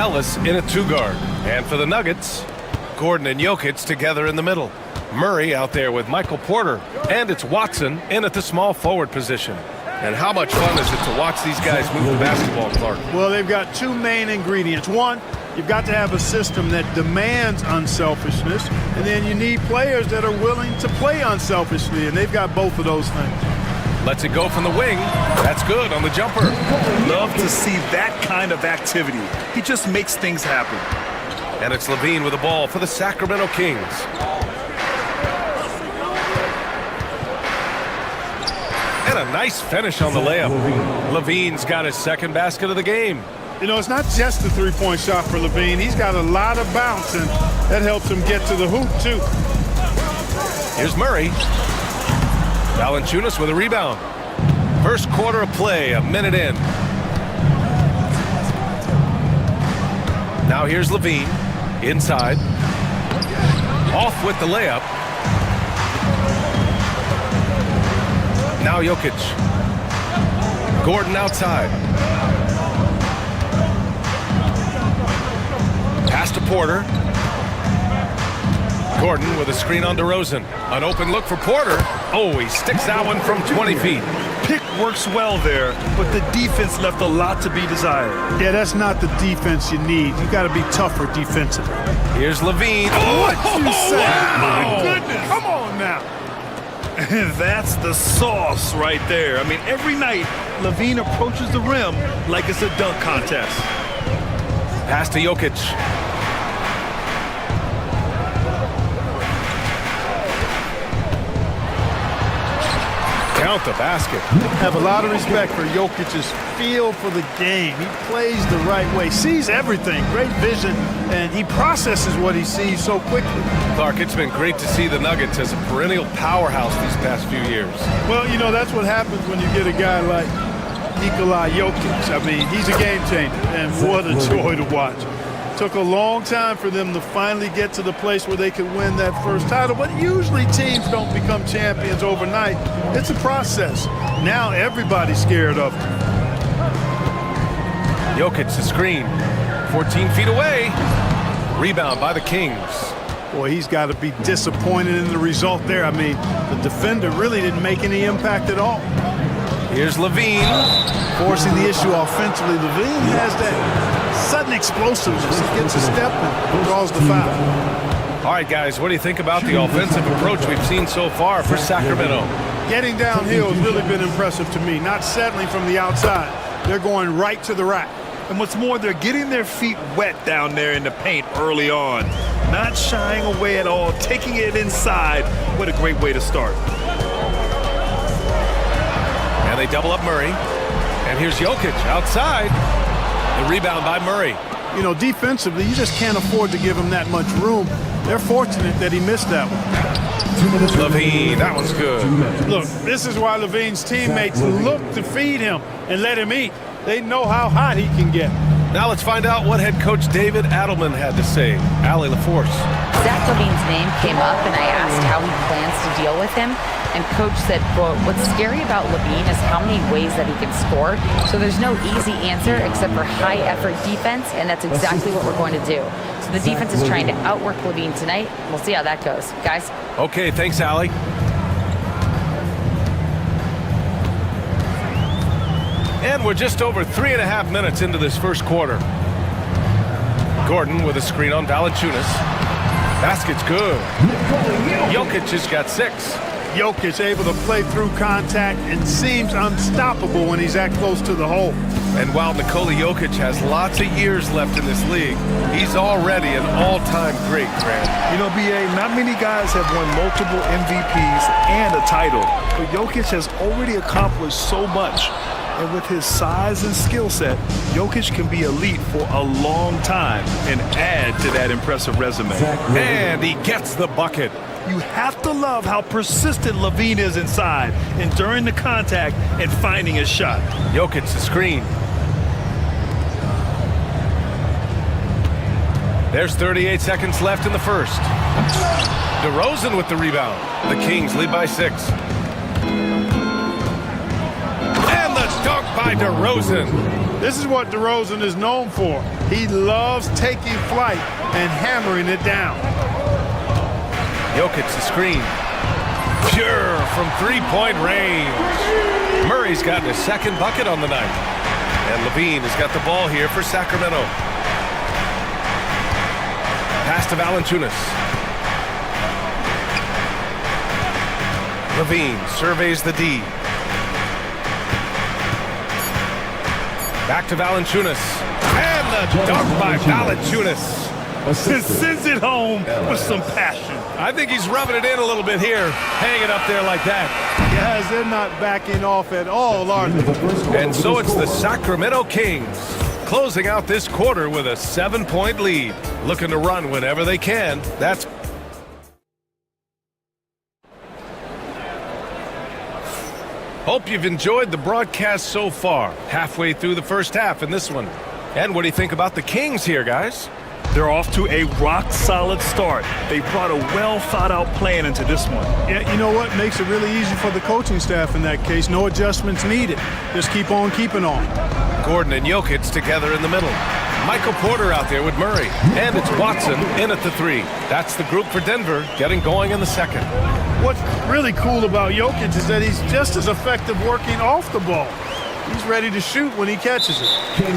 Ellis in at two guard. And for the Nuggets, Gordon and Jokic together in the middle. Murray out there with Michael Porter. And it's Watson in at the small forward position. And how much fun is it to watch these guys move the basketball, Clark? Well, they've got two main ingredients. One, you've got to have a system that demands unselfishness, and then you need players that are willing to play unselfishly, and they've got both of those things. Lets it go from the wing. That's good on the jumper. Love to see that kind of activity. He just makes things happen. And it's Levine with the ball for the Sacramento Kings. And a nice finish on the layup. Levine's got his second basket of the game. You know, it's not just a three-point shot for Levine. He's got a lot of bounce, and that helps him get to the hoop, too. Here's Murray. Valanciunas with a rebound. First quarter of play, a minute in. Now here's Levine. Inside. Off with the layup. Now Jokic. Gordon outside. Pass to Porter. Gordon with a screen on DeRozan. An open look for Porter. Oh, he sticks that one from 20 feet. Pick works well there, but the defense left a lot to be desired. Yeah, that's not the defense you need. You got to be tougher defensively. Here's Levine. What you say? Wow. My goodness. Come on now. That's the sauce right there. I mean, every night, Levine approaches the rim like it's a dunk contest. Pass to Jokic. Count the basket. Have a lot of respect for Jokic's feel for the game. He plays the right way, sees everything, great vision, and he processes what he sees so quickly. Clark, it's been great to see the Nuggets as a perennial powerhouse these past few years. Well, you know, that's what happens when you get a guy like Nikola Jokic. I mean, he's a game changer, and what a joy to watch. Took a long time for them to finally get to the place where they could win that first title, but usually teams don't become champions overnight. It's a process. Now everybody's scared of him. Jokic, the screen. 14 feet away. Rebound by the Kings. Boy, he's got to be disappointed in the result there. I mean, the defender really didn't make any impact at all. Here's Levine. Forcing the issue offensively. Levine has that sudden explosiveness. He gets a step and draws the foul. All right, guys, what do you think about the offensive approach we've seen so far for Sacramento? Getting downhill has really been impressive to me. Not settling from the outside. They're going right to the rack. And what's more, they're getting their feet wet down there in the paint early on. Not shying away at all, taking it inside. What a great way to start. And they double up Murray. And here's Jokic outside. The rebound by Murray. You know, defensively, you just can't afford to give him that much room. They're fortunate that he missed that one. Levine, that one's good. Look, this is why Levine's teammates look to feed him and let him eat. They know how hot he can get. Now let's find out what head coach David Adelman had to say. Allie LaForce. Zach Levine's name came up, and I asked how he plans to deal with him. And coach said, quote, what's scary about Levine is how many ways that he can score. So there's no easy answer except for high effort defense, and that's exactly what we're going to do. So the defense is trying to outwork Levine tonight. We'll see how that goes. Guys? Okay, thanks, Allie. And we're just over 3.5 minutes into this first quarter. Gordon with a screen on Valanciunas. Basket's good. Jokic has got 6. Jokic able to play through contact and seems unstoppable when he's that close to the hole. And while Nikola Jokic has lots of years left in this league, he's already an all-time great, Grant. You know, B.A., not many guys have won multiple MVPs and a title, but Jokic has already accomplished so much. And with his size and skill set, Jokic can be elite for a long time and add to that impressive resume. And he gets the bucket. You have to love how persistent Levine is inside, enduring the contact and finding his shot. Jokic the screen. There's 38 seconds left in the first. DeRozan with the rebound. The Kings lead by 6. And the dunk by DeRozan. This is what DeRozan is known for. He loves taking flight and hammering it down. Jokic the screen. Pure from three-point range. Murray's gotten his second bucket on the night. And Levine has got the ball here for Sacramento. Pass to Valanciunas. Levine surveys the D. Back to Valanciunas. And the dunk by Valanciunas. Sends it home with some passion. I think he's rubbing it in a little bit here, hanging up there like that. Guys, they're not backing off at all, are they? And so it's the Sacramento Kings closing out this quarter with a 7-point lead. Looking to run whenever they can. That's Hope you've enjoyed the broadcast so far. Halfway through the first half in this one. And what do you think about the Kings here, guys? They're off to a rock-solid start. They brought a well-thought-out plan into this one. Yeah, you know what? Makes it really easy for the coaching staff in that case. No adjustments needed. Just keep on keeping on. Gordon and Jokic together in the middle. Michael Porter out there with Murray. And it's Watson in at the three. That's the group for Denver getting going in the second. What's really cool about Jokic is that he's just as effective working off the ball. He's ready to shoot when he catches it.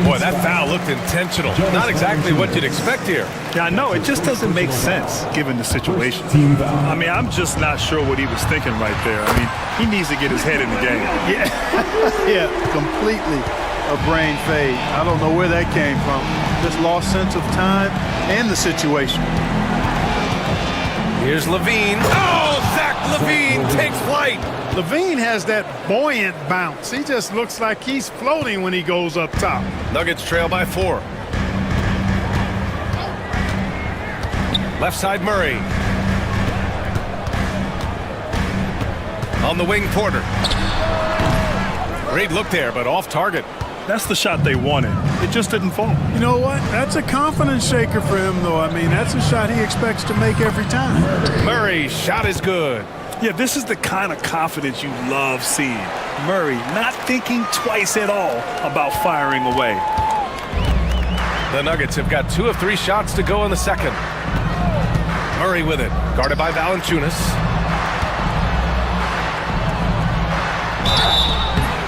Boy, that foul looked intentional. Not exactly what you'd expect here. Yeah, I know. It just doesn't make sense given the situation. I mean, I'm just not sure what he was thinking right there. I mean, he needs to get his head in the game. Yeah, yeah, completely a brain fade. I don't know where that came from. Just lost sense of time and the situation. Here's Levine. Oh, Zach Levine takes flight. Levine has that buoyant bounce. He just looks like he's floating when he goes up top. Nuggets trail by 4. Left side Murray. On the wing, Porter. Great look there, but off target. That's the shot they wanted. It just didn't fall. You know what? That's a confidence shaker for him, though. I mean, that's a shot he expects to make every time. Murray's shot is good. Yeah, this is the kind of confidence you love seeing. Murray not thinking twice at all about firing away. The Nuggets have got 2 of 3 shots to go in the second. Murray with it, guarded by Valanciunas.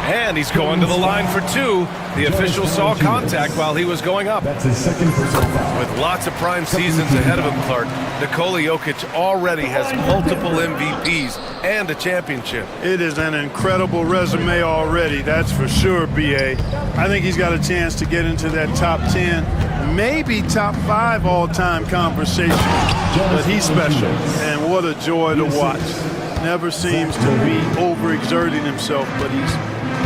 And he's going to the line for 2. The official saw contact while he was going up. That's his second personal foul. With lots of prime seasons ahead of him, Clark, Nikola Jokic already has multiple MVPs and a championship. It is an incredible resume already, that's for sure, B.A. I think he's got a chance to get into that top 10, maybe top 5 all-time conversation. But he's special, and what a joy to watch. Never seems to be overexerting himself, but he's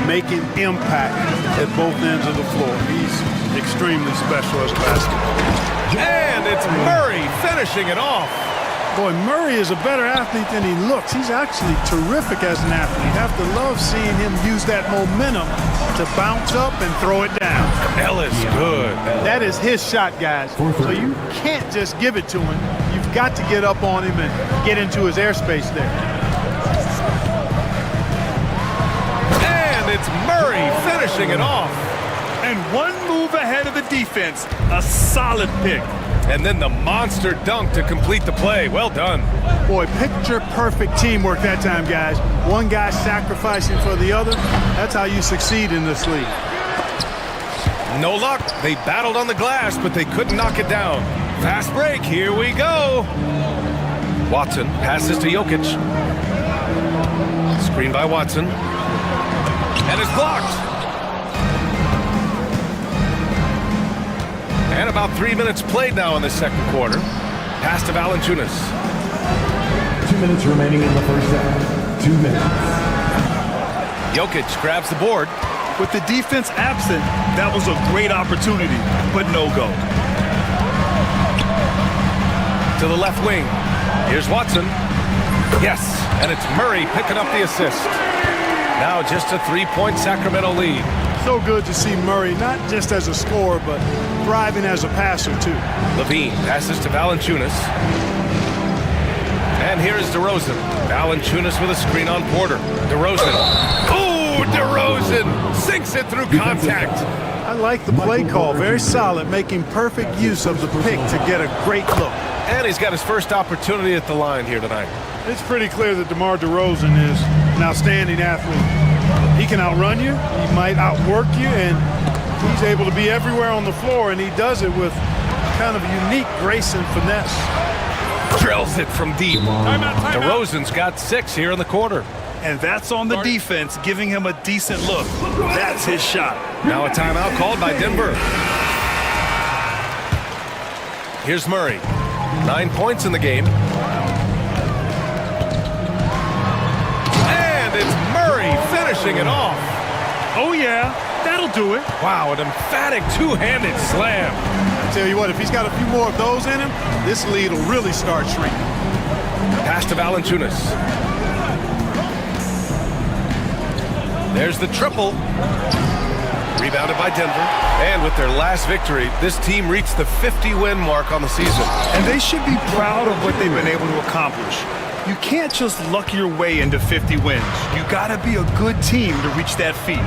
making impact at both ends of the floor. He's extremely special as a basketball. And it's Murray finishing it off. Boy, Murray is a better athlete than he looks. He's actually terrific as an athlete. You have to love seeing him use that momentum to bounce up and throw it down. Hell is good. That is his shot, guys. So you can't just give it to him. You've got to get up on him and get into his airspace there. It's Murray finishing it off. And one move ahead of the defense. A solid pick. And then the monster dunk to complete the play. Well done. Boy, picture-perfect teamwork that time, guys. One guy sacrificing for the other. That's how you succeed in this league. No luck. They battled on the glass, but they couldn't knock it down. Fast break. Here we go. Watson passes to Jokic. Screen by Watson. And it's blocked. And about 3 minutes played now in the second quarter. Pass to Valanciunas. 2 minutes remaining in the first half. 2 minutes. Jokic grabs the board. With the defense absent, that was a great opportunity, but no go. To the left wing. Here's Watson. Yes, and it's Murray picking up the assist. Now just a 3-point Sacramento lead. So good to see Murray, not just as a scorer, but thriving as a passer, too. Levine passes to Valanciunas. And here's DeRozan. Valanciunas with a screen on Porter. DeRozan. Oh, DeRozan sinks it through contact. I like the play call. Very solid, making perfect use of the pick to get a great look. And he's got his first opportunity at the line here tonight. It's pretty clear that DeMar DeRozan is an outstanding athlete. He can outrun you, he might outwork you, and he's able to be everywhere on the floor, and he does it with kind of unique grace and finesse. Drills it from deep. DeRozan's got 6 here in the quarter. And that's on the defense, giving him a decent look. That's his shot. Now a timeout called by Denver. Here's Murray. 9 points in the game. And it's Murray finishing it off. Oh, yeah, that'll do it. Wow, an emphatic two-handed slam. I tell you what, if he's got a few more of those in him, this lead will really start shrinking. Pass to Valanciunas. There's the triple. Rebounded by Denver. And with their last victory, this team reached the 50-win mark on the season. And they should be proud of what they've been able to accomplish. You can't just luck your way into 50 wins. You gotta be a good team to reach that feat.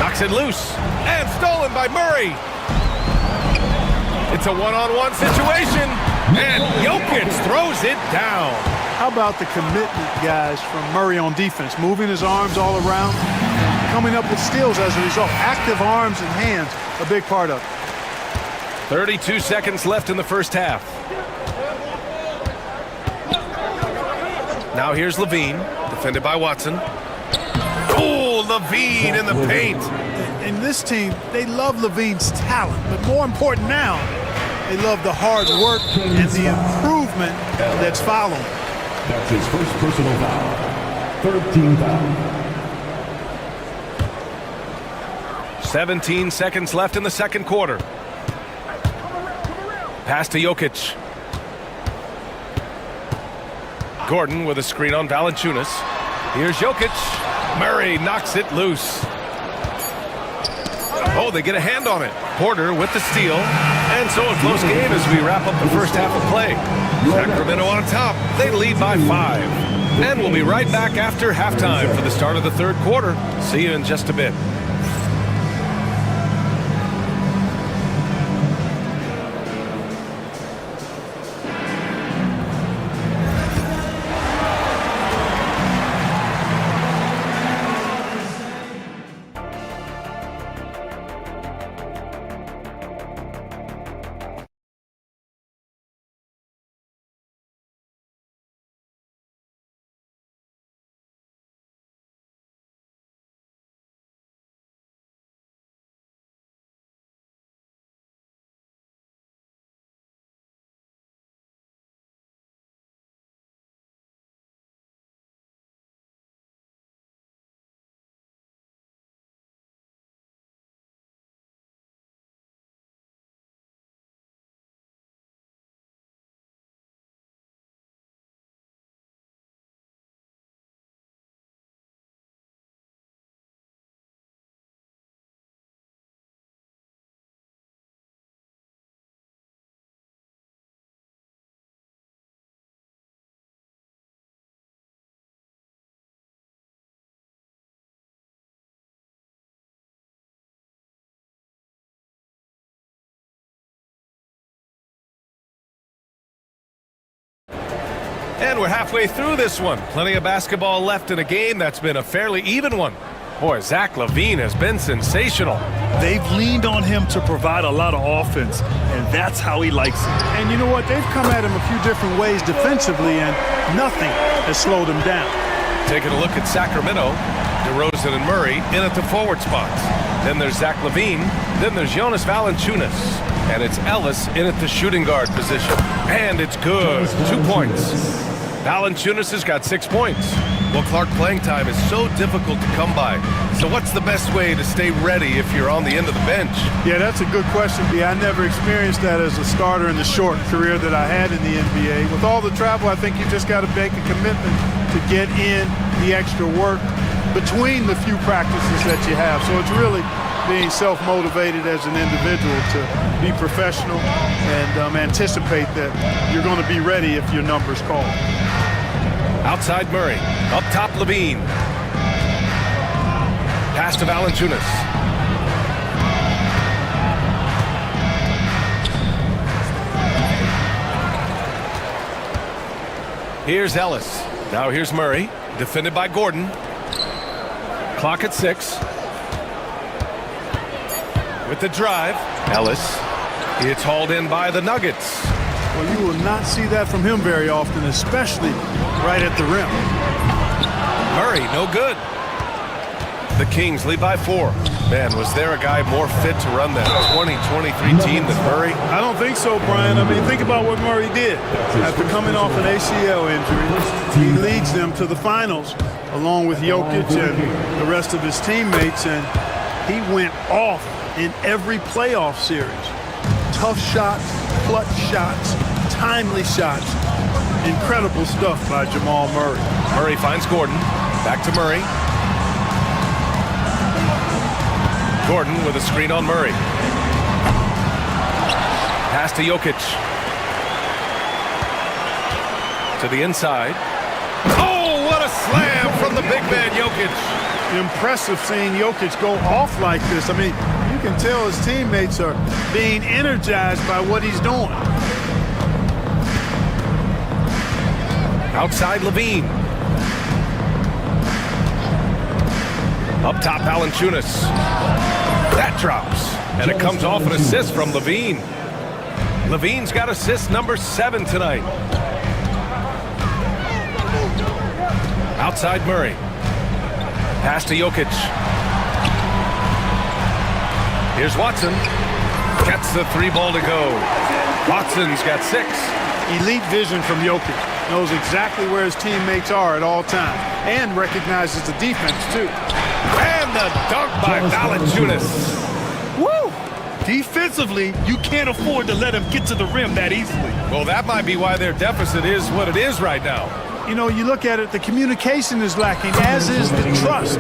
Knocks it loose. And stolen by Murray. It's a one-on-one situation. And Jokic throws it down. How about the commitment, guys, from Murray on defense? Moving his arms all around, coming up with steals as a result. Active arms and hands, a big part of it. 32 seconds left in the first half. Now here's Levine, defended by Watson. Oh, Levine in the paint. And this team, they love Levine's talent, but more important now, they love the hard work and the improvement that's following. That's his first personal foul. Third team foul. 17 seconds left in the second quarter. Pass to Jokic. Gordon with a screen on Valanciunas. Here's Jokic. Murray knocks it loose. Oh, they get a hand on it. Porter with the steal. And so a close game as we wrap up the first half of play. Sacramento on top. They lead by 5. And we'll be right back after halftime for the start of the third quarter. See you in just a bit. And we're halfway through this one. Plenty of basketball left in a game that's been a fairly even one. Boy, Zach LaVine has been sensational. They've leaned on him to provide a lot of offense, and that's how he likes it. And you know what? They've come at him a few different ways defensively, and nothing has slowed him down. Taking a look at Sacramento, DeRozan and Murray in at the forward spots. Then there's Zach LaVine. Then there's Jonas Valanciunas. And it's Ellis in at the shooting guard position. And it's good. 2 points. Valanciunas has got 6 points. Well, Clark, playing time is so difficult to come by. So what's the best way to stay ready if you're on the end of the bench? Yeah, that's a good question, B. I never experienced that as a starter in the short career that I had in the NBA. With all the travel, I think you just got to make a commitment to get in the extra work between the few practices that you have. So it's really being self-motivated as an individual to be professional and anticipate that you're going to be ready if your number's called. Outside Murray. Up top Levine. Pass to Valanciunas. Here's Ellis. Now here's Murray. Defended by Gordon. Clock at 6. With the drive. Ellis. It's hauled in by the Nuggets. Well, you will not see that from him very often, especially right at the rim. Murray, no good. The Kings lead by 4. Man, was there a guy more fit to run that 2023 team than Murray? I don't think so, Brian. I mean, think about what Murray did. After coming off an ACL injury, he leads them to the finals, along with Jokic and the rest of his teammates, and he went off in every playoff series. Tough shots, clutch shots, timely shots. Incredible stuff by Jamal Murray. Murray finds Gordon. Back to Murray. Gordon with a screen on Murray. Pass to Jokic. To the inside. Oh, what a slam from the big man, Jokic. Impressive seeing Jokic go off like this. I mean, you can tell his teammates are being energized by what he's doing. Outside Levine. Up top, Valanciunas. That drops. And it comes off an assist from Levine. Levine's got assist number 7 tonight. Outside Murray. Pass to Jokic. Here's Watson. Gets the 3 ball to go. Watson's got 6. Elite vision from Jokic. Knows exactly where his teammates are at all times. And recognizes the defense, too. And the dunk by Valanciunas. Woo! Defensively, you can't afford to let him get to the rim that easily. Well, that might be why their deficit is what it is right now. You know, you look at it, the communication is lacking, as is the trust.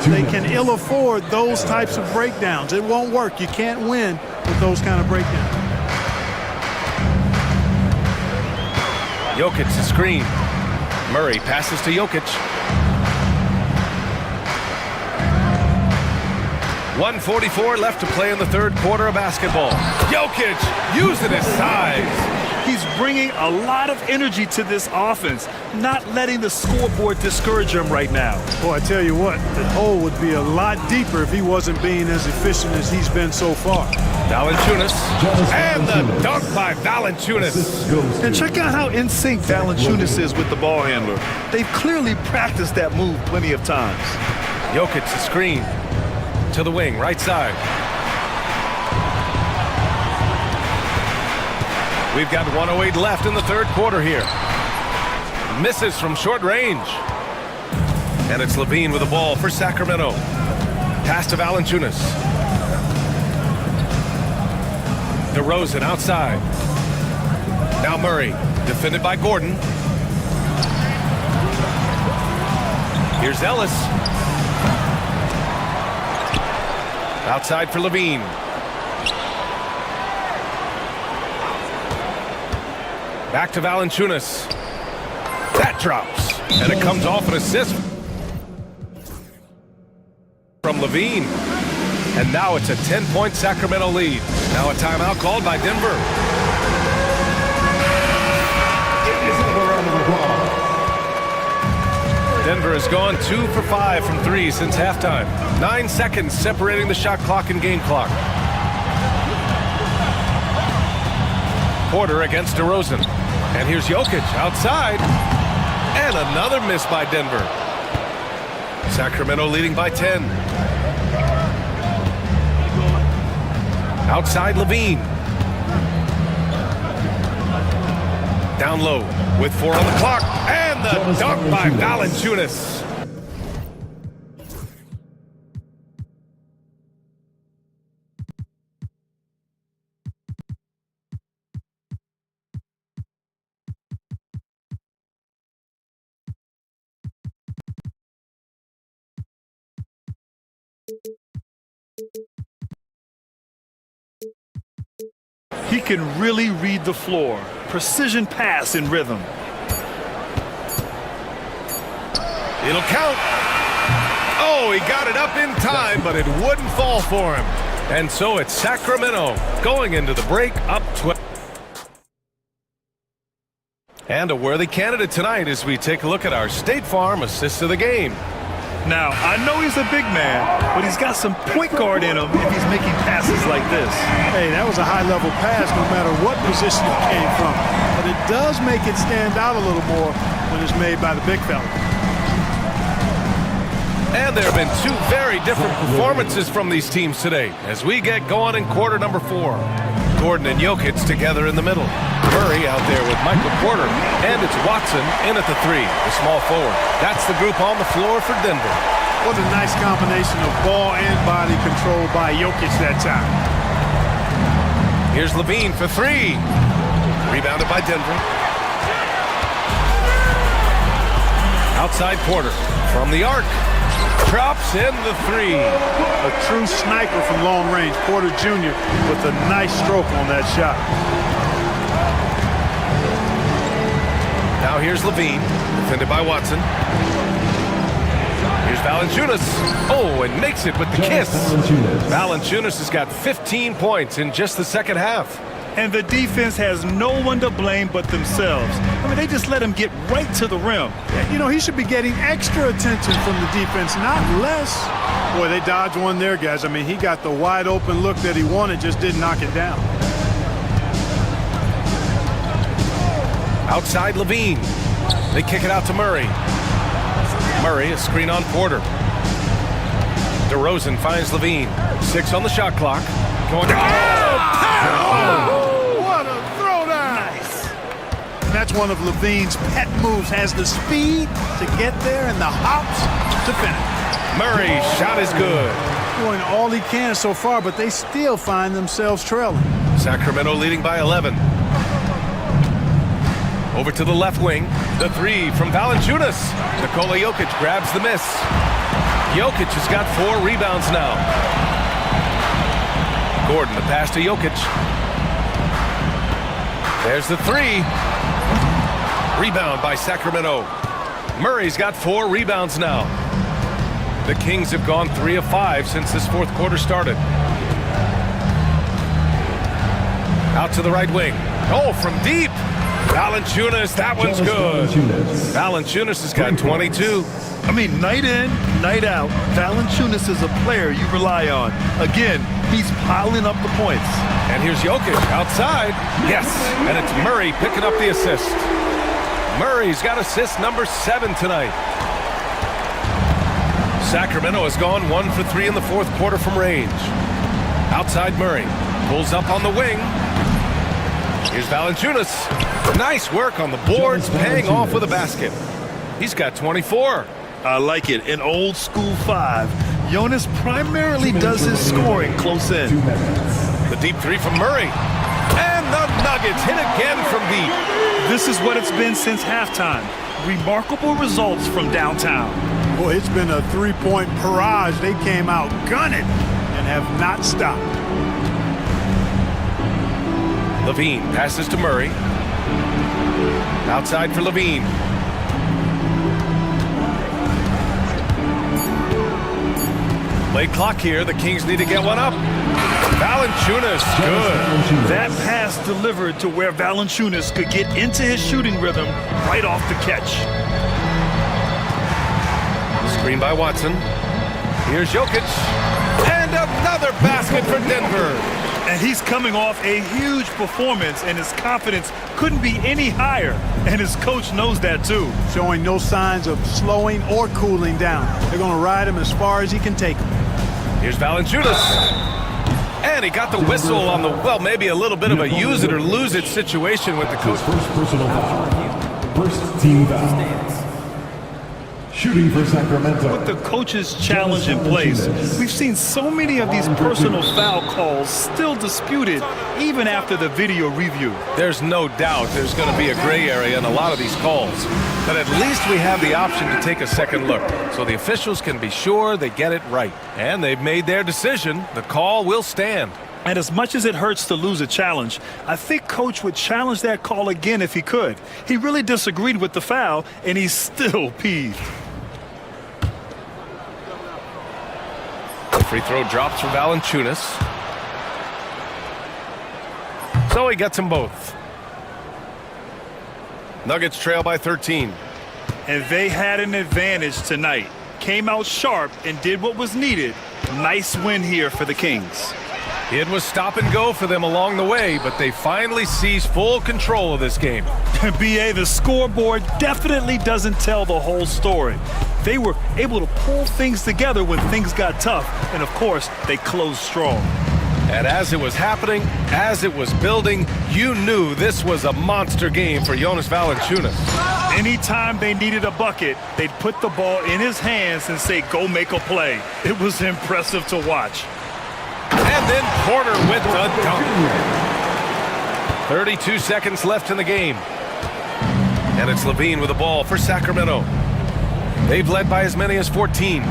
They can ill afford those types of breakdowns. It won't work. You can't win with those kind of breakdowns. Jokic to screen. Murray passes to Jokic. 1:44 left to play in the third quarter of basketball. Jokic using his size. He's bringing a lot of energy to this offense, not letting the scoreboard discourage him right now. Boy, I tell you what, the hole would be a lot deeper if he wasn't being as efficient as he's been so far. Valanciunas. And the dunk by Valanciunas. And check out how in sync Valanciunas is with the ball handler. They've clearly practiced that move plenty of times. Jokic to screen. To the wing, right side. We've got 1:08 left in the third quarter here. Misses from short range. And it's Levine with the ball for Sacramento. Pass to Valanciunas. DeRozan outside. Now Murray, defended by Gordon. Here's Ellis. Outside for Levine. Back to Valanciunas. That drops. And it comes off an assist from Levine. And now it's a 10-point Sacramento lead. Now a timeout called by Denver. Denver has gone 2 for 5 from 3 since halftime. 9 seconds separating the shot clock and game clock. Porter against DeRozan. And here's Jokic outside. And another miss by Denver. Sacramento leading by 10. Outside Levine. Down low with 4 on the clock. And the dunk by Valanciunas. He can really read the floor. Precision pass in rhythm. It'll count. Oh, he got it up in time, but it wouldn't fall for him. And so it's Sacramento going into the break up 12. And a worthy candidate tonight as we take a look at our State Farm assist of the game. Now, I know he's a big man, but he's got some point guard in him if he's making passes like this. Hey, that was a high-level pass no matter what position it came from. But it does make it stand out a little more when it's made by the big fella. And there have been two very different performances from these teams today as we get going in quarter number 4. Gordon and Jokic together in the middle. Murray out there with Michael Porter. And it's Watson in at the 3, the small forward. That's the group on the floor for Denver. What a nice combination of ball and body control by Jokic that time. Here's Levine for 3. Rebounded by Denver. Outside Porter from the arc. Drops in the 3. A true sniper from long range. Porter Jr. with a nice stroke on that shot. Now here's Levine, defended by Watson. Here's Valanciunas. Oh, and makes it with the kiss. Valanciunas has got 15 points in just the second half. And the defense has no one to blame but themselves. I mean, they just let him get right to the rim. You know, he should be getting extra attention from the defense, not less. Boy, they dodged one there, guys. I mean, he got the wide open look that he wanted, just didn't knock it down. Outside Levine. They kick it out to Murray. Murray, a screen on Porter. DeRozan finds Levine. 6 on the shot clock. Going what a throwdown! Nice. And that's one of Levine's pet moves. Has the speed to get there and the hops to finish. Murray's shot is good. Doing all he can so far, but they still find themselves trailing. Sacramento leading by 11. Over to the left wing. The 3 from Valanciunas. Nikola Jokic grabs the miss. Jokic has got 4 rebounds now. Gordon, the pass to Jokic. There's the 3. Rebound by Sacramento. Murray's got 4 rebounds now. The Kings have gone 3 of 5 since this fourth quarter started. Out to the right wing. Oh, from deep. Valanciunas, that one's good. Valanciunas has got 22. I mean, night in, night out, Valanciunas is a player you rely on. Again, he's piling up the points. And here's Jokic outside. Yes, and it's Murray picking up the assist. Murray's got assist number 7 tonight. Sacramento has gone 1 for 3 in the fourth quarter from range. Outside Murray. Pulls up on the wing. Here's Valanciunas. Nice work on the boards, paying off with a basket. He's got 24. I like it. An old school 5. Jonas primarily does his scoring close in. The deep 3 from Murray. And the Nuggets hit again from deep. This is what it's been since halftime. Remarkable results from downtown. Boy, it's been a 3-point barrage. They came out gunning and have not stopped. Levine passes to Murray. Outside for Levine. Late clock here. The Kings need to get one up. Valanciunas, good. That pass delivered to where Valanciunas could get into his shooting rhythm right off the catch. Screen by Watson. Here's Jokic. And another basket for Denver. And he's coming off a huge performance, and his confidence couldn't be any higher. And his coach knows that, too. Showing no signs of slowing or cooling down. They're going to ride him as far as he can take him. Here's Valanciunas. And he got the whistle on the, well, maybe a little bit of a use it or lose it situation with the coach. First personal foul. First team foul. Shooting for Sacramento. With the coach's challenge in place, we've seen so many of these personal foul calls still disputed even after the video review. There's no doubt there's going to be a gray area in a lot of these calls. But at least we have the option to take a second look, so the officials can be sure they get it right. And they've made their decision. The call will stand. And as much as it hurts to lose a challenge, I think Coach would challenge that call again if he could. He really disagreed with the foul, and he's still peeved. The free throw drops for Valanciunas. So he gets them both. Nuggets trail by 13. And they had an advantage tonight. Came out sharp and did what was needed. Nice win here for the Kings. It was stop and go for them along the way, but they finally seized full control of this game. BA, the scoreboard definitely doesn't tell the whole story. They were able to pull things together when things got tough, and of course, they closed strong. And as it was happening, as it was building, you knew this was a monster game for Jonas Valanciunas. Anytime they needed a bucket, they'd put the ball in his hands and say, go make a play. It was impressive to watch. And then Porter with the dunk. 32 seconds left in the game. And it's Levine with the ball for Sacramento. They've led by as many as 14.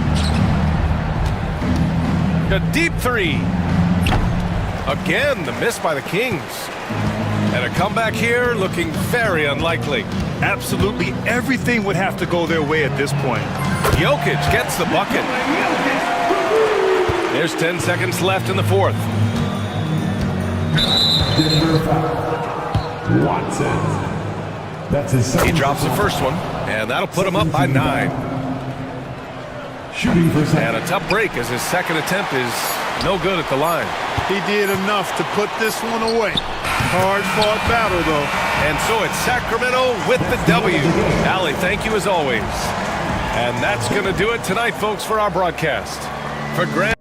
A deep three. Again, the miss by the Kings. And a comeback here looking very unlikely. Absolutely everything would have to go their way at this point. Jokic gets the bucket. There's 10 seconds left in the fourth. Watson. That's his second. He drops the first one, and that'll put him up by 9. Shooting for second. And a tough break as his second attempt is no good at the line. He did enough to put this one away. Hard-fought battle, though. And so it's Sacramento with the W. Allie, thank you as always. And that's going to do it tonight, folks, for our broadcast. For Grant.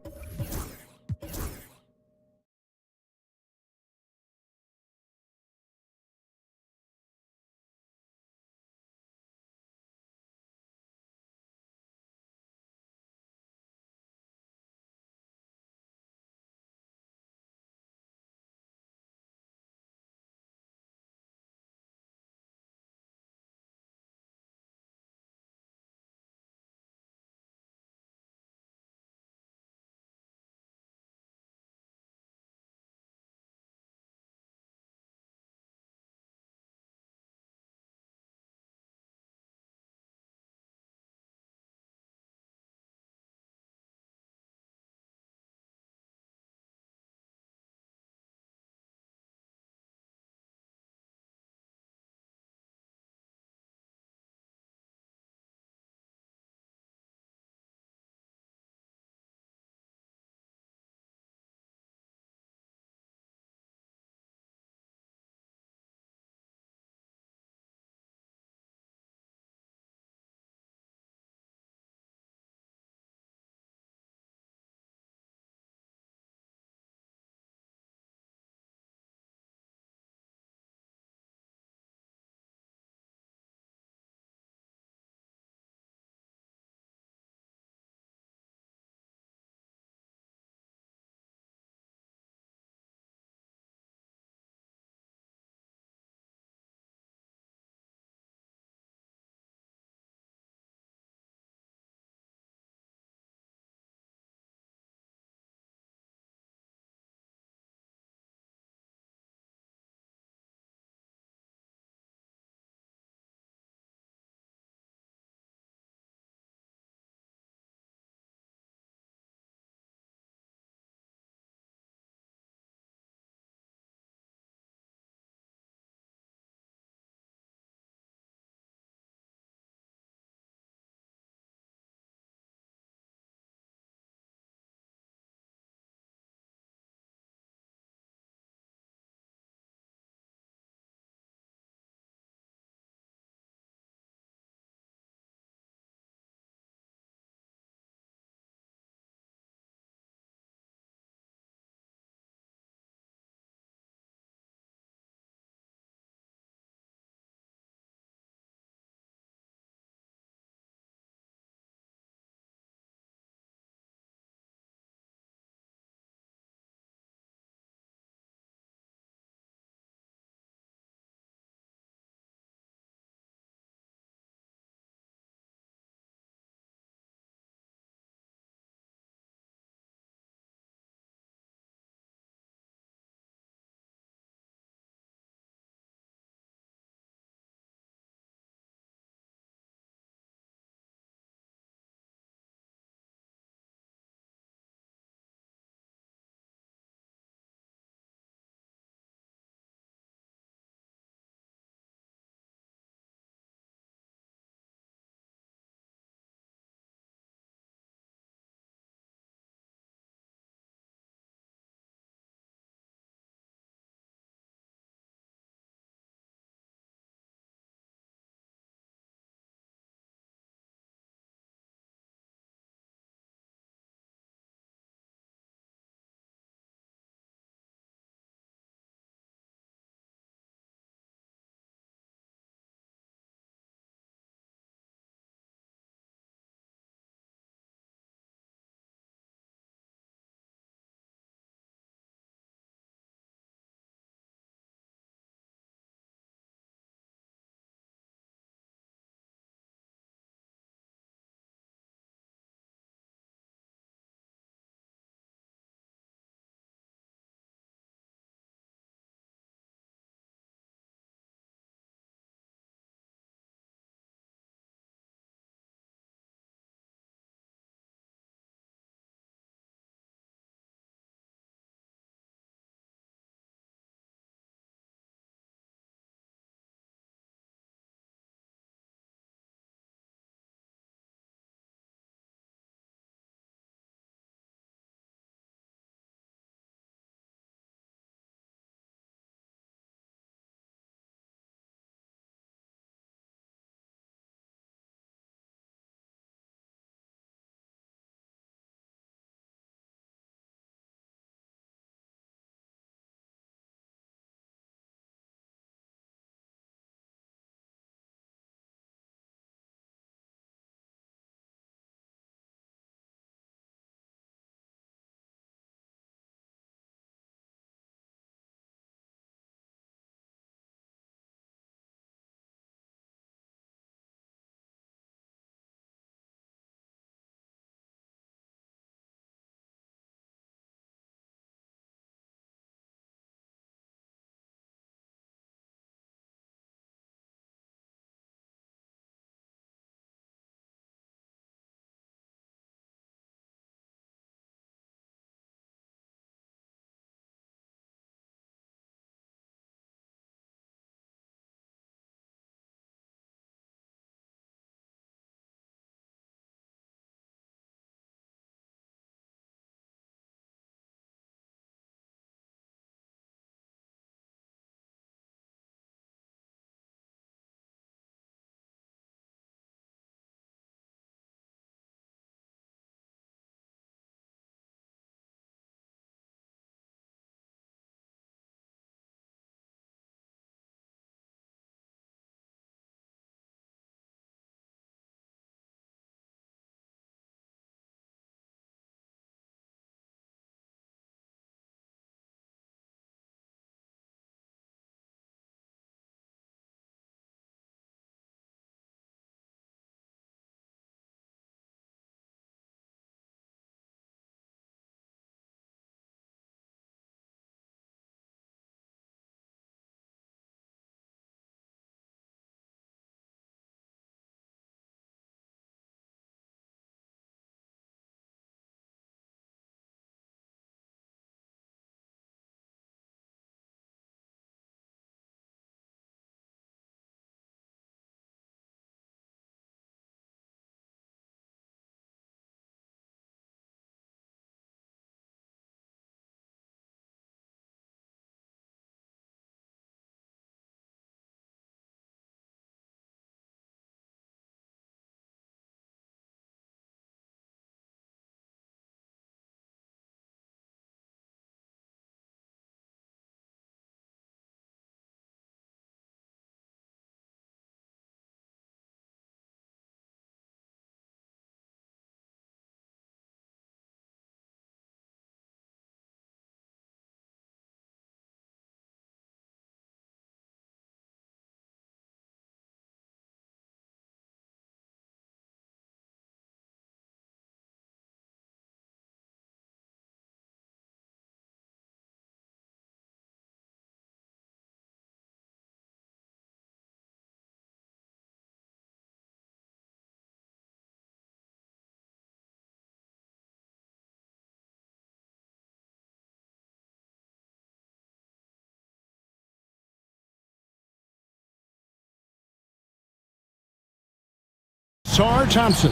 Ausar Thompson.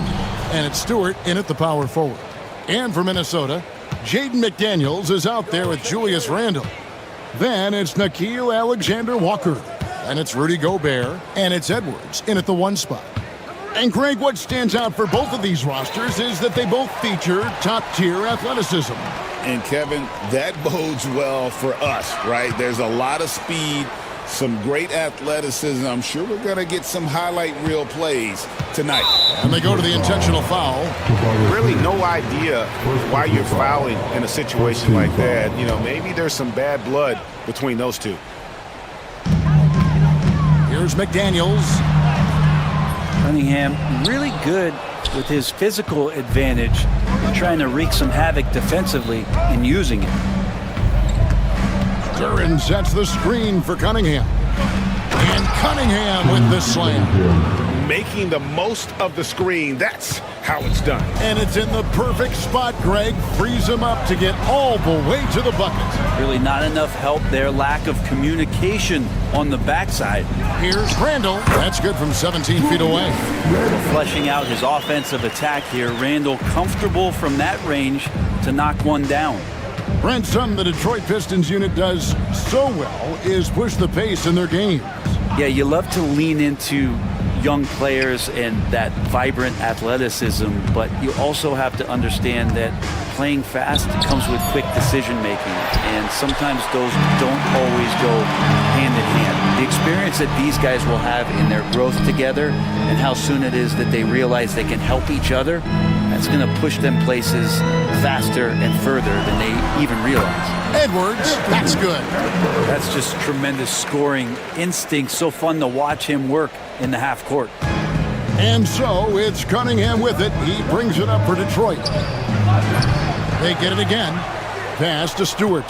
And it's Stewart in at the power forward. And for Minnesota, Jaden McDaniels is out there with Julius Randle. Then it's Nickeil Alexander-Walker. And it's Rudy Gobert. And it's Edwards in at the 1 spot. And Greg, what stands out for both of these rosters is that they both feature top-tier athleticism. And Kevin, that bodes well for us, right? There's a lot of speed, some great athleticism. I'm sure we're going to get some highlight reel plays tonight. And they go to the intentional foul. Really no idea why you're fouling in a situation like that. You know, maybe there's some bad blood between those two. Here's McDaniels. Cunningham really good with his physical advantage, trying to wreak some havoc defensively and using it. Duren sets the screen for Cunningham. And Cunningham with the slam. Making the most of the screen, that's how it's done. And it's in the perfect spot, Greg. Frees him up to get all the way to the bucket. Really not enough help there. Lack of communication on the backside. Here's Randall. That's good from 17 feet away. Fleshing out his offensive attack here. Randall comfortable from that range to knock one down. Brent, something the Detroit Pistons unit does so well is push the pace in their games. Yeah, you love to lean into young players and that vibrant athleticism, but you also have to understand that playing fast comes with quick decision making, and sometimes those don't always go hand in hand. The experience that these guys will have in their growth together and how soon it is that they realize they can help each other, that's going to push them places faster and further than they even realize. Edwards, that's good. That's just tremendous scoring instinct. So fun to watch him work in the half court. And so it's Cunningham with it. He brings it up for Detroit. They get it again. Pass to Stewart.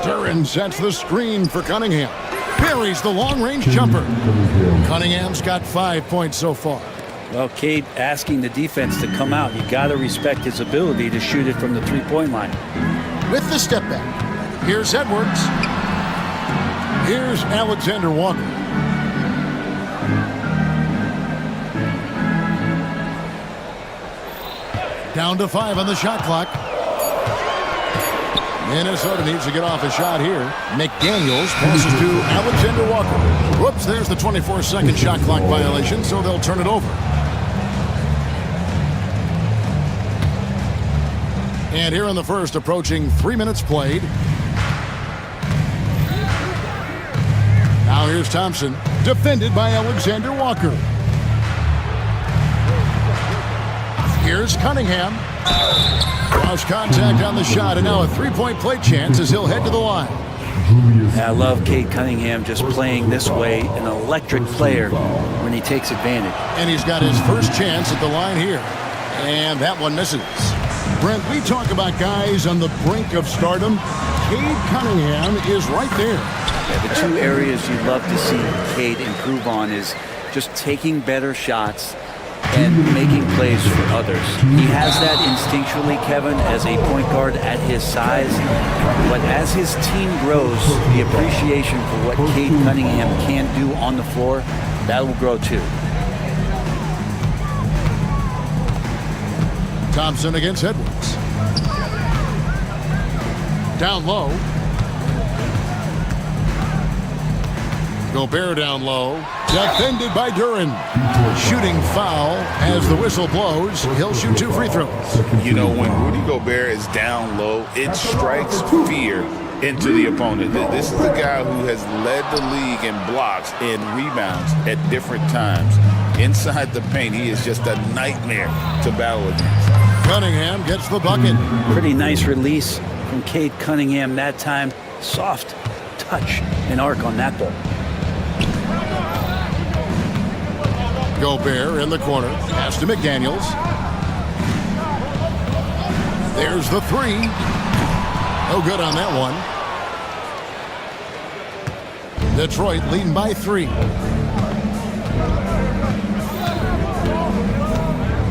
Duren sets the screen for Cunningham. Parries the long-range jumper. Cunningham's got 5 points so far. Well, Cade asking the defense to come out. You got to respect his ability to shoot it from the three-point line. With the step back. Here's Edwards. Here's Alexander Walker. Down to 5 on the shot clock. Minnesota needs to get off a shot here. McDaniels passes to Alexander Walker. Whoops, there's the 24-second shot clock violation, so they'll turn it over. And here in the first, approaching 3 minutes played. Now here's Thompson, defended by Alexander Walker. Here's Cunningham. Cross contact on the shot, and now a three-point play chance as he'll head to the line. I love Cade Cunningham just playing this way, an electric player when he takes advantage. And he's got his first chance at the line here. And that one misses. Brent, we talk about guys on the brink of stardom. Cade Cunningham is right there. Yeah, the two areas you'd love to see Cade improve on is just taking better shots and making plays for others. He has that instinctually, Kevin, as a point guard at his size. But as his team grows, the appreciation for what Cade Cunningham can do on the floor, that will grow too. Thompson against Edwards. Down low. Gobert down low. Defended by Duren. Shooting foul as the whistle blows. He'll shoot 2 free throws. You know, when Rudy Gobert is down low, it strikes fear into the opponent. This is a guy who has led the league in blocks and rebounds at different times. Inside the paint, he is just a nightmare to battle against. Cunningham gets the bucket. Pretty nice release from Cade Cunningham that time. Soft touch and arc on that ball. Gobert in the corner. Pass to McDaniels. There's the 3. No good on that one. Detroit leading by 3.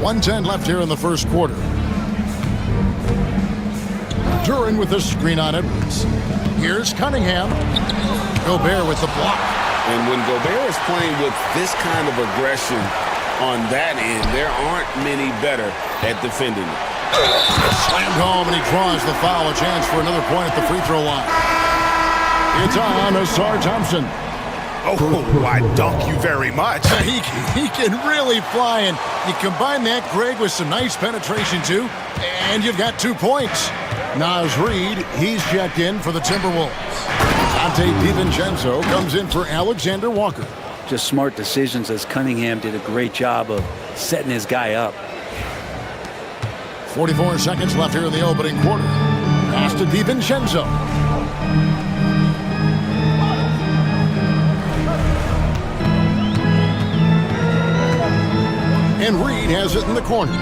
1:10 left here in the first quarter. Duren with the screen on Edwards. Here's Cunningham. Gobert with the block. And when Gobert is playing with this kind of aggression on that end, there aren't many better at defending it. Slammed home, and he draws the foul. A chance for another point at the free throw line. It's on Asar Thompson. Oh, I dunk you very much. He can really fly, and you combine that, Greg, with some nice penetration, too, and you've got 2 points. Naz Reid, he's checked in for the Timberwolves. Dante DiVincenzo comes in for Alexander Walker. Just smart decisions, as Cunningham did a great job of setting his guy up. 44 seconds left here in the opening quarter. Pass to DiVincenzo. And Reid has it in the corner.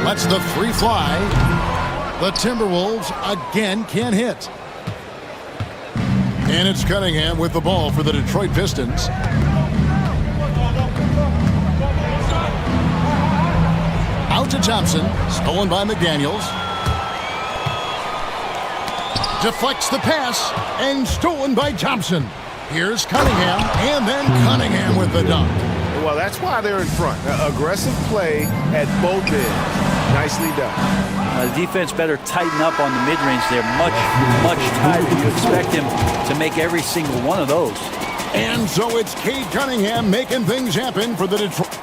Lets the three fly. The Timberwolves again can't hit. And it's Cunningham with the ball for the Detroit Pistons. Out to Thompson. Stolen by McDaniels. Deflects the pass. And stolen by Thompson. Here's Cunningham. And then Cunningham with the dunk. Well, that's why they're in front. Aggressive play at both ends. Nicely done. The defense better tighten up on the mid-range. They're much tighter. You expect him to make every single one of those. And so it's Cade Cunningham making things happen for the Detroit.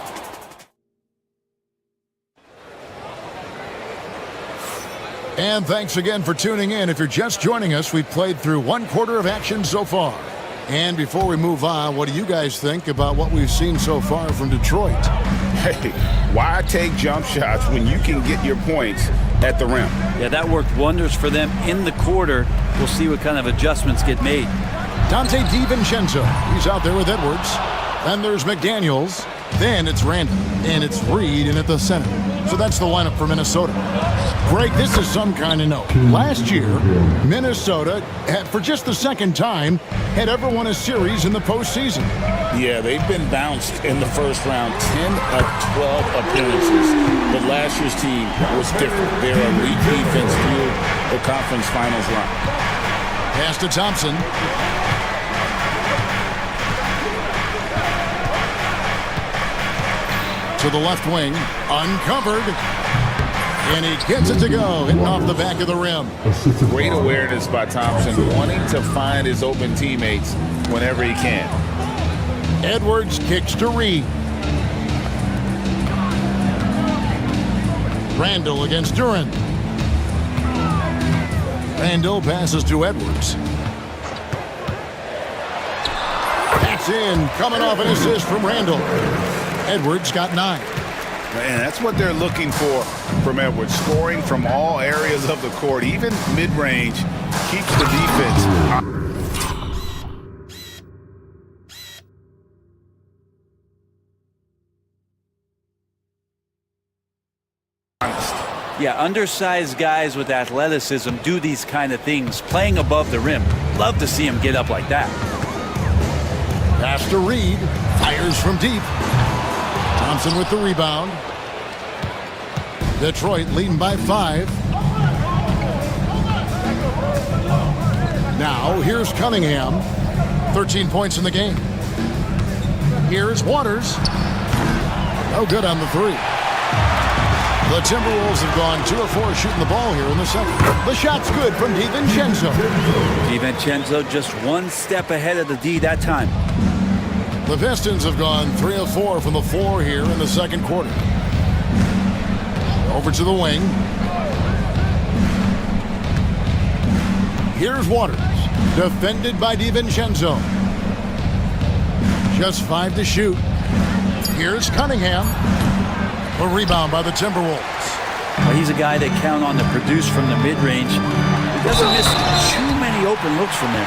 And thanks again for tuning in. If you're just joining us, we've played through 1 quarter of action so far. And before we move on, what do you guys think about what we've seen so far from Detroit? Hey, why take jump shots when you can get your points at the rim? Yeah, that worked wonders for them in the quarter. We'll see what kind of adjustments get made. Dante DiVincenzo, he's out there with Edwards. Then there's McDaniels. Then it's Randall. And it's Reid in at the center. So that's the lineup for Minnesota. Greg, this is some kind of note. Last year, Minnesota, for just the second time, had ever won a series in the postseason. Yeah, they've been bounced in the first round 10 of 12 appearances. But last year's team was different. Their elite defense fueled the conference finals run. Pass to Thompson. To the left wing, uncovered. And he gets it to go, hitting off the back of the rim. Great awareness by Thompson, wanting to find his open teammates whenever he can. Edwards kicks to Reid. Randall against Duran. Randall passes to Edwards. That's in, coming off an assist from Randall. Edwards got 9. And that's what they're looking for from Edwards. Scoring from all areas of the court, even mid-range, keeps the defense. Yeah, undersized guys with athleticism do these kind of things, playing above the rim. Love to see him get up like that. Pass to Reid. Fires from deep. Thompson with the rebound. Detroit leading by 5. Now, here's Cunningham. 13 points in the game. Here's Waters. No good on the 3. The Timberwolves have gone 2 of 4 shooting the ball here in the second. The shot's good from DiVincenzo. DiVincenzo just 1 step ahead of the D that time. The Pistons have gone 3 of 4 from the floor here in the second quarter. Over to the wing. Here's Waters. Defended by DiVincenzo. Just 5 to shoot. Here's Cunningham. A rebound by the Timberwolves. Well, he's a guy they count on to produce from the mid-range. He doesn't miss too many open looks from there.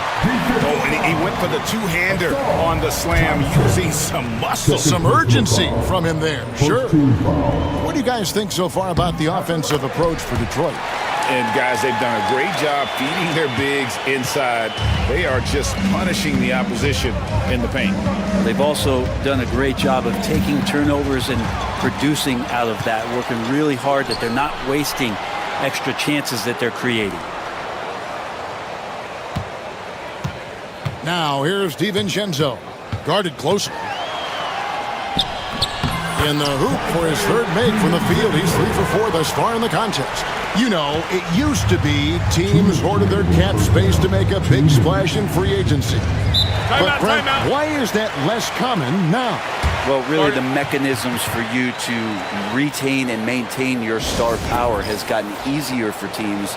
Oh, and he went for the two-hander on the slam, using some muscle. Some urgency from him there. Sure. What do you guys think so far about the offensive approach for Detroit? And guys, they've done a great job feeding their bigs inside. They are just punishing the opposition in the paint. They've also done a great job of taking turnovers and producing out of that, working really hard that they're not wasting extra chances that they're creating. Now here's DiVincenzo, guarded closely. In the hoop for his third make from the field. He's 3 for 4 thus far in the contest. You know, it used to be teams hoarded their cap space to make a big splash in free agency. But Brent, why is that less common now? Well, really the mechanisms for you to retain and maintain your star power has gotten easier for teams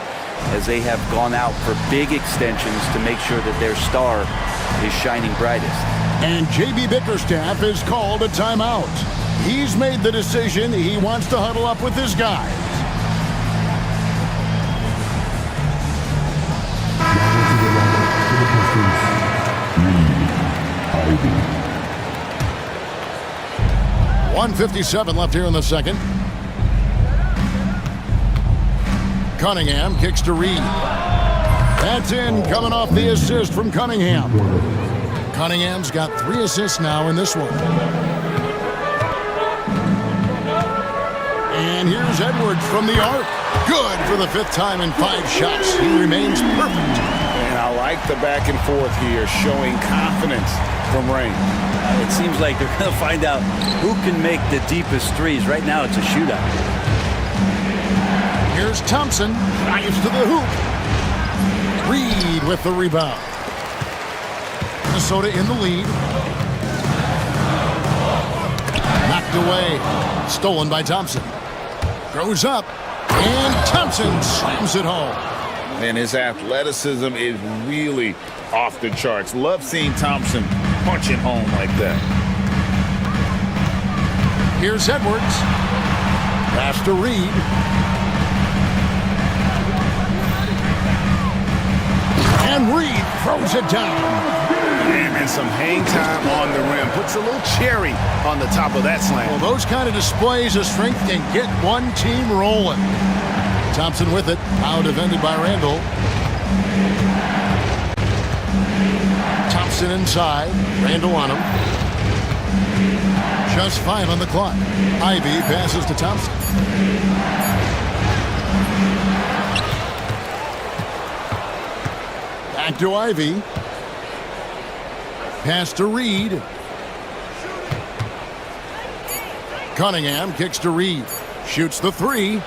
as they have gone out for big extensions to make sure that their star is shining brightest. And JB Bickerstaff has called a timeout. He's made the decision he wants to huddle up with his guys. .157 left here in the second. Cunningham kicks to Reed. That's in, coming off the assist from Cunningham. Cunningham's got 3 assists now in this one. And here's Edwards from the arc. Good for the 5th time in 5 shots. He remains perfect. And I like the back and forth here, showing confidence from Rain. It seems like they're going to find out who can make the deepest threes. Right now it's a shootout. Here's Thompson. Drives to the hoop. Reed with the rebound. Minnesota in the lead. Knocked away. Stolen by Thompson. Goes up. And Thompson slams it home. And his athleticism is really off the charts. Love seeing Thompson punching home like that. Here's Edwards. Pass to Reed. And Reed throws it down. And some hang time on the rim. Puts a little cherry on the top of that slam. Well, those kind of displays of strength can get one team rolling. Thompson with it. Now defended by Randall. Thompson inside. Randall on him. Just 5 on the clock. Ivy passes to Thompson. Back to Ivy. Pass to Reed. Cunningham kicks to Reed. Shoots the 3.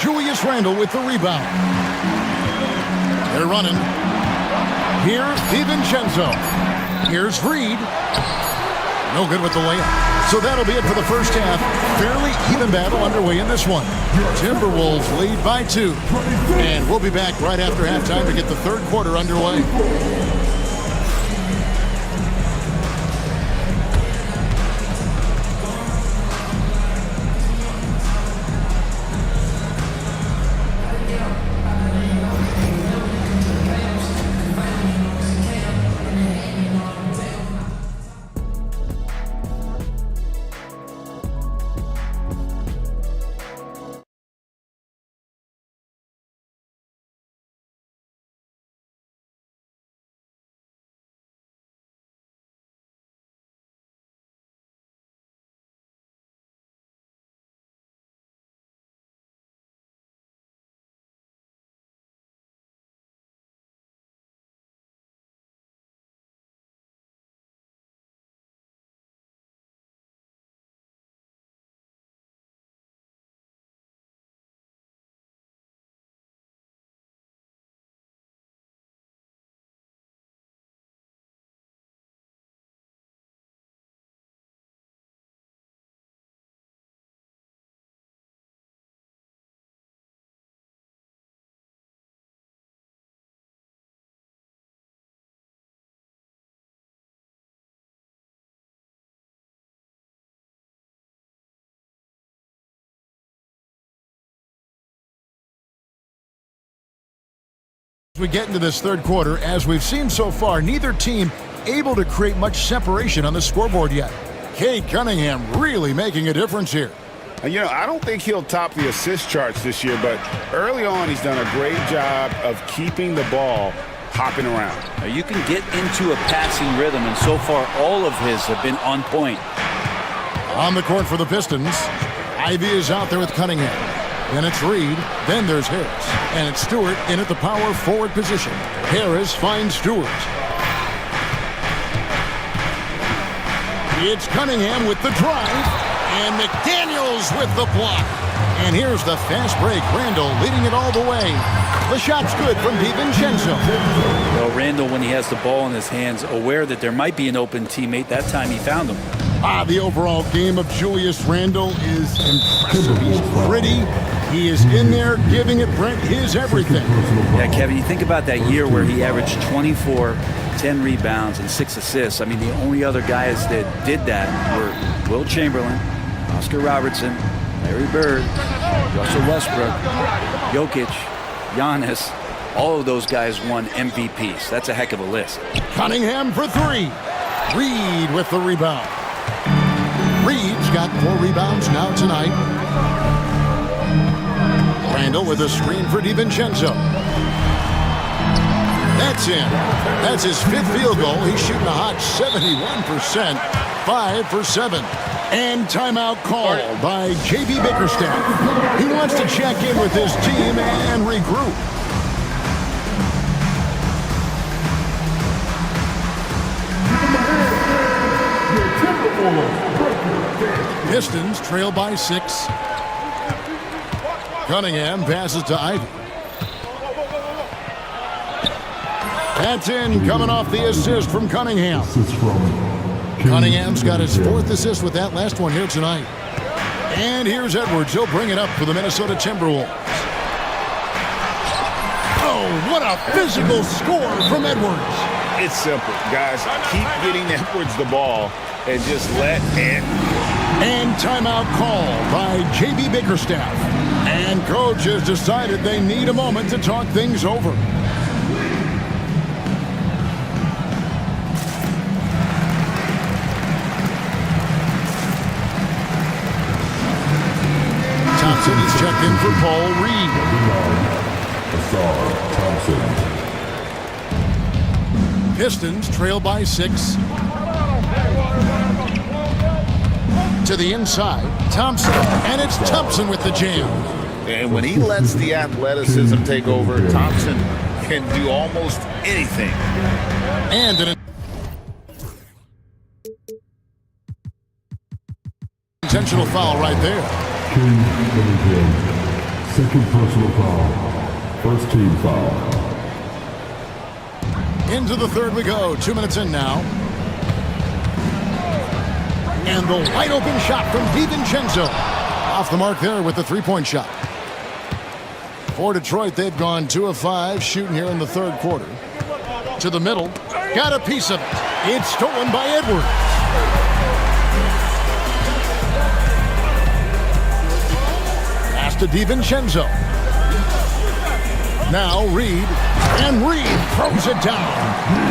Julius Randle with the rebound. They're running. Here's DiVincenzo. Here's Reed. No good with the layup. So that'll be it for the first half. Fairly even battle underway in this one. Timberwolves lead by 2. And we'll be back right after halftime to get the third quarter underway. As we get into this third quarter, as we've seen so far, neither team able to create much separation on the scoreboard yet. Cade Cunningham really making a difference here. You know, I don't think he'll top the assist charts this year, but early on he's done a great job of keeping the ball hopping around. Now you can get into a passing rhythm, and so far all of his have been on point. On the court for the Pistons, Ivy is out there with Cunningham. Then it's Reed. Then there's Harris. And it's Stewart in at the power forward position. Harris finds Stewart. It's Cunningham with the drive. And McDaniels with the block. And here's the fast break. Randall leading it all the way. The shot's good from DiVincenzo. Well, Randall, when he has the ball in his hands, aware that there might be an open teammate, that time he found him. The overall game of Julius Randall is impressive. He's gritty. He is in there giving it, Brent, his everything. Yeah, Kevin, you think about that year where he averaged 24, 10 rebounds, and 6 assists. I mean, the only other guys that did that were Will Chamberlain, Oscar Robertson, Larry Bird, Russell Westbrook, Jokic, Giannis. All of those guys won MVPs. That's a heck of a list. Cunningham for 3. Reed with the rebound. Reed's got 4 rebounds now tonight. Randall with a screen for DiVincenzo. That's in. That's his 5th field goal. He's shooting a hot 71%. 5 for 7. And timeout called by J.B. Bickerstaff. He wants to check in with his team and regroup. Pistons trail by 6. Cunningham passes to Ivy. That's in, coming off the assist from Cunningham. Cunningham's got his 4th assist with that last one here tonight. And here's Edwards. He'll bring it up for the Minnesota Timberwolves. Oh, what a physical score from Edwards. It's simple, guys. Keep getting Edwards the ball and just let it. And timeout called by J.B. Bickerstaff. And coach has decided they need a moment to talk things over. Thompson is checked in for Paul Reed. Pistons trail by 6. To the inside, Thompson, and it's Thompson with the jam. And when he lets the athleticism take over, Thompson can do almost anything. And an intentional foul right there. Second personal foul. First team foul. Into the 3rd we go. 2 minutes in now. And the wide open shot from DiVincenzo. Off the mark there with the 3-point shot. For Detroit, they've gone 2 of 5 shooting here in the 3rd quarter. To the middle. Got a piece of it. It's stolen by Edwards. Pass to DiVincenzo. Now Reed. And Reed throws it down.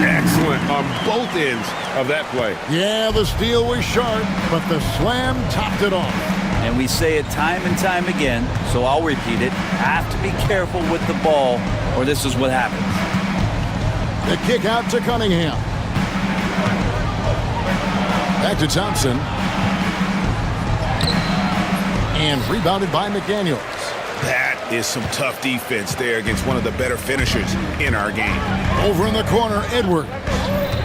Excellent on both ends of that play. Yeah, the steal was sharp, but the slam topped it off. And we say it time and time again, so I'll repeat it. Have to be careful with the ball, or this is what happens. The kick out to Cunningham. Back to Thompson. And rebounded by McDaniels. That is some tough defense there against one of the better finishers in our game. Over in the corner, Edwards.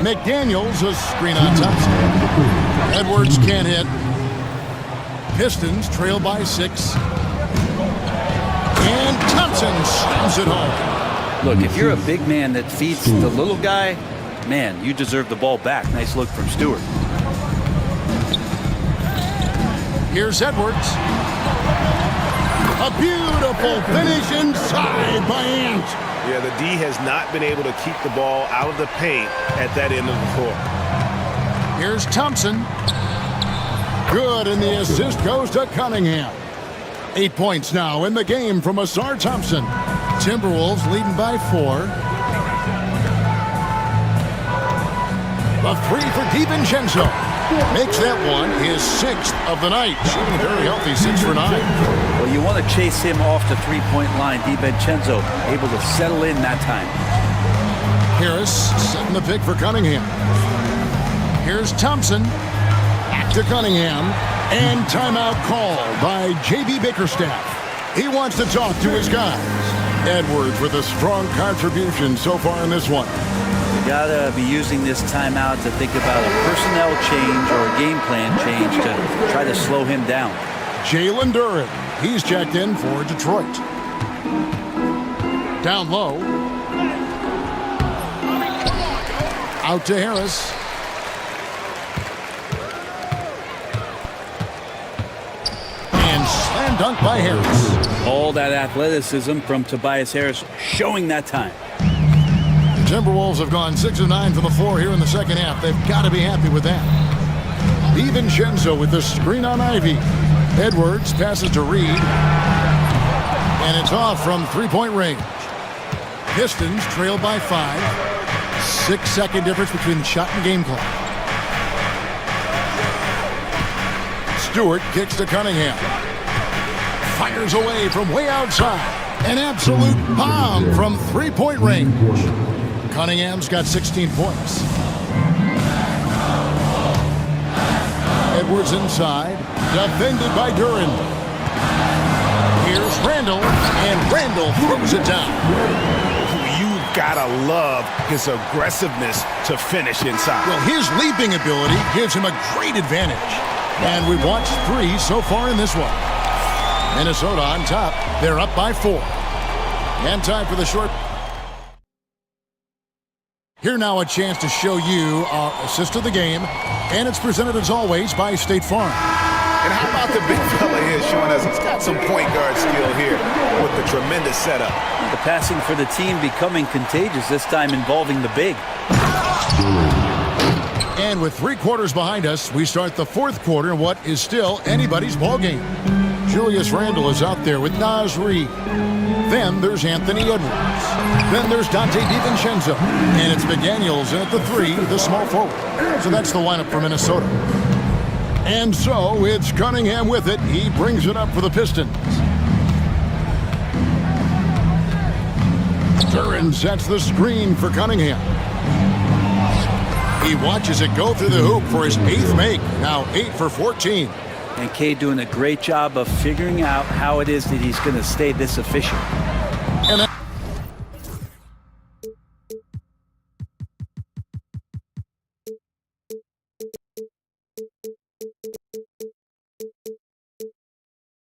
McDaniels, a screen on Thompson. Edwards can't hit. Pistons trail by 6. And Thompson slams it home. Look, if you're a big man that feeds the little guy, man, you deserve the ball back. Nice look from Stewart. Here's Edwards. A beautiful finish inside by Ant. Yeah, the D has not been able to keep the ball out of the paint at that end of the court. Here's Thompson. Good, and the assist goes to Cunningham. 8 points now in the game from Asar Thompson. Timberwolves leading by 4. The 3 for DiVincenzo. Makes that one his 6th of the night. Shooting very healthy, 6 for 9. Well, you want to chase him off the 3-point line. DiVincenzo able to settle in that time. Harris setting the pick for Cunningham. Here's Thompson. Back to Cunningham. And timeout called by J.B. Bickerstaff. He wants to talk to his guys. Edwards with a strong contribution so far in this one. You gotta be using this timeout to think about a personnel change or a game plan change to try to slow him down. Jalen Duren, he's checked in for Detroit. Down low. Out to Harris. And slam dunk by Harris. All that athleticism from Tobias Harris showing that time. The Timberwolves have gone 6 of 9 from the floor here in the second half. They've got to be happy with that. DiVincenzo with the screen on Ivy. Edwards passes to Reed. And it's off from three-point range. Pistons trail by 5. 6-second difference between the shot and game clock. Stewart kicks to Cunningham. Fires away from way outside. An absolute bomb from three-point range. Cunningham's got 16 points. Edwards inside. Defended by Duren. Here's Randall. And Randall throws it down. You've got to love his aggressiveness to finish inside. Well, his leaping ability gives him a great advantage. And we've watched 3 so far in this one. Minnesota on top. They're up by 4. And time for the short. Here now a chance to show you our assist of the game. And it's presented as always by State Farm. And how about the big fella here showing us he's got some point guard skill here with the tremendous setup. The passing for the team becoming contagious, this time involving the big. And with 3 quarters behind us, we start the 4th quarter in what is still anybody's ball game. Julius Randle is out there with Naz Reid. Then there's Anthony Edwards. Then there's Dante DiVincenzo. And it's McDaniels in at the 3, the small forward. So that's the lineup for Minnesota. And so it's Cunningham with it. He brings it up for the Pistons. Duren sets the screen for Cunningham. He watches it go through the hoop for his 8th make. Now 8 for 14. And Kay doing a great job of figuring out how it is that he's going to stay this efficient. And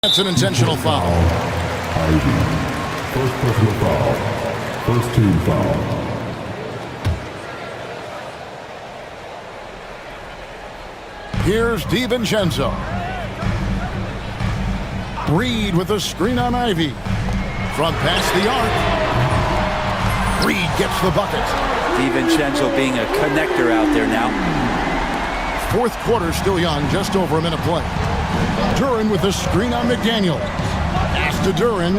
that's an intentional foul. Ivy. First personal foul. First team foul. Here's DiVincenzo. Reed with a screen on Ivy. From past the arc. Reed gets the bucket. DiVincenzo being a connector out there now. 4th quarter still young, just over a minute play. Duren with a screen on McDaniel. Pass to Duren.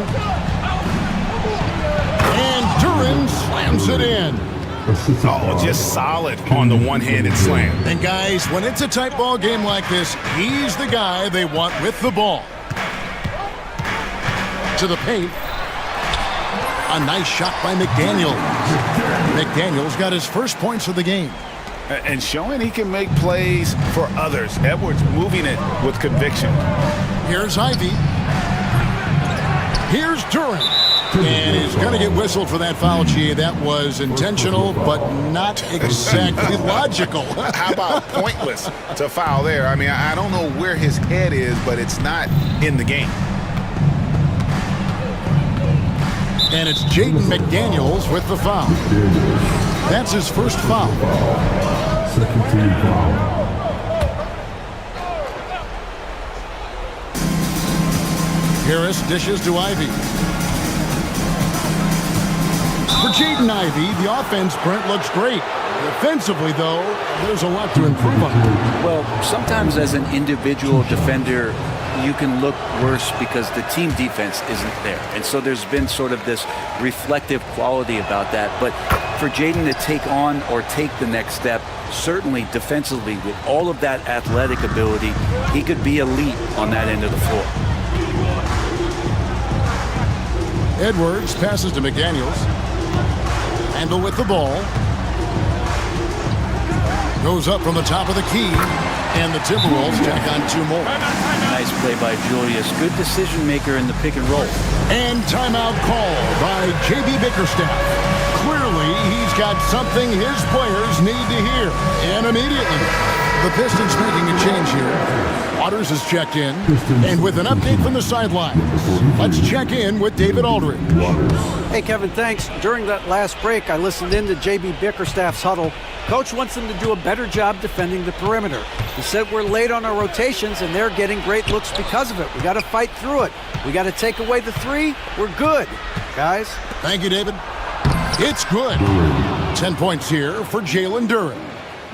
And Duren slams it in. Oh, just solid on the one-handed slam. And guys, when it's a tight ball game like this, he's the guy they want with the ball. To the paint. A nice shot by McDaniel. McDaniel's got his first points of the game. And showing he can make plays for others. Edwards moving it with conviction. Here's Ivy. Here's Duren. And he's going to get whistled for that foul, G. That was intentional, but not exactly logical. How about pointless to foul there? I mean, I don't know where his head is, but it's not in the game. And it's Jaden McDaniels with the foul. That's his first foul. Second team foul. Harris dishes to Ivy. For Jaden Ivey, the offense print looks great. Defensively, though, there's a lot to improve on. Well, sometimes as an individual defender, you can look worse because the team defense isn't there. And so there's been sort of this reflective quality about that. But for Jaden to take on or take the next step, certainly defensively, with all of that athletic ability, he could be elite on that end of the floor. Edwards passes to McDaniels. Handle with the ball. Goes up from the top of the key. And the Timberwolves tack on 2 more. Nice play by Julius. Good decision maker in the pick and roll. And timeout call by J.B. Bickerstaff. Clearly, he's got something his players need to hear, and immediately. The Pistons making a change here. Waters has checked in, and with an update from the sidelines, let's check in with David Aldridge. Hey, Kevin, thanks. During that last break, I listened in to J.B. Bickerstaff's huddle. Coach wants them to do a better job defending the perimeter. He said we're late on our rotations, and they're getting great looks because of it. We got to fight through it. We got to take away the three. We're good, guys. Thank you, David. It's good. 10 points here for Jalen Duren.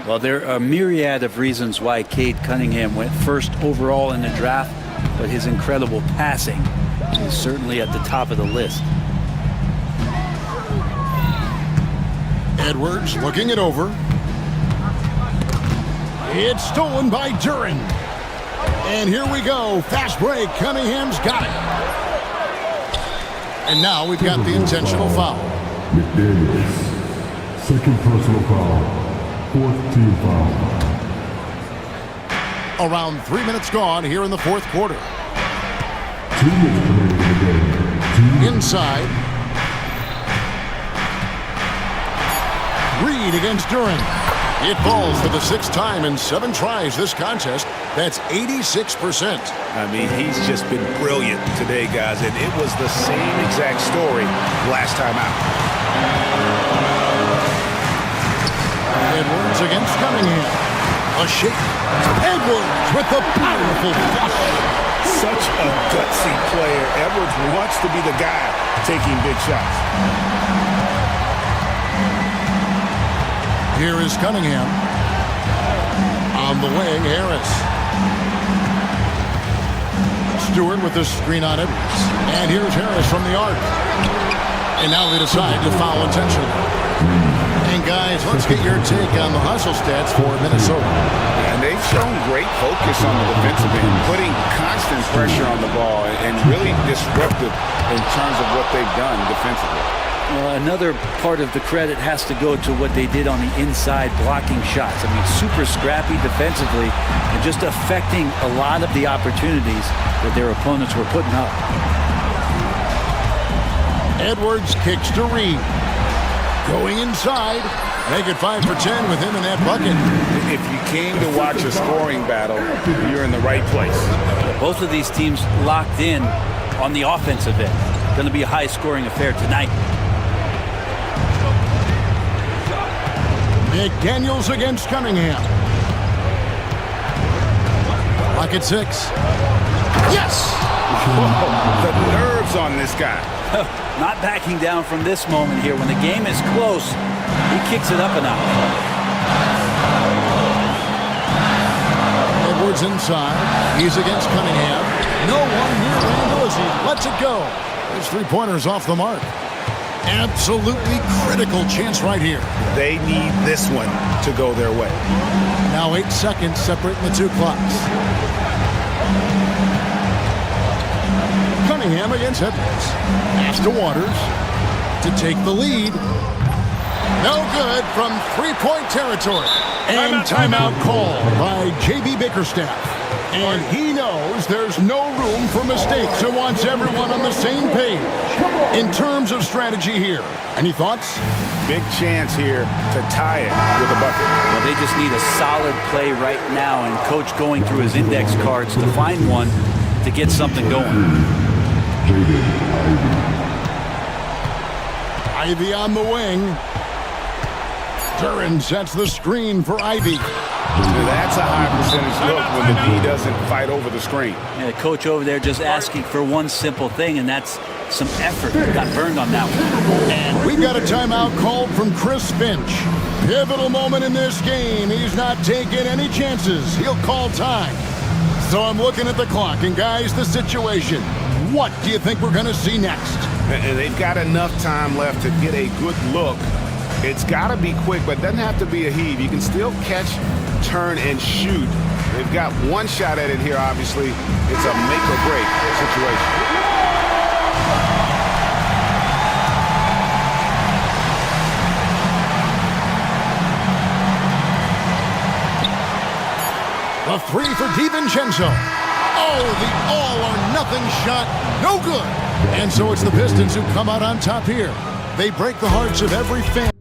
Well, there are a myriad of reasons why Cade Cunningham went first overall in the draft, but his incredible passing is certainly at the top of the list. Edwards looking it over. It's stolen by Duren. And here we go. Fast break. Cunningham's got it. And now we've got the intentional foul. McDaniels. Second personal foul. Fourth team foul. Around 3 minutes gone here in the fourth quarter. 2 minutes remaining in the game. Inside. Reed against Duren. It falls for the sixth time in 7 tries this contest. That's 86%. I mean, he's just been brilliant today, guys, and it was the same exact story last time out. Edwards against Cunningham. A shake. Edwards with the powerful flush. Such a gutsy player. Edwards wants to be the guy taking big shots. Here is Cunningham. On the wing, Harris. Stewart with the screen on Edwards. And here's Harris from the arc. And now they decide to foul intentionally. And guys, let's get your take on the hustle stats for Minnesota. And they've shown great focus on the defensive end, putting constant pressure on the ball and really disruptive in terms of what they've done defensively. Well, another part of the credit has to go to what they did on the inside blocking shots. I mean, super scrappy defensively and just affecting a lot of the opportunities that their opponents were putting up. Edwards kicks to Reed. Going inside. Make it 5 for 10 with him in that bucket. If you came to watch a scoring battle, you're in the right place. Both of these teams locked in on the offensive end. Going to be a high-scoring affair tonight. McDaniels against Cunningham. Lock at 6. Yes! Whoa, the nerves on this guy. Not backing down from this moment here. When the game is close, he kicks it up a notch. Edwards inside. He's against Cunningham. No one near Randall as he lets it go. His three-pointers off the mark. Absolutely critical chance right here. They need this one to go their way. Now 8 seconds separating the two clocks. Cunningham against Edwards. Pass to Waters to take the lead. No good from three-point territory. And timeout called by J.B. Bickerstaff. And he knows there's no room for mistakes and wants everyone on the same page in terms of strategy here. Any thoughts? Big chance here to tie it with a bucket. Well, they just need a solid play right now, and Coach going through his index cards to find one to get something going. Ivy on the wing. Duren sets the screen for Ivy. That's a high percentage look when the D doesn't fight over the screen. Yeah, the coach over there just asking for one simple thing, and that's some effort. Got burned on that one. And we've got a timeout called from Chris Finch. Pivotal moment in this game. He's not taking any chances. He'll call time. So I'm looking at the clock, and guys, the situation. What do you think we're going to see next? And they've got enough time left to get a good look. It's got to be quick, but it doesn't have to be a heave. You can still catch, turn, and shoot. They've got one shot at it here, obviously. It's a make-or-break situation. A three for DiVincenzo. Oh, the all-or-nothing shot, no good. And so it's the Pistons who come out on top here. They break the hearts of every fan.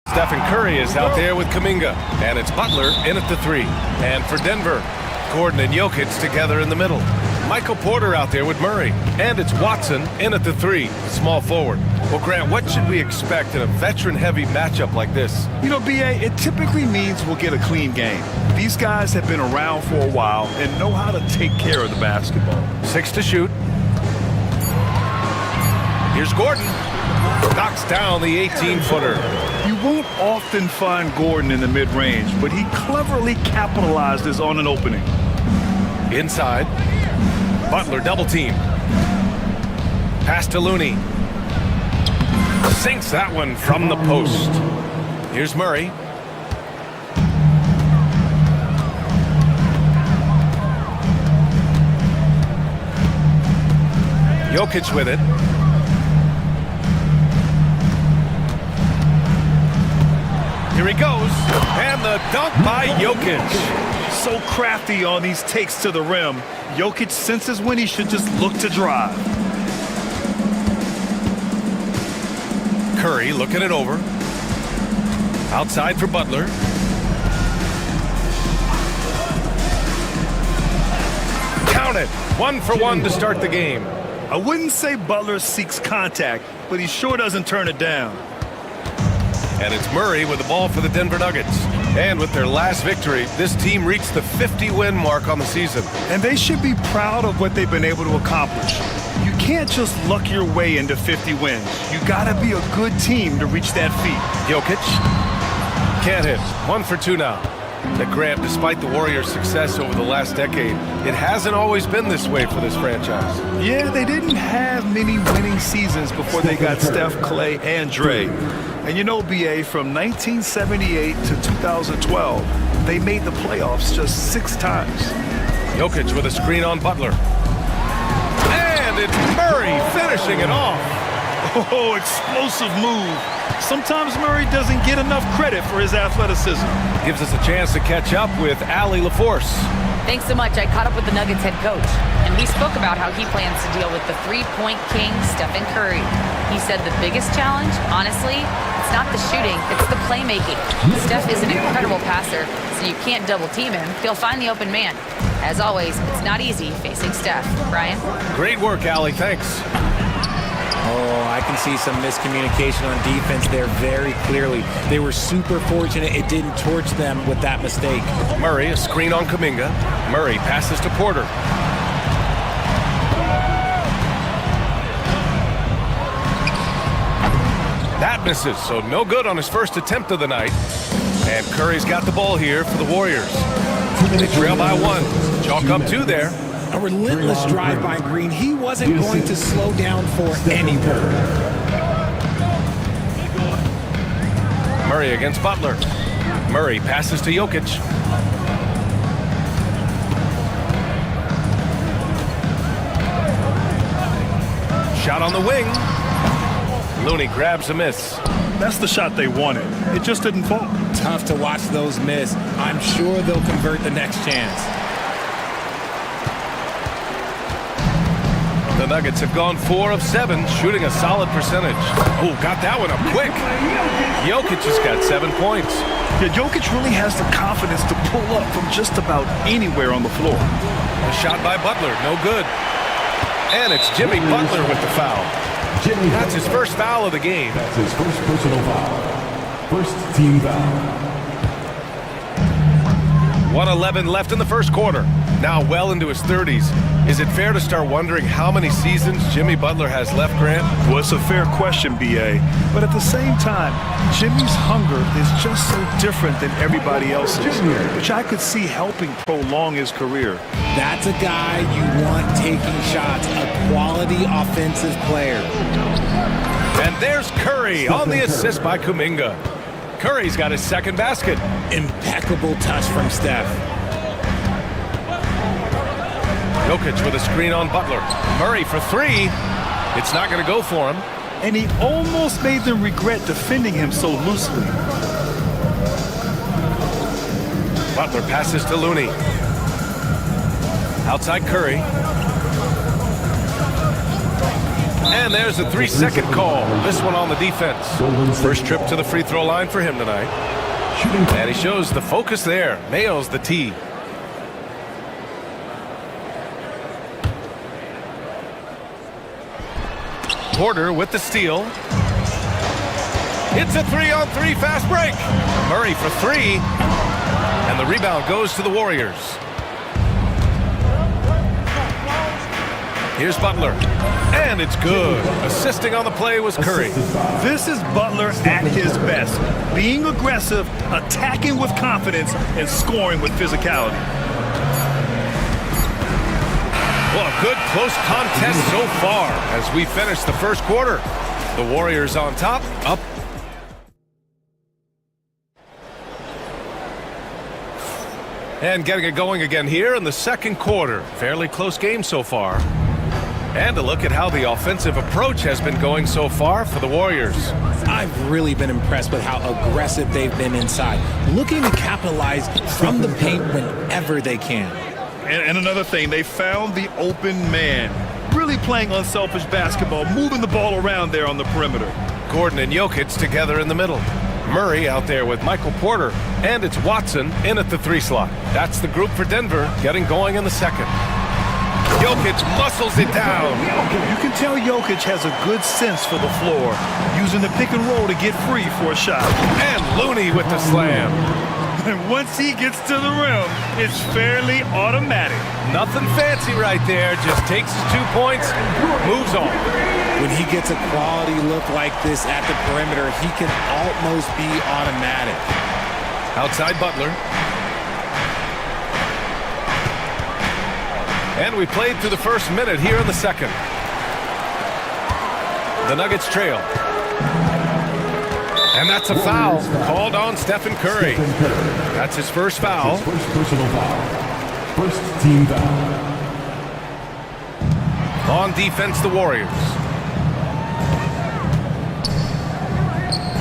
Stephen Curry is out there with Kuminga, and it's Butler in at the 3. And for Denver, Gordon and Jokic together in the middle. Michael Porter out there with Murray, and it's Watson in at the 3, the small forward. Well, Grant, what should we expect in a veteran-heavy matchup like this? You know, B.A., it typically means we'll get a clean game. These guys have been around for a while and know how to take care of the basketball. 6 to shoot. Here's Gordon. Knocks down the 18-footer. You won't often find Gordon in the mid-range, but he cleverly capitalizes on an opening. Inside. Butler double team. Pass to Looney. Sinks that one from the post. Here's Murray. Jokic with it. Here he goes. And the dunk by Jokic. So crafty on these takes to the rim. Jokic senses when he should just look to drive. Curry looking it over. Outside for Butler. Count it. 1 for 1 to start the game. I wouldn't say Butler seeks contact, but he sure doesn't turn it down. And it's Murray with the ball for the Denver Nuggets. And with their last victory, this team reached the 50-win mark on the season. And they should be proud of what they've been able to accomplish. You can't just luck your way into 50 wins. You gotta be a good team to reach that feat. Jokic can't hit. 1 for 2 now. But Grant, despite the Warriors' success over the last decade, it hasn't always been this way for this franchise. Yeah, they didn't have many winning seasons before they got Steph, Clay, and Dre. And you know, B.A., from 1978 to 2012, they made the playoffs just 6 times. Jokic with a screen on Butler. And it's Murray finishing it off. Oh, explosive move. Sometimes Murray doesn't get enough credit for his athleticism. Gives us a chance to catch up with Allie LaForce. Thanks so much. I caught up with the Nuggets head coach, and we spoke about how he plans to deal with the three-point king, Stephen Curry. He said the biggest challenge, honestly, it's not the shooting, it's the playmaking. Steph is an incredible passer, so you can't double-team him. He'll find the open man. As always, it's not easy facing Steph. Brian? Great work, Allie. Thanks. Oh, I can see some miscommunication on defense there very clearly. They were super fortunate it didn't torch them with that mistake. Murray, a screen on Kuminga. Murray passes to Porter. That misses, so no good on his first attempt of the night. And Curry's got the ball here for the Warriors. They trail by 1. Chalk up 2 there. A relentless drive by Green. He wasn't going to slow down for anyone. Murray against Butler. Murray passes to Jokic. Shot on the wing. Looney grabs a miss. That's the shot they wanted. It just didn't fall. Tough to watch those miss. I'm sure they'll convert the next chance. The Nuggets have gone 4 of 7, shooting a solid percentage. Oh, got that one up quick. Jokic has got 7 points. Yeah, Jokic really has the confidence to pull up from just about anywhere on the floor. A shot by Butler, no good. And it's Jimmy Butler with the foul. That's his first foul of the game. That's his first personal foul. First team foul. 1:11 left in the first quarter. Now well into his 30s. Is it fair to start wondering how many seasons Jimmy Butler has left, Grant? Well, it's a fair question, B.A. But at the same time, Jimmy's hunger is just so different than everybody else's, which I could see helping prolong his career. That's a guy you want taking shots, a quality offensive player. And there's Curry on the assist by Kuminga. Curry's got his second basket. Impeccable touch from Steph. Jokic with a screen on Butler. Murray for 3. It's not going to go for him. And he almost made them regret defending him so loosely. Butler passes to Looney. Outside Curry. And there's a 3-second call. This one on the defense. First trip to the free throw line for him tonight. And he shows the focus there. Nails the tee. Porter with the steal. It's a 3-on-3 fast break. Murray for 3. And the rebound goes to the Warriors. Here's Butler. And it's good. Assisting on the play was Curry. This is Butler at his best. Being aggressive, attacking with confidence, and scoring with physicality. Well, a good close contest so far as we finish the first quarter. The Warriors on top, up. And getting it going again here in the second quarter. Fairly close game so far. And a look at how the offensive approach has been going so far for the Warriors. I've really been impressed with how aggressive they've been inside, looking to capitalize from the paint whenever they can. And another thing, they found the open man. Really playing unselfish basketball, moving the ball around there on the perimeter. Gordon and Jokic together in the middle. Murray out there with Michael Porter. And it's Watson in at the 3 slot. That's the group for Denver getting going in the second. Jokic muscles it down. You can tell Jokic has a good sense for the floor, using the pick and roll to get free for a shot. And Looney with the slam. And once he gets to the rim, it's fairly automatic. Nothing fancy right there. Just takes his 2 points, moves on. When he gets a quality look like this at the perimeter, he can almost be automatic. Outside Butler. And we played through the first minute here in the second. The Nuggets trail. And that's a foul called on Stephen Curry. That's his first foul. First personal foul. First team foul. On defense, the Warriors.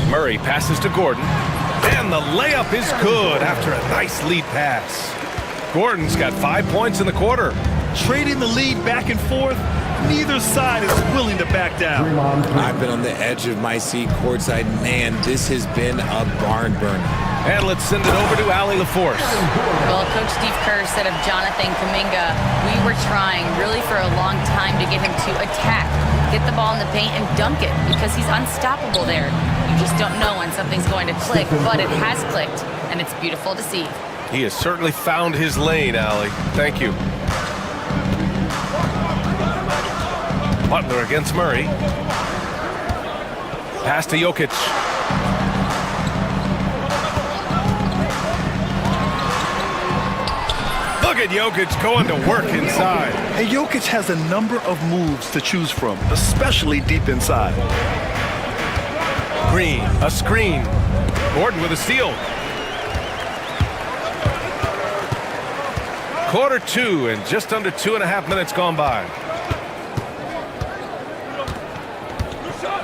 Murray passes to Gordon. And the layup is good after a nice lead pass. Gordon's got 5 points in the quarter. Trading the lead back and forth, neither side is willing to back down. I've been on the edge of my seat courtside. Man, this has been a barn burner. And let's send it over to Allie LaForce. Well, Coach Steve Kerr said of Jonathan Kuminga, we were trying really for a long time to get him to attack, get the ball in the paint and dunk it because he's unstoppable there. You just don't know when something's going to click, but it has clicked, and it's beautiful to see. He has certainly found his lane, Allie. Thank you. Butler against Murray. Pass to Jokic. Look at Jokic going to work inside. And Jokic has a number of moves to choose from, especially deep inside. Green, a screen. Gordon with a steal. Quarter 2 and just under 2.5 minutes gone by.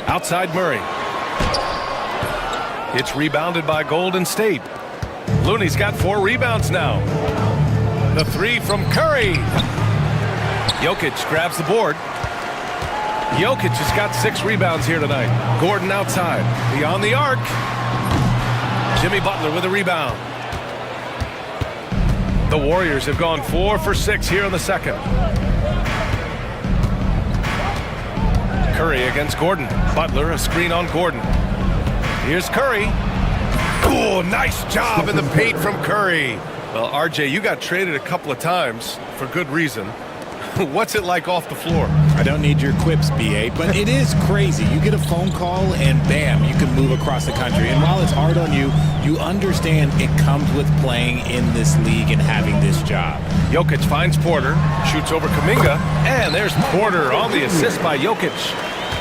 Outside Murray. It's rebounded by Golden State. Looney's got 4 rebounds now. The 3 from Curry. Jokic grabs the board. Jokic has got 6 rebounds here tonight. Gordon outside. Beyond the arc. Jimmy Butler with a rebound. The Warriors have gone 4 for 6 here in the second. Curry against Gordon. Butler, a screen on Gordon. Here's Curry. Oh, nice job in the paint from Curry. Well, RJ, you got traded a couple of times for good reason. What's it like off the floor? I don't need your quips, BA, but it is crazy. You get a phone call and bam, you can move across the country. And while it's hard on you, you understand it comes with playing in this league and having this job. Jokic finds Porter, shoots over Kuminga, and there's Porter on the assist by Jokic.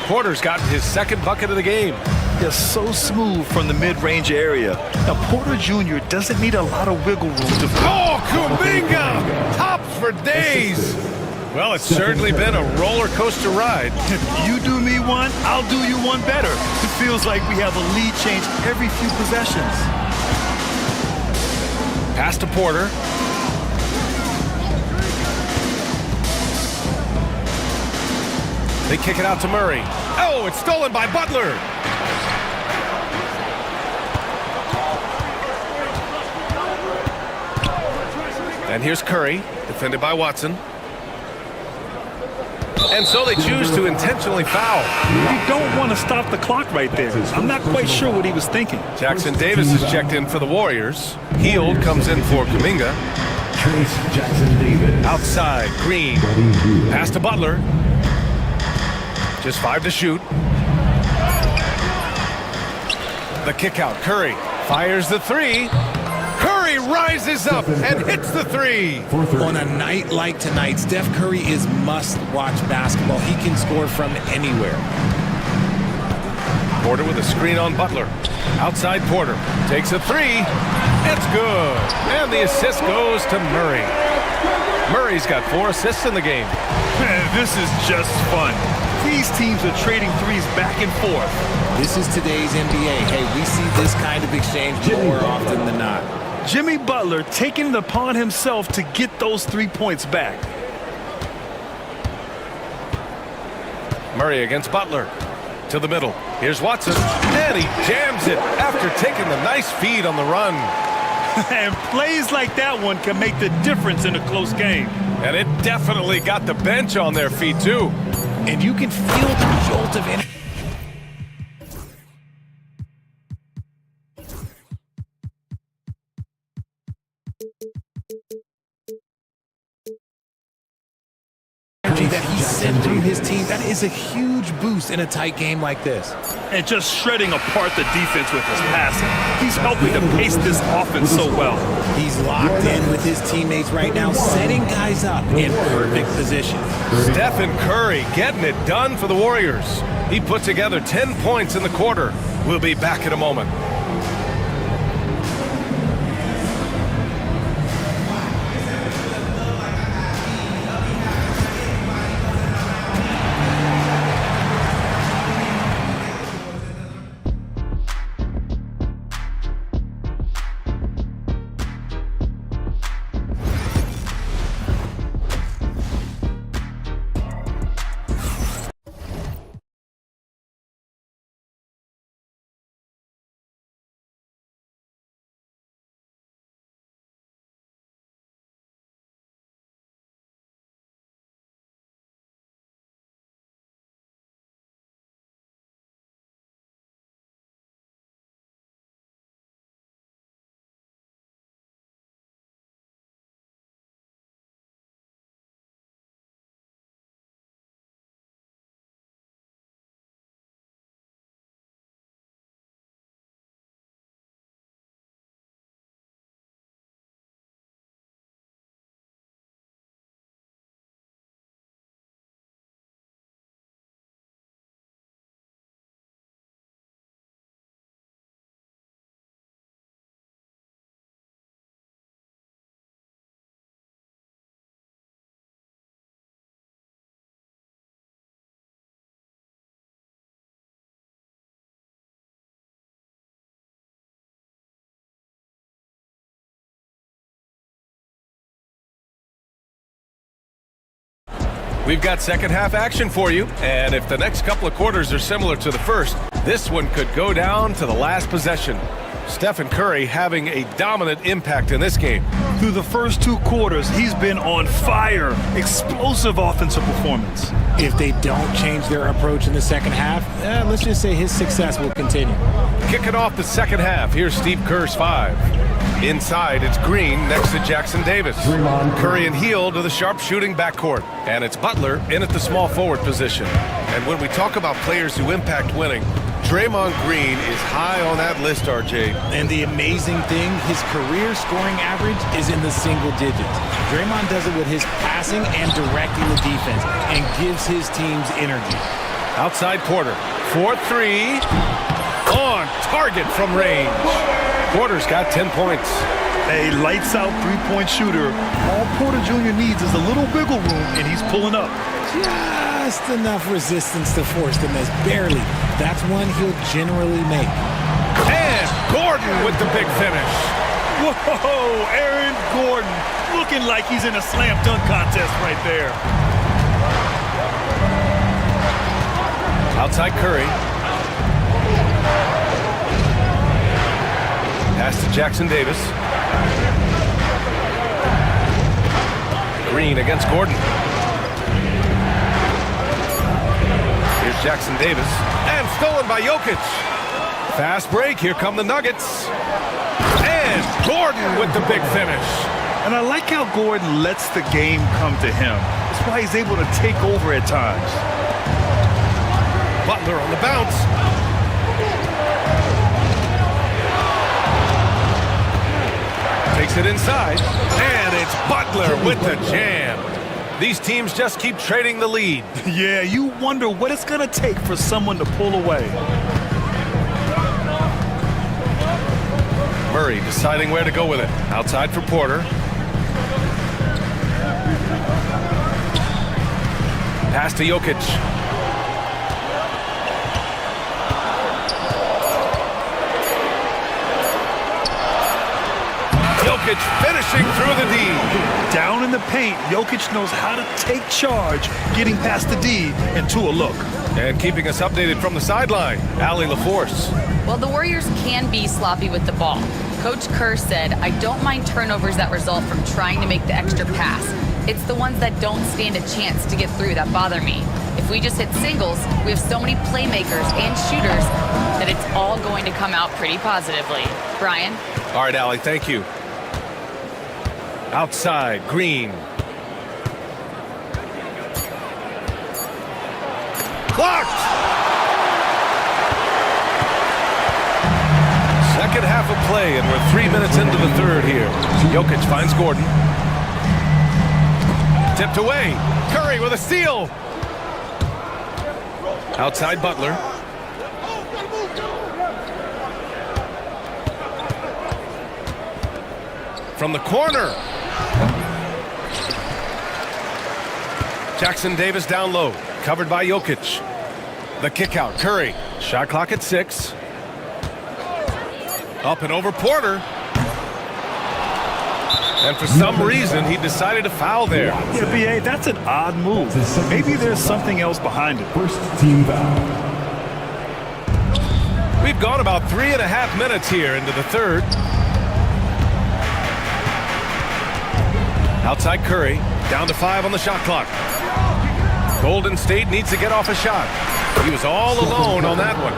Porter's gotten his 2nd bucket of the game. They're so smooth from the mid-range area. Now, Porter Jr. doesn't need a lot of wiggle room to... Oh, Kuminga! Tops for days! Well, it's certainly been a roller coaster ride. You do me one, I'll do you one better. It feels like we have a lead change every few possessions. Pass to Porter. They kick it out to Murray. Oh, it's stolen by Butler. And here's Curry, defended by Watson. And so they choose to intentionally foul. You don't want to stop the clock right there. I'm not quite sure what he was thinking. Jackson Davis is checked in for the Warriors. Hield comes in for Kuminga. Jackson Davis. Outside, Green. Pass to Butler. Just 5 to shoot. The kick out, Curry fires the three. Curry rises up and hits the three. On a night like tonight, Steph Curry is must-watch basketball. He can score from anywhere. Porter with a screen on Butler. Outside Porter takes a three. It's good. And the assist goes to Murray. Murray's got 4 assists in the game. Man, this is just fun. These teams are trading threes back and forth. This is today's NBA. Hey, we see this kind of exchange more often than not. Jimmy Butler taking it upon himself to get those 3 points back. Murray against Butler. To the middle. Here's Watson. And he jams it after taking the nice feed on the run. And plays like that one can make the difference in a close game. And it definitely got the bench on their feet, too. And you can feel the jolt of energy. That he sent through his team. That is a huge boost in a tight game like this. And just shredding apart the defense with his passing. He's helping to pace this offense so well. He's locked in with his teammates right now, setting guys up in perfect position. Stephen Curry getting it done for the Warriors. He put together 10 points in the quarter. We'll be back in a moment. We've got second half action for you, and if the next couple of quarters are similar to the first, this one could go down to the last possession. Stephen Curry having a dominant impact in this game. Through the first 2 quarters, he's been on fire. Explosive offensive performance. If they don't change their approach in the second half, let's just say his success will continue. Kicking off the second half, here's Steve Kerr's 5. Inside, it's Green next to Jackson Davis. Curry and Hield to the sharp-shooting backcourt. And it's Butler in at the small forward position. And when we talk about players who impact winning, Draymond Green is high on that list, RJ. And the amazing thing, his career scoring average is in the single digits. Draymond does it with his passing and directing the defense and gives his teams energy. Outside Porter, 4-3, on target from range. Porter's got 10 points. A lights-out three-point shooter. All Porter Jr. needs is a little wiggle room, and he's pulling up. Just enough resistance to force the miss, barely. That's one he'll generally make. And Gordon with the big finish. Whoa, Aaron Gordon looking like he's in a slam dunk contest right there. Outside Curry. Pass to Jackson Davis. Green against Gordon. Here's Jackson Davis. And stolen by Jokic. Fast break. Here come the Nuggets. And Gordon with the big finish. And I like how Gordon lets the game come to him. That's why he's able to take over at times. Butler on the bounce. Takes it inside. And it's Butler with the jam. These teams just keep trading the lead. Yeah, you wonder what it's going to take for someone to pull away. Murray deciding where to go with it. Outside for Porter. Pass to Jokic. Jokic finishing through the D. Down in the paint, Jokic knows how to take charge, getting past the D and to a look. And keeping us updated from the sideline, Allie LaForce. Well, the Warriors can be sloppy with the ball. Coach Kerr said, I don't mind turnovers that result from trying to make the extra pass. It's the ones that don't stand a chance to get through that bother me. If we just hit singles, we have so many playmakers and shooters that it's all going to come out pretty positively. Brian? All right, Allie, thank you. Outside, Green. Blocked! Second half of play, and we're 3 minutes into the third here. Jokic finds Gordon. Tipped away. Curry with a steal. Outside Butler. From the corner. Jackson Davis down low. Covered by Jokic. The kick out. Curry. Shot clock at 6. Up and over Porter. And for some reason, he decided to foul there. Yeah, B.A., that's an odd move. Maybe there's something else behind it. First team foul. We've gone about 3.5 minutes here into the third. Outside Curry. Down to 5 on the shot clock. Golden State needs to get off a shot. He was all alone on that one.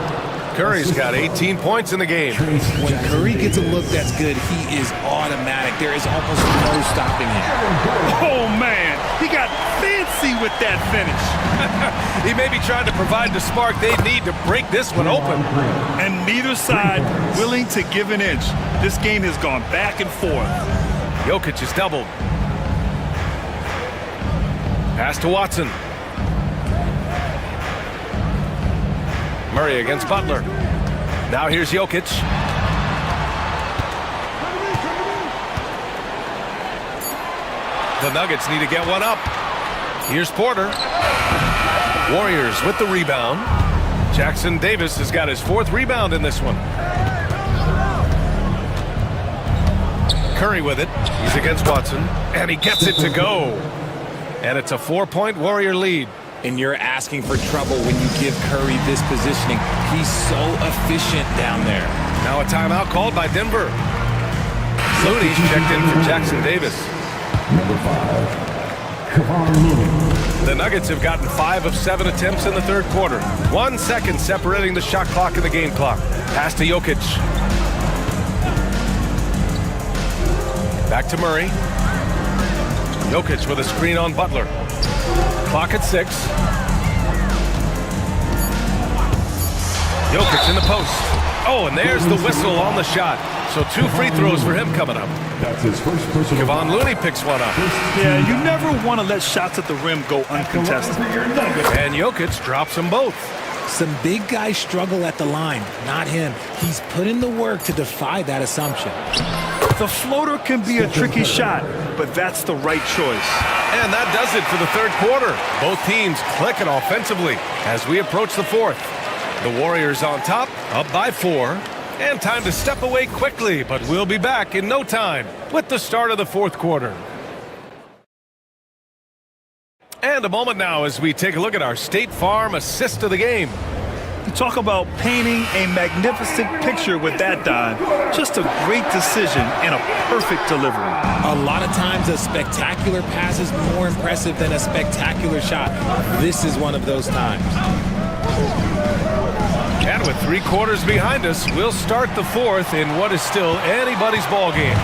Curry's got 18 points in the game. When Curry gets a look that's good, he is automatic. There is almost no stopping him. Oh, man. He got fancy with that finish. He may be trying to provide the spark they need to break this one open. And neither side willing to give an inch. This game has gone back and forth. Jokic is doubled. Pass to Watson. Murray against Butler. Now here's Jokic. The Nuggets need to get one up. Here's Porter. Warriors with the rebound. Jackson Davis has got his 4th rebound in this one. Curry with it. He's against Watson. And he gets it to go. And it's a 4-point Warrior lead. And you're asking for trouble when you give Curry this positioning. He's so efficient down there. Now a timeout called by Denver. Looney's checked in for Jackson Davis. Number 5, Kevon Looney. The Nuggets have gotten 5 of 7 attempts in the third quarter. 1 second separating the shot clock and the game clock. Pass to Jokic. Back to Murray. Jokic with a screen on Butler. Clock at 6. Jokic in the post. Oh, and there's the whistle on the shot. So 2 free throws for him coming up. That's his first personal. Kevon Looney picks one up. Yeah, you never want to let shots at the rim go uncontested. And Jokic drops them both. Some big guys struggle at the line, not him. He's put in the work to defy that assumption. The floater can be a tricky shot, but that's the right choice. And that does it for the third quarter. Both teams clicking offensively as we approach the fourth. The Warriors on top, up by 4. And time to step away quickly, but we'll be back in no time with the start of the fourth quarter. And a moment now as we take a look at our State Farm assist of the game. You talk about painting a magnificent picture with that dive. Just a great decision and a perfect delivery. A lot of times a spectacular pass is more impressive than a spectacular shot. This is one of those times. And with 3 quarters behind us, we'll start the fourth in what is still anybody's ball game.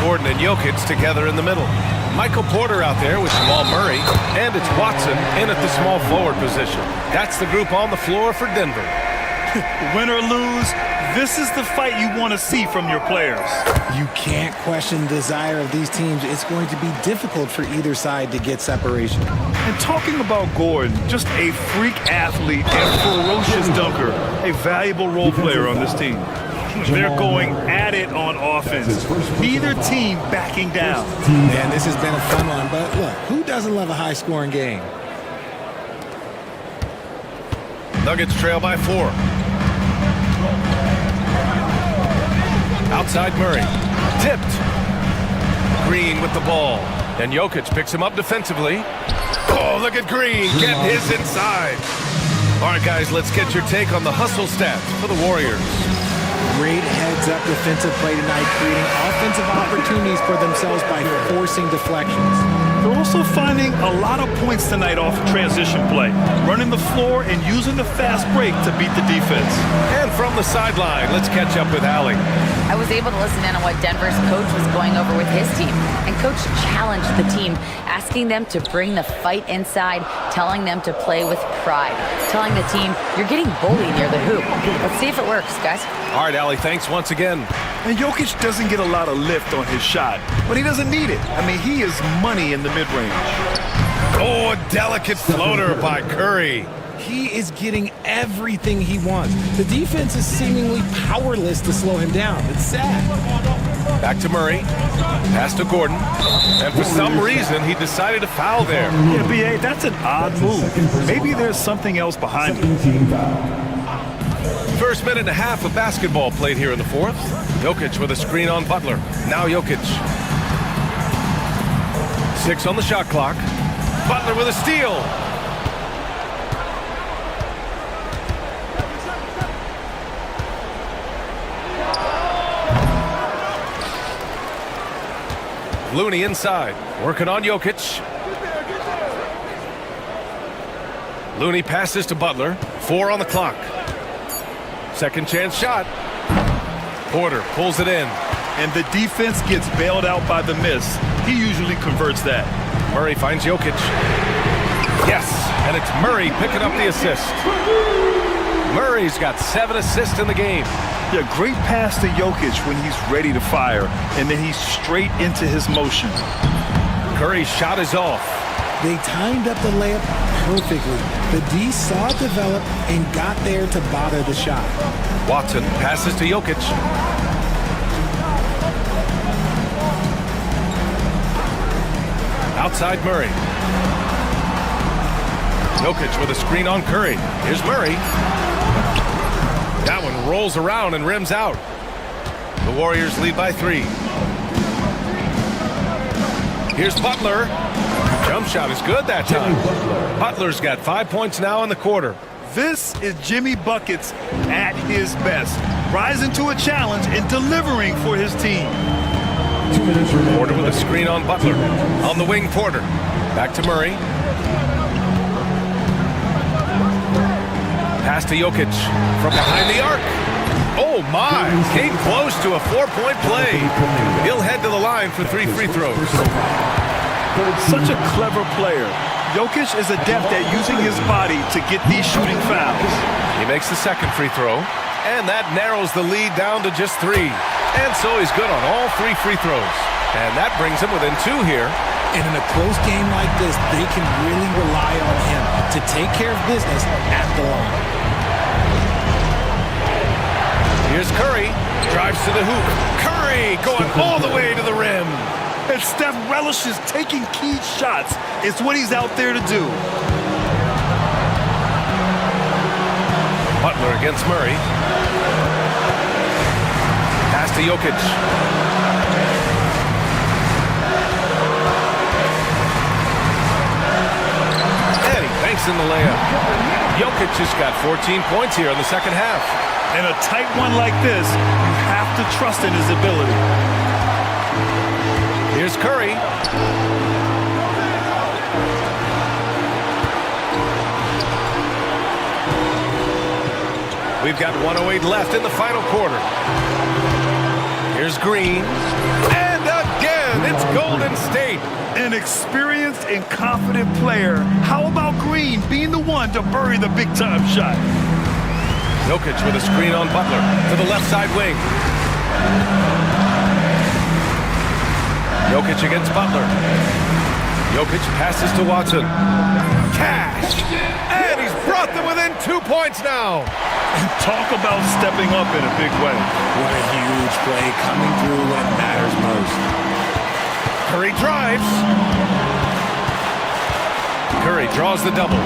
Gordon and Jokic together in the middle. Michael Porter out there with Jamal Murray, and it's Watson in at the small forward position. That's the group on the floor for Denver. Win or lose, this is the fight you want to see from your players. You can't question the desire of these teams. It's going to be difficult for either side to get separation. And talking about Gordon, just a freak athlete and ferocious dunker, a valuable role player on this team. They're going at it on offense. Neither team backing down. Man, this has been a fun one, but look, who doesn't love a high-scoring game? Nuggets trail by 4. Outside Murray. Tipped. Green with the ball. And Jokic picks him up defensively. Oh, look at Green. Get his inside. All right, guys, let's get your take on the hustle stats for the Warriors. Great heads-up defensive play tonight, creating offensive opportunities for themselves by forcing deflections. They're also finding a lot of points tonight off transition play, running the floor and using the fast break to beat the defense. And from the sideline, let's catch up with Allie. I was able to listen in on what Denver's coach was going over with his team. And coach challenged the team, asking them to bring the fight inside, telling them to play with pride, telling the team, you're getting bullied near the hoop. Let's see if it works, guys. All right, Allie, thanks once again. And Jokic doesn't get a lot of lift on his shot, but he doesn't need it. I mean, he is money in the mid-range. Oh, a delicate floater by Curry. He is getting everything he wants. The defense is seemingly powerless to slow him down. It's sad. Back to Murray. Pass to Gordon. And for some reason, he decided to foul there. Yeah, B.A., that's an odd move. Maybe there's something else behind it. First minute and a half of basketball played here in the fourth. Jokic with a screen on Butler. Now Jokic. 6 on the shot clock. Butler with a steal. Looney inside, working on Jokic. Looney passes to Butler. 4 on the clock. Second chance shot. Porter pulls it in. And the defense gets bailed out by the miss. He usually converts that. Murray finds Jokic. Yes, and it's Murray picking up the assist. Murray's got 7 assists in the game. Yeah, great pass to Jokic when he's ready to fire, and then he's straight into his motion. Curry's shot is off. They timed up the layup perfectly. The D saw it develop and got there to bother the shot. Watson passes to Jokic. Outside Murray. Jokic with a screen on Curry. Here's Murray. That one rolls around and rims out. The Warriors lead by 3. Here's Butler. Jump shot is good that time. Butler's got 5 points now in the quarter. This is Jimmy Buckets at his best, rising to a challenge and delivering for his team. Porter with a screen on Butler. On the wing, Porter. Back to Murray. Pass to Jokic from behind the arc. Oh my, came close to a 4-point play. He'll head to the line for 3 free throws. Such a clever player. Jokic is adept at using his body to get these shooting fouls. He makes the second free throw, and that narrows the lead down to just 3. And so he's good on all 3 free throws. And that brings him within 2 here. And in a close game like this, they can really rely on him to take care of business at the line. Here's Curry, drives to the hoop. Curry going all the way to the rim. And Steph relishes taking key shots. It's what he's out there to do. Butler against Murray. Pass to Jokic. banks in the layup. Jokic just got 14 points here in the second half. In a tight one like this, you have to trust in his ability. Here's Curry. We've got 1:08 left in the final quarter. Here's Green. And again, it's Golden State. An experienced and confident player. How about Green being the one to bury the big-time shot? Jokic with a screen on Butler to the left side wing. Jokic against Butler. Jokic passes to Watson. Cash! And he's brought them within 2 points now. Talk about stepping up in a big way. What a huge play coming through when it matters most. Curry drives. Curry draws the double.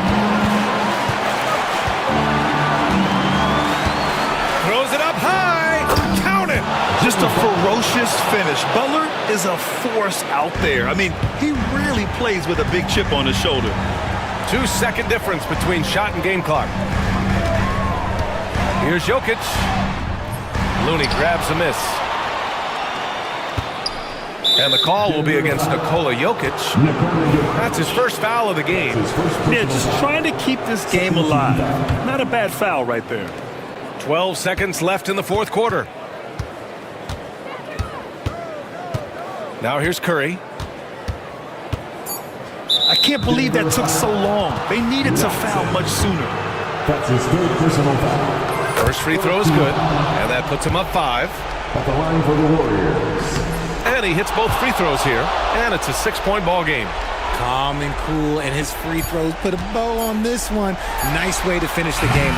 Throws it up high. Count it. Just a ferocious finish. Butler is a force out there. I mean, he really plays with a big chip on his shoulder. 2-second difference between shot and game clock. Here's Jokic. Looney grabs a miss. And the call will be against Nikola Jokic. That's his first foul of the game. Yeah, just trying to keep this game alive. Not a bad foul right there. 12 seconds left in the fourth quarter. Now here's Curry. I can't believe that took so long. They needed to foul much sooner. That's his third personal foul. First free throw is good, and that puts him up 5. At the line for the Warriors. And he hits both free throws here, and it's a 6-point ball game. Calm and cool, and his free throws put a bow on this one. Nice way to finish the game.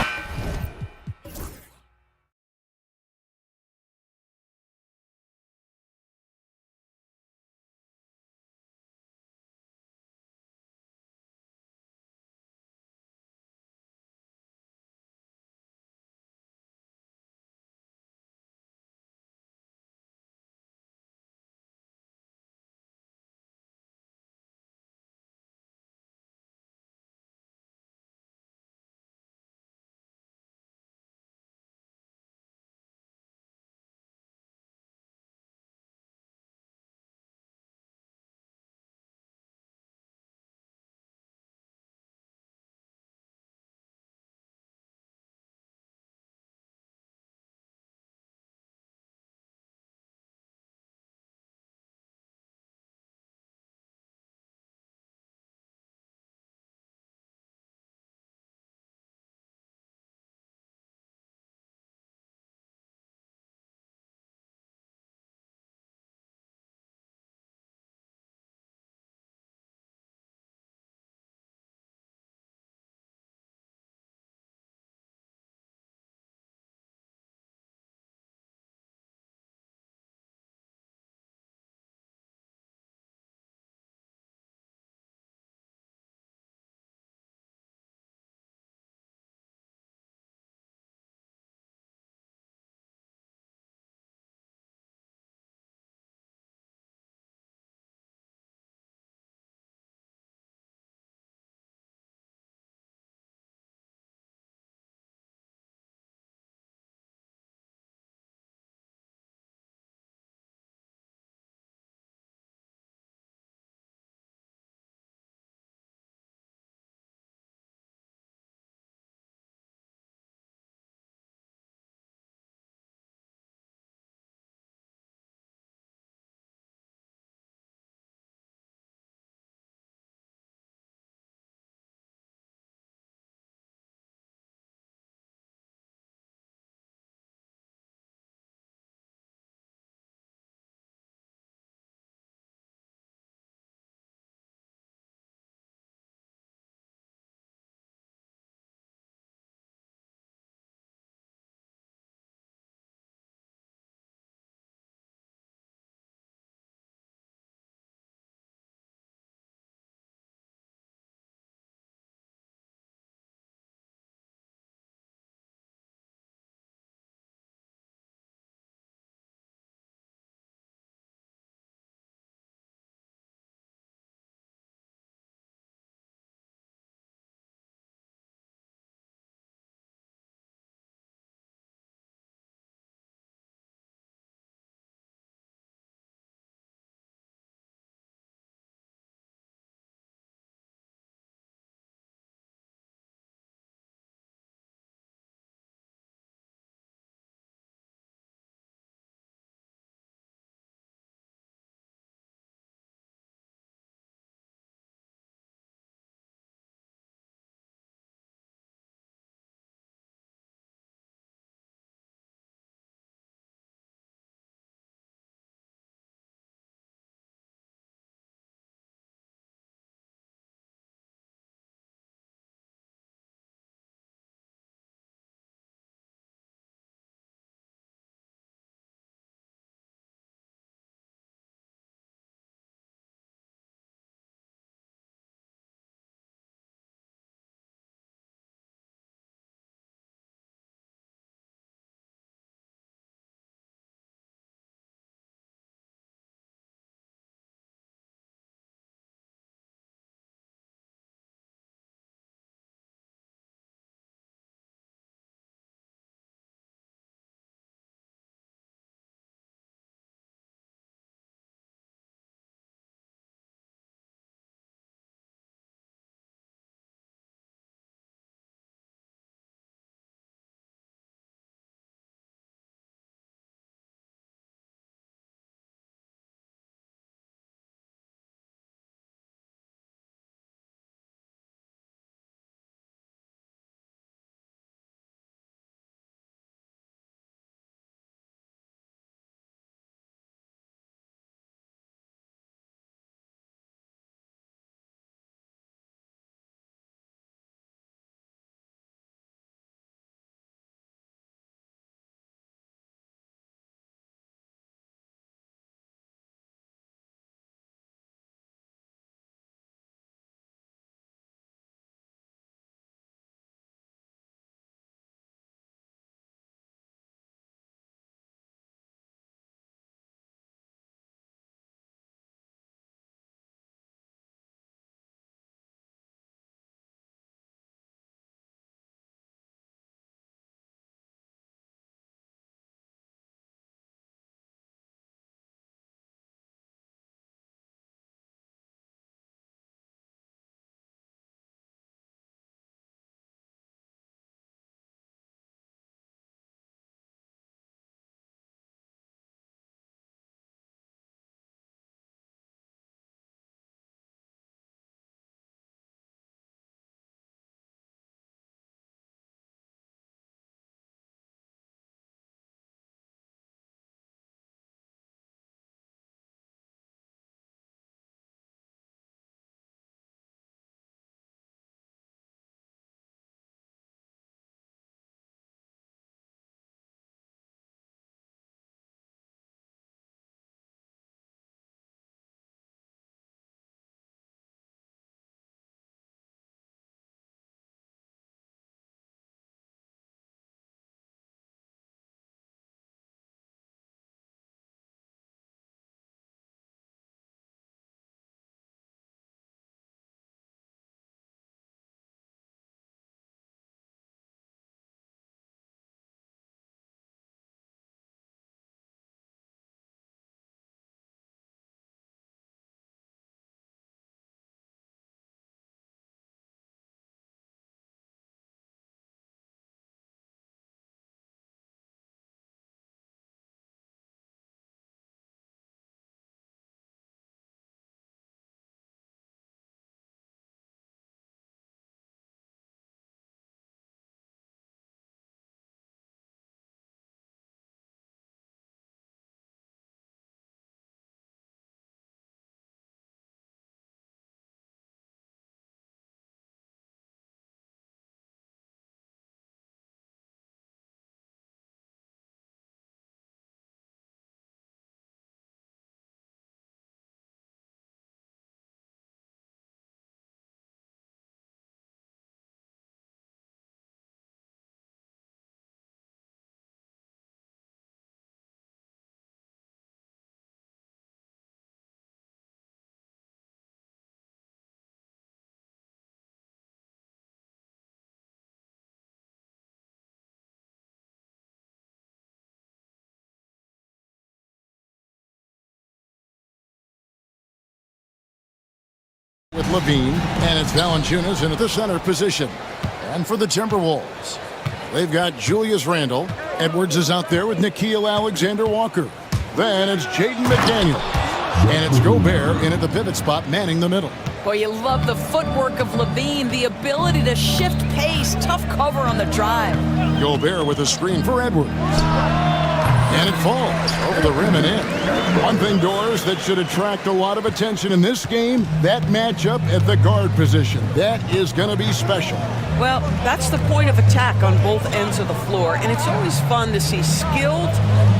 with Levine, and it's Valanciunas in at the center position. And for the Timberwolves, they've got Julius Randle. Edwards is out there with Nickeil Alexander-Walker. Then it's Jaden McDaniel. And it's Gobert in at the pivot spot, manning the middle. Boy, you love the footwork of Levine, the ability to shift pace, tough cover on the drive. Gobert with a screen for Edwards. And it falls over the rim and in. One thing, Doris, that should attract a lot of attention in this game, that matchup at the guard position. That is going to be special. Well, that's the point of attack on both ends of the floor, and it's always fun to see skilled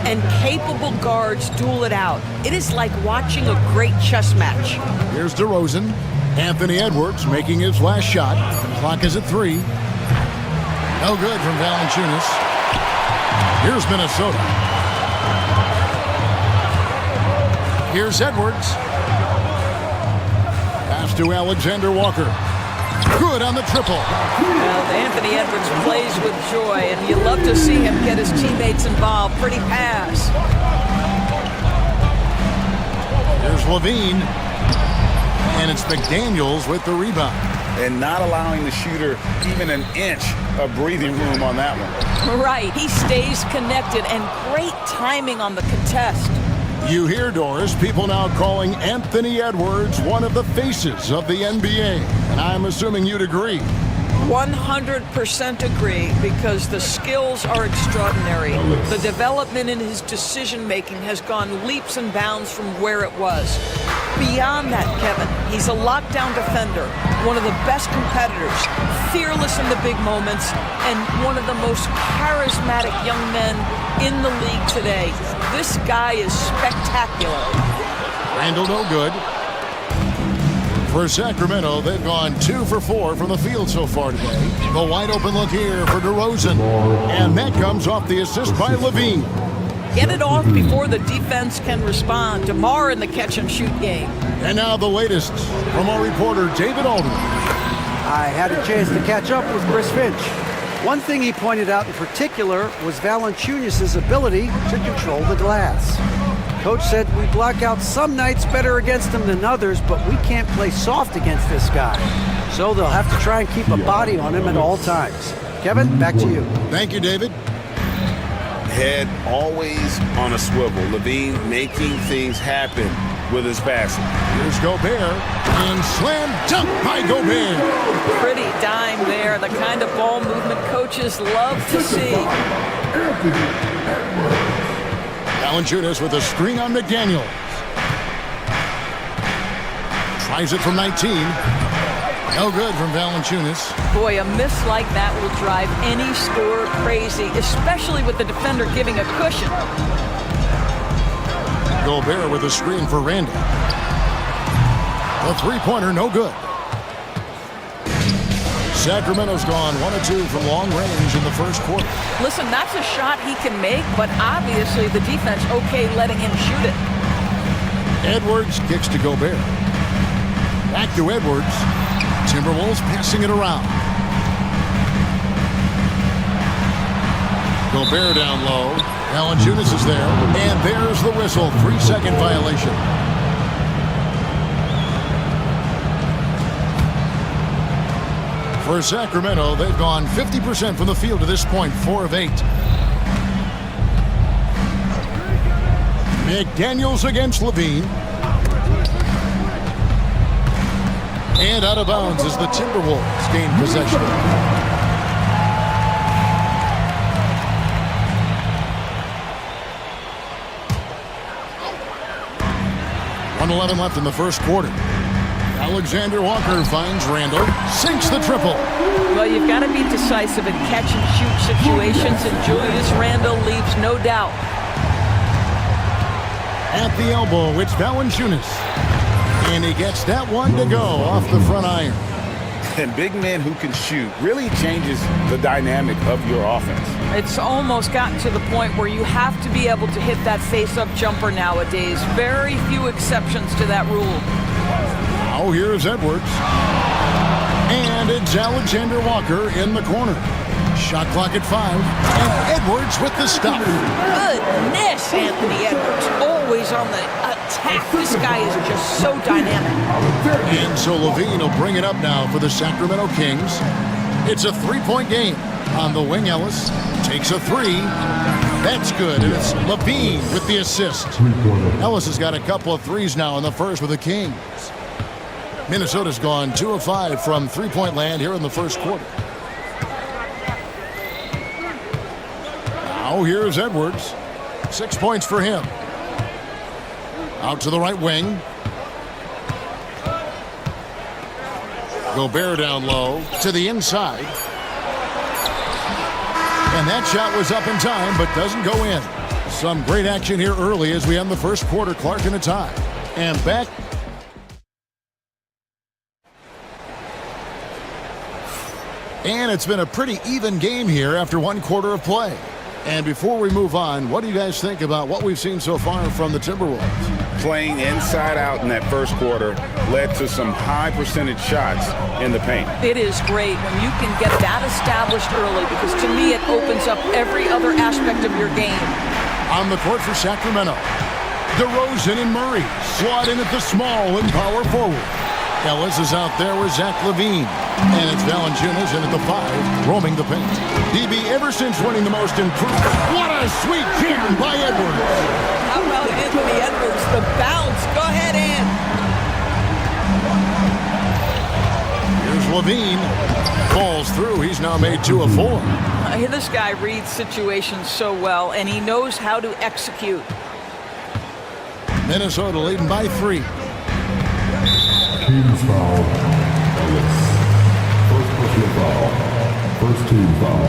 and capable guards duel it out. It is like watching a great chess match. Here's DeRozan. Anthony Edwards making his last shot. Clock is at 3. No good from Valanciunas. Here's Minnesota. Here's Edwards. Pass to Alexander-Walker. Good on the triple. Well, Anthony Edwards plays with joy, and you love to see him get his teammates involved. Pretty pass. Here's Levine. And it's McDaniels with the rebound. And not allowing the shooter even an inch of breathing room on that one. Right. He stays connected, and great timing on the contest. You hear, Doris, people now calling Anthony Edwards one of the faces of the NBA. And I'm assuming you'd agree. 100% agree, because the skills are extraordinary. The development in his decision-making has gone leaps and bounds from where it was. Beyond that, Kevin, he's a lockdown defender, one of the best competitors, fearless in the big moments, and one of the most charismatic young men in the league today. This guy is spectacular. Randle no good. For Sacramento, they've gone 2 for 4 from the field so far today. The wide open look here for DeRozan. And that comes off the assist by Levine. Get it off before the defense can respond. DeMar in the catch-and-shoot game. And now the latest from our reporter, David Aldridge. I had a chance to catch up with Chris Finch. One thing he pointed out in particular was Valanciunas' ability to control the glass. Coach said we block out some nights better against him than others, but we can't play soft against this guy. So they'll have to try and keep a body on him at all times. Kevin, back to you. Thank you, David. Head always on a swivel. Levine making things happen with his passing. Here's Gobert, and slam dunk by Gobert. Pretty dime there, the kind of ball movement coaches love to see. Valanciunas with a screen on McDaniels. Tries it from 19. No good from Valanciunas. Boy, a miss like that will drive any scorer crazy, especially with the defender giving a cushion. Gobert with a screen for Randle. The three-pointer, no good. Sacramento's gone 1 of 2 from long range in the first quarter. Listen, that's a shot he can make, but obviously the defense okay letting him shoot it. Edwards kicks to Gobert. Back to Edwards. Timberwolves passing it around. Gobert down low. Valanciunas is there. And there's the whistle. 3-second violation. For Sacramento, they've gone 50% from the field to this point, 4 of 8. McDaniels against Levine. And out of bounds as the Timberwolves gain possession. .111 left in the first quarter. Alexander-Walker finds Randle, sinks the triple. Well, you've got to be decisive in catch-and-shoot situations, and Julius Randle leaves no doubt. At the elbow, it's Valanciunas. And he gets that one to go off the front iron. And big men who can shoot really changes the dynamic of your offense. It's almost gotten to the point where you have to be able to hit that face-up jumper nowadays. Very few exceptions to that rule. Now here's Edwards. And it's Alexander-Walker in the corner. Shot clock at 5. And Edwards with the stop. Goodness, Anthony Edwards. Always on the attack. This guy is just so dynamic. And so Levine will bring it up now for the Sacramento Kings. It's a three-point game. On the wing, Ellis takes a three. That's good, and it's Levine with the assist. Ellis has got a couple of threes now in the first with the Kings. Minnesota's gone 2 of 5 from three-point land here in the first quarter. Now here's Edwards. 6 points for him. Out to the right wing. Gobert down low to the inside. And that shot was up in time, but doesn't go in. Some great action here early as we end the first quarter. Clark in a tie. And back. And it's been a pretty even game here after one quarter of play. And before we move on, what do you guys think about what we've seen so far from the Timberwolves? Playing inside out in that first quarter led to some high percentage shots in the paint. It is great when you can get that established early, because to me it opens up every other aspect of your game. On the court for Sacramento, DeRozan and Murray slot in at the small and power forward. Ellis is out there with Zach LaVine. And it's Valanciunas in at the 5, roaming the paint. DB ever since winning the most improved. What a sweet jam by Edwards. How about Anthony Edwards? The bounce. Go ahead, Ant. Here's LaVine. Falls through. He's now made 2 of 4. This guy reads situations so well, and he knows how to execute. Minnesota leading by 3. Team's foul. Ellis. First personal foul. First team foul.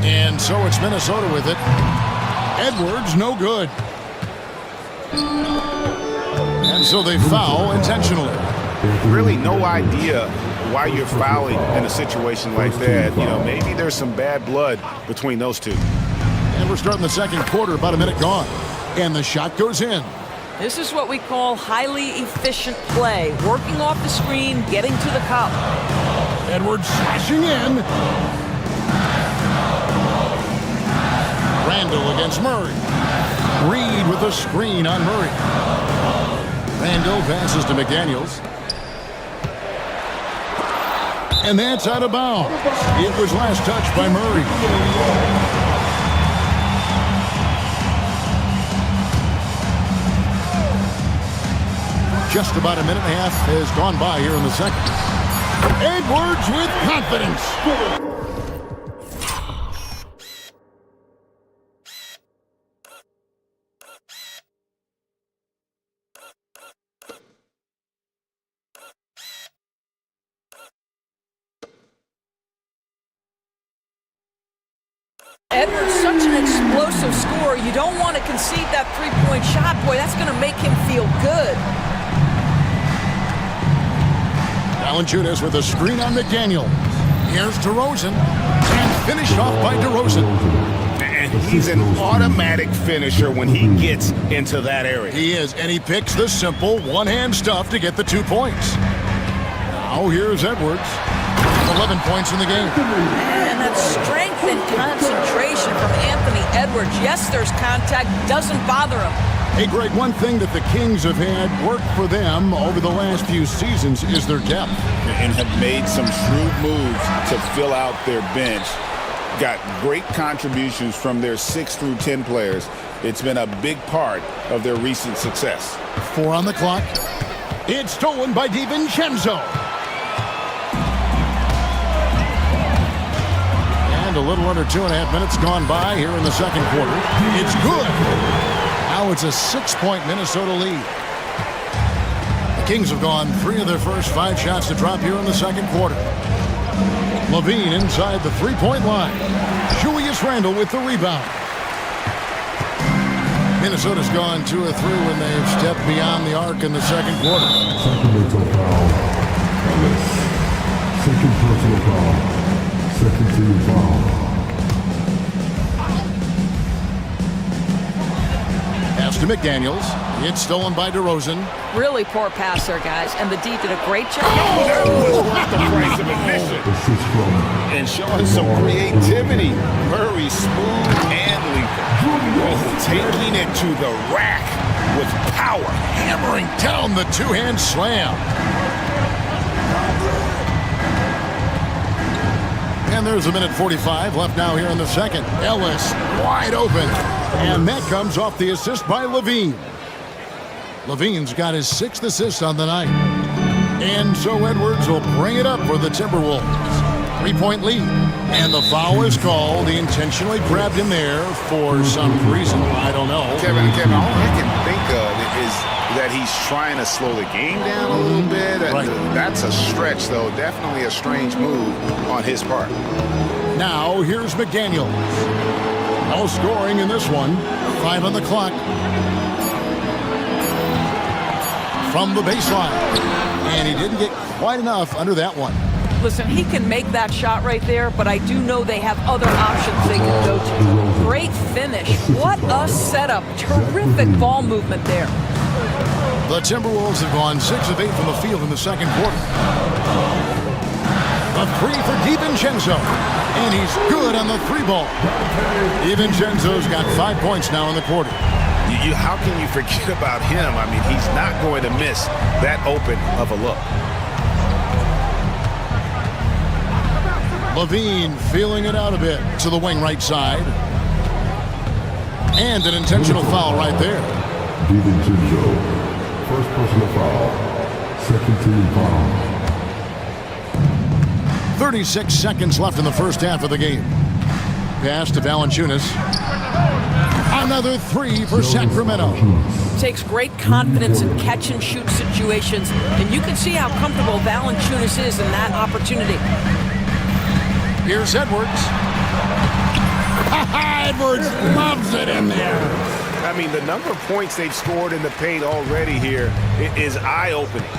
And so it's Minnesota with it. Edwards, no good. And so they foul intentionally. Really no idea why you're fouling in a situation like that. You know, maybe there's some bad blood between those two. And we're starting the second quarter, about a minute gone. And the shot goes in. This is what we call highly efficient play. Working off the screen, getting to the cup. Edwards slashing in. Randall against Murray. Reed with a screen on Murray. Randall passes to McDaniels. And that's out of bounds. It was last touched by Murray. Just about a minute and a half has gone by here in the second. Edwards with confidence. Edwards, such an explosive scorer. You don't want to concede that three-point shot. Boy, that's going to make him feel good. Valanciunas with a screen on McDaniel. Here's DeRozan. And finished off by DeRozan. And he's an automatic finisher when he gets into that area. He is, and he picks the simple one-hand stuff to get the 2 points. Now here's Edwards. 11 points in the game. And that strength and concentration from Anthony Edwards. Yes, there's contact. Doesn't bother him. Hey, Greg, one thing that the Kings have had work for them over the last few seasons is their depth. And have made some shrewd moves to fill out their bench. Got great contributions from their 6 through 10 players. It's been a big part of their recent success. 4 on the clock. It's stolen by DiVincenzo. And a little under 2.5 minutes gone by here in the second quarter. It's good. Now it's a 6-point Minnesota lead. The Kings have gone 3 of their first 5 shots to drop here in the second quarter. LaVine inside the 3-point line. Julius Randle with the rebound. Minnesota's gone 2 of 3 when they've stepped beyond the arc in the second quarter. Sacramento foul. Ellis. Second personal foul. Second team foul. Pass to McDaniels. It's stolen by DeRozan. Really poor pass there, guys, and the D did a great job. That was worth the price of admission. And showing some creativity. Murray smooth and lethal. Taking it to the rack with power. Hammering down the two-hand slam. And there's a minute 45 left now here in the second. Ellis wide open. And that comes off the assist by Levine. Levine's got his 6th assist on the night. And so Edwards will bring it up for the Timberwolves. 3-point lead. And the foul is called. He intentionally grabbed him there for some reason. I don't know. Kevin, all I can think of is that he's trying to slow the game down a little bit. Right. That's a stretch, though. Definitely a strange move on his part. Now here's McDaniels. No scoring in this one. 5 on the clock. From the baseline. And he didn't get quite enough under that one. Listen, he can make that shot right there, but I do know they have other options they can go to. Great finish. What a setup. Terrific ball movement there. The Timberwolves have gone 6 of 8 from the field in the second quarter. A 3 for DiVincenzo. And he's good on the 3-ball. DiVincenzo's got 5 points now in the quarter. How can you forget about him? I mean, he's not going to miss that open of a look. Levine feeling it out a bit to the wing right side. And an intentional foul right there. DiVincenzo, first personal foul, second team foul. 36 seconds left in the first half of the game. Pass to Valanciunas. Another 3 for Sacramento. Takes great confidence in catch-and-shoot situations, and you can see how comfortable Valanciunas is in that opportunity. Here's Edwards. Edwards loves it in there. I mean, the number of points they've scored in the paint already here is eye-opening.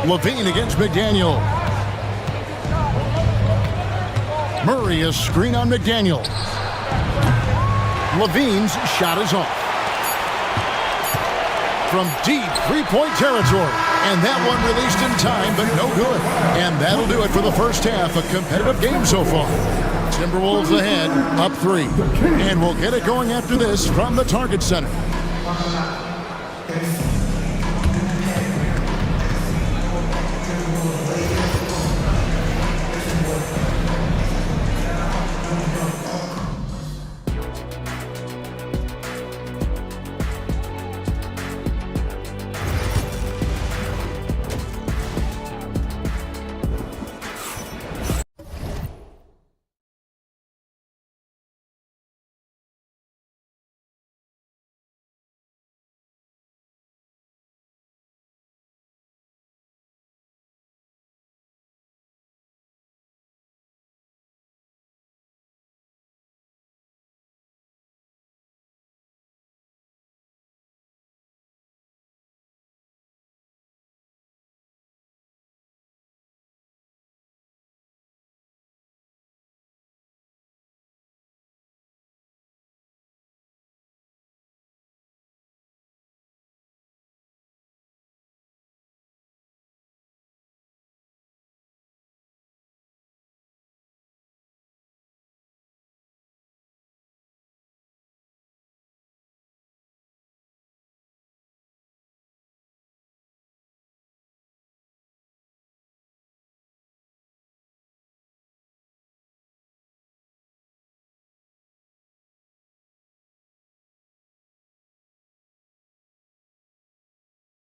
Levine against McDaniel. Murray a screen on McDaniel. Levine's shot is off. From deep 3-point territory. And that one released in time, but no good. And that'll do it for the first half. A competitive game so far. Timberwolves ahead, up 3. And we'll get it going after this from the Target Center.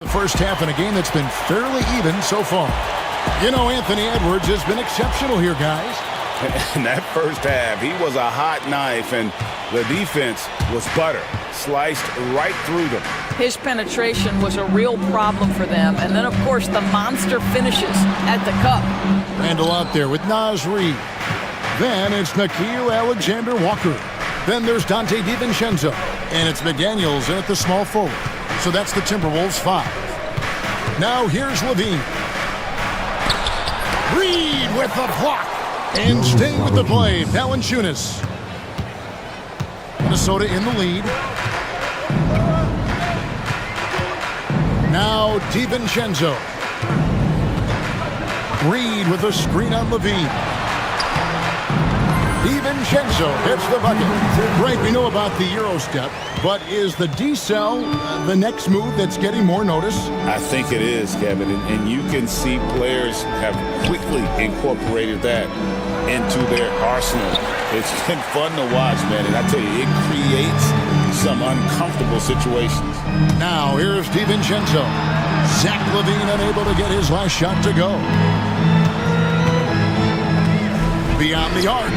The first half in a game that's been fairly even so far. You know, Anthony Edwards has been exceptional here, guys. In that first half, he was a hot knife, and the defense was butter, sliced right through them. His penetration was a real problem for them. And then, of course, the monster finishes at the cup. Randall out there with Naz Reid. Then it's Nickeil Alexander-Walker. Then there's Dante DiVincenzo. And it's McDaniels in at the small forward. So that's the Timberwolves 5. Now here's Levine. Reid with the block. And staying with the play, Valanciunas. Minnesota in the lead. Now DiVincenzo. Reed with a screen on Levine. DiVincenzo hits the bucket. Greg, we know about the Euro step, but is the D-cell the next move that's getting more notice? I think it is, Kevin, and you can see players have quickly incorporated that into their arsenal. It's been fun to watch, man, and I tell you, it creates some uncomfortable situations. Now, here's DiVincenzo. Zach LaVine unable to get his last shot to go. Beyond the arc.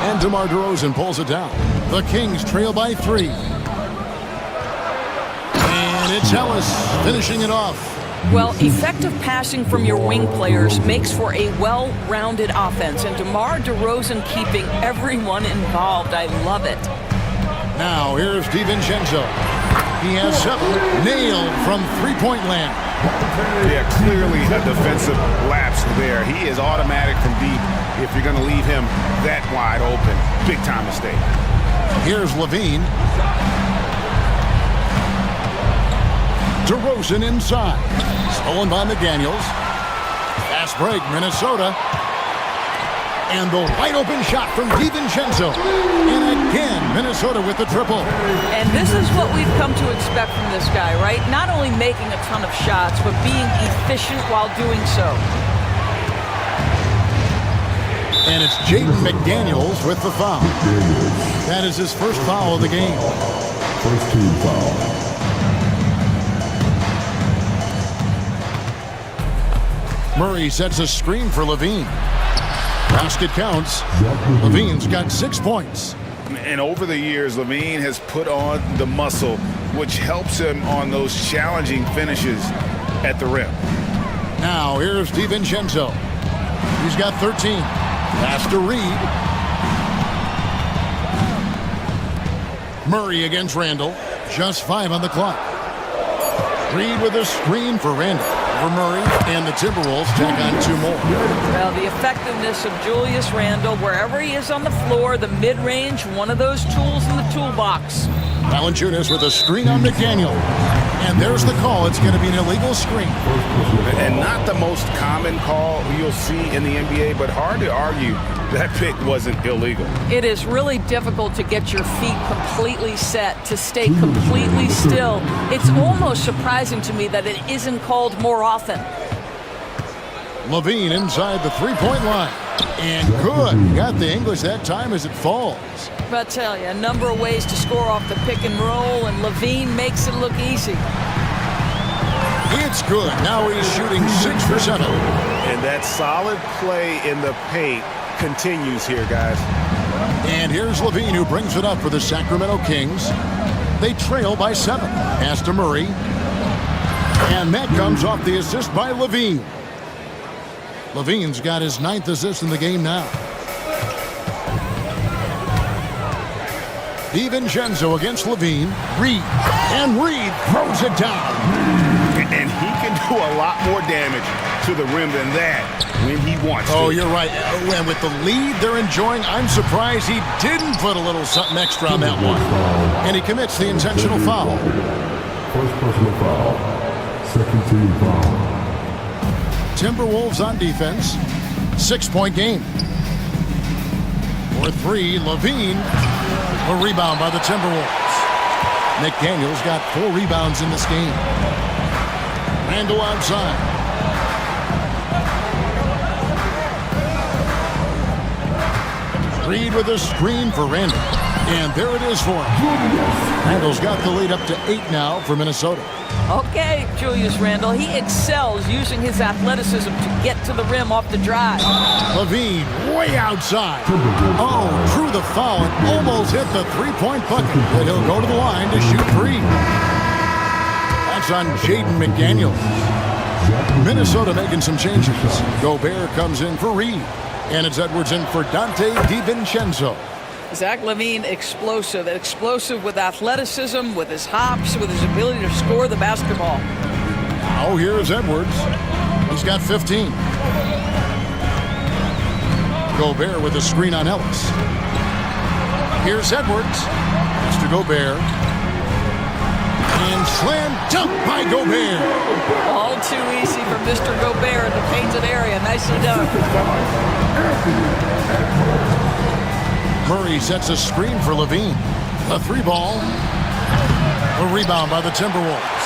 And DeMar DeRozan pulls it down. The Kings trail by 3. And it's Ellis finishing it off. Well, effective passing from your wing players makes for a well-rounded offense, and DeMar DeRozan keeping everyone involved. I love it. Now, here's DiVincenzo. He has 7. Nailed from three-point land. Yeah, clearly a defensive lapse there. He is automatic from deep if you're going to leave him that wide open. Big time mistake. Here's Levine. DeRozan inside. Stolen by McDaniels. Fast break, Minnesota. And the wide open shot from DiVincenzo. And again, Minnesota with the triple. And this is what we've come to expect from this guy, right? Not only making a ton of shots, but being efficient while doing so. And it's Jaden McDaniels with the foul. That is his first foul of the game. First team foul. Murray sets a screen for Levine. Basket counts. Levine's got 6 points. And over the years, Levine has put on the muscle, which helps him on those challenging finishes at the rim. Now, here's DiVincenzo. He's got 13. Pass to Reed. Murray against Randall. Just 5 on the clock. Reed with a screen for Randall. For Murray, and the Timberwolves tack on 2 more. Well, the effectiveness of Julius Randle, wherever he is on the floor, the mid-range, one of those tools in the toolbox. Valanciunas with a screen on McDaniel. And there's the call. It's going to be an illegal screen. And not the most common call you'll see in the NBA, but hard to argue that pick wasn't illegal. It is really difficult to get your feet completely set, to stay completely still. It's almost surprising to me that it isn't called more often. Levine inside the three-point line. And good. Got the English that time as it falls. But I tell you, a number of ways to score off the pick and roll, and Levine makes it look easy. It's good. Now he's shooting 6 for 7. And that solid play in the paint continues here, guys. And here's Levine, who brings it up for the Sacramento Kings. They trail by 7. Pass to Murray. And that comes off the assist by Levine. Levine's got his 9th assist in the game now. DiVincenzo against Levine. Reed. And Reed throws it down. And he can do a lot more damage to the rim than that when he wants to. Oh, you're right. And with the lead they're enjoying, I'm surprised he didn't put a little something extra on that one. And he commits the intentional foul. First personal foul. Second team foul. Timberwolves on defense. 6-point game. For 3, Levine. A rebound by the Timberwolves. McDaniels got 4 rebounds in this game. Randall outside. Reed with a screen for Randall. And there it is for him. Randall's got the lead up to 8 now for Minnesota. Okay, Julius Randle, he excels using his athleticism to get to the rim off the drive. Levine way outside. Oh, drew the foul and almost hit the three-point bucket. But he'll go to the line to shoot 3. That's on Jaden McDaniels. Minnesota making some changes. Gobert comes in for Reed. And it's Edwards in for Dante DiVincenzo. Zach LaVine, explosive with athleticism, with his hops, with his ability to score the basketball. Now here's Edwards. He's got 15. Gobert with a screen on Ellis. Here's Edwards. Mr. Gobert. And slam dunk by Gobert. All too easy for Mr. Gobert in the painted area. Nicely done. Murray sets a screen for Levine. A three ball. A rebound by the Timberwolves.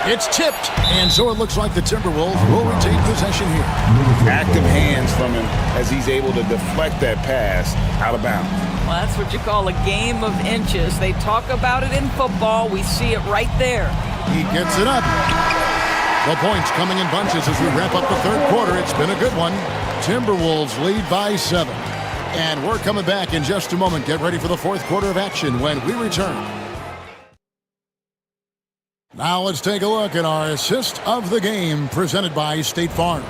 It's tipped, and so it looks like the Timberwolves will retain possession here. Active hands from him as he's able to deflect that pass out of bounds. Well, that's what you call a game of inches. They talk about it in football. We see it right there. He gets it up. The points coming in bunches as we wrap up the third quarter. It's been a good one. Timberwolves lead by 7. And we're coming back in just a moment. Get ready for the fourth quarter of action when we return. Now let's take a look at our assist of the game presented by State Farm.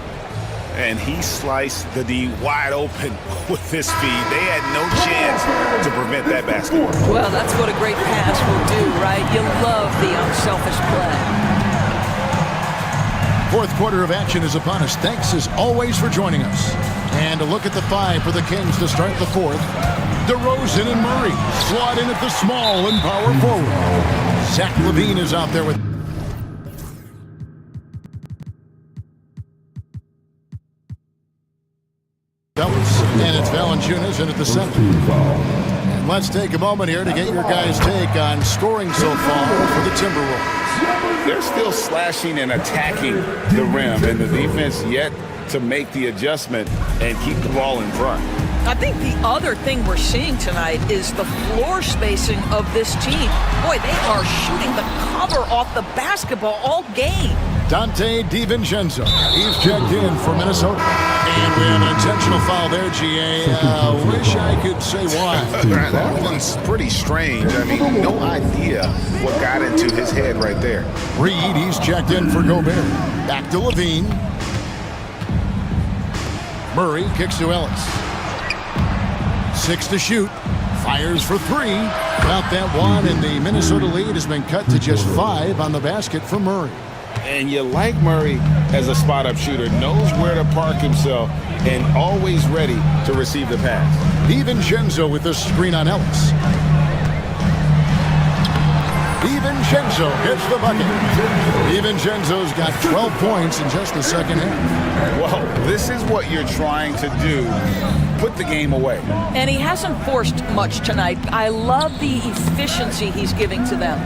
And he sliced the D wide open with his speed. They had no chance to prevent that basketball. Well, that's what a great pass will do, right? You love the unselfish play. Fourth quarter of action is upon us. Thanks as always for joining us. And a look at the 5 for the Kings to start the fourth. DeRozan and Murray slot in at the small and power forward. Zach LaVine is out there with and it's Valanciunas in at the center. And let's take a moment here to get your guys' take on scoring so far for the Timberwolves. They're still slashing and attacking the rim, and the defense yet to make the adjustment and keep the ball in front. I think the other thing we're seeing tonight is the floor spacing of this team. Boy, they are shooting the cover off the basketball all game. Dante DiVincenzo. He's checked in for Minnesota. And we have an intentional foul there, GA. Wish I could say why. That one's pretty strange. I mean, no idea what got into his head right there. Reed, he's checked in for Gobert. Back to Levine. Murray kicks to Ellis. 6 to shoot. Fires for 3. About that one, and the Minnesota lead has been cut to just 5 on the basket for Murray. And you like Murray as a spot-up shooter, knows where to park himself, and always ready to receive the pass. DiVincenzo with the screen on Ellis. DiVincenzo hits the bucket. DiVincenzo's got 12 points in just the second half. Well, this is what you're trying to do. Put the game away. And he hasn't forced much tonight. I love the efficiency he's giving to them.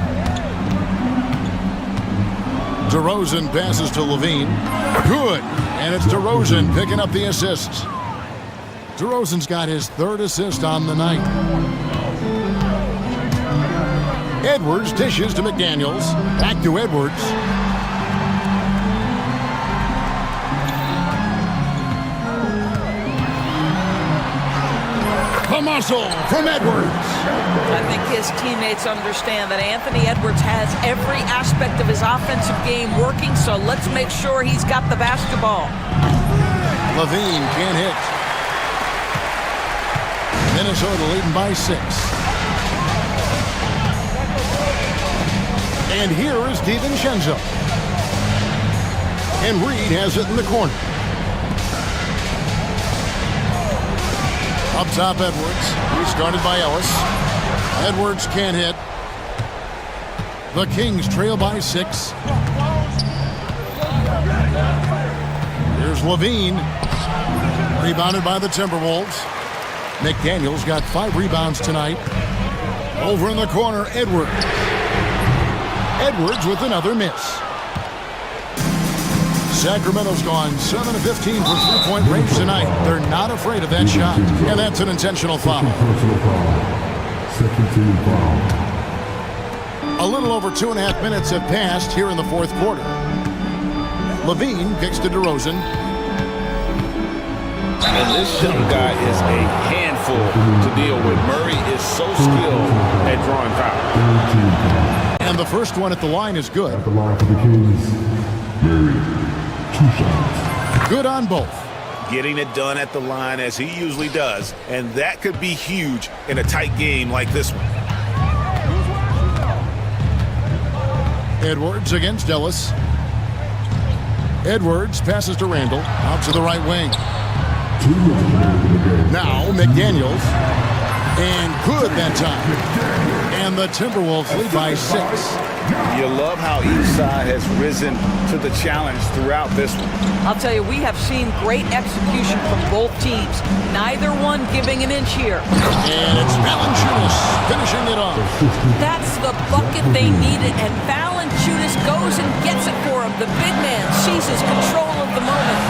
DeRozan passes to Levine. Good. And it's DeRozan picking up the assists. DeRozan's got his 3rd assist on the night. Edwards dishes to McDaniels. Back to Edwards. The muscle from Edwards. I think his teammates understand that Anthony Edwards has every aspect of his offensive game working, so let's make sure he's got the basketball. Levine can't hit. Minnesota leading by 6. And here is DiVincenzo. And Reed has it in the corner. Up top, Edwards. He's guarded by Ellis. Edwards can't hit. The Kings trail by 6. Here's Levine. Rebounded by the Timberwolves. McDaniels got 5 rebounds tonight. Over in the corner, Edwards. Edwards with another miss. Sacramento's gone 7 of 15 for 3-point range tonight. They're not afraid of that shot. And that's an intentional foul. Second team foul. A little over 2.5 minutes have passed here in the fourth quarter. Levine kicks to DeRozan. And this young guy is a handful to deal with. Murray is so skilled at drawing fouls. And the first one at the line is good. At the line for the Kings, Murray. 2 shots. Good on both. Getting it done at the line as he usually does, and that could be huge in a tight game like this one. Edwards against Ellis. Edwards passes to Randall, out to the right wing. Now McDaniels. And good that time. And the Timberwolves lead by 6. You love how each side has risen to the challenge throughout this one. I'll tell you, we have seen great execution from both teams. Neither one giving an inch here. And it's Valanciunas finishing it off. That's the bucket they needed, and Valanciunas goes and gets it for him. The big man seizes control of the moment.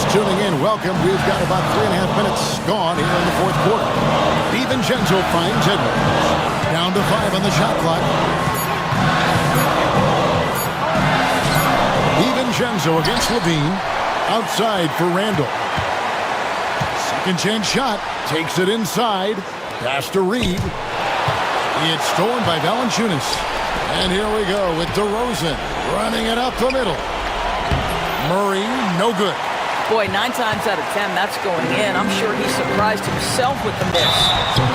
Tuning in, welcome. We've got about 3.5 minutes gone here in the fourth quarter. DiVincenzo finds Edwards. Down to 5 on the shot clock. DiVincenzo against Levine. Outside for Randall. Second chance shot. Takes it inside. Pass to Reed. It's stolen by Valanciunas. And here we go with DeRozan running it up the middle. Murray, no good. Boy, 9 times out of 10, that's going in. I'm sure he surprised himself with the miss.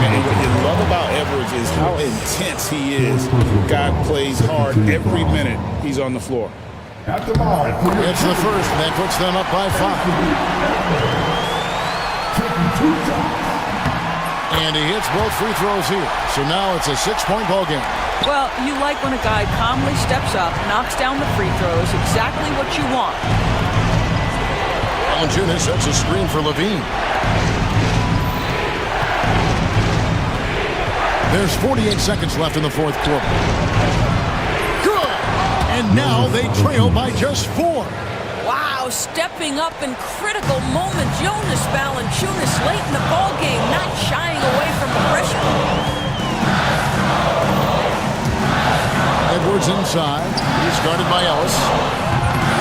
And what you love about Edwards is how intense he is. God plays hard every minute he's on the floor. It's the first, and that puts them up by 5. And he hits both free throws here. So now it's a 6-point ball game. Well, you like when a guy calmly steps up, knocks down the free throws, exactly what you want. Valanciunas sets a screen for Levine. There's 48 seconds left in the fourth quarter. Good! And now they trail by just 4. Wow, stepping up in critical moments. Jonas Valanciunas late in the ballgame, not shying away from the pressure. Edwards inside. He's guarded by Ellis.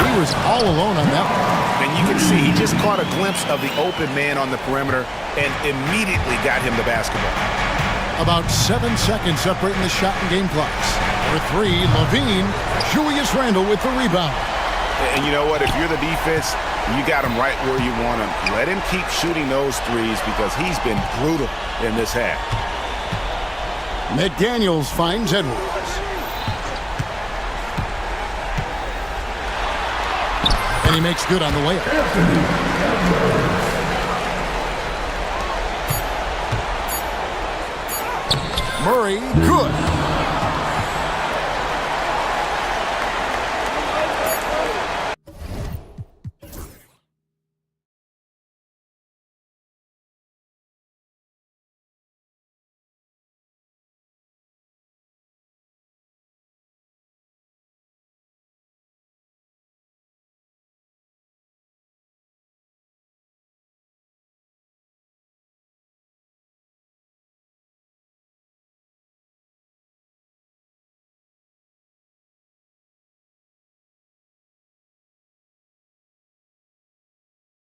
He was all alone on that one. And you can see he just caught a glimpse of the open man on the perimeter and immediately got him the basketball. About 7 seconds separating the shot and game clocks. For 3, Levine. Julius Randle with the rebound. And you know what? If you're the defense, you got him right where you want him. Let him keep shooting those threes because he's been brutal in this half. McDaniels finds Edwards. And he makes good on the way up. Murray, good.